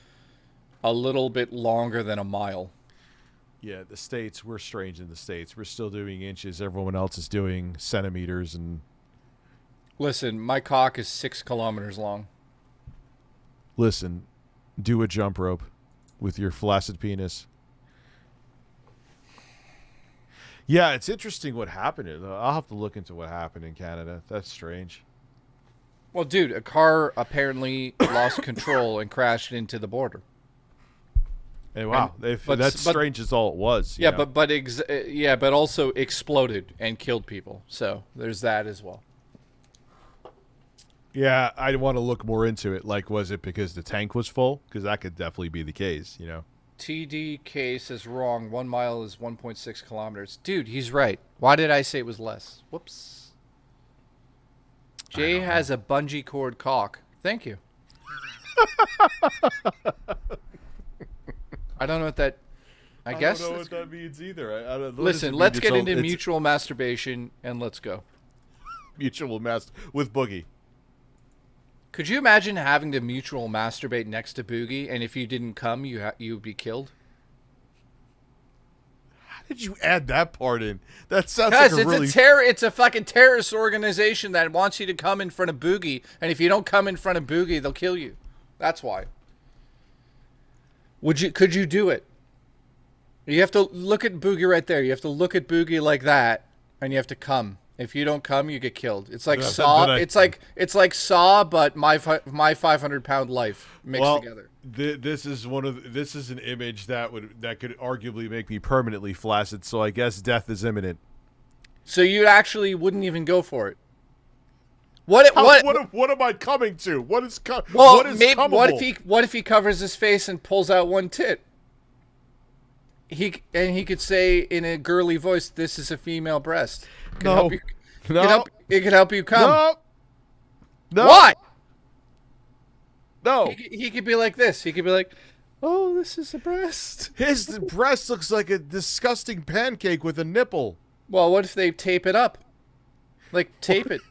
a little bit longer than a mile. Yeah, the States, we're strange in the States. We're still doing inches. Everyone else is doing centimeters. And listen, my cock is 6 kilometers long. Listen, do a jump rope with your flaccid penis. Yeah, it's interesting what happened. I'll have to look into what happened in Canada. That's strange. Well, dude, a car apparently lost control and crashed into the border. Hey, wow, that's strange as all it was. Yeah, but also exploded and killed people. So there's that as well. Yeah, I want to look more into it. Like, was it because the tank was full? Because that could definitely be the case, you know. TDK says wrong. 1 mile is 1.6 kilometers. Dude, he's right. Why did I say it was less? Whoops. Jay has a bungee cord cock. Thank you. I don't know what that... I guess don't know what that means either. Listen, let's get into mutual masturbation, and let's go. Mutual with Boogie. Could you imagine having to mutual masturbate next to Boogie, and if you didn't come, you would be killed? How did you add that part in? That sounds like a really... it's a fucking terrorist organization that wants you to come in front of Boogie, and if you don't come in front of Boogie, they'll kill you. That's why. Could you do it? You have to look at Boogie right there. You have to look at Boogie like that, and you have to come. If you don't come, you get killed. It's like Saw. It's like Saw, but my 500-pound life mixed together. This is an image that could arguably make me permanently flaccid. So I guess death is imminent. So you actually wouldn't even go for it. What am I coming to? What is comable? What if he covers his face and pulls out one tit? He could say in a girly voice, "This is a female breast." It could help you come. No. Why? No. He could be like this. He could be like, "Oh, this is a breast." His breast looks like a disgusting pancake with a nipple. Well, what if they tape it up? Like tape it.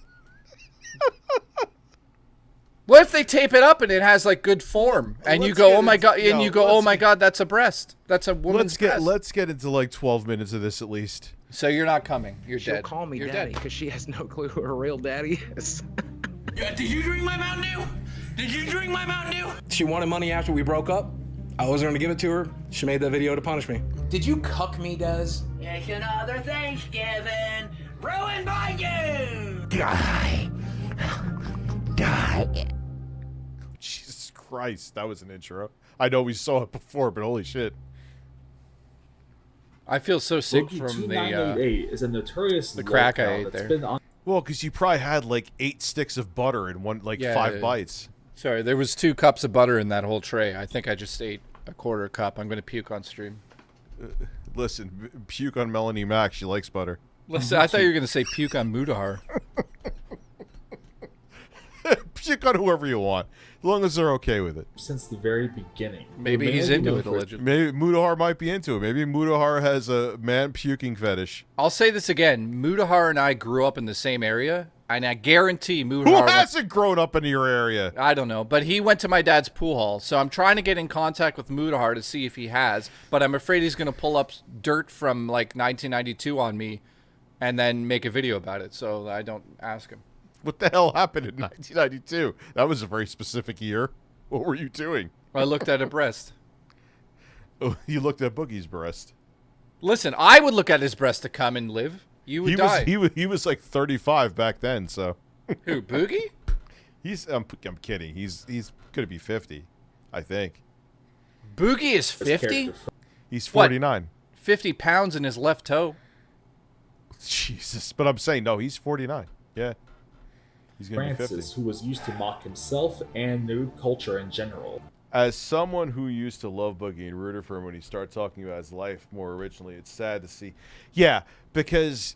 What if they tape it up and it has like good form, and you go, oh my god, and you go, oh my god, that's a breast. That's a woman's breast. Let's get into like 12 minutes of this at least. So you're not coming. You're She'll dead. call me You're daddy dead. because she has no clue who her real daddy is. Yeah, did you drink my Mountain Dew? Did you drink my Mountain Dew? She wanted money after we broke up. I wasn't gonna give it to her. She made that video to punish me. Did you cuck me, Des? It's another Thanksgiving ruined by you. Die. Jesus Christ, that was an intro. I know we saw it before, but holy shit. I feel so sick Boogie from 2988 is a notorious the crack I locale ate that's there. been on. Well, because you probably had like 8 sticks of butter in one, like 5 bites. Sorry, there was 2 cups of butter in that whole tray. I think I just ate a quarter cup. I'm gonna puke on stream. Listen, puke on Melanie Mack. She likes butter. Listen, I thought you were gonna say puke on Mudahar. Puke on whoever you want, as long as they're okay with it. Since the very beginning. Maybe he's into it, allegedly. Maybe Mudahar might be into it. Maybe Mudahar has a man puking fetish. I'll say this again. Mudahar and I grew up in the same area, and I guarantee Mudahar... Who hasn't grown up in your area? I don't know, but he went to my dad's pool hall, so I'm trying to get in contact with Mudahar to see if he has, but I'm afraid he's going to pull up dirt from, like, 1992 on me and then make a video about it, so I don't ask him. What the hell happened in 1992? That was a very specific year. What were you doing? I looked at a breast. Oh, you looked at Boogie's breast. Listen, I would look at his breast to come and live. You would die. He was like 35 back then, so. Who, Boogie? I'm kidding. He's gonna be 50, I think. Boogie is 50? He's 49. What, 50 pounds in his left toe. Jesus. But I'm saying, no, he's 49. Yeah. He's gonna be 50. Who was used to mock himself and nude culture in general. As someone who used to love Boogie and rooted for him when he started talking about his life more originally, it's sad to see. Yeah, because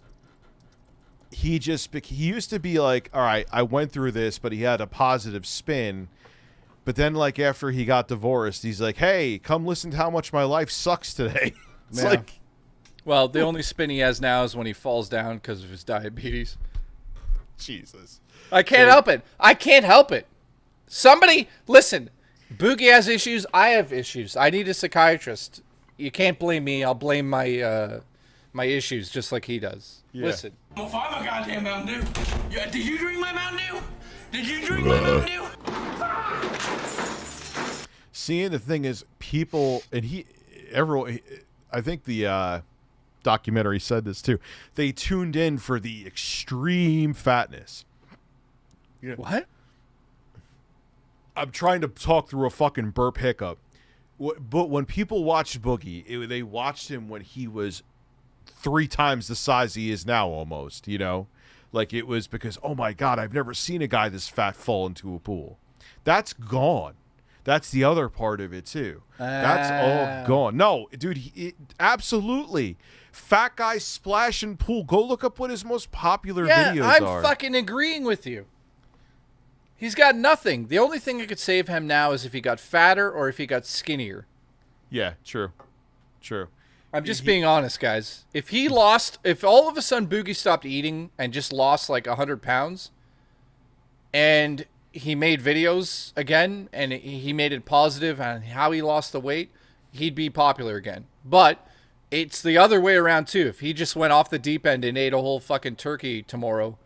he used to be like, all right, I went through this, but he had a positive spin. But then, like, after he got divorced, he's like, hey, come listen to how much my life sucks today. It's like... Well, the only spin he has now is when he falls down because of his diabetes. Jesus. I can't help it. I can't help it. Somebody, listen, Boogie has issues. I have issues. I need a psychiatrist. You can't blame me. I'll blame my my issues just like he does. Yeah. Listen. I'm gonna find my goddamn Mountain Dew. Yeah, did you drink my Mountain Dew? Did you drink my Mountain Dew? Seeing the thing is, people, and everyone, I think the documentary said this too. They tuned in for the extreme fatness. Yeah. What? I'm trying to talk through a fucking burp hiccup. But when people watched Boogie, they watched him when he was 3 times the size he is now almost, you know? Like, it was because, oh my God, I've never seen a guy this fat fall into a pool. That's gone. That's the other part of it, too. That's all gone. No, dude, absolutely. Fat guy splash in pool. Go look up what his most popular videos are. I'm fucking agreeing with you. He's got nothing. The only thing that could save him now is if he got fatter or if he got skinnier. Yeah, true. True. I'm just being honest, guys. If all of a sudden Boogie stopped eating and just lost like 100 pounds and he made videos again and he made it positive on how he lost the weight, he'd be popular again. But it's the other way around too. If he just went off the deep end and ate a whole fucking turkey tomorrow,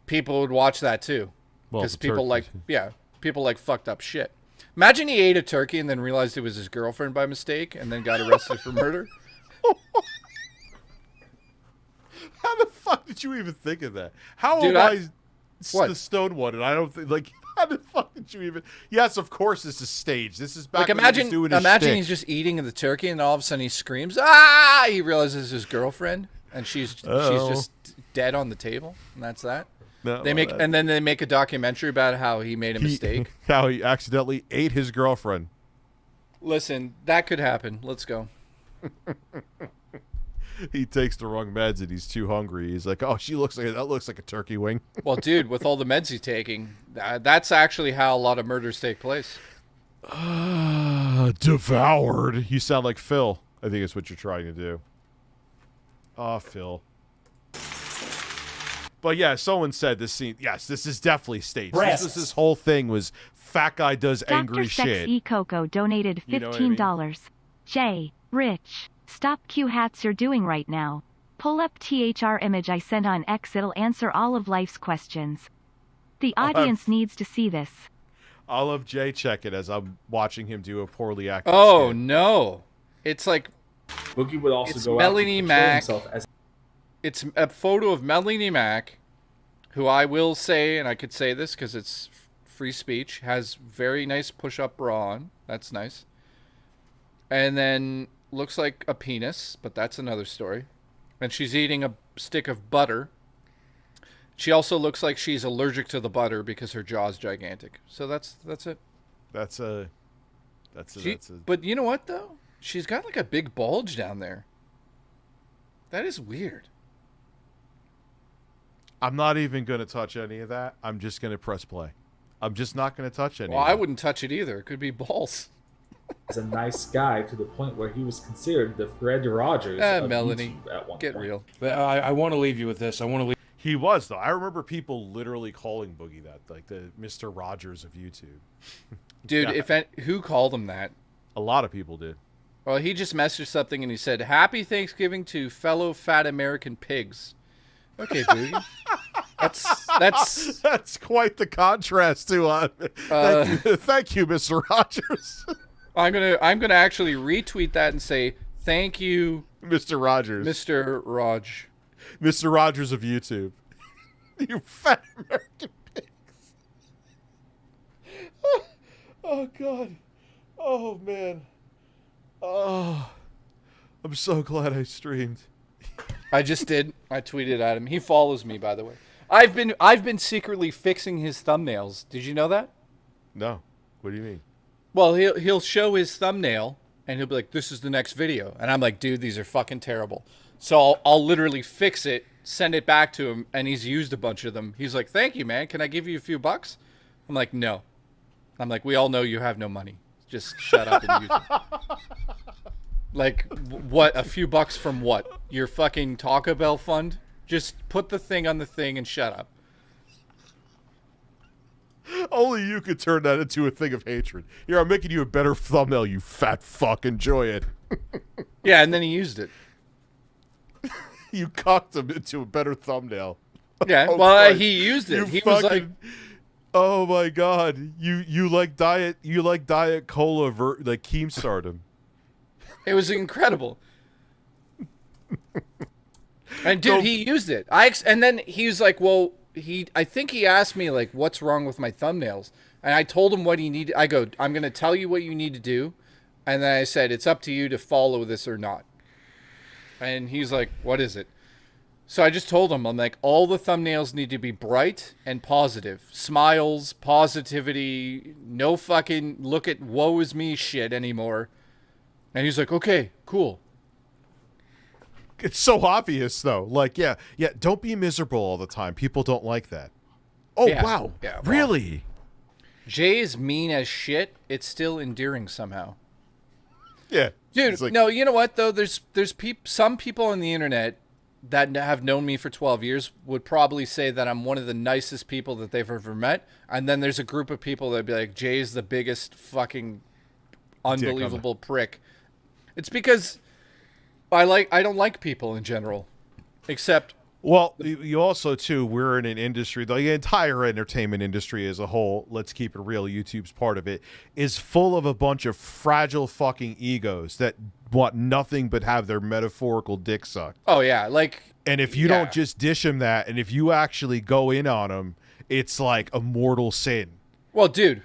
people would watch that too. Because people like fucked up shit. Imagine he ate a turkey and then realized it was his girlfriend by mistake and then got arrested for murder. How the fuck did you even think of that? How am I the stone one? And I don't think, like, how the fuck did you even... Yes, of course this is staged. This is back when he was doing his imagine shtick. He's just eating the turkey and all of a sudden he screams, ah! He realizes his girlfriend and she's just dead on the table and that's that. No, and then they make a documentary about how he made a mistake. How he accidentally ate his girlfriend. Listen, that could happen. Let's go. He takes the wrong meds and he's too hungry. He's like, oh, that looks like a turkey wing. Well, dude, with all the meds he's taking, that's actually how a lot of murders take place. Devoured. You sound like Phil. I think it's what you're trying to do. Oh, Phil. But yeah, someone said this scene. Yes, this is definitely staged. This whole thing was fat guy does angry Dr. shit. Sexy Coco donated $15. Jay, Rich, stop Q hats you're doing right now. Pull up THR image I sent on X. It'll answer all of life's questions. The audience needs to see this. I'll have Jay check it as I'm watching him do a poorly acted Oh skit. no! It's like Boogie would also it's go Melanie out to portray Mac. himself as It's a photo of Melanie Mac, who I will say, and I could say this because it's free speech, has very nice push-up bra on. That's nice. And then looks like a penis, but that's another story. And she's eating a stick of butter. She also looks like she's allergic to the butter because her jaw's gigantic. So that's it. That's a. But you know what though? She's got like a big bulge down there. That is weird. I'm not even going to touch any of that. I'm just going to press play. I'm just not going to touch any. Well, I wouldn't touch it either. It could be balls. as a nice guy to the point where he was considered the Fred Rogers of Melanie, YouTube at one get point. real. But I want to leave you with this. I want to leave. He was, though. I remember people literally calling Boogie that, like the Mr. Rogers of YouTube. Dude, who called him that? A lot of people did. Well, he just messaged something and he said, "Happy Thanksgiving to fellow fat American pigs." Okay, Boogie. That's quite the contrast to thank you, Mr. Rogers. I'm gonna actually retweet that and say thank you, Mr. Rogers. Mr. Raj. Mr. Rogers of YouTube. You fat American pigs. Oh God. Oh man. Oh, I'm so glad I streamed. I just did. I tweeted at him. He follows me, by the way. I've been secretly fixing his thumbnails. Did you know that? No. What do you mean? Well, he'll show his thumbnail and he'll be like, "This is the next video," and I'm like, "Dude, these are fucking terrible." So I'll literally fix it, send it back to him, and he's used a bunch of them. He's like, "Thank you, man. Can I give you a few bucks?" I'm like, "No." I'm like, "We all know you have no money. Just shut up and use it." Like, what? A few bucks from what? Your fucking Taco Bell fund? Just put the thing on the thing and shut up. Only you could turn that into a thing of hatred. Here, I'm making you a better thumbnail, you fat fuck. Enjoy it. Yeah, and then he used it. You cocked him into a better thumbnail. Yeah, Oh, well, Christ. he used it. He fucking, was like, "Oh my God, you like diet cola like Keemstardom." it was incredible. And dude, he used it. And then he was like, "Well, I think he asked me like, what's wrong with my thumbnails?" And I told him what he needed. I go, "I'm going to tell you what you need to do." And then I said, "It's up to you to follow this or not." And he's like, "What is it?" So I just told him, I'm like, all the thumbnails need to be bright and positive. Smiles, positivity, no fucking look at woe is me shit anymore. And he's like, "Okay, cool." It's so obvious, though. Like, yeah, don't be miserable all the time. People don't like that. Oh, Yeah. wow. Yeah, well, Really? Jay is mean as shit. It's still endearing somehow. Yeah. Dude, like, no, you know what, though? There's some people on the internet that have known me for 12 years would probably say that I'm one of the nicest people that they've ever met. And then there's a group of people that'd be like, "Jay's the biggest fucking unbelievable prick." It's because I don't like people in general, except. Well, you also, too, we're in an industry, the entire entertainment industry as a whole, let's keep it real, YouTube's part of it, is full of a bunch of fragile fucking egos that want nothing but have their metaphorical dick sucked. Oh, yeah, like. And if you don't just dish them that, and if you actually go in on them, it's like a mortal sin. Well, dude,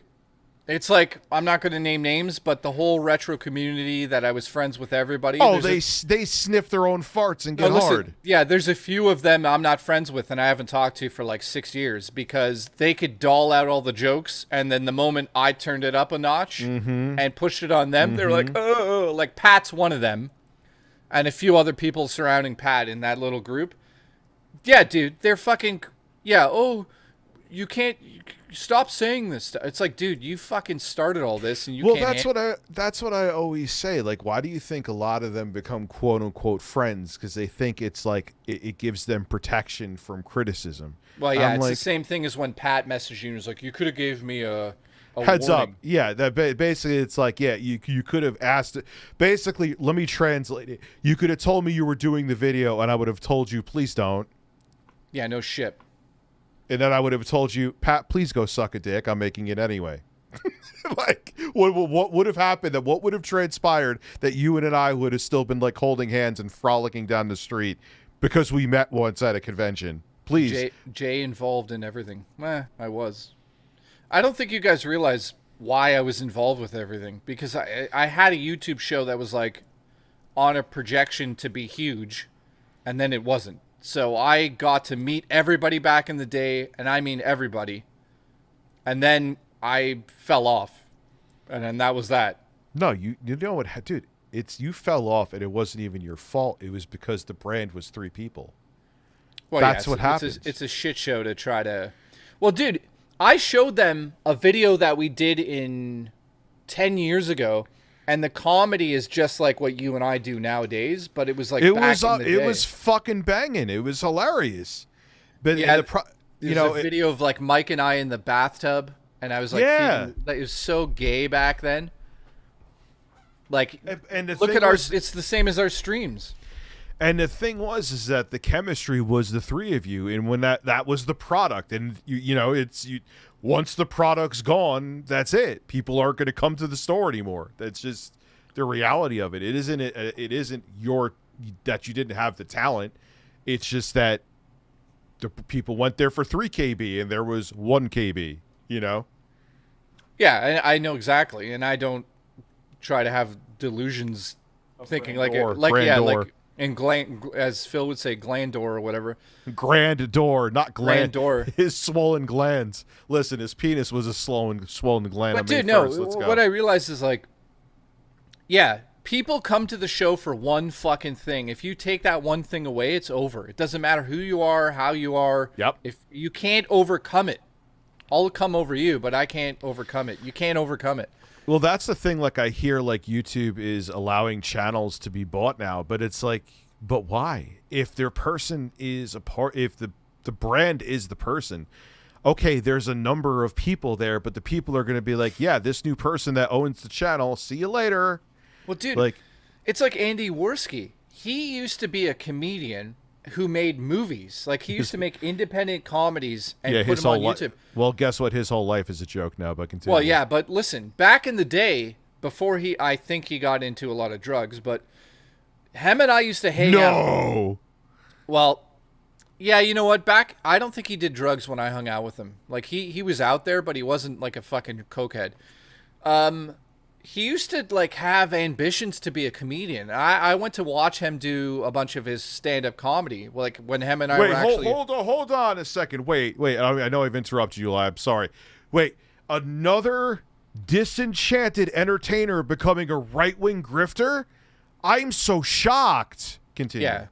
it's like, I'm not going to name names, but the whole retro community that I was friends with everybody. Oh, they sniff their own farts and get hard. Yeah, there's a few of them I'm not friends with and I haven't talked to for like 6 years because they could doll out all the jokes, and then the moment I turned it up a notch and pushed it on them, they're like, "Oh," like Pat's one of them, and a few other people surrounding Pat in that little group. Yeah, dude, they're fucking, yeah, "Oh, you can't stop saying this stuff. It's like, dude, you fucking started all this, and you well, can't. that's what I always say. Like, why do you think a lot of them become quote unquote friends? Because they think it's like it gives them protection from criticism. Well, yeah, I'm it's like, the same thing as when Pat messaged you and was like, you could have gave me a heads up. warning. Yeah, that basically it's like, yeah, you could have asked it. Basically, let me translate it. You could have told me you were doing the video, and I would have told you, please don't. Yeah, no shit. And then I would have told you, Pat, please go suck a dick. I'm making it anyway. Like, what would have happened? That what would have transpired that you and I would have still been like holding hands and frolicking down the street because we met once at a convention. Please. Jay involved in everything. I was. I don't think you guys realize why I was involved with everything, because I had a YouTube show that was like on a projection to be huge, and then it wasn't. So I got to meet everybody back in the day, and I mean everybody. And then I fell off, and then that was that. No, you know what, dude? You fell off, and it wasn't even your fault. It was because the brand was 3 people. Well, that's yeah, what happens. It's a shit show to try to. Well, dude, I showed them a video that we did in 10 years ago, and the comedy is just like what you and I do nowadays, but it was like it was fucking banging. It was hilarious. But yeah, you know, a video of like Mike and I in the bathtub, and I was like, yeah, it was so gay back then. Like, and look at it's the same as our streams. And the thing is that the chemistry was the 3 of you, and when that was the product, and you know, once the product's gone, that's it. People aren't going to come to the store anymore. That's just the reality of it. It isn't that you didn't have the talent. It's just that the people went there for 3 KB and there was 1 KB, you know? Yeah, I know exactly. And I don't try to have delusions thinking as Phil would say, glandor or whatever. Grandor, not gland. Grandor. His swollen glands. Listen, his penis was a swollen gland. But dude, no. What I realized is like, yeah, people come to the show for one fucking thing. If you take that one thing away, it's over. It doesn't matter who you are, how you are. Yep. If you can't overcome it, I'll come over you, but I can't overcome it. You can't overcome it. Well, that's the thing. Like, I hear like YouTube is allowing channels to be bought now, but it's like, but why? If their person is if the brand is the person, okay, there's a number of people there, but the people are going to be like, yeah, this new person that owns the channel, see you later. Well, dude, like, it's like Andy Worski. He used to be a comedian who made movies. Like, he used to make independent comedies and put them on YouTube. Well, guess what? His whole life is a joke now, but continue. Well, yeah, but listen, back in the day, before I think he got into a lot of drugs, but him and I used to hang out. No! Well, yeah, you know what? I don't think he did drugs when I hung out with him. Like, he was out there, but he wasn't like a fucking cokehead. He used to like have ambitions to be a comedian. I went to watch him do a bunch of his stand-up comedy, like when him and I were actually. Hold on a second. Wait. I know I've interrupted you, I'm sorry. Wait, another disenchanted entertainer becoming a right-wing grifter? I'm so shocked. Continue. Yeah.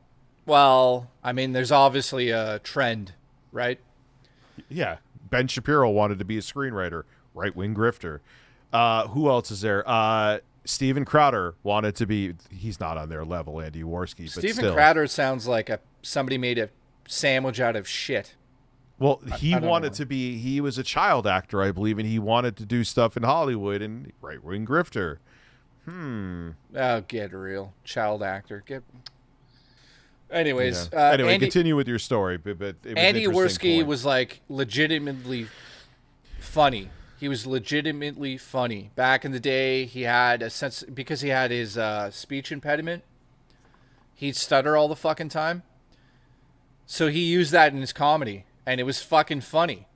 Well, I mean, there's obviously a trend, right? Yeah. Ben Shapiro wanted to be a screenwriter. Right-wing grifter. Who else is there? Steven Crowder wanted to be. He's not on their level, Andy Worski. But Steven Crowder sounds like somebody made a sandwich out of shit. Well, he wanted to be. He was a child actor, I believe, and he wanted to do stuff in Hollywood. And right-wing grifter. Oh, get real, child actor. Anyways, yeah. Anyway, continue with your story. But it was Andy Worski was like legitimately funny. He was legitimately funny. Back in the day, he had a sense, because he had his speech impediment, he'd stutter all the fucking time. So he used that in his comedy, and it was fucking funny.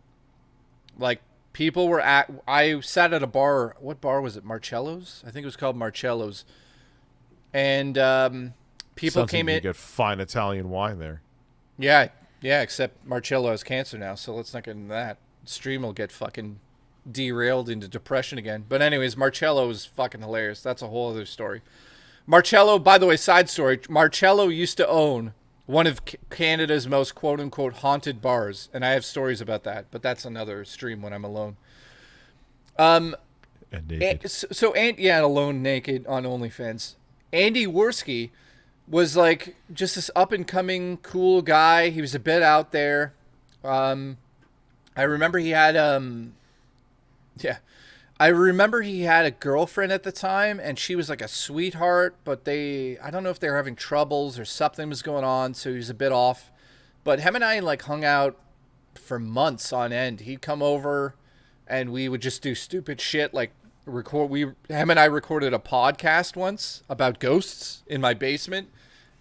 Like, people were I sat at a bar. What bar was it? Marcello's? I think it was called Marcello's. And people Sounds came like in. You get fine Italian wine there. Yeah, except Marcello has cancer now, so let's not get into that. Stream will get fucking derailed into depression again. But anyways, Marcello is fucking hilarious. That's a whole other story. Marcello, by the way, side story, Marcello used to own One of Canada's most quote-unquote haunted bars. And I have stories about that, but that's another stream when I'm alone. And naked. Alone naked on OnlyFans. Andy Worski was like just this up-and-coming cool guy. He was a bit out there. I remember he had a girlfriend at the time, and she was like a sweetheart, but I don't know if they were having troubles or something was going on, so he was a bit off. But him and I like hung out for months on end. He'd come over and we would just do stupid shit like him and I recorded a podcast once about ghosts in my basement.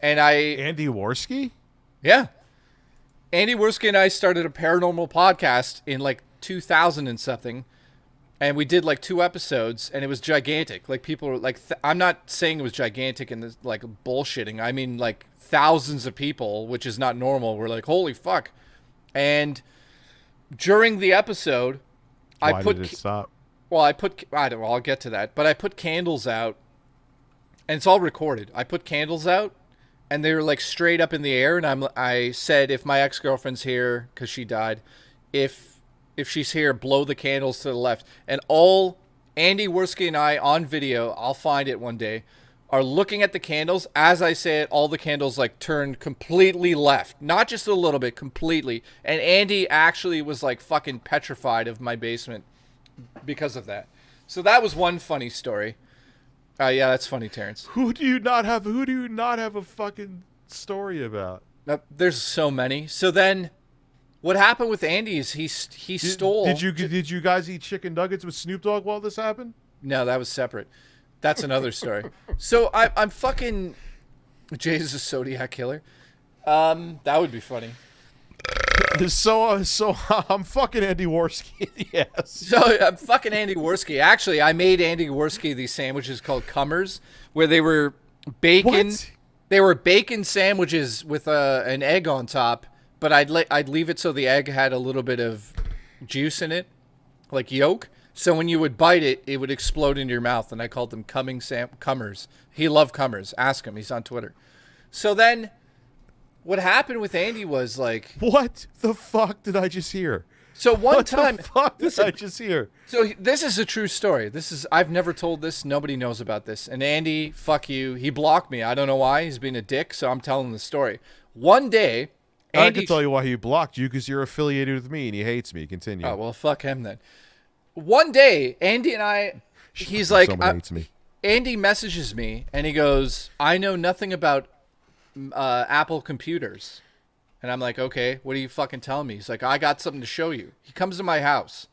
And Andy Worski? Yeah. Andy Worski and I started a paranormal podcast in like 2000 and something. And we did like 2 episodes, and it was gigantic. Like people were like, I'm not saying it was gigantic and this, like bullshitting. I mean like thousands of people, which is not normal. Were like, holy fuck. And during the episode, Why did it stop? Well, I'll get to that. But I put candles out, and it's all recorded. I put candles out, and they were like straight up in the air. And I said, if my ex-girlfriend's here, because she died, if she's here, blow the candles to the left. And all Andy Worski and I on video, I'll find it one day, are looking at the candles. As I say it, all the candles like turned completely left. Not just a little bit, completely. And Andy actually was like fucking petrified of my basement because of that. So that was one funny story. Yeah, that's funny, Terrence. Who do you not have a fucking story about? There's so many. So then what happened with Andy is he stole. Did you guys eat chicken nuggets with Snoop Dogg while this happened? No, that was separate. That's another story. So I'm fucking Jay's a Zodiac killer. That would be funny. So I'm fucking Andy Worski. Yes. So I'm fucking Andy Worski. Actually, I made Andy Worski these sandwiches called Cummers, where they were bacon. What? They were bacon sandwiches with an egg on top. But I'd leave it so the egg had a little bit of juice in it, like yolk. So when you would bite it, it would explode into your mouth. And I called them Cummers. He loved Cummers. Ask him. He's on Twitter. So then what happened with Andy was like... What the fuck did I just hear? So what the fuck did I just hear? So this is a true story. I've never told this. Nobody knows about this. And Andy, fuck you. He blocked me. I don't know why. He's being a dick. So I'm telling the story. One day... I can tell you why he blocked you, because you're affiliated with me and he hates me. Continue. Oh, well, fuck him then. One day, Andy and I, he's like, someone hates me. Andy messages me and he goes, I know nothing about Apple computers. And I'm like, okay, what are you fucking telling me? He's like, I got something to show you. He comes to my house.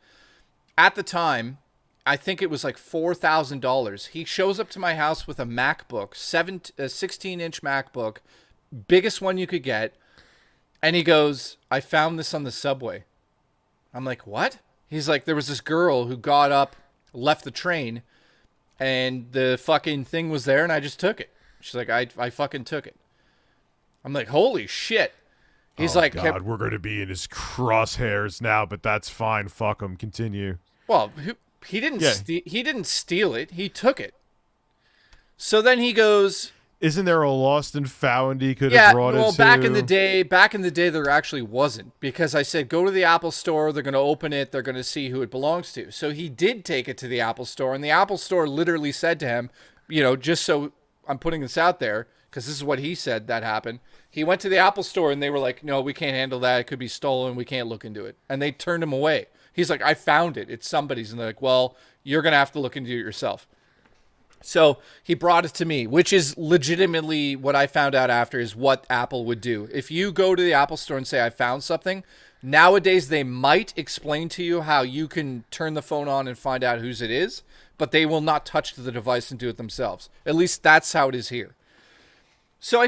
At the time, I think it was like $4,000. He shows up to my house with a MacBook, a 16-inch MacBook, biggest one you could get. And he goes, I found this on the subway. I'm like, what? He's like, there was this girl who got up, left the train, and the fucking thing was there, and I just took it. She's like, I fucking took it. I'm like, holy shit. He's like, God, we're going to be in his crosshairs now, but that's fine. Fuck him. Continue. Well, he didn't steal it. He took it. So then he goes... Isn't there a lost and found he could have brought it to? Well, back in the day, there actually wasn't, because I said, go to the Apple Store. They're going to open it. They're going to see who it belongs to. So he did take it to the Apple Store, and the Apple Store literally said to him, just so I'm putting this out there, because this is what he said that happened. He went to the Apple Store, and they were like, no, we can't handle that. It could be stolen. We can't look into it. And they turned him away. He's like, I found it. It's somebody's. And they're like, well, you're going to have to look into it yourself. So he brought it to me, which is legitimately what I found out after is what Apple would do. If you go to the Apple Store and say, I found something, nowadays they might explain to you how you can turn the phone on and find out whose it is, but they will not touch the device and do it themselves. At least that's how it is here. So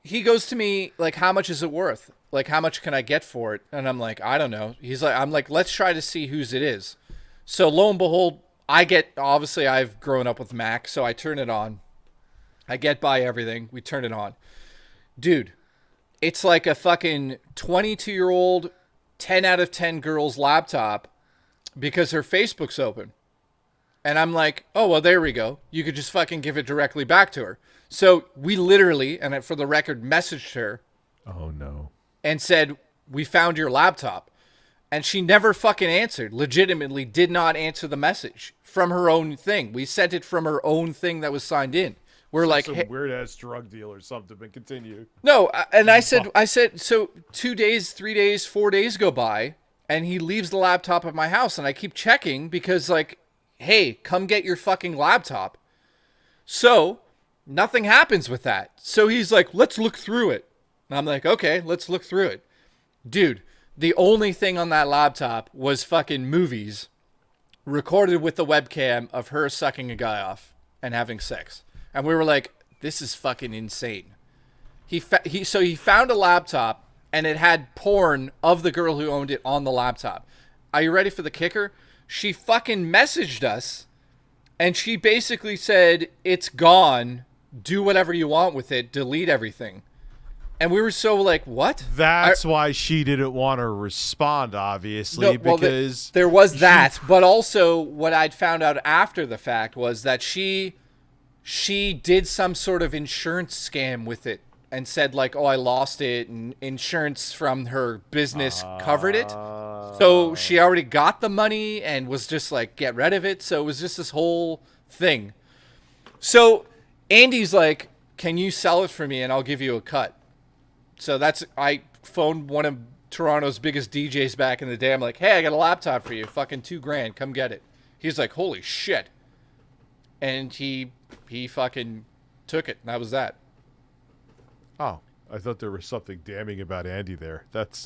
he goes to me, like, how much is it worth? Like, how much can I get for it? And I'm like, I don't know. I'm like, let's try to see whose it is. So lo and behold, obviously I've grown up with Mac, so I turn it on. I get by everything. We turn it on. Dude, it's like a fucking 22-year-old, 10 out of 10 girl's laptop because her Facebook's open. And I'm like, oh, well, there we go. You could just fucking give it directly back to her. So we literally, and for the record, messaged her. Oh, no. And said, we found your laptop. And she never fucking answered. Legitimately did not answer the message from her own thing. We sent it from her own thing that was signed in. We're like, some hey, weird-ass drug deal or something, but continue. No, and I said, so 2 days, 3 days, 4 days go by, and he leaves the laptop at my house, and I keep checking because, like, hey, come get your fucking laptop. So nothing happens with that. So he's like, let's look through it. And I'm like, okay, let's look through it. Dude, the only thing on that laptop was fucking movies recorded with the webcam of her sucking a guy off and having sex. And we were like, this is fucking insane. He found a laptop and it had porn of the girl who owned it on the laptop. Are you ready for the kicker? She fucking messaged us and she basically said, it's gone. Do whatever you want with it. Delete everything. And we were so like, what? That's why she didn't want to respond, obviously, because there was that. But also what I'd found out after the fact was that she did some sort of insurance scam with it and said like, oh, I lost it, and insurance from her business covered it. So she already got the money and was just like, get rid of it. So it was just this whole thing. So Andy's like, can you sell it for me and I'll give you a cut? So I phoned one of Toronto's biggest DJs back in the day. I'm like, hey, I got a laptop for you. Fucking $2,000. Come get it. He's like, holy shit. And he fucking took it. And that was that. Oh, I thought there was something damning about Andy there. It's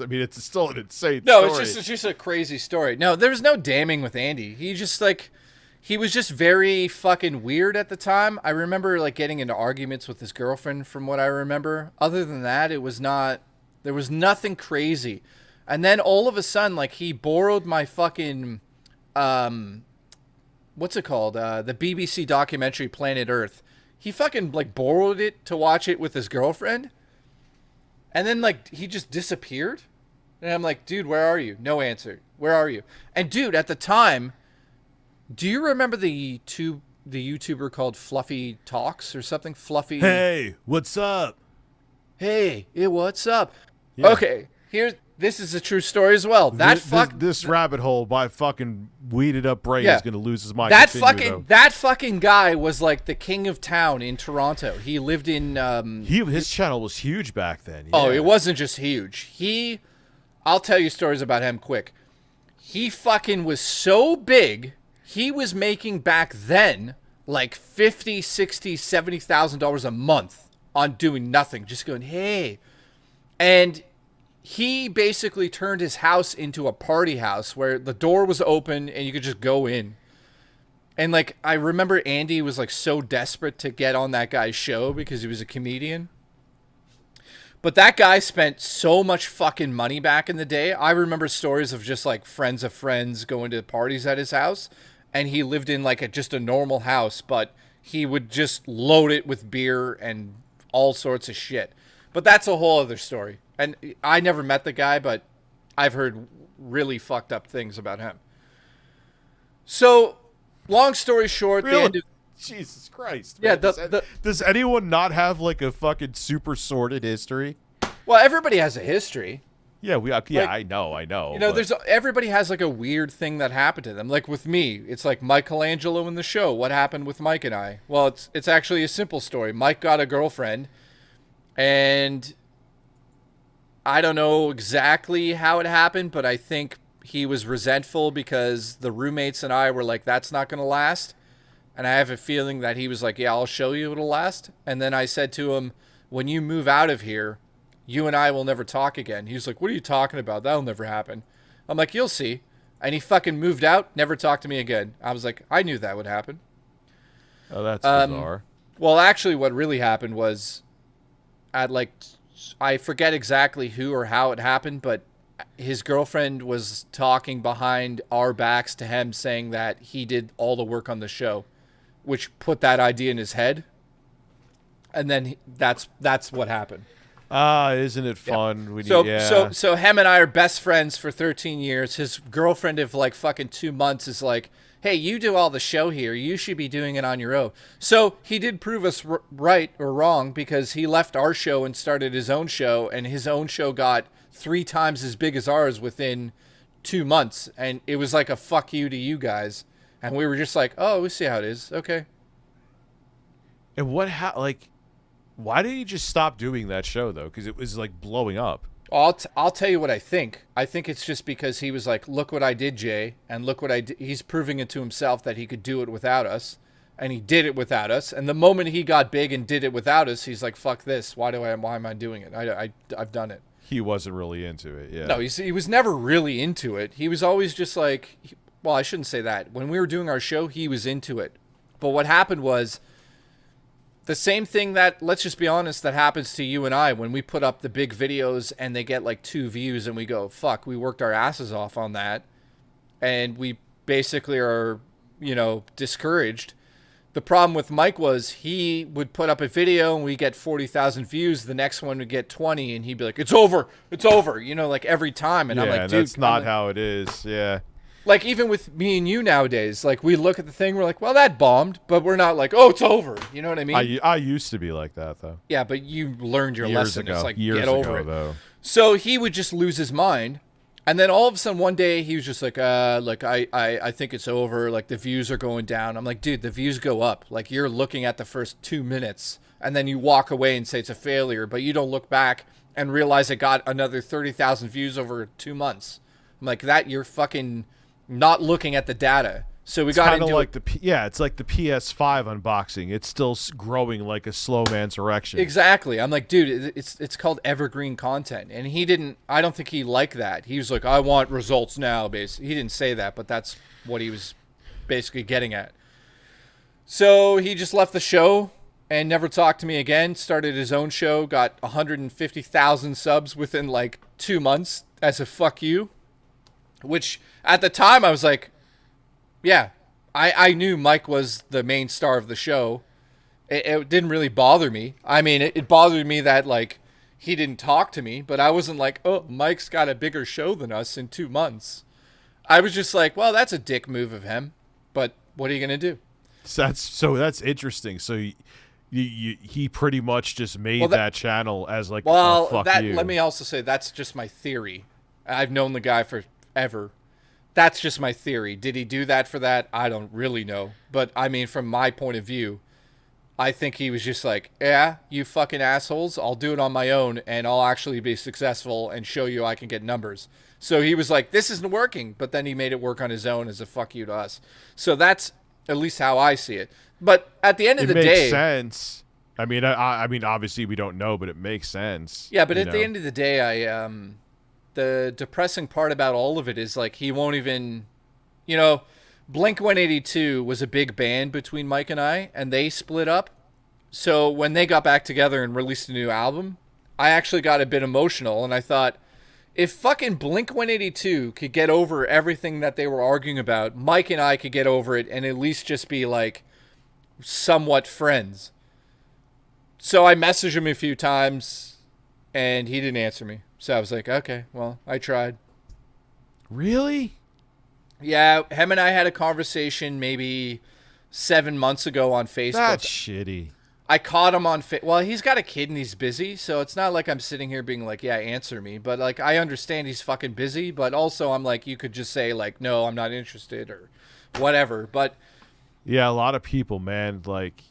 still an insane story. No, it's just a crazy story. No, there's no damning with Andy. He was just very fucking weird at the time. I remember like getting into arguments with his girlfriend from what I remember. Other than that, there was nothing crazy. And then all of a sudden, like he borrowed my fucking, what's it called? The BBC documentary Planet Earth. He fucking like borrowed it to watch it with his girlfriend. And then like he just disappeared. And I'm like, dude, where are you? No answer. Where are you? And dude, at the time, do you remember the YouTuber called Fluffy Talks or something? Fluffy. Hey, what's up? Hey, what's up? Yeah. Okay, this is a true story as well. This rabbit hole, my fucking weeded up brain is gonna lose his mind. That fucking guy was like the king of town in Toronto. He lived in. His channel was huge back then. Yeah. Oh, it wasn't just huge. I'll tell you stories about him quick. He fucking was so big. He was making back then like $50,000, $60,000, $70,000 a month on doing nothing, just going, hey. And he basically turned his house into a party house where the door was open and you could just go in. And like, I remember Andy was like so desperate to get on that guy's show because he was a comedian. But that guy spent so much fucking money back in the day. I remember stories of just like friends of friends going to parties at his house. And he lived in like just a normal house, but he would just load it with beer and all sorts of shit. But that's a whole other story. And I never met the guy, but I've heard really fucked up things about him. So, long story short, really? The end of... Jesus Christ. Man. Yeah, does anyone not have like a fucking super sordid history? Well, everybody has a history. Yeah, like, I know. You know, everybody has like a weird thing that happened to them. Like with me, it's like Michelangelo in the show. What happened with Mike and I? Well, it's actually a simple story. Mike got a girlfriend, and I don't know exactly how it happened, but I think he was resentful because the roommates and I were like, that's not going to last. And I have a feeling that he was like, yeah, I'll show you it'll last. And then I said to him, when you move out of here, you and I will never talk again. He's like, what are you talking about? That'll never happen. I'm like, you'll see. And he fucking moved out, never talked to me again. I was like, I knew that would happen. Oh, that's bizarre. Well, actually, what really happened was I forget exactly who or how it happened, but his girlfriend was talking behind our backs to him saying that he did all the work on the show, which put that idea in his head. And then that's what happened. Isn't it fun? Yeah. So him and I are best friends for 13 years. His girlfriend of like fucking 2 months is like, hey, you do all the show here. You should be doing it on your own. So he did prove us right or wrong, because he left our show and started his own show, and his own show got 3 times as big as ours within 2 months. And it was like a fuck you to you guys. And we were just like, oh, we see how it is. Okay. And why did he just stop doing that show, though? Because it was like blowing up. I'll tell you what I think. I think it's just because he was like, look what I did, Jay, and look what I did. He's proving it to himself that he could do it without us, and he did it without us. And the moment he got big and did it without us, he's like, fuck this. Why am I doing it? I've done it. He wasn't really into it, yeah. No, he was never really into it. He was always just like, well, I shouldn't say that. When we were doing our show, he was into it. But what happened was, the same thing that, let's just be honest, that happens to you and I when we put up the big videos and they get like 2 views and we go, fuck, we worked our asses off on that. And we basically are, discouraged. The problem with Mike was he would put up a video and we get 40,000 views. The next one would get 20 and he'd be like, it's over, like every time. And I'm like, dude, that's not how it is. Yeah. Like, even with me and you nowadays, like, we look at the thing, we're like, well, that bombed, but we're not like, oh, it's over. You know what I mean? I used to be like that, though. Yeah, but you learned your Years lesson. ago. It's like, Years get over ago, it. though. So he would just lose his mind. And then all of a sudden, one day, he was just like, I think it's over. Like, the views are going down. I'm like, dude, the views go up. Like, you're looking at the first 2 minutes, and then you walk away and say it's a failure, but you don't look back and realize it got another 30,000 views over 2 months. I'm like, you're fucking not looking at the data. So we got into like it's like the PS5 unboxing. It's still growing like a slow man's erection. Exactly. I'm like, dude, it's called evergreen content. And I don't think he liked that. He was like, I want results now, basically. He didn't say that, but that's what he was basically getting at. So he just left the show and never talked to me again, started his own show, got 150,000 subs within like 2 months as a fuck you. Which, at the time, I was like, yeah, I knew Mike was the main star of the show. It didn't really bother me. I mean, it bothered me that, like, he didn't talk to me, but I wasn't like, oh, Mike's got a bigger show than us in 2 months. I was just like, well, that's a dick move of him, but what are you going to do? That's interesting. So he pretty much just made that channel as like, well, fuck you. Let me also say, that's just my theory. I've known the guy for ever. That's just my theory. Did he do that for that? I don't really know. But I mean, from my point of view, I think he was just like, yeah, you fucking assholes, I'll do it on my own and I'll actually be successful and show you I can get numbers. So he was like, this isn't working, but then he made it work on his own as a fuck you to us. So that's at least how I see it. But at the end of the day, it makes sense. I mean, obviously we don't know, but it makes sense. Yeah, but at the end of the day, the depressing part about all of it is, like, he won't even, Blink-182 was a big band between Mike and I, and they split up. So when they got back together and released a new album, I actually got a bit emotional, and I thought, if fucking Blink-182 could get over everything that they were arguing about, Mike and I could get over it and at least just be, like, somewhat friends. So I messaged him a few times, and he didn't answer me. So I was like, okay, well, I tried. Really? Yeah, him and I had a conversation maybe 7 months ago on Facebook. That's shitty. I caught him on well, he's got a kid and he's busy, so it's not like I'm sitting here being like, yeah, answer me. But, like, I understand he's fucking busy, but also I'm like, you could just say, like, no, I'm not interested or whatever. But yeah, a lot of people, man, like,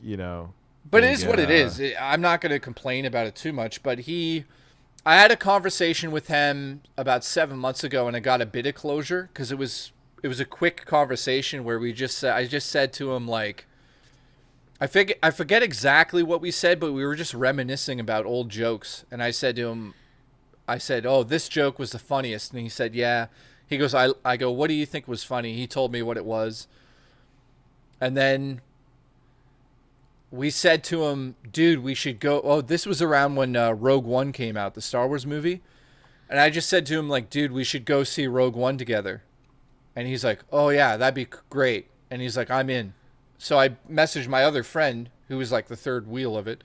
But it is what it is. I'm not going to complain about it too much, but I had a conversation with him about 7 months ago, and I got a bit of closure because it was a quick conversation where I just said to him, like, I forget exactly what we said, but we were just reminiscing about old jokes. And I said to him, oh, this joke was the funniest. And he said, yeah. He goes, I go, what do you think was funny? He told me what it was. And then we said to him, dude, we should go. Oh, this was around when Rogue One came out, the Star Wars movie. And I just said to him, like, dude, we should go see Rogue One together. And he's like, oh, yeah, that'd be great. And he's like, I'm in. So I messaged my other friend, who was like the third wheel of it.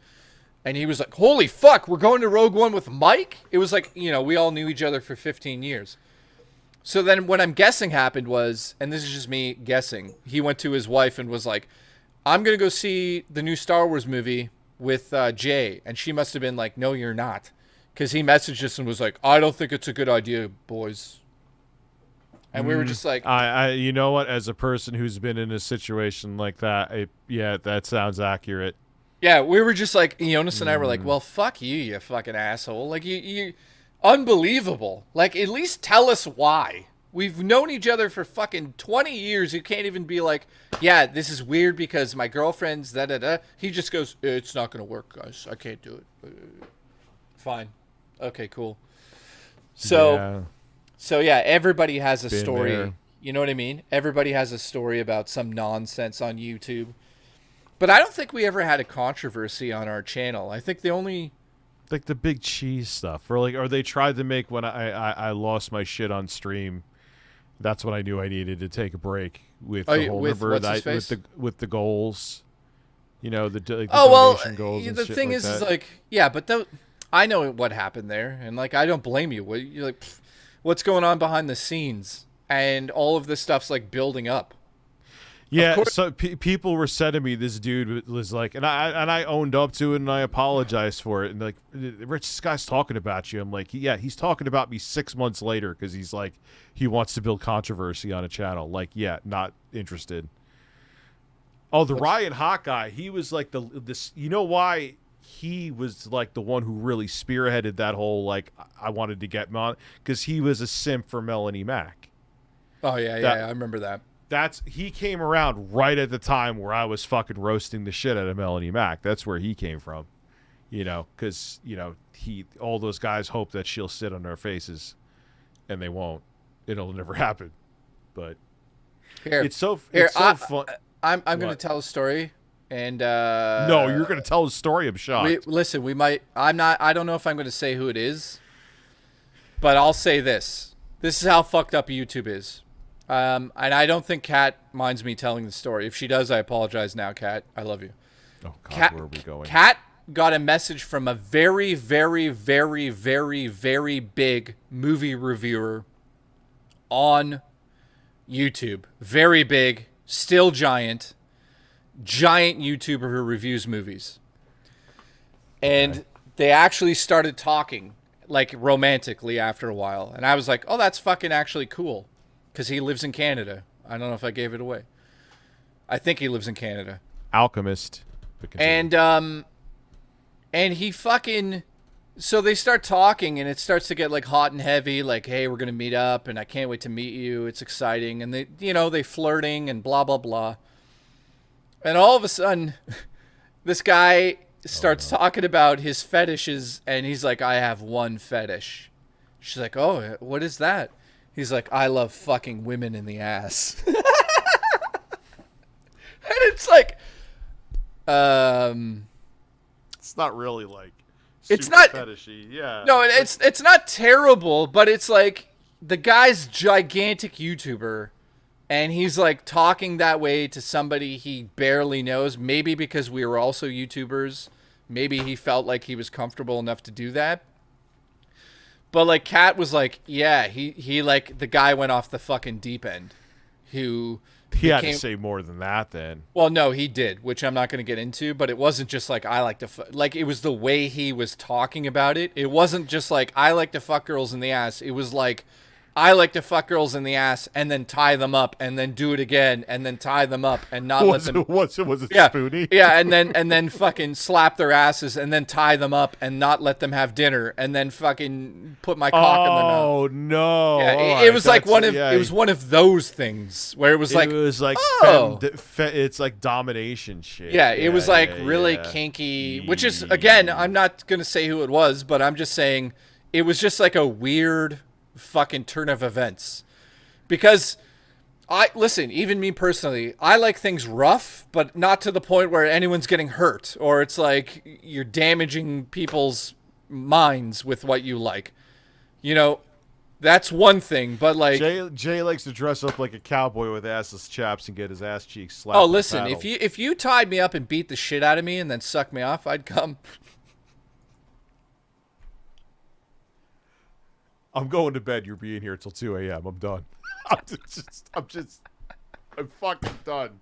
And he was like, holy fuck, we're going to Rogue One with Mike? It was like, we all knew each other for 15 years. So then what I'm guessing happened was, and this is just me guessing, he went to his wife and was like, I'm going to go see the new Star Wars movie with Jay. And she must have been like, no, you're not. Because he messaged us and was like, I don't think it's a good idea, boys. And we were just like... you know what? As a person who's been in a situation like that, yeah, that sounds accurate. Yeah, we were just like, Jonas and I were like, well, fuck you, you fucking asshole. Like, you unbelievable. Like, at least tell us why. We've known each other for fucking 20 years. You can't even be like, yeah, this is weird because my girlfriend's da-da-da. He just goes, it's not going to work, guys. I can't do it. Fine. Okay, cool. So yeah, everybody has a story. There. You know what I mean? Everybody has a story about some nonsense on YouTube. But I don't think we ever had a controversy on our channel. I think the only... Like the big cheese stuff. Or they tried to make when I lost my shit on stream. That's when I knew I needed to take a break with the whole with the goals. You know, the donation goals and the shit thing like is that. like, yeah, but I know what happened there. And like, I don't blame you. You're like, what's going on behind the scenes? And all of this stuff's like building up. Yeah, so people were sending me this dude was like, and I owned up to it and I apologized for it. And like, Rich, this guy's talking about you. I'm like, yeah, he's talking about me 6 months later because he's like, he wants to build controversy on a channel. Like, yeah, not interested. Oh, the Ryan Hawk guy, he was like this. You know why he was like the one who really spearheaded that whole like I wanted to get him on because he was a simp for Melanie Mac. Oh yeah, I remember that. He came around right at the time where I was fucking roasting the shit out of Melanie Mac. That's where he came from, you know, because all those guys hope that she'll sit on their faces, and they won't. It'll never happen. But it's so fun. I'm going to tell a story, and no, you're going to tell a story. I'm shocked. Listen, we might. I don't know if I'm going to say who it is, but I'll say this. This is how fucked up YouTube is. And I don't think Kat minds me telling the story. If she does, I apologize now, Kat. I love you. Oh, God, where are we going? Kat got a message from a very, very, very, very, very big movie reviewer on YouTube. Very big, still giant YouTuber who reviews movies. And they actually started talking, like, romantically after a while. And I was like, oh, that's fucking actually cool. Because he lives in Canada. I don't know if I gave it away. I think he lives in Canada. Alchemist. And he fucking... So they start talking, and it starts to get like hot and heavy. Like, hey, we're going to meet up, and I can't wait to meet you. It's exciting. And they flirting and blah, blah, blah. And all of a sudden, this guy starts talking about his fetishes, and he's like, I have one fetish. She's like, oh, what is that? He's like, I love fucking women in the ass. And it's like, it's not really like it's not fetishy. Yeah. No, it's not terrible, but it's like the guy's gigantic YouTuber, and he's like talking that way to somebody he barely knows. Maybe because we were also YouTubers, maybe he felt like he was comfortable enough to do that. But like Kat was like, yeah, he like the guy went off the fucking deep end. He had to say more than that then. Well, no, he did, which I'm not going to get into, but it wasn't just like I like to like it was the way he was talking about it. It wasn't just like I like to fuck girls in the ass. It was like I like to fuck girls in the ass and then tie them up and then do it again and then tie them up and not let them. Was it spoony? Yeah, and then fucking slap their asses and then tie them up and not let them have dinner and then fucking put my cock in their mouth. Oh no! Yeah, it was like it was one of those things where it was like it's like domination shit. Yeah, it was like really kinky, which is again, I'm not gonna say who it was, but I'm just saying it was just like a weird fucking turn of events. Because listen, even me personally, I like things rough, but not to the point where anyone's getting hurt or it's like you're damaging people's minds with what you like. You know, that's one thing, but like Jay likes to dress up like a cowboy with assless chaps and get his ass cheeks slapped. Oh, listen, if you tied me up and beat the shit out of me and then sucked me off, I'd come. I'm going to bed. You're being here till 2 a.m. I'm done. I'm fucking done.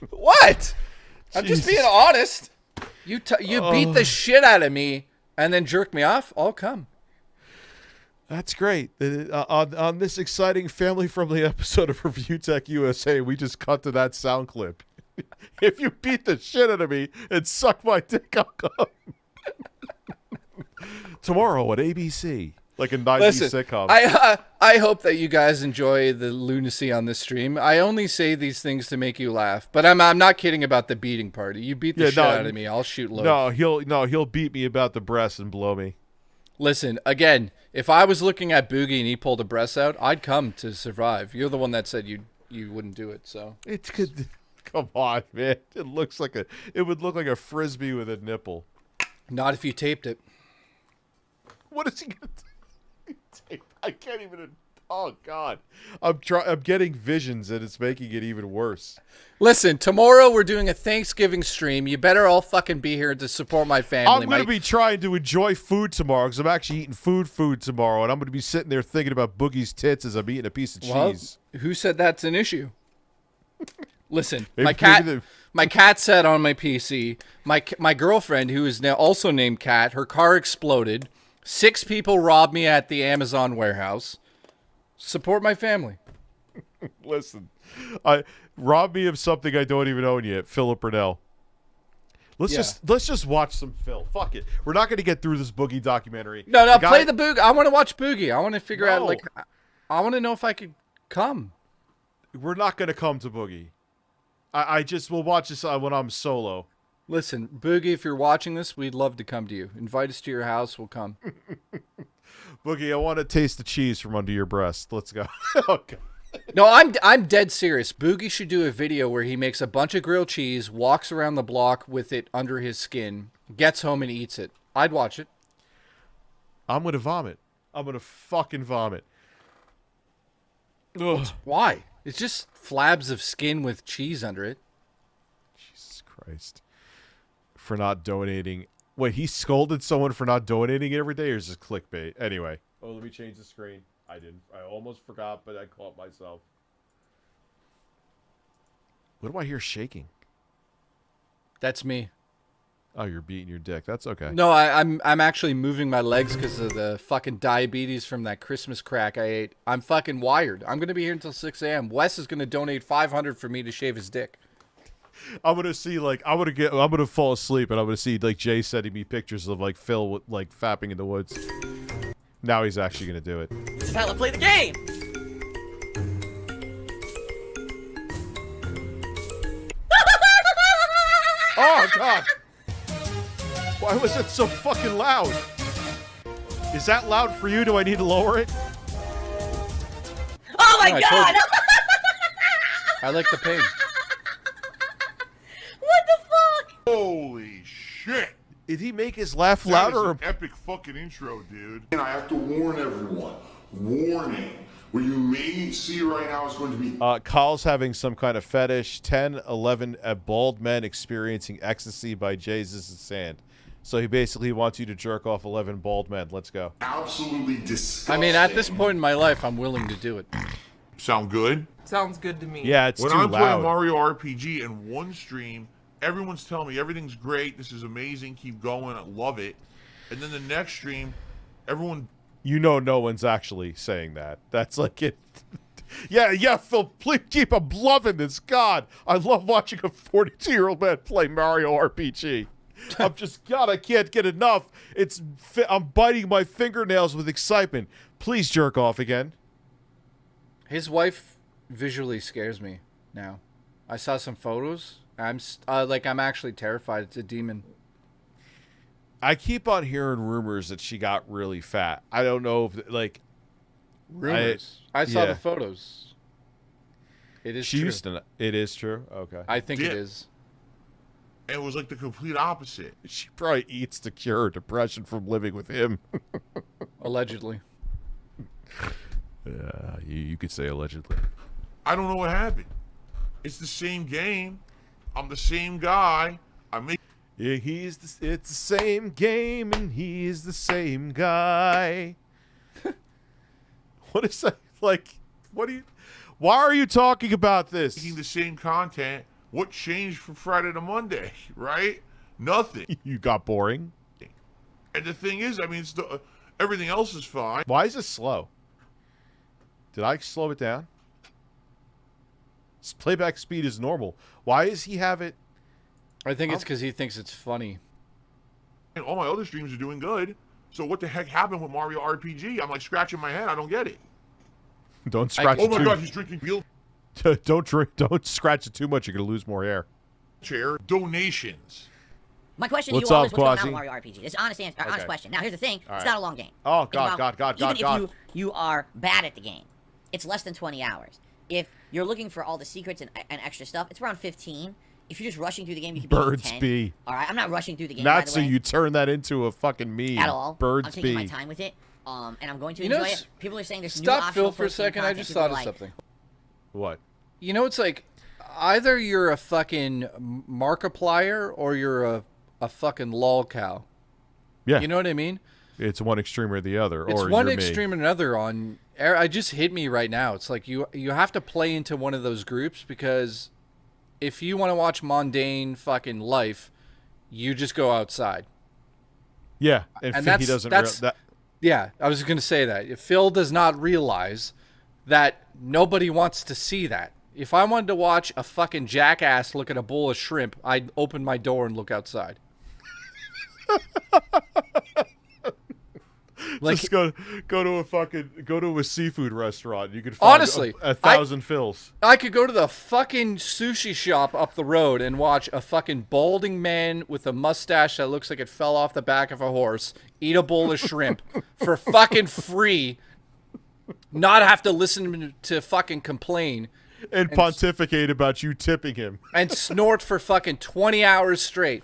What? I'm just being honest. You beat the Oh. shit out of me and then jerk me off. I'll come. That's great. On this exciting family-friendly episode of ReviewTechUSA, we just cut to that sound clip. If you beat the shit out of me and suck my dick, I'll come. Tomorrow at ABC, like a 90s sitcom. I hope that you guys enjoy the lunacy on this stream. I only say these things to make you laugh, but I'm not kidding about the beating party. You beat the shit out of me, I'll shoot low. He'll beat me about the breasts and blow me. Listen, again, if I was looking at Boogie and he pulled a breast out, I'd come to survive. You're the one that said you wouldn't do it, so. It's good. Come on, man. It would look like a frisbee with a nipple. Not if you taped it. What is he gonna tape? I can't even. Oh God, I'm getting visions and it's making it even worse. Listen, tomorrow we're doing a Thanksgiving stream. You better all fucking be here to support my family. I'm going to be trying to enjoy food tomorrow because I'm actually eating food tomorrow, and I'm going to be sitting there thinking about Boogie's tits as I'm eating a piece of cheese. Who said that's an issue? Listen, my cat sat on my PC. My girlfriend, who is now also named Cat, her car exploded. 6 people robbed me at the Amazon warehouse. Support my family. Listen, rob me of something I don't even own yet. Philip Burnell. Let's just watch some Phil. Fuck it. We're not going to get through this Boogie documentary. No, play the Boogie. I want to watch Boogie. I want to figure out I want to know if I could come. We're not going to come to Boogie. We'll watch this when I'm solo. Listen, Boogie, if you're watching this, we'd love to come to you. Invite us to your house. We'll come. Boogie, I want to taste the cheese from under your breast. Let's go. Okay. No, I'm dead serious. Boogie should do a video where he makes a bunch of grilled cheese, walks around the block with it under his skin, gets home and eats it. I'd watch it. I'm going to vomit. I'm going to fucking vomit. Why? It's just flabs of skin with cheese under it. Jesus Christ. For not donating. Wait, he scolded someone for not donating every day, or is this clickbait? Anyway. Oh, let me change the screen. I didn't. I almost forgot, but I caught myself. What do I hear shaking? That's me. Oh, you're beating your dick. That's okay. No, I'm actually moving my legs because of the fucking diabetes from that Christmas crack I ate. I'm fucking wired. I'm gonna be here until 6 a.m. Wes is gonna donate $500 for me to shave his dick. I'm gonna see I'm gonna fall asleep and I'm gonna see like Jay sending me pictures of like Phil like fapping in the woods. Now he's actually gonna do it. It's time to play the game. Oh God! Why was it so fucking loud? Is that loud for you? Do I need to lower it? Oh my God! I like the pain. What the fuck? Holy shit! Did he make his laugh louder? That is an epic fucking intro, dude. And I have to warn everyone. Warning. What you may see right now is going to be... Kyle's having some kind of fetish. 10, 11 bald men experiencing ecstasy by Jesus' sand. So he basically wants you to jerk off 11 bald men. Let's go. Absolutely disgusting. I mean, at this point in my life, I'm willing to do it. Sound good? Sounds good to me. Yeah, it's when too I'm loud. playing Mario RPG in one stream, everyone's telling me everything's great, this is amazing, keep going, I love it. And then the next stream, everyone... You know no one's actually saying that. That's like it. Yeah, Phil, please keep him loving this. God, I love watching a 42-year-old man play Mario RPG. I can't get enough. I'm biting my fingernails with excitement. Please jerk off again. His wife visually scares me now. I saw some photos. I'm actually terrified. It's a demon. I keep on hearing rumors that she got really fat. I don't know if rumors. I saw the photos. It is true. It is true. Okay. I think it is. It was like the complete opposite. She probably eats to cure depression from living with him. Allegedly. Yeah, you could say allegedly. I don't know what happened. It's the same game. I'm the same guy. Yeah, it's the same game, and he's the same guy. What is that? Like, why are you talking about this? Making the same content. What changed from Friday to Monday, right? Nothing. You got boring. And the thing is, I mean, everything else is fine. Why is it slow? Did I slow it down? His playback speed is normal. Why does he have it? I think it's because he thinks it's funny. And all my other streams are doing good. So what the heck happened with Mario RPG? I'm like scratching my head. I don't get it. Don't scratch it Oh my God, he's drinking beer. Don't scratch it too much. You're gonna lose more hair. Chair donations. My question What's to you all up, is what's going on Quasi? with Mario RPG? It's an honest answer, honest Okay. question. Now here's the thing: All it's right. not a long game. Oh, Think God, about- God. Even if you are bad at the game, it's less than 20 hours. If you're looking for all the secrets and extra stuff, it's around 15. If you're just rushing through the game, you can be Birds 10. be. All right, I'm not rushing through the game. by Not the so way, you turn that into a fucking meme. at all. Birds I'm taking my be. time with it, and I'm going to You know, enjoy it. People are saying there's new Stop optional Phil for a post-game second. I content. just People thought are of like, something. What? You know, it's like either you're a fucking Markiplier or you're a fucking lol cow. Yeah. You know what I mean? It's one extreme or the other. It's or one you're extreme and another on. I just hit me right now. It's like you have to play into one of those groups because if you want to watch mundane fucking life, you just go outside. Me. Yeah, and that's, he doesn't. Yeah, I was going to say that. If Phil does not realize that nobody wants to see that. If I wanted to watch a fucking jackass look at a bowl of shrimp, I'd open my door and look outside. Like, just go to a seafood restaurant. You could find honestly a thousand Phils. I could go to the fucking sushi shop up the road and watch a fucking balding man with a mustache that looks like it fell off the back of a horse eat a bowl of shrimp for fucking free, not have to listen to fucking complain and pontificate about you tipping him and snort for fucking 20 hours straight.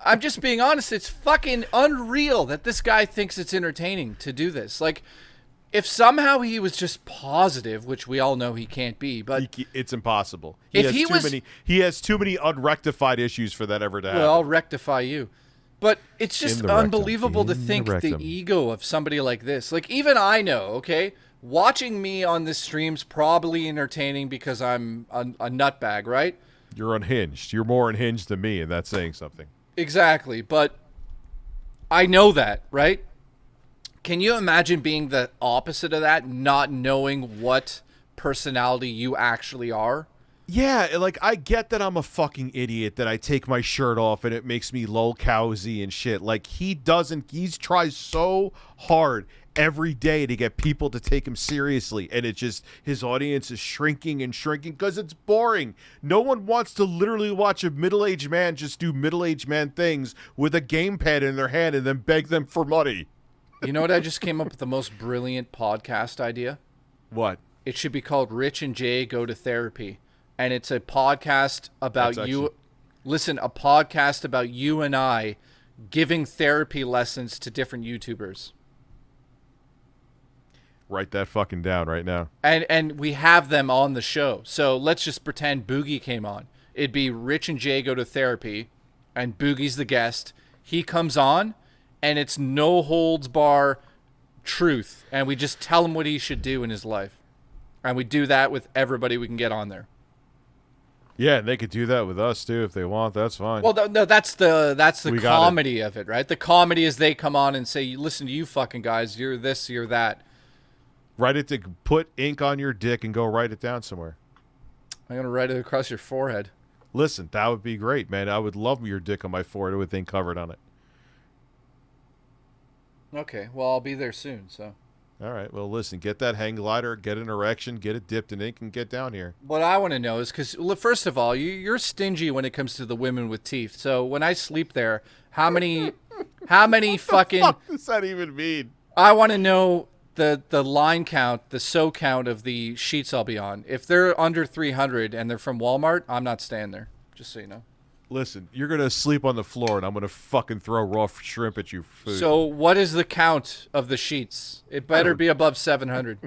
I'm just being honest. It's fucking unreal that this guy thinks it's entertaining to do this. Like, if somehow he was just positive, which we all know he can't be, but it's impossible. He has too many unrectified issues for that ever to happen. Well, I'll rectify you. But it's just unbelievable to think the ego of somebody like this. Like, even I know, okay, watching me on this stream's probably entertaining because I'm a nutbag, right? You're unhinged. You're more unhinged than me, and that's saying something. Exactly, but I know that, right? Can you imagine being the opposite of that, not knowing what personality you actually are? Yeah, like, I get that I'm a fucking idiot, that I take my shirt off and it makes me lol cowsy and shit. Like, he tries so hard every day to get people to take him seriously, and his audience is shrinking and shrinking because it's boring. No one wants to literally watch a middle-aged man just do middle-aged man things with a gamepad in their hand and then beg them for money. You know what? I just came up with the most brilliant podcast idea. What? It should be called Rich and Jay Go to Therapy, and it's a podcast about you. Listen, a podcast about you and I giving therapy lessons to different YouTubers. Write that fucking down right now. And we have them on the show. So let's just pretend Boogie came on. It'd be Rich and Jay Go to Therapy, and Boogie's the guest. He comes on, and it's no holds bar truth. And we just tell him what he should do in his life. And we do that with everybody we can get on there. Yeah, and they could do that with us too if they want. That's fine. Well, no, that's the comedy of it, right? The comedy is they come on and say, "Listen to you, fucking guys. You're this, you're that." Put ink on your dick and go write it down somewhere. I'm gonna write it across your forehead. Listen, that would be great, man. I would love your dick on my forehead with ink covered on it. Okay, well, I'll be there soon. So. All right. Well, listen. Get that hang glider. Get an erection. Get it dipped in ink and get down here. What I want to know is because, first of all, you're stingy when it comes to the women with teeth. So when I sleep there, how many fucking? What the fuck does that even mean? I want to know the line count, the so count of the sheets I'll be on. If they're under 300 and they're from Walmart, I'm not staying there. Just so you know. Listen, you're gonna sleep on the floor, and I'm gonna fucking throw raw shrimp at you. Food. So what is the count of the sheets? It better be above 700.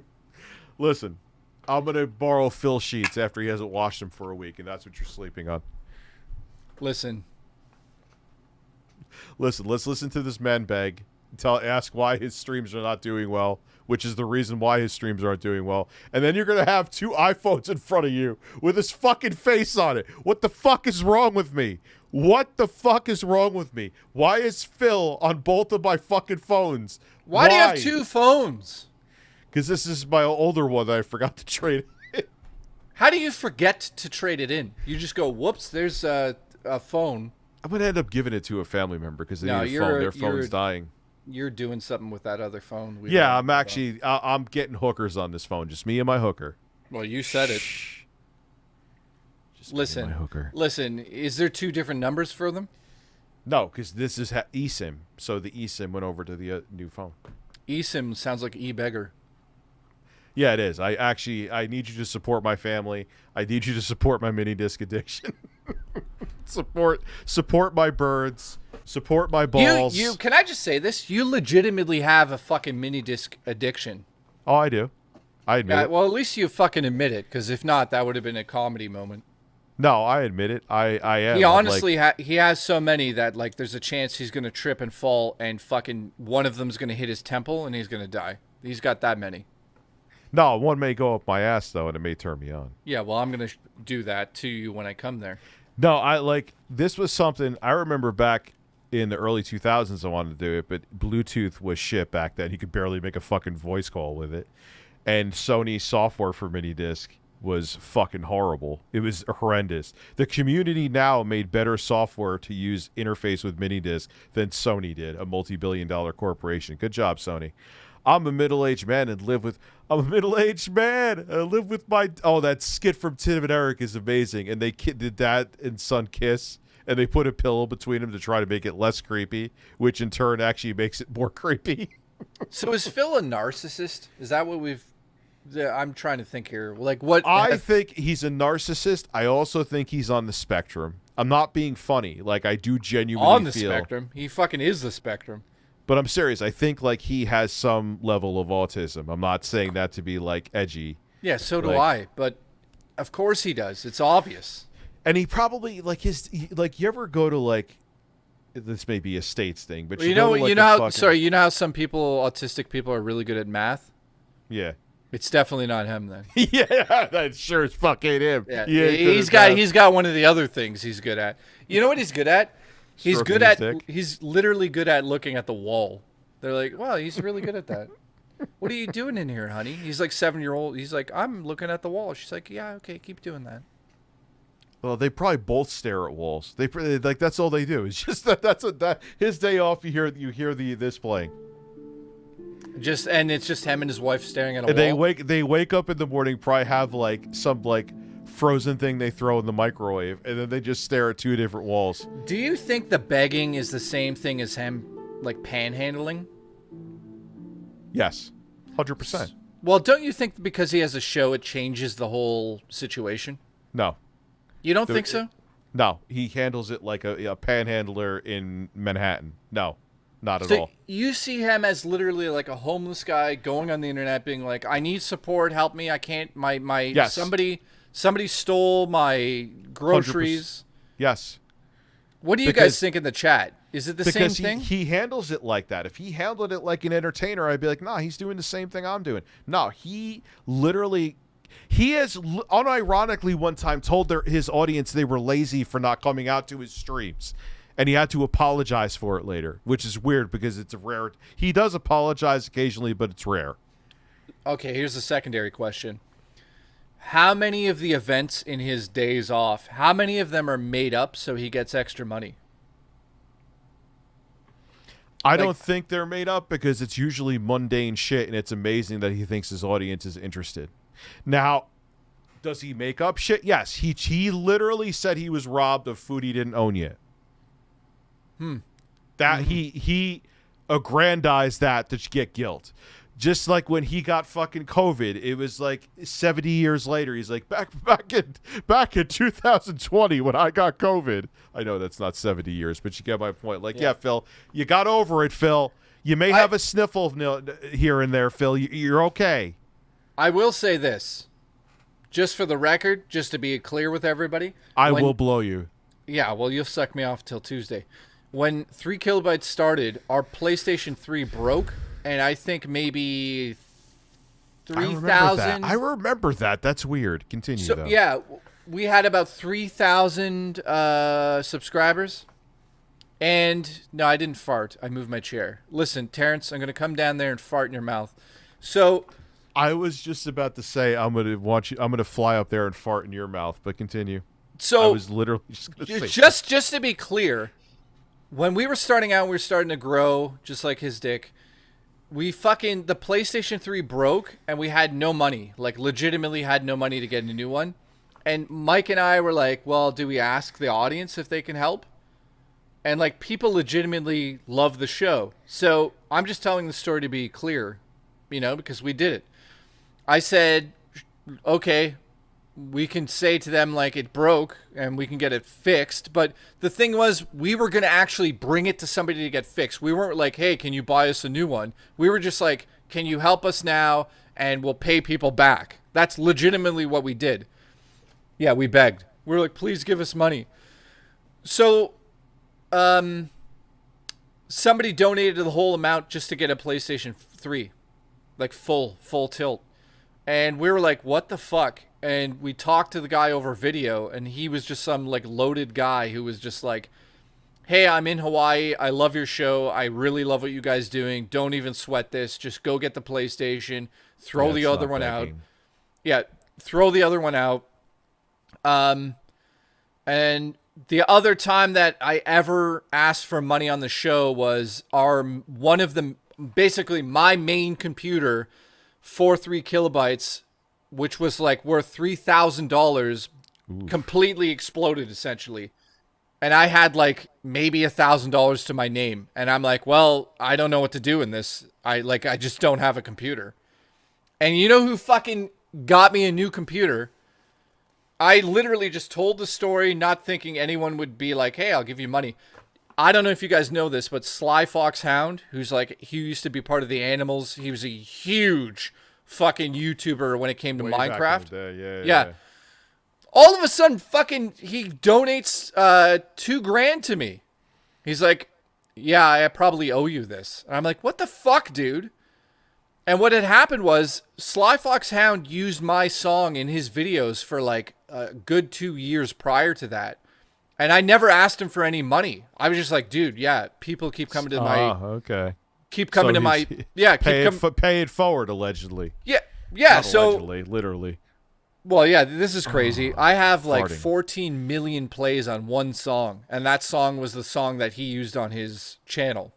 Listen, I'm gonna borrow Phil sheets after he hasn't washed them for a week, and that's what you're sleeping on. Listen, Listen, let's listen to this man beg. Ask why his streams are not doing well, which is the reason why his streams aren't doing well. And then you're going to have 2 iPhones in front of you with his fucking face on it. What the fuck is wrong with me? What the fuck is wrong with me? Why is Phil on both of my fucking phones? Why do you have 2 phones? Because this is my older one that I forgot to trade in. How do you forget to trade it in? You just go, whoops, there's a phone. I'm going to end up giving it to a family member because they need a phone. Their phone's dying. You're doing something with that other phone. Yeah, I'm actually, I'm getting hookers on this phone. Just me and my hooker. Well, you said it. Just listen, my hooker. Listen, is there 2 different numbers for them? No, because this is eSIM. So the eSIM went over to the new phone. eSIM sounds like e-beggar. Yeah, it is. I need you to support my family. I need you to support my mini disc addiction. support my birds. Support my balls. You can I just say this? You legitimately have a fucking mini disc addiction. Oh, I do. I admit it. Well, at least you fucking admit it, because if not, that would have been a comedy moment. No, I admit it. I am. He honestly he has so many that like there's a chance he's gonna trip and fall, and fucking one of them's gonna hit his temple, and he's gonna die. He's got that many. No, one may go up my ass though, and it may turn me on. Yeah, well, I'm gonna do that to you when I come there. No, this was something I remember back in the early 2000s. I wanted to do it, but Bluetooth was shit back then. You could barely make a fucking voice call with it, and Sony software for mini disc was fucking horrible. It was horrendous. The community now made better software to use interface with mini disc than Sony did, a multi-billion-dollar corporation. Good job, Sony. I'm a middle-aged man and live with my... Oh, that skit from Tim and Eric is amazing. And they did dad and son kiss, and they put a pillow between them to try to make it less creepy, which in turn actually makes it more creepy. So is Phil a narcissist? Is that what we've... I'm trying to think here. Like, what? I think he's a narcissist. I also think he's on the spectrum. I'm not being funny. Like, I do genuinely on the feel... spectrum. He fucking is the spectrum. But I'm serious. I think like he has some level of autism. I'm not saying that to be like edgy. Yeah, so do I. But of course he does. It's obvious. And he probably like you ever go to like, this may be a states thing, but you know how some people, autistic people, are really good at math. Yeah, it's definitely not him then. Yeah, that sure is fucking him. Yeah, he's got one of the other things he's good at. You know what he's good at? He's literally good at looking at the wall. They're like, wow, he's really good at that. What are you doing in here, honey? He's like 7-year-old. He's like, I'm looking at the wall. She's like, yeah, okay, keep doing that. Well, they probably both stare at walls. They like that's all they do. It's just that his day off. You hear this playing. And it's just him and his wife staring at a wall. They wake up in the morning, probably have like some like frozen thing they throw in the microwave, and then they just stare at 2 different walls. Do you think the begging is the same thing as him like panhandling? Yes, 100%. Well, don't you think because he has a show it changes the whole situation? No. You don't think so? No, he handles it like a panhandler in Manhattan. No, not at all. You see him as literally like a homeless guy going on the internet being like, I need support, help me, I can't, yes. Somebody stole my groceries. 100%. Yes. What do you guys think in the chat? Is it the same thing? He handles it like that. If he handled it like an entertainer, I'd be like, nah, he's doing the same thing I'm doing. No, he has unironically one time told his audience they were lazy for not coming out to his streams. And he had to apologize for it later, which is weird because it's a rare... He does apologize occasionally, but it's rare. Okay, here's a secondary question. How many of the events in his days off, how many of them are made up so he gets extra money? I don't think they're made up because it's usually mundane shit, and it's amazing that he thinks his audience is interested. Now, does he make up shit? Yes. He literally said he was robbed of food he didn't own yet. That he aggrandized that to get guilt. Just like when he got fucking COVID, it was like 70 years later. He's like, back in 2020 when I got COVID. I know that's not 70 years, but you get my point. Like, yeah, Phil, you got over it, Phil. You may have a sniffle here and there, Phil. You're okay. I will say this, just for the record, just to be clear with everybody. I will blow you. Yeah, well, you'll suck me off till Tuesday. when 3 kilobytes started, our PlayStation 3 broke, and I think maybe 3,000. I remember that. That's weird. Continue, So though. yeah, we had about 3,000 subscribers. And no, I didn't fart. I moved my chair. Listen, Terrence, I'm going to come down there and fart in your mouth. So I was just about to say I'm going to fly up there and fart in your mouth, but continue. So I was literally just going to say just to be clear, when we were starting out, we were starting to grow just like his dick. The PlayStation 3 broke and we had no money. Like legitimately had no money to get a new one. And Mike and I were like, well, do we ask the audience if they can help? And, like, people legitimately love the show. So I'm just telling the story to be clear, because we did it. I said, okay, we can say to them, like, it broke and we can get it fixed. But the thing was, we were going to actually bring it to somebody to get fixed. We weren't like, hey, can you buy us a new one? We were just like, can you help us now and we'll pay people back. That's legitimately what we did. Yeah, we begged. We were like, please give us money. So... somebody donated the whole amount just to get a PlayStation 3, like full tilt. And we were like, what the fuck? And we talked to the guy over video, and he was just some like loaded guy who was just like, hey, I'm in Hawaii. I love your show. I really love what you guys doing. Don't even sweat this. Just go get the PlayStation. Throw the other one out. Yeah, throw the other one out. And the other time that I ever asked for money on the show was basically my main computer for 3 kilobytes, which was like worth $3,000, completely exploded essentially. And I had like maybe $1,000 to my name. And I'm like, well, I don't know what to do in this. I just don't have a computer. And you know who fucking got me a new computer? I literally just told the story, not thinking anyone would be like, hey, I'll give you money. I don't know if you guys know this, but Sly Fox Hound, he used to be part of the Animals. He was a huge fucking YouTuber when it came to Minecraft. Yeah. All of a sudden, fucking, he donates $2,000 to me. He's like, yeah, I probably owe you this. And I'm like, what the fuck, dude? And what had happened was Sly Fox Hound used my song in his videos for like a good 2 years prior to that. And I never asked him for any money. I was just like, dude, yeah, people keep coming to my... okay. Keep coming to my... Yeah, pay it forward, allegedly. Yeah, Not so... allegedly, literally. Well, yeah, this is crazy. I have like 14 million plays on one song. And that song was the song that he used on his channel.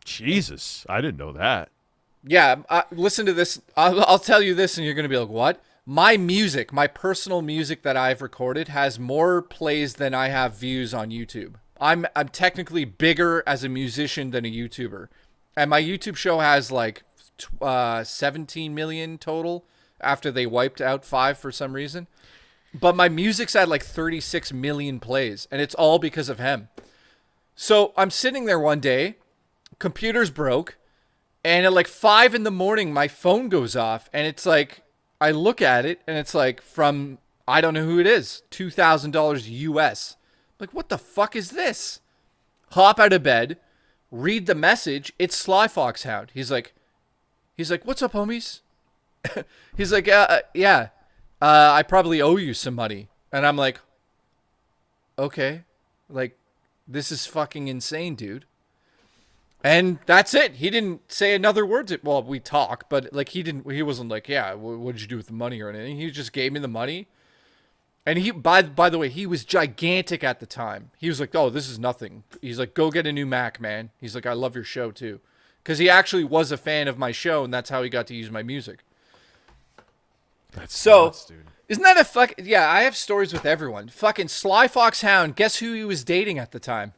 Jesus, I didn't know that. Yeah, listen to this. I'll tell you this and you're going to be like, what? My music, my personal music that I've recorded has more plays than I have views on YouTube. I'm technically bigger as a musician than a YouTuber. And my YouTube show has like 17 million total after they wiped out 5 for some reason. But my music's at like 36 million plays, and it's all because of him. So I'm sitting there one day, computer's broke, and at like 5 in the morning, my phone goes off, and it's like, I look at it, and it's like from, I don't know who it is, $2,000 US. Like, what the fuck is this? Hop out of bed, read the message. It's Sly Fox Hound. He's like, what's up, homies? He's like, yeah, I probably owe you some money. And I'm like, okay, like, this is fucking insane, dude. And that's it. He didn't say another word. Well, we talk, but like he wasn't like, yeah, what did you do with the money or anything? He just gave me the money. And he, by the way, he was gigantic at the time. He was like, oh, this is nothing. He's like, go get a new Mac, man. He's like, I love your show too. Because he actually was a fan of my show, and that's how he got to use my music. That's so nuts, dude. Isn't that a fuck? Yeah, I have stories with everyone. Fucking Sly Fox Hound. Guess who he was dating at the time?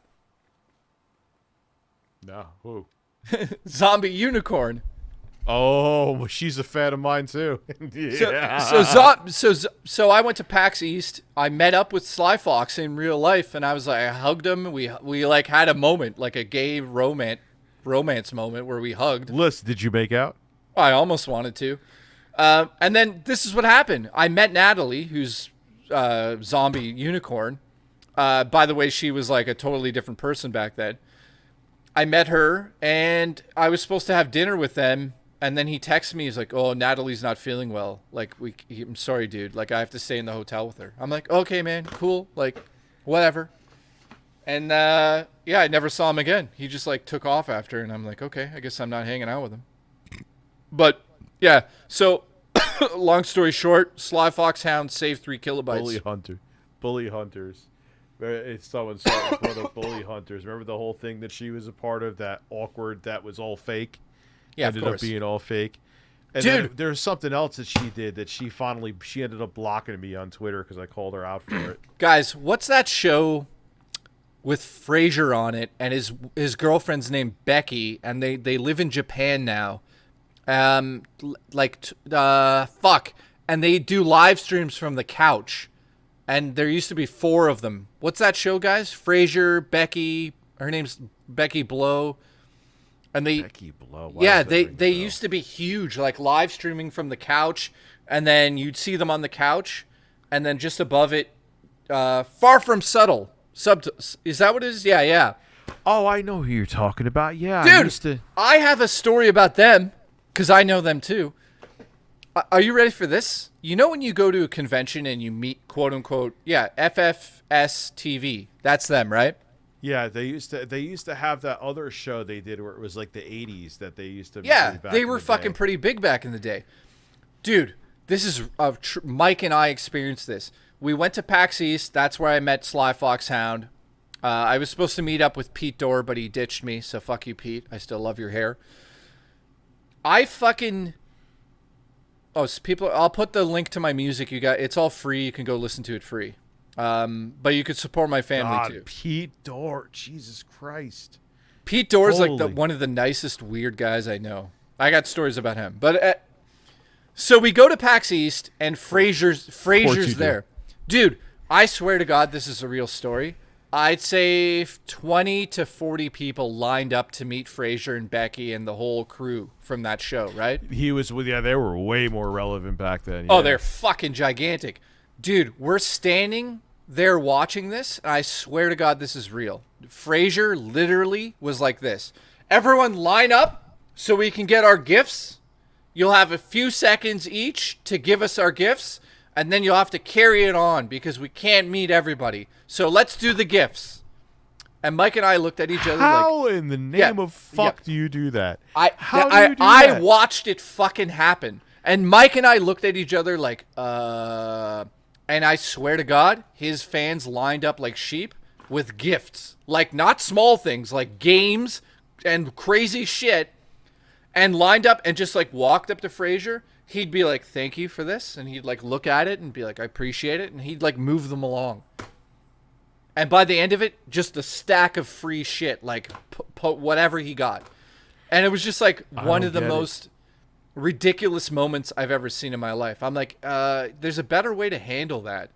No, who? Zombie Unicorn. Oh, she's a fan of mine too. Yeah. So I went to PAX East. I met up with Sly Fox in real life, and I was like, I hugged him. We like had a moment, like a gay romance moment where we hugged. Liz, did you make out? I almost wanted to. And then this is what happened. I met Natalie, who's Zombie Unicorn. By the way, she was like a totally different person back then. I met her, and I was supposed to have dinner with them, and then he texted me. He's like, "Oh, Natalie's not feeling well. Like, I'm sorry, dude. Like, I have to stay in the hotel with her." I'm like, "Okay, man, cool. Like, whatever." And yeah, I never saw him again. He just like took off after, and I'm like, "Okay, I guess I'm not hanging out with him." But yeah, so long story short, Sly Foxhound saved 3 kilobytes. Bully hunters. It's someone saw one of the bully hunters. Remember the whole thing that she was a part of, that awkward, that was all fake? Yeah, ended up being all fake. And dude, then there's something else that she did that she ended up blocking me on Twitter because I called her out for it. Guys, what's that show with Frasier on it, and his girlfriend's named Becky, and they live in Japan now. Fuck. And they do live streams from the couch. And there used to be 4 of them. What's that show, guys? Frasier, Becky, her name's Becky Blow. And Becky Blow. Yeah, they used to be huge, like live streaming from the couch, and then you'd see them on the couch, and then just above it, Far From Subtle. Is that what it is? Yeah. Oh, I know who you're talking about. Yeah, dude, I have a story about them because I know them too. Are you ready for this? You know when you go to a convention and you meet quote unquote, FFS TV. That's them, right? Yeah, they used to have that other show they did where it was like the 80s that they used to. Yeah, they were fucking pretty big back in the day, dude. This is Mike and I experienced this. We went to PAX East. That's where I met Sly Foxhound. I was supposed to meet up with Pete Dorr, but he ditched me. So fuck you, Pete. I still love your hair. I'll put the link to my music. It's all free. You can go listen to it free. But you could support my family too. Pete Dorr, Jesus Christ. Pete Dorr is like one of the nicest weird guys I know. I got stories about him. But so we go to PAX East, and Frasier's there. Dude, I swear to God, this is a real story. I'd say 20 to 40 people lined up to meet Frasier and Becky and the whole crew from that show, right? They were way more relevant back then. Yeah. Oh, they're fucking gigantic. Dude, we're standing there watching this, and I swear to God this is real. Frasier literally was like this. Everyone line up so we can get our gifts. You'll have a few seconds each to give us our gifts, and then you'll have to carry it on because we can't meet everybody. So let's do the gifts. And Mike and I looked at each other How in the name of fuck do you do that? I watched it fucking happen. And Mike and I looked at each other like, and I swear to God, his fans lined up like sheep with gifts. Like, not small things, like games and crazy shit. And lined up and just like walked up to Frasier. He'd be like, "Thank you for this." And he'd like look at it and be like, "I appreciate it." And he'd like move them along. And by the end of it, just a stack of free shit, like whatever he got. And it was just like one of the most ridiculous moments I've ever seen in my life. I'm like, there's a better way to handle that.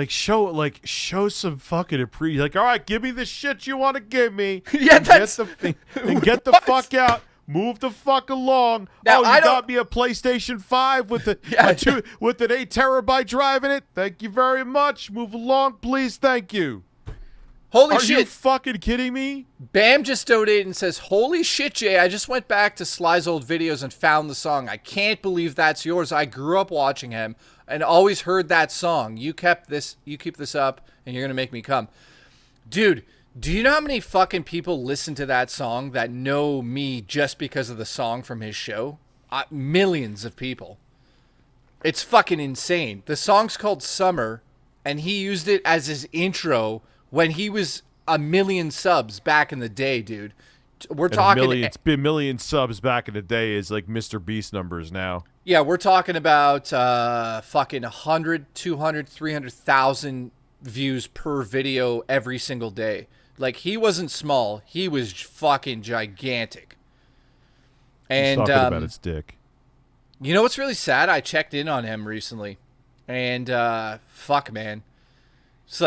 Show some fucking appreciation. Like, all right, give me the shit you want to give me. Yeah, get the fuck out. Move the fuck along. Now, you got me a PlayStation 5 with with an 8 terabyte drive in it. Thank you very much. Move along, please. Thank you. Holy shit. Are you fucking kidding me? Bam just donated and says, "Holy shit, Jay, I just went back to Sly's old videos and found the song. I can't believe that's yours. I grew up watching him and always heard that song. You keep this up, and you're going to make me come." Dude, do you know how many fucking people listen to that song that know me just because of the song from his show? Millions of people. It's fucking insane. The song's called Summer, and he used it as his intro when he was 1 million subs back in the day, dude. We're talking... It's been million subs back in the day is like Mr. Beast numbers now. Yeah, we're talking about fucking 100, 200, 300,000 views per video every single day. Like, he wasn't small. He was fucking gigantic. And he's talking about his dick. You know what's really sad? I checked in on him recently. And fuck, man. It's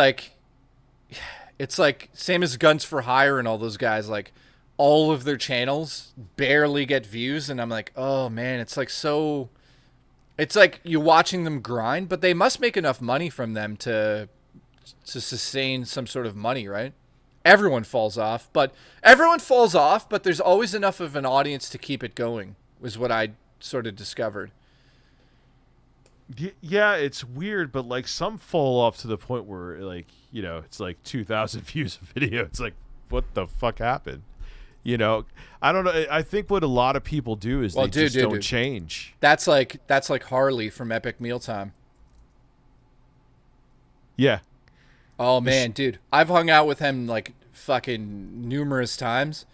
like same as Guns for Hire and all those guys. Like, all of their channels barely get views. And I'm like, oh, man, it's like so... It's like you're watching them grind, but they must make enough money from them to to sustain some sort of money, right? Everyone falls off, but there's always enough of an audience to keep it going, was what I sort of discovered. Yeah, it's weird, but like some fall off to the point where like, you know, it's like 2,000 views a video. It's like, what the fuck happened? You know, I don't know. I think what a lot of people do is they just don't change. That's like Harley from Epic Mealtime. Yeah. Oh man, dude, I've hung out with him like fucking numerous times,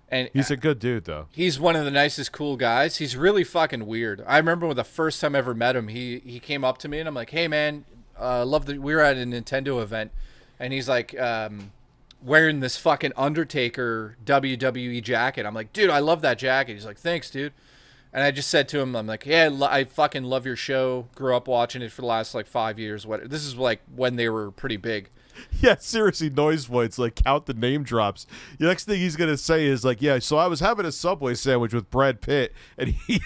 and he's a good dude though. He's one of the nicest, cool guys. He's really fucking weird. I remember when the first time I ever met him, he came up to me and I'm like, "Hey man, we were at a Nintendo event," and he's like, wearing this fucking Undertaker WWE jacket. I'm like, "Dude, I love that jacket." He's like, "Thanks, dude." And I just said to him, I'm like, "Yeah, I fucking love your show. Grew up watching it for the last like 5 years. What? This is like when they were pretty big." Yeah, seriously, noise voids, like count the name drops. The next thing he's gonna say is like, "Yeah, so I was having a Subway sandwich with Brad Pitt, and he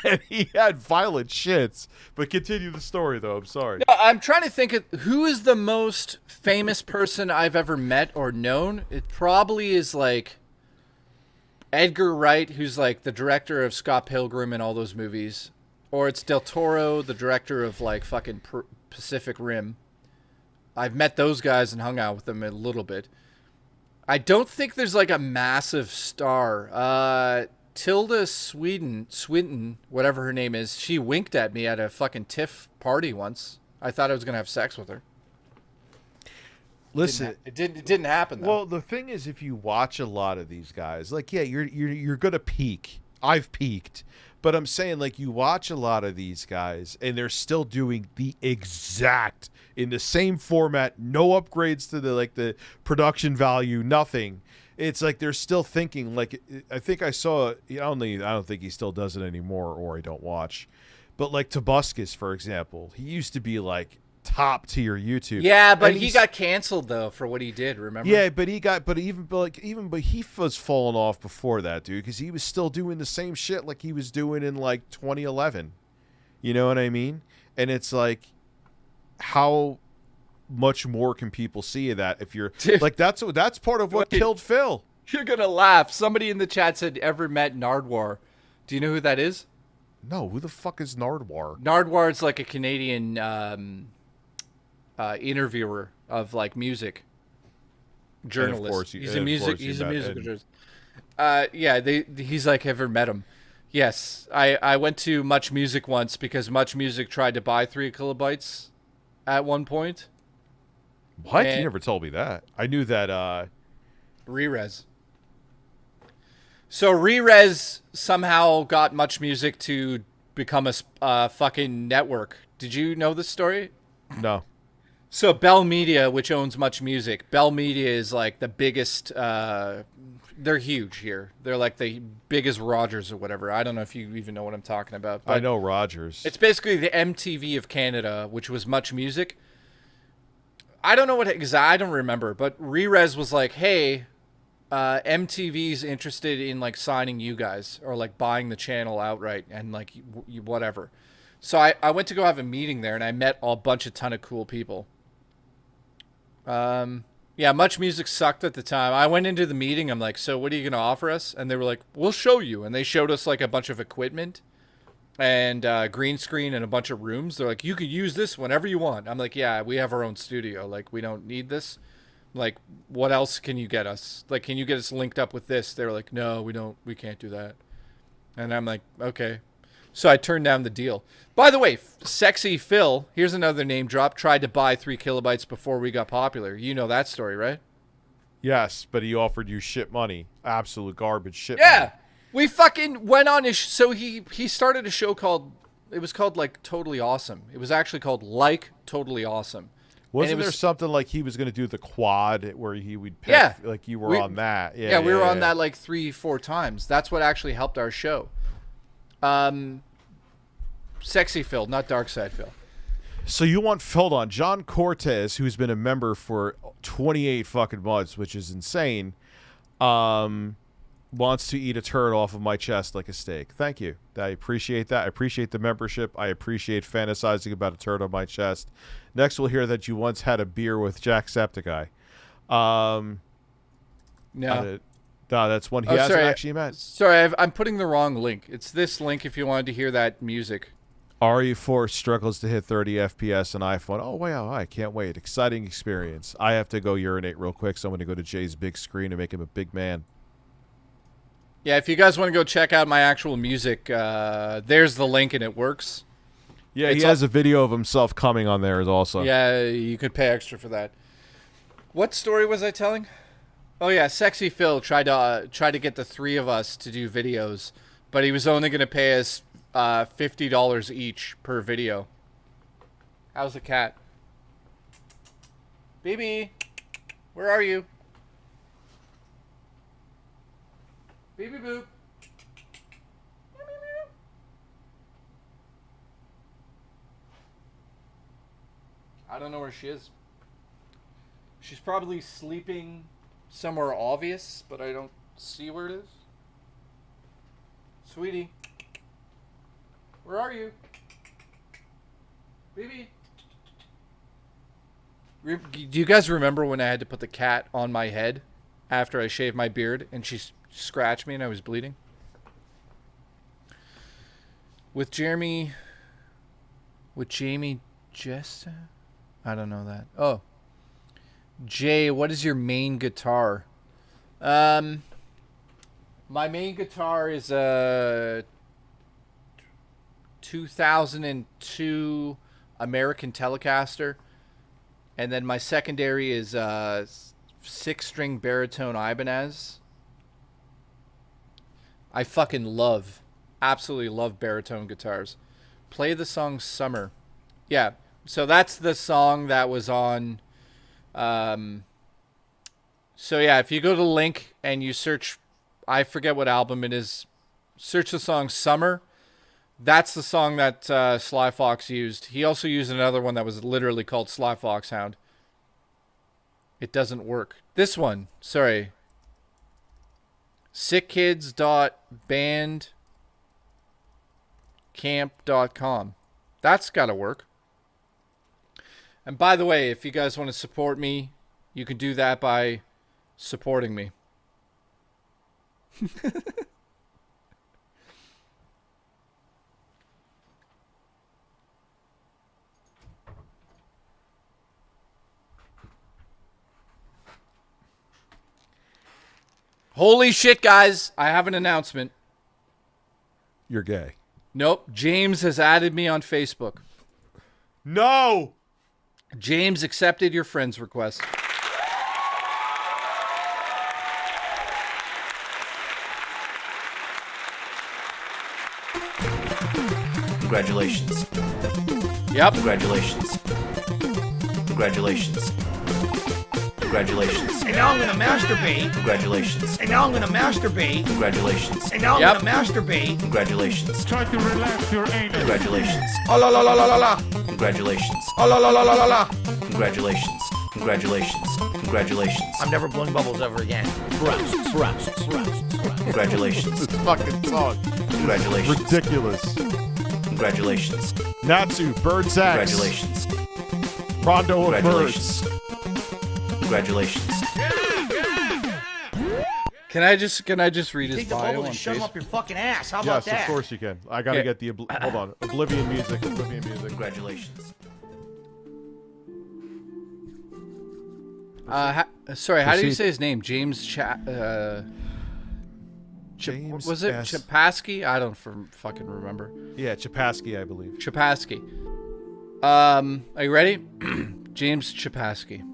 had violent shits." But continue the story, though. I'm sorry. No, I'm trying to think of who is the most famous person I've ever met or known. It probably is like Edgar Wright, who's like the director of Scott Pilgrim and all those movies, or it's Del Toro, the director of like fucking Pacific Rim. I've met those guys and hung out with them a little bit. I don't think there's like a massive star. Tilda Swinton, whatever her name is, she winked at me at a fucking TIFF party once. I thought I was gonna have sex with her. Listen, it didn't happen though. Well, the thing is, if you watch a lot of these guys, like, yeah, you're gonna peak. I've peaked. But I'm saying, like, you watch a lot of these guys, and they're still doing the exact, in the same format, no upgrades to the production value, nothing. It's like they're still thinking, like, I think I saw, I don't think he still does it anymore, or I don't watch. But, like, Tobuscus, for example, he used to be, like, top tier YouTube. Yeah, but he got canceled though for what he did. Remember? Yeah, but he was falling off before that, dude, because he was still doing the same shit like he was doing in like 2011. You know what I mean? And it's like, how much more can people see of that if you're like that's part of what killed Phil. You're gonna laugh. Somebody in the chat said, "Ever met Nardwuar?" Do you know who that is? No, who the fuck is Nardwuar? Nardwuar is like a Canadian interviewer of like music journalist. Of course, he's a music journalist. Yeah, he's like, ever met him? Yes, I went to Much Music once because Much Music tried to buy 3 kilobytes at one point. What? You never told me that. I knew that. Rerez. So Rerez somehow got Much Music to become a fucking network. Did you know this story? No. So Bell Media, which owns Much Music, Bell Media is like the biggest. They're huge here. They're like the biggest Rogers or whatever. I don't know if you even know what I'm talking about. But I know Rogers. It's basically the MTV of Canada, which was Much Music. I don't know what I don't remember, but Rerez was like, "Hey, MTV's interested in like signing you guys or like buying the channel outright and like whatever." So I went to go have a meeting there and I met a ton of cool people. Yeah, Much Music sucked at the time. I went into the meeting. I'm like, "So what are you going to offer us?" And they were like, "We'll show you." And they showed us like a bunch of equipment and green screen and a bunch of rooms. They're like, "You could use this whenever you want." I'm like, "Yeah, we have our own studio. Like, we don't need this. Like, what else can you get us? Like, can you get us linked up with this?" They were like, "No, we can't do that." And I'm like, "Okay." So I turned down the deal. By the way, Sexy Phil, here's another name drop, tried to buy 3 kilobytes before we got popular. You know that story, right? Yes, but he offered you shit money. Absolute garbage shit money. Yeah, we fucking went on his... So he started a show called... It was called, like, Totally Awesome. It was actually called, like, Totally Awesome. Wasn't there something like he was going to do the quad where he would pick, like you were on that? Yeah, we were on that like 3-4 times. That's what actually helped our show. Sexy Phil, not Dark Side Phil. So you want Phil on John Cortez, who's been a member for 28 fucking months, which is insane. wants to eat a turd off of my chest like a steak. Thank you. I appreciate that. I appreciate the membership. I appreciate fantasizing about a turd on my chest. Next, we'll hear that you once had a beer with Jacksepticeye. No, that's one he hasn't actually met. Sorry, I'm putting the wrong link. It's this link if you wanted to hear that music. RE4 struggles to hit 30 FPS on iPhone. Oh, wow, I can't wait. Exciting experience. I have to go urinate real quick, so I'm going to go to Jay's big screen and make him a big man. Yeah, if you guys want to go check out my actual music, there's the link and it works. Yeah, he has a video of himself coming on there also. Yeah, you could pay extra for that. What story was I telling? Oh yeah, Sexy Phil tried to get the three of us to do videos, but he was only going to pay us $50 each per video. How's the cat? Baby, where are you? Baby boop. I don't know where she is. She's probably sleeping somewhere obvious, but I don't see where it is. Sweetie, where are you? Baby. Do you guys remember when I had to put the cat on my head after I shaved my beard and she scratched me and I was bleeding? With Jamie Jessa? I don't know that. Oh. Jay, what is your main guitar? My main guitar is a 2002 American Telecaster. And then my secondary is a 6-string baritone Ibanez. I fucking absolutely love baritone guitars. Play the song Summer. Yeah, so that's the song that was on... So yeah, if you go to the link and you search, I forget what album it is, search the song Summer. That's the song that Sly Fox used. He also used another one that was literally called Sly Fox Hound. It doesn't work. This one, sorry. sickkids.bandcamp.com. That's gotta work. And by the way, if you guys want to support me, you can do that by supporting me. Holy shit, guys. I have an announcement. You're gay. Nope. James has added me on Facebook. No! James accepted your friend's request. Congratulations. Yep. Congratulations. Congratulations. Congratulations. And now I'm gonna masturbate. Congratulations. And now I'm gonna masturbate. Congratulations. And now I'm gonna masturbate. Congratulations. Try to relax your anus. Congratulations. Oh la la la la la la. Congratulations. Oh la la la la la la. Congratulations. Congratulations. Congratulations. I'm never blowing bubbles ever again. Congratulations. This fucking song. Congratulations. Ridiculous. Congratulations. Natsu, Bird's Axe. Congratulations. Rondo of Birds. Congratulations. Can I just read his Take the bio bubbles on and shove them Facebook? up your fucking ass. How about that? Yes, of course you can. I gotta get the hold on. Oblivion music. Congratulations. Sorry, how do you say his name? James James was it S. Chapasky? I don't fucking remember. Yeah, Chapasky, I believe. Chapasky. Are you ready? James Chapasky.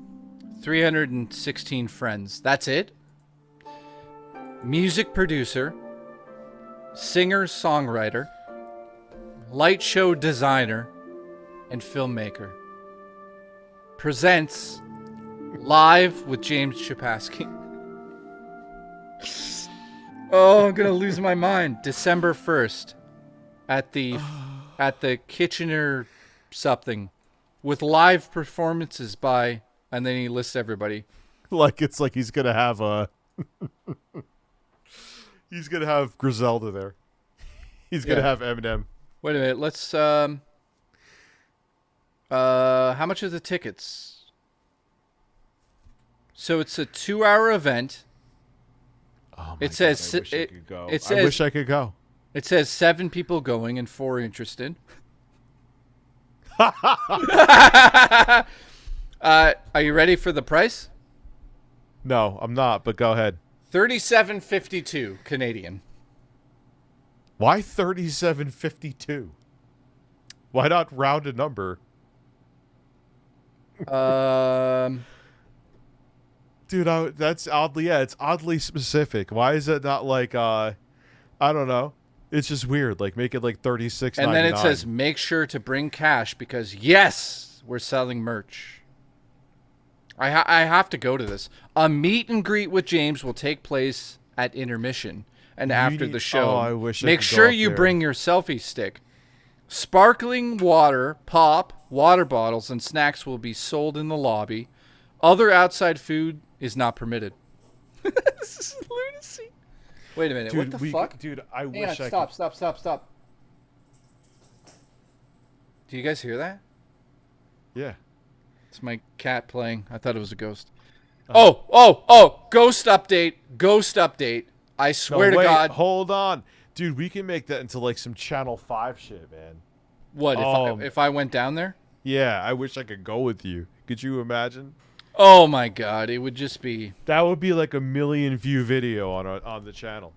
316 friends. That's it? Music producer, singer-songwriter, light show designer, and filmmaker. Presents Live with James Chapasky. Oh, I'm gonna lose my mind. December 1st at the Kitchener something with live performances by, and then he lists everybody. Like it's like he's gonna have a He's gonna have Griselda there. He's gonna have Eminem. Wait a minute. Let's. How much are the tickets? So it's a 2-hour event. Oh my it says God, I wish I could go. It says, I wish I could go. It says 7 people going and 4 interested. Are you ready for the price? No, I'm not. But go ahead. $37.52 Canadian. Why $37.52? Why not round a number? Dude, that's oddly, yeah, it's oddly specific. Why is it not like, I don't know. It's just weird. Like, make it like $36.99. And then it says, make sure to bring cash because, yes, we're selling merch. I have to go to this. A meet and greet with James will take place at intermission and after the show. Oh, I wish I Make could sure go up you there. bring your selfie stick. Sparkling water, pop, water bottles, and snacks will be sold in the lobby. Other outside food is not permitted. This is lunacy. Wait a minute. Dude, what the fuck? Dude, I Hang wish on, I stop, could. stop, stop, stop. Do you guys hear that? Yeah. It's my cat playing. I thought it was a ghost. Oh, ghost update. Ghost update. I swear to God. Hold on. Dude, we can make that into like some Channel 5 shit, man. What, if I went down there? Yeah, I wish I could go with you. Could you imagine? Oh my God, it would just be... That would be like a 1 million view video on the channel.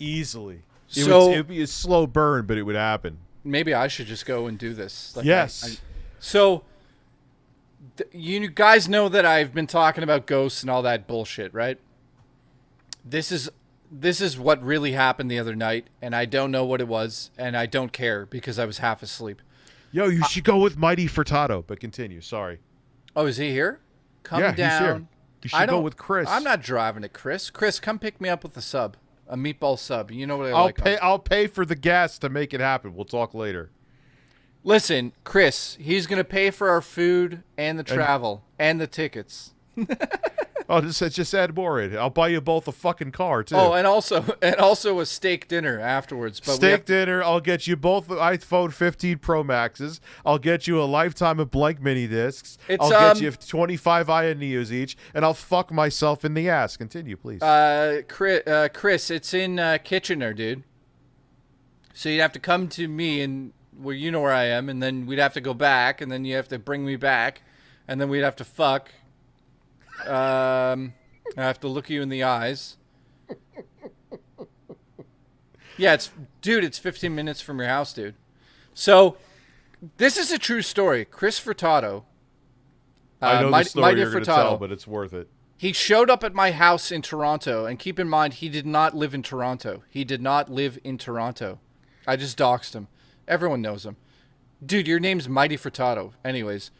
Easily. It would be a slow burn, but it would happen. Maybe I should just go and do this. Like yes. You guys know that I've been talking about ghosts and all that bullshit, right? This is what really happened the other night, and I don't know what it was, and I don't care because I was half asleep. Yo, you should go with Mighty Furtado, but continue. Sorry. Oh, is he here? Come yeah, down. He's here. You should go with Chris. I'm not driving to Chris. Chris, come pick me up with a sub. A meatball sub. You know what I'll pay for the gas to make it happen. We'll talk later. Listen, Chris, he's going to pay for our food and the travel and the tickets. Oh, just add more in. I'll buy you both a fucking car, too. Oh, and also a steak dinner afterwards. But dinner. I'll get you both iPhone 15 Pro Maxes. I'll get you a lifetime of blank mini discs. I'll get you 25 Ion Neos each, and I'll fuck myself in the ass. Continue, please. Chris, it's in Kitchener, dude. So you'd have to come to me, and well, you know where I am, and then we'd have to go back, and then you have to bring me back, and then we'd have to fuck. I have to look you in the eyes. Yeah, it's 15 minutes from your house, dude. So, this is a true story. Chris Furtado. I know the story you're going to tell, but it's worth it. He showed up at my house in Toronto, and keep in mind, he did not live in Toronto. He did not live in Toronto. I just doxed him. Everyone knows him. Dude, your name's Mighty Furtado. Anyways.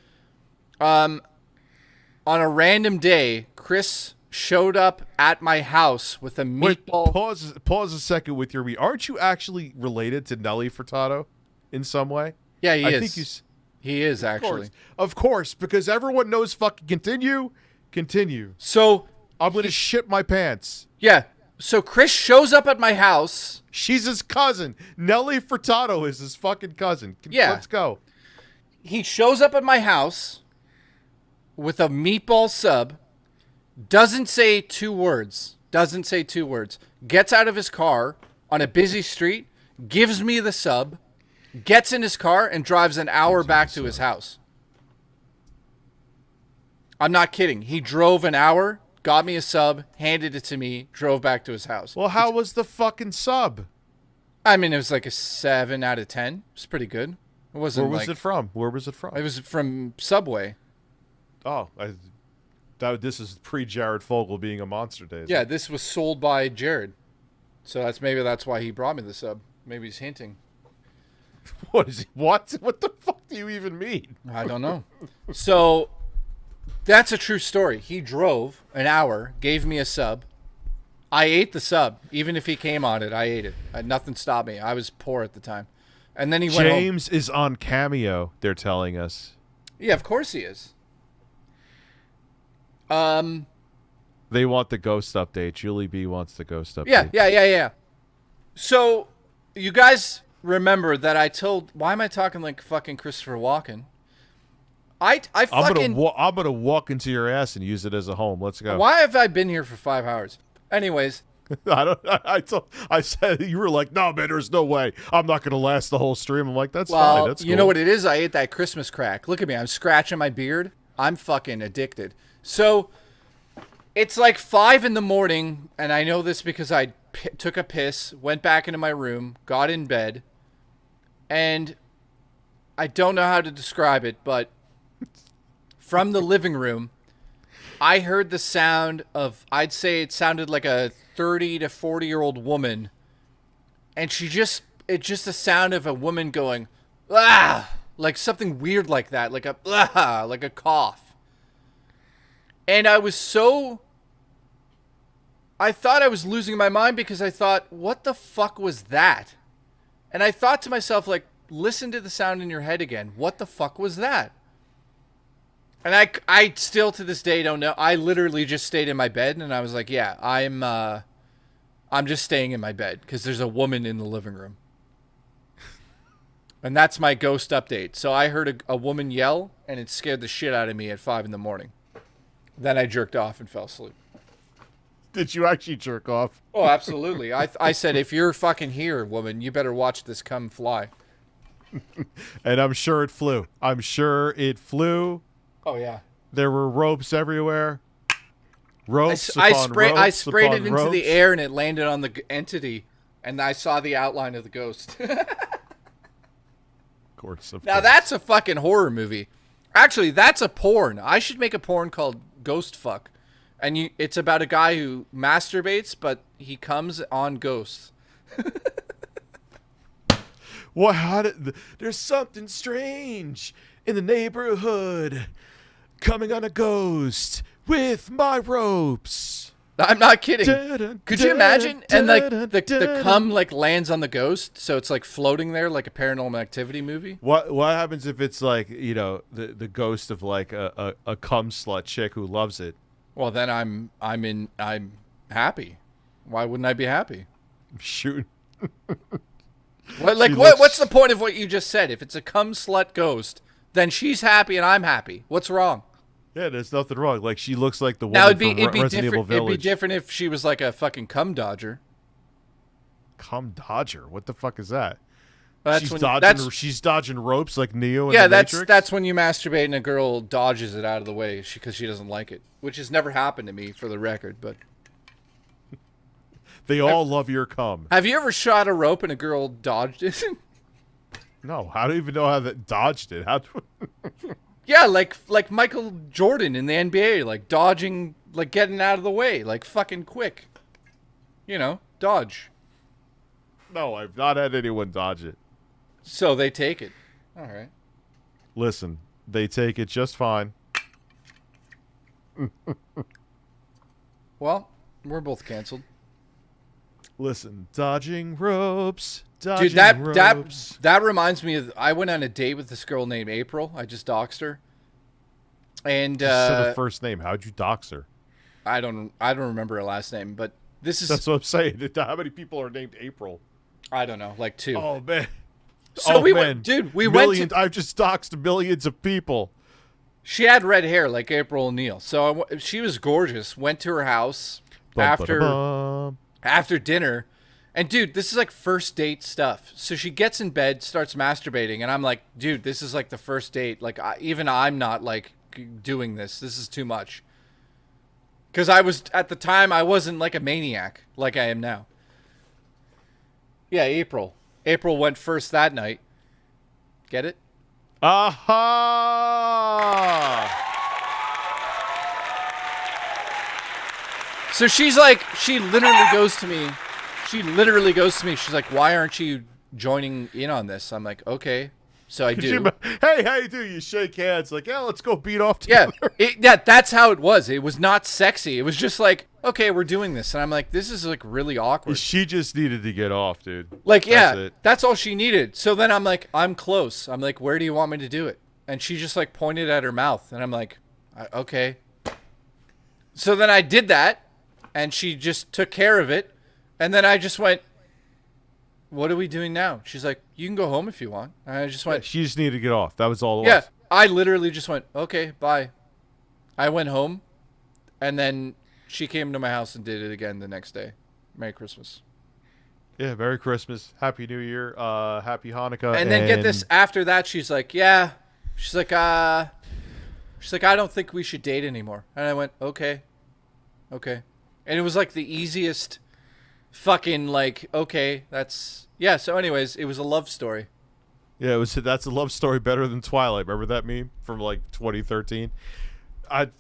On a random day, Chris showed up at my house with a meatball... Wait, pause a second with your... Aren't you actually related to Nelly Furtado in some way? Yeah, he is. I think he is, actually. Of course, because everyone knows fucking... Continue. So... I'm going to shit my pants. Yeah. So Chris shows up at my house. She's his cousin. Nelly Furtado is his fucking cousin. Yeah. Let's go. He shows up at my house with a meatball sub, doesn't say 2 words, gets out of his car on a busy street, gives me the sub, gets in his car, and drives an hour back to his house. I'm not kidding. He drove an hour, got me a sub, handed it to me, drove back to his house. Well, how was the fucking sub? I mean, it was like a 7 out of 10. It's pretty good. It wasn't. Where was it from? It was from Subway. Oh, this is pre-Jared Fogle being a monster days. Yeah, this was sold by Jared. So maybe that's why he brought me the sub. Maybe he's hinting. What is he? What the fuck do you even mean? I don't know. So that's a true story. He drove an hour, gave me a sub. I ate the sub. Even if he came on it, I ate it. Nothing stopped me. I was poor at the time. And then he went home. James is on Cameo, they're telling us. Yeah, of course he is. They want the ghost update. Julie B wants the ghost update. Yeah. So, you guys remember that I told... Why am I talking like fucking Christopher Walken? I fucking... I'm gonna walk into your ass and use it as a home. Let's go. Why have I been here for 5 hours? Anyways... I said, you were like, no, man, there's no way. I'm not gonna last the whole stream. I'm like, that's well, fine. That's cool. You know what it is? I ate that Christmas crack. Look at me. I'm scratching my beard. I'm fucking addicted. So... It's like 5 in the morning, and I know this because I took a piss, went back into my room, got in bed, and I don't know how to describe it, but from the living room, I heard the sound of, I'd say it sounded like a 30 to 40-year-old woman, and it's just the sound of a woman going, ah, like something weird like that, like a cough. And I thought I was losing my mind because I thought, what the fuck was that? And I thought to myself, like, listen to the sound in your head again. What the fuck was that? And I still to this day don't know. I literally just stayed in my bed and I was like, yeah, I'm just staying in my bed because there's a woman in the living room. And that's my ghost update. So I heard a woman yell and it scared the shit out of me at 5 in the morning. Then I jerked off and fell asleep. Did you actually jerk off? Oh, absolutely. I said, if you're fucking here, woman, you better watch this come fly. And I'm sure it flew. Oh, yeah. There were ropes everywhere. I sprayed it into the air and it landed on the entity. And I saw the outline of the ghost. Of course. Now, that's a fucking horror movie. Actually, that's a porn. I should make a porn called Ghost Fuck. And it's about a guy who masturbates, but he comes on ghosts. There's something strange in the neighborhood. Coming on a ghost with my ropes. I'm not kidding. Could you imagine? And like the cum like lands on the ghost, so it's like floating there like a Paranormal Activity movie. What happens if it's like, you know, the ghost of like a cum slut chick who loves it? Well, then I'm happy. Why wouldn't I be happy? Shoot. What's the point of what you just said? If it's a cum slut ghost, then she's happy and I'm happy. What's wrong? Yeah, there's nothing wrong. Like, she looks like the woman from Resident Evil Village. It'd be different if she was like a fucking cum dodger. Cum dodger? What the fuck is that? She's dodging ropes like Neo in the Matrix? That's when you masturbate and a girl dodges it out of the way because she doesn't like it. Which has never happened to me, for the record, but... They all love your cum. Have you ever shot a rope and a girl dodged it? No, I don't even know how that dodged it. Yeah, like Michael Jordan in the NBA, like dodging, like getting out of the way, like fucking quick. You know, dodge. No, I've not had anyone dodge it. So they take it. All right. Listen, they take it just fine. Well, we're both canceled. Listen, dodging ropes. Dude, that reminds me of, I went on a date with this girl named April. I just doxed her. And just said her first name. How'd you dox her? I don't remember her last name, but that's what I'm saying. How many people are named April? I don't know, like 2. Oh man. So we went to, I've just doxed millions of people. She had red hair like April O'Neil. So she was gorgeous. Went to her house after dinner. And dude, this is like first date stuff. So she gets in bed, starts masturbating, and I'm like, dude, this is like the first date. Like even I'm not like doing this. This is too much. Because at the time I wasn't like a maniac like I am now. Yeah, April. April went first that night. Get it? Aha! So she's like, she literally goes to me. She's like, why aren't you joining in on this? I'm like, okay. So I do. Hey, how you doing? You shake hands. Like, yeah, let's go beat off together. Yeah, that's how it was. It was not sexy. It was just like, okay, we're doing this. And I'm like, this is like really awkward. She just needed to get off, dude. Like, yeah, that's all she needed. So then I'm like, I'm close. I'm like, where do you want me to do it? And she just like pointed at her mouth. And I'm like, okay. So then I did that, and she just took care of it. And then I just went, what are we doing now? She's like, you can go home if you want. And I just went. She just needed to get off. That was all it Yeah, was. I literally just went, okay, bye. I went home, and then she came to my house and did it again the next day. Merry Christmas. Yeah, Merry Christmas, Happy New Year, Happy Hanukkah. And then get this, after that, she's like, yeah. She's like, I don't think we should date anymore. And I went, okay. Okay. And it was like the easiest fucking like, okay, that's, yeah. So anyways, it was a love story. Yeah, that's a love story better than Twilight. Remember that meme from like 2013?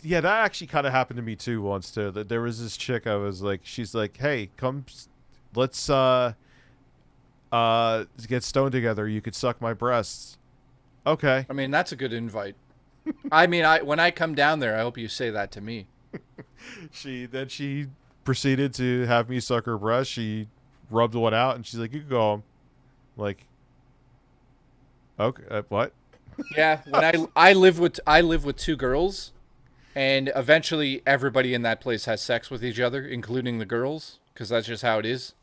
Yeah, that actually kind of happened to me too once too. That there was this chick I was like, she's like, hey, come, let's get stoned together. You could suck my breasts. Okay. I mean, that's a good invite. I mean, when I come down there, I hope you say that to me. She proceeded to have me suck her breast. She rubbed one out, and she's like, "You can go home." Like, okay, what? Yeah, when I live with two girls, and eventually everybody in that place has sex with each other, including the girls, because that's just how it is.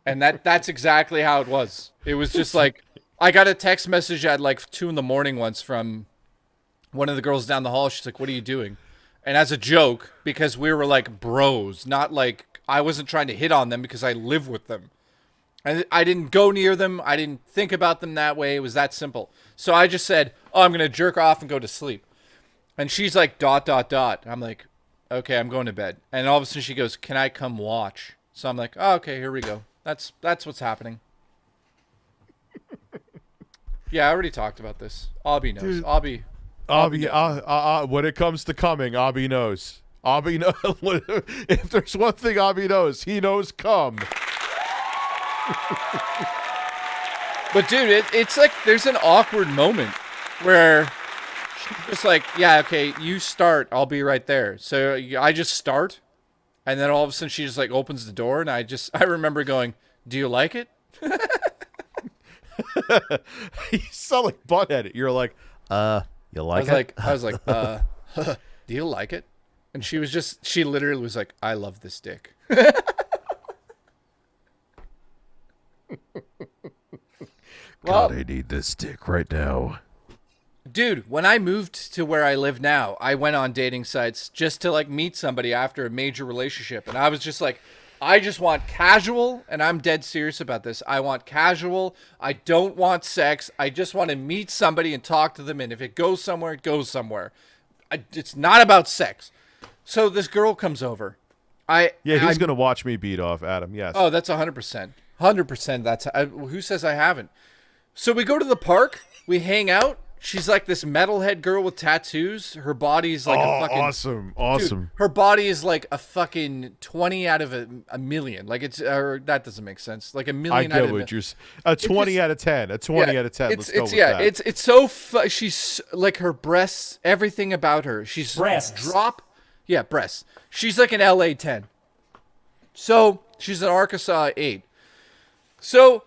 And that's exactly how it was. It was just like, I got a text message at like 2 a.m. once from one of the girls down the hall. She's like, what are you doing? And as a joke, because we were like bros, not like, I wasn't trying to hit on them because I live with them. And I didn't go near them. I didn't think about them that way. It was that simple. So I just said, oh, I'm going to jerk off and go to sleep. And she's like, ... I'm like, okay, I'm going to bed. And all of a sudden she goes, can I come watch? So I'm like, oh, okay, here we go. That's what's happening. Yeah, I already talked about this. Abby knows. Dude, Abby when it comes to coming, Abby knows. Abby knows. If there's one thing Abby knows, he knows come. But dude, it's like there's an awkward moment where she's just like, yeah, okay, you start, I'll be right there. So I just start, and then all of a sudden she just like opens the door, and I remember going, do you like it? You sound like buttheaded. You're like, you like it? I was like, do you like it? And she literally was like, I love this dick. God, I need this dick right now. Dude, when I moved to where I live now, I went on dating sites just to like meet somebody after a major relationship. And I was just like, I just want casual, and I'm dead serious about this. I want casual. I don't want sex. I just want to meet somebody and talk to them. And if it goes somewhere, it goes somewhere. It's not about sex. So this girl comes over. He's going to watch me beat off Adam. Yes. Oh, that's 100%. 100%. Who says I haven't? So we go to the park. We hang out. She's like this metalhead girl with tattoos. Her body's like a fucking... Awesome. Dude, her body is like a fucking 20 out of a million. Like that doesn't make sense. Like a million out of a... I get what you're saying. A 20 out of 10. A 20 out of 10. Let's go with that. It's so... She's like her breasts, everything about her. She's... Breasts. Breasts. She's like an LA 10. So she's an Arkansas 8. So...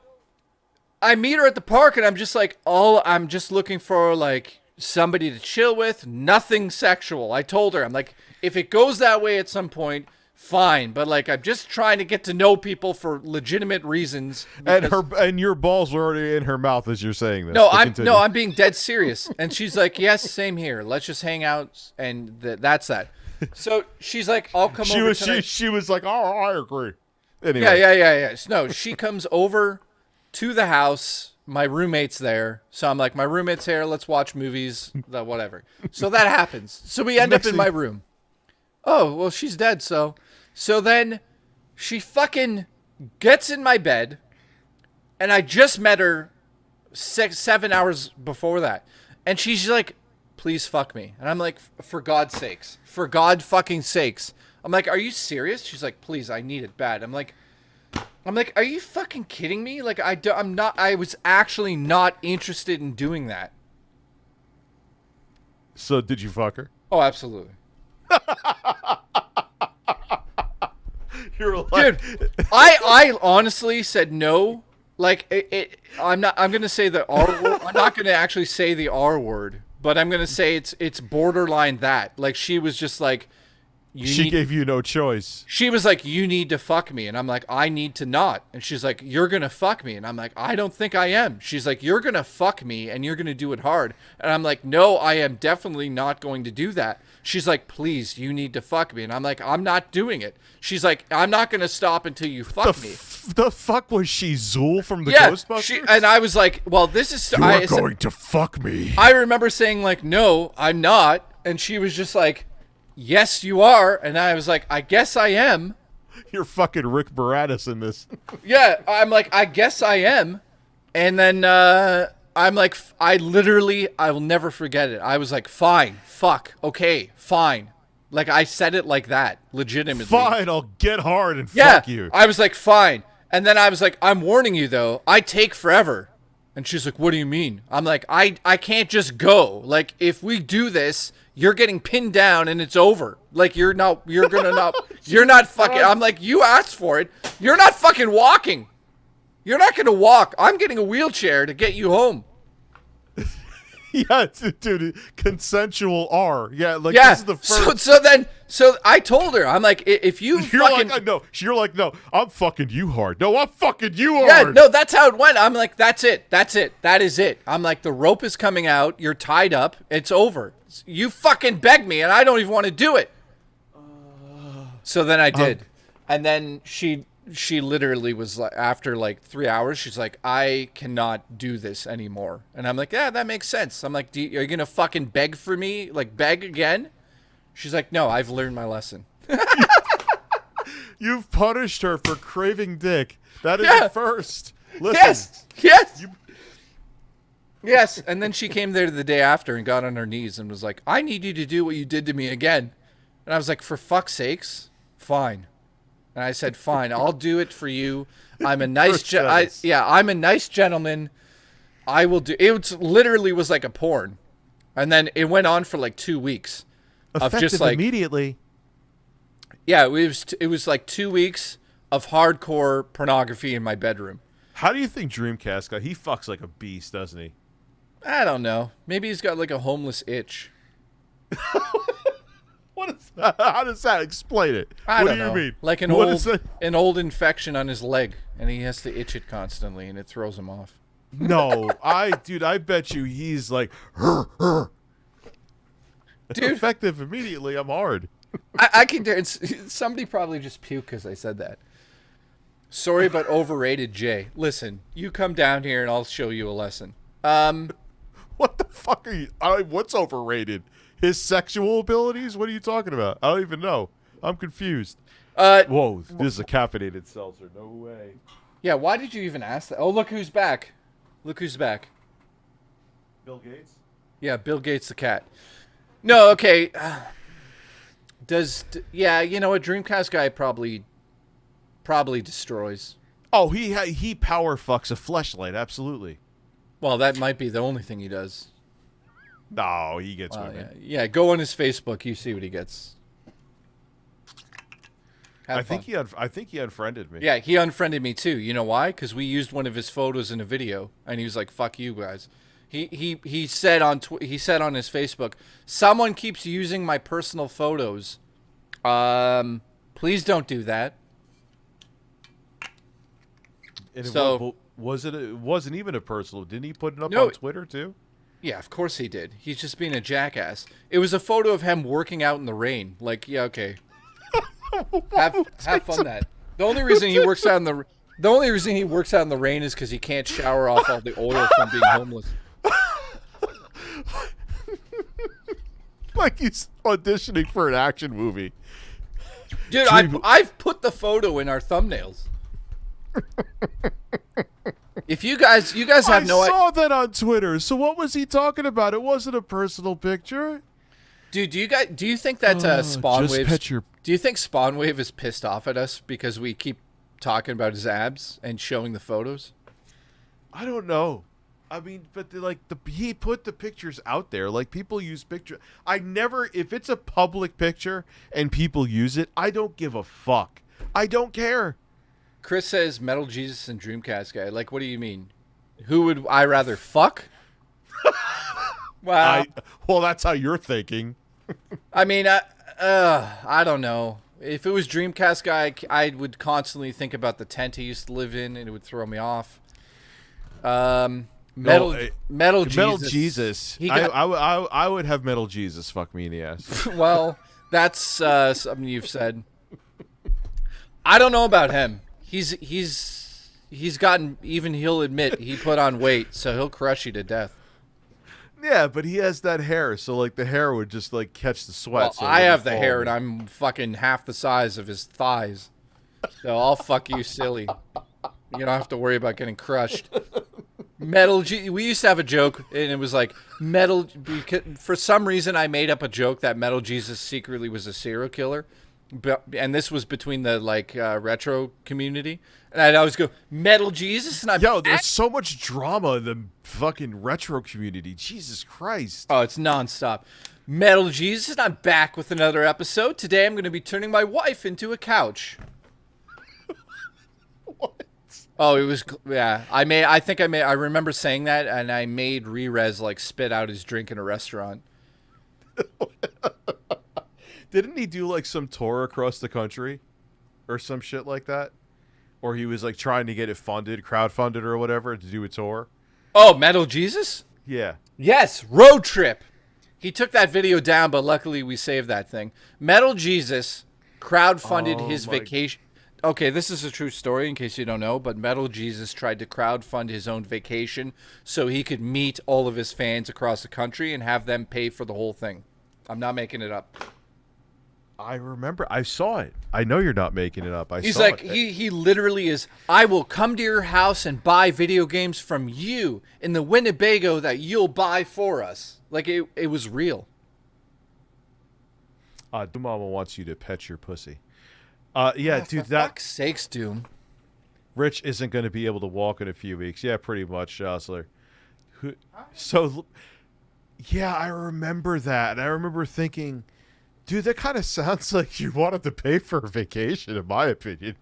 I meet her at the park, and I'm just like, I'm just looking for like somebody to chill with, nothing sexual. I told her, I'm like, if it goes that way at some point, fine, but like I'm just trying to get to know people for legitimate reasons. And your balls were already in her mouth as you're saying this. No, I'm being dead serious. And she's like, yes, same here. Let's just hang out, and that's that. So she's like, I'll come over tonight. She was like, oh, I agree. Anyway. Yeah. No, she comes over to the house. My roommate's there. So I'm like, my roommate's here. Let's watch movies, whatever. So that happens. So we end up in my room. Oh, well, she's dead. So then she fucking gets in my bed, and I just met her 7 hours before that. And she's like, please fuck me. And I'm like, for God's sakes, for God fucking sakes. I'm like, are you serious? She's like, please, I need it bad. I'm like, are you fucking kidding me? Like, I was actually not interested in doing that. So did you fuck her? Oh, absolutely. You're like... Dude, I honestly said no. Like, I'm going to say the R word. I'm not going to actually say the R word, but I'm going to say it's borderline that. Like, she was just like, She gave you no choice. She was like, you need to fuck me. And I'm like, I need to not. And she's like, you're going to fuck me. And I'm like, I don't think I am. She's like, you're going to fuck me and you're going to do it hard. And I'm like, no, I am definitely not going to do that. She's like, please, you need to fuck me. And I'm like, I'm not doing it. She's like, I'm not going to stop until you fuck me. The fuck was she, Zool from the Ghostbusters? And I was like, well, this is... You're going to fuck me. I remember saying like, no, I'm not. And she was just like, yes, you are. And I was like, I guess I am. You're fucking Rick Moranis in this. Yeah, I'm like, I guess I am. And then I'm like, I will never forget it. I was like, fine, fuck, okay, fine. Like, I said it like that, legitimately. Fine, I'll get hard and fuck you. I was like, fine. And then I was like, I'm warning you, though, I take forever. And she's like, what do you mean? I'm like, I can't just go. Like, if we do this, you're getting pinned down and it's over. Like, you're not fucking, I'm like, you asked for it. You're not fucking walking. You're not going to walk. I'm getting a wheelchair to get you home. Yeah, dude, consensual R. Yeah, like, this is the first. So I told her, I'm like, if you fucking... You're like, no, I'm fucking you hard. No, I'm fucking you hard. Yeah, no, that's how it went. I'm like, that's it. That is it. I'm like, the rope is coming out. You're tied up. It's over. You fucking begged me, and I don't even want to do it. So then I did. And then she literally was like, after like 3 hours, she's like, I cannot do this anymore. And I'm like, yeah, that makes sense. I'm like, are you going to fucking beg for me? Like, beg again? She's like, no, I've learned my lesson. You've punished her for craving dick. That is the first. Listen. Yes. Yes. And then she came there the day after and got on her knees and was like, I need you to do what you did to me again. And I was like, for fuck's sakes, fine. And I said, fine, I'll do it for you. I'm a nice, I'm a nice gentleman. I will do. It literally was like a porn. And then it went on for like 2 weeks. Effective of just like immediately. Yeah, it was like 2 weeks of hardcore pornography in my bedroom. How do you think Dreamcast got? He fucks like a beast, doesn't he? I don't know. Maybe he's got like a homeless itch. What is that? How does that explain it? What do you mean? Like an old infection on his leg, and he has to itch it constantly, and it throws him off. No, I bet you he's like, dude, effective immediately. I'm hard. I can dare. Somebody probably just puked because I said that. Sorry, but overrated, Jay. Listen, you come down here and I'll show you a lesson. What the fuck are you? What's overrated? His sexual abilities? What are you talking about? I don't even know. I'm confused. Whoa, this is a caffeinated seltzer. No way. Yeah, why did you even ask that? Oh, look who's back. Look who's back. Bill Gates? Yeah, Bill Gates the cat. No, okay. Yeah, you know, a Dreamcast guy probably destroys. Oh, he power fucks a fleshlight, absolutely. Well, that might be the only thing he does. No, he gets women. Yeah, go on his Facebook, you see what he gets. I think he unfriended me. Yeah, he unfriended me too. You know why? Because we used one of his photos in a video, and he was like, "Fuck you guys." He said on his Facebook, "Someone keeps using my personal photos. Please don't do that." And it wasn't even a personal. Didn't he put it up on Twitter too? Yeah, of course he did. He's just being a jackass. It was a photo of him working out in the rain. Like, yeah, okay. have fun that. The only reason he works out in the rain is because he can't shower off all the oil from being homeless. Like he's auditioning for an action movie. Dude, I've put the photo in our thumbnails. If you guys have no idea. I saw that on Twitter. So what was he talking about? It wasn't a personal picture. Dude, do you think that Spawnwave? Do you think Spawnwave is pissed off at us because we keep talking about his abs and showing the photos? I don't know. I mean, but he put the pictures out there. Like, people use pictures. If it's a public picture and people use it, I don't give a fuck. I don't care. Chris says Metal Jesus and Dreamcast guy. Like, what do you mean? Who would I rather fuck? Wow. Well, that's how you're thinking. I mean, I don't know. If it was Dreamcast guy, I would constantly think about the tent he used to live in, and it would throw me off. Metal Jesus. I would have Metal Jesus fuck me in the ass. Well, that's something you've said. I don't know about him. He's gotten, even he'll admit he put on weight, so he'll crush you to death. Yeah, but he has that hair, so like the hair would just like catch the sweat. Well, so I have the hair, and I'm fucking half the size of his thighs, so I'll fuck you silly. You don't have to worry about getting crushed. We used to have a joke, and it was like for some reason I made up a joke that Metal Jesus secretly was a serial killer. And this was between the retro community, and I'd always go Metal Jesus, and there's so much drama in the fucking retro community. Jesus Christ! Oh, it's nonstop. Metal Jesus, and I'm back with another episode. Today, I'm going to be turning my wife into a couch. What? Oh, it was I remember saying that, and I made Rerez spit out his drink in a restaurant. Didn't he do some tour across the country or some shit like that? Or he was trying to get it funded, crowdfunded or whatever to do a tour? Oh, Metal Jesus? Yeah. Yes, road trip. He took that video down, but luckily we saved that thing. Metal Jesus crowdfunded his vacation. Okay, this is a true story in case you don't know, but Metal Jesus tried to crowdfund his own vacation so he could meet all of his fans across the country and have them pay for the whole thing. I'm not making it up. I remember. I saw it. I know you're not making it up. He's he literally is, I will come to your house and buy video games from you in the Winnebago that you'll buy for us. It was real. Doom Mama wants you to pet your pussy. Yeah, dude. For fuck's sakes, Doom. Rich isn't going to be able to walk in a few weeks. Yeah, pretty much, Jostler. So, yeah, I remember that. And I remember thinking, dude, that kind of sounds like you wanted to pay for a vacation, in my opinion.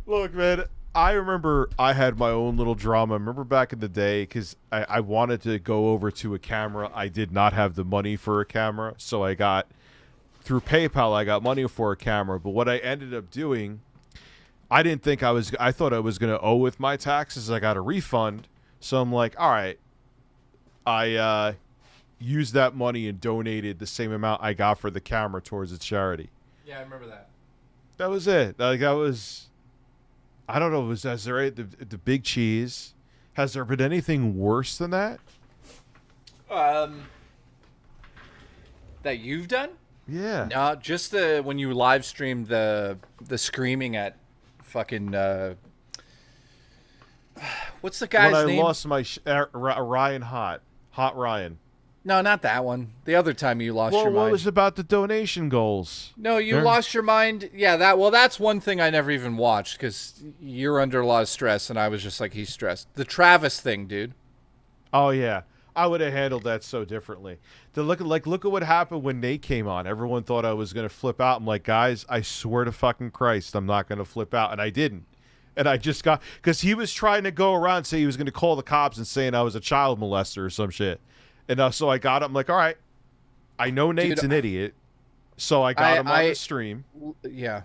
Look, man, I remember I had my own little drama. I remember back in the day, because I wanted to go over to a camera. I did not have the money for a camera, so I got, through PayPal, I got money for a camera. But what I ended up doing, I thought I was going to owe with my taxes. I got a refund. So I'm like, all right, I used that money and donated the same amount I got for the camera towards a charity. Yeah, I remember that. That was it. I don't know. Has there the big cheese? Has there been anything worse than that? That you've done? Yeah. No, just when you live streamed the screaming at fucking what's the guy's name? When I lost my Ryan Hot Ryan. No, not that one. The other time you lost your mind. What was about the donation goals? No, you lost your mind. Yeah, that's one thing I never even watched because you're under a lot of stress, and I was just like, he's stressed. The Travis thing, dude. Oh yeah, I would have handled that so differently. Look at what happened when Nate came on. Everyone thought I was gonna flip out. I'm like, guys, I swear to fucking Christ, I'm not gonna flip out, and I didn't. And I just got, because he was trying to go around and say he was gonna call the cops and saying I was a child molester or some shit. And so I got him. I'm like, all right, I know Nate's an idiot, so I got him on the stream. Yeah.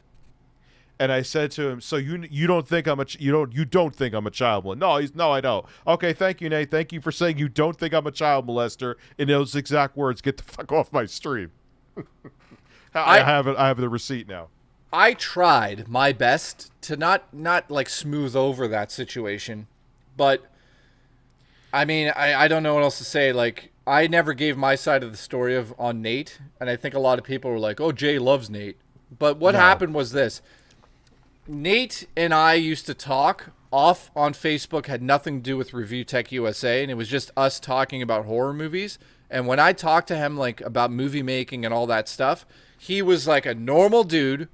And I said to him, so you don't think I'm you don't think I'm a child molester? No, I don't. Okay, thank you, Nate. Thank you for saying you don't think I'm a child molester. In those exact words, get the fuck off my stream. I have the receipt now. I tried my best to not smooth over that situation, but I mean, I don't know what else to say. I never gave my side of the story on Nate, and I think a lot of people were like, oh, Jay loves Nate. But what happened was this. Nate and I used to talk off on Facebook, had nothing to do with ReviewTechUSA, and it was just us talking about horror movies. And when I talked to him about movie making and all that stuff, he was like a normal dude,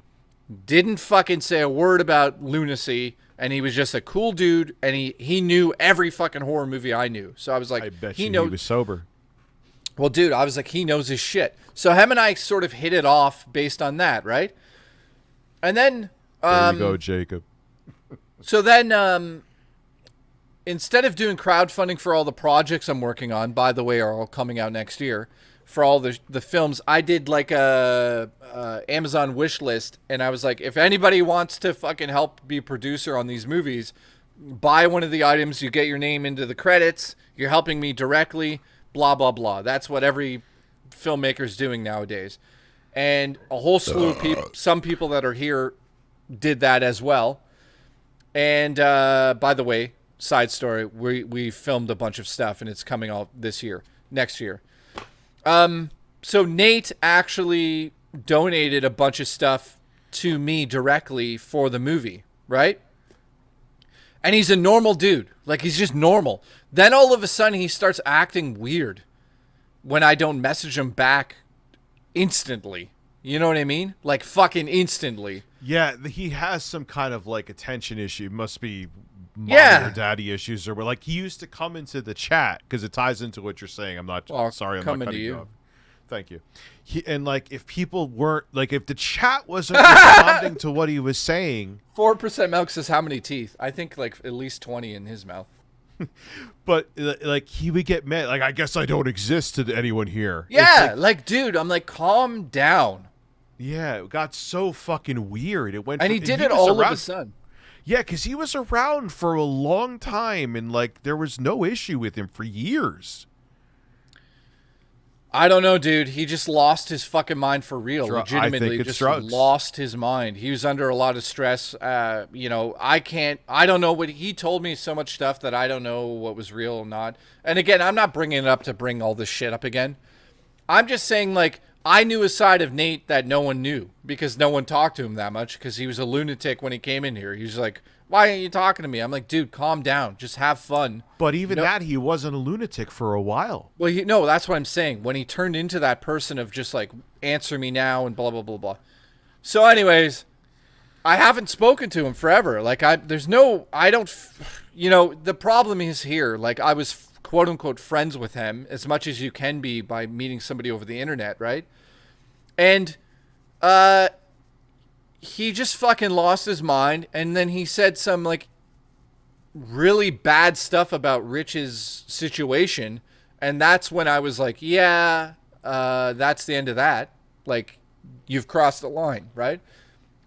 didn't fucking say a word about lunacy, and he was just a cool dude, and he knew every fucking horror movie I knew. So I was like, I bet he was sober. Well, dude, I was like, he knows his shit. So him and I sort of hit it off based on that, right? And then there you go, Jacob. So then instead of doing crowdfunding for all the projects I'm working on, by the way, are all coming out next year, for all the films. I did like a Amazon wish list, and I was like, if anybody wants to fucking help be a producer on these movies, buy one of the items, you get your name into the credits, you're helping me directly, blah, blah, blah. That's what every filmmaker's doing nowadays. And a whole slew of people, some people that are here did that as well. And by the way, side story, we filmed a bunch of stuff, and it's coming out next year. So Nate actually donated a bunch of stuff to me directly for the movie, right? And he's a normal dude. Like, he's just normal. Then all of a sudden he starts acting weird when I don't message him back instantly. You know what I mean? Like, fucking instantly. Yeah, he has some kind of, like, attention issue. Must be mommy or daddy issues. Or, like, he used to come into the chat, because it ties into what you're saying. I'm not, sorry, I'm not cutting you off. Thank you. And, like, if people weren't, like, if the chat wasn't responding to what he was saying. 4% Milk says how many teeth? I think, like, at least 20 in his mouth. But, like, he would get mad. Like, I guess I don't exist to anyone here. Yeah, like, dude, I'm like, calm down. Yeah, it got so fucking weird. It went, and he did it all of a sudden. Yeah, because he was around for a long time, and, like, there was no issue with him for years. I don't know, dude. He just lost his fucking mind for real. Legitimately, just drugs. Lost his mind. He was under a lot of stress. You know, I don't know what he told me. So much stuff that I don't know what was real or not. And again, I'm not bringing it up to bring all this shit up again. I'm just saying, like, I knew a side of Nate that no one knew because no one talked to him that much because he was a lunatic when he came in here. He was like, why aren't you talking to me? I'm like, dude, calm down. Just have fun. But even that, he wasn't a lunatic for a while. Well, no, that's what I'm saying. When he turned into that person of just like, answer me now and blah, blah, blah, blah. So anyways, I haven't spoken to him forever. Like, the problem is here. Like, I was quote unquote friends with him as much as you can be by meeting somebody over the internet, right? And, he just fucking lost his mind, and then he said some, like, really bad stuff about Rich's situation, and that's when I was like, yeah, that's the end of that. Like, you've crossed the line, right?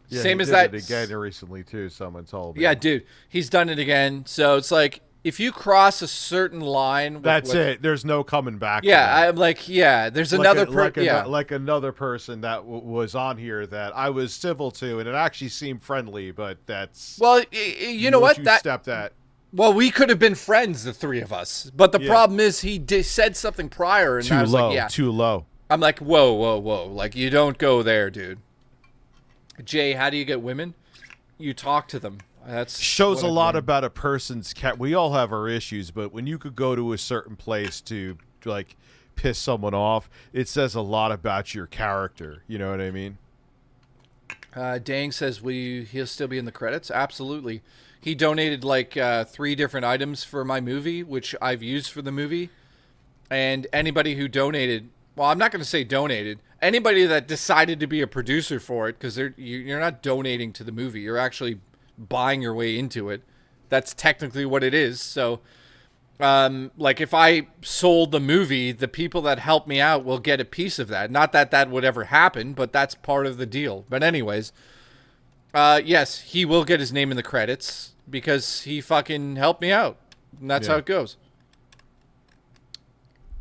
Yeah, Same he as did that. it again recently, too, someone told me. Yeah, dude, he's done it again, so it's like, if you cross a certain line... That's it. There's no coming back. Yeah, I'm like, yeah, there's another person... Like another person that was on here that I was civil to, and it actually seemed friendly, but that's... Well, you know what? That stepped at. Well, we could have been friends, the three of us. But the problem is he said something prior, and I was like, yeah. Too low. I'm like, whoa, whoa, whoa. Like, you don't go there, dude. Jay, how do you get women? You talk to them. That's shows a lot about a person's cat. We all have our issues, but when you could go to a certain place to like piss someone off, it says a lot about your character. You know what I mean? Dang says he'll still be in the credits. Absolutely. He donated like 3 different items for my movie, which I've used for the movie. And anybody who donated, well, I'm not going to say donated. Anybody that decided to be a producer for it, because you're not donating to the movie. You're actually buying your way into it. That's technically what it is. So like if I sold the movie, the people that help me out will get a piece of that. Not that that would ever happen, but that's part of the deal. But anyways, yes, he will get his name in the credits because he fucking helped me out, and that's how it goes.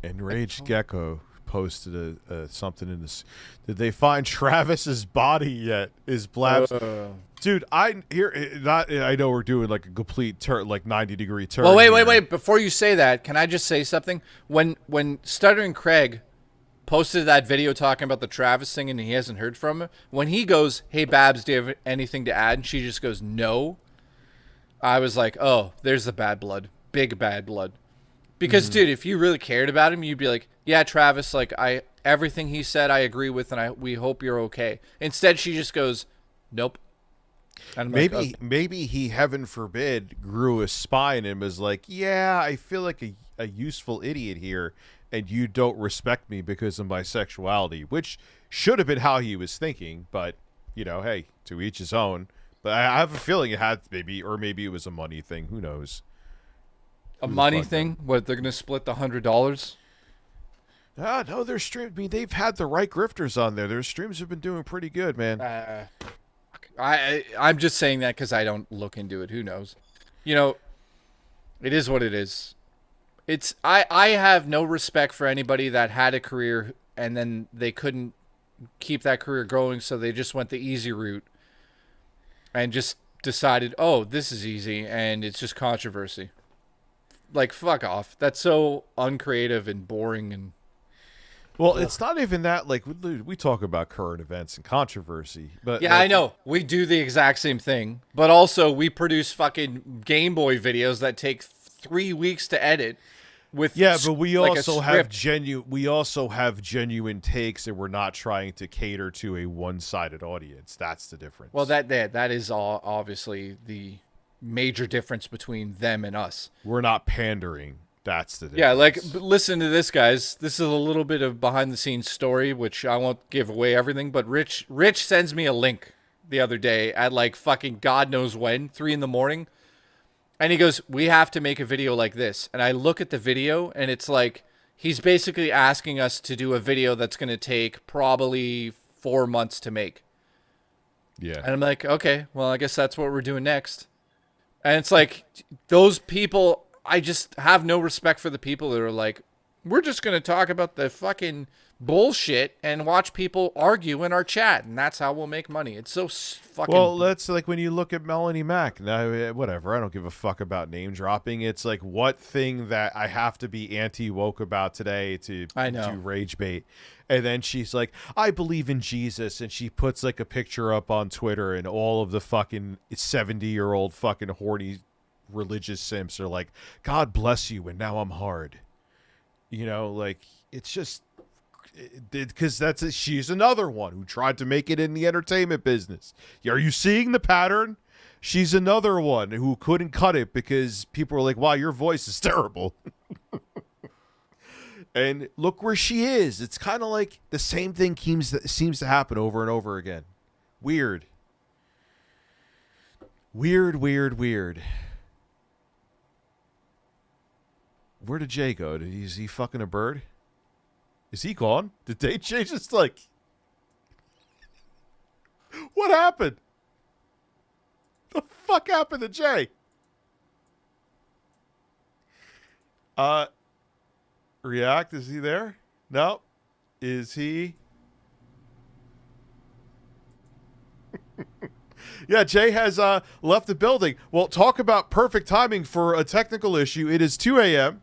Enraged Gecko posted something in this. Did they find Travis's body yet? Is Blabs? Dude, I know we're doing like a complete turn, like 90-degree turn. Well, wait. Before you say that, can I just say something? When Stuttering Craig posted that video talking about the Travis thing and he hasn't heard from him, when he goes, "Hey Babs, do you have anything to add?" and she just goes, "No," I was like, "Oh, there's the bad blood, big bad blood." Because dude, if you really cared about him, you'd be like, "Yeah, Travis, like everything he said, I agree with, and we hope you're okay." Instead, she just goes, "Nope." And maybe he, heaven forbid, grew a spine and was like, "Yeah, I feel like a useful idiot here, and you don't respect me because of my sexuality," which should have been how he was thinking. But you know, hey, to each his own. But I have a feeling it had maybe it was a money thing. Who knows? A money thing? What, they're gonna split the $100? No, their stream. I mean, they've had the right grifters on there. Their streams have been doing pretty good, man. I'm just saying that because I don't look into it. Who knows? You know, it is what it is. I have no respect for anybody that had a career and then they couldn't keep that career going, so they just went the easy route and just decided, oh, this is easy, and it's just controversy. Like, fuck off. That's so uncreative and boring. And well, it's not even that. Like, we talk about current events and controversy, but yeah, I know we do the exact same thing, but also we produce fucking Game Boy videos that take 3 weeks to edit. But we like also have genuine takes, and we're not trying to cater to a one-sided audience. That's the difference. Well, that is all obviously the major difference between them and us. We're not pandering. That's the difference. Yeah, like, listen to this, guys. This is a little bit of behind-the-scenes story, which I won't give away everything, but Rich sends me a link the other day at, like, fucking God knows when, 3 in the morning. And he goes, we have to make a video like this. And I look at the video, and it's like, he's basically asking us to do a video that's going to take probably 4 months to make. Yeah. And I'm like, okay, well, I guess that's what we're doing next. And it's like, those people, I just have no respect for the people that are like, we're just going to talk about the fucking bullshit and watch people argue in our chat, and that's how we'll make money. It's so fucking... Well, that's like when you look at Melanie Mack. Now, whatever, I don't give a fuck about name dropping. It's like, what thing that I have to be anti-woke about today to rage bait? And then she's like, I believe in Jesus, and she puts like a picture up on Twitter, and all of the fucking 70-year-old fucking horny religious simps are like, God bless you, and now I'm hard. You know, like, it's just... because she's another one who tried to make it in the entertainment business. Are you seeing the pattern? She's another one who couldn't cut it because people were like, wow, your voice is terrible. And look where she is. It's kind of like the same thing seems to happen over and over again. Weird. Weird. Where did Jay go? Is he fucking a bird? Is he gone? Did they change? Just like, what happened? The fuck happened to Jay? React, is he there? No. Is he? Yeah, Jay has left the building. Well, talk about perfect timing for a technical issue. It is 2 a.m.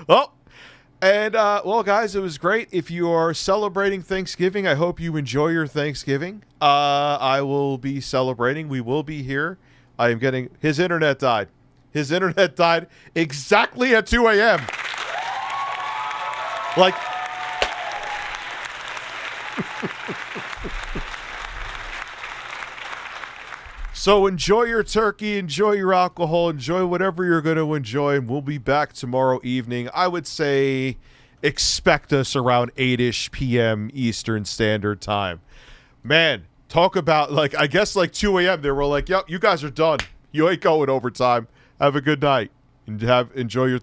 Oh, and, well, guys, it was great. If you are celebrating Thanksgiving, I hope you enjoy your Thanksgiving. I will be celebrating. We will be here. I am getting... His internet died. His internet died exactly at 2 a.m. Like... So enjoy your turkey, enjoy your alcohol, enjoy whatever you're going to enjoy, and we'll be back tomorrow evening. I would say expect us around 8-ish p.m. Eastern Standard Time. Man, talk about, like, I guess like 2 a.m. they were like, yep, you guys are done. You ain't going overtime. Have a good night and enjoy your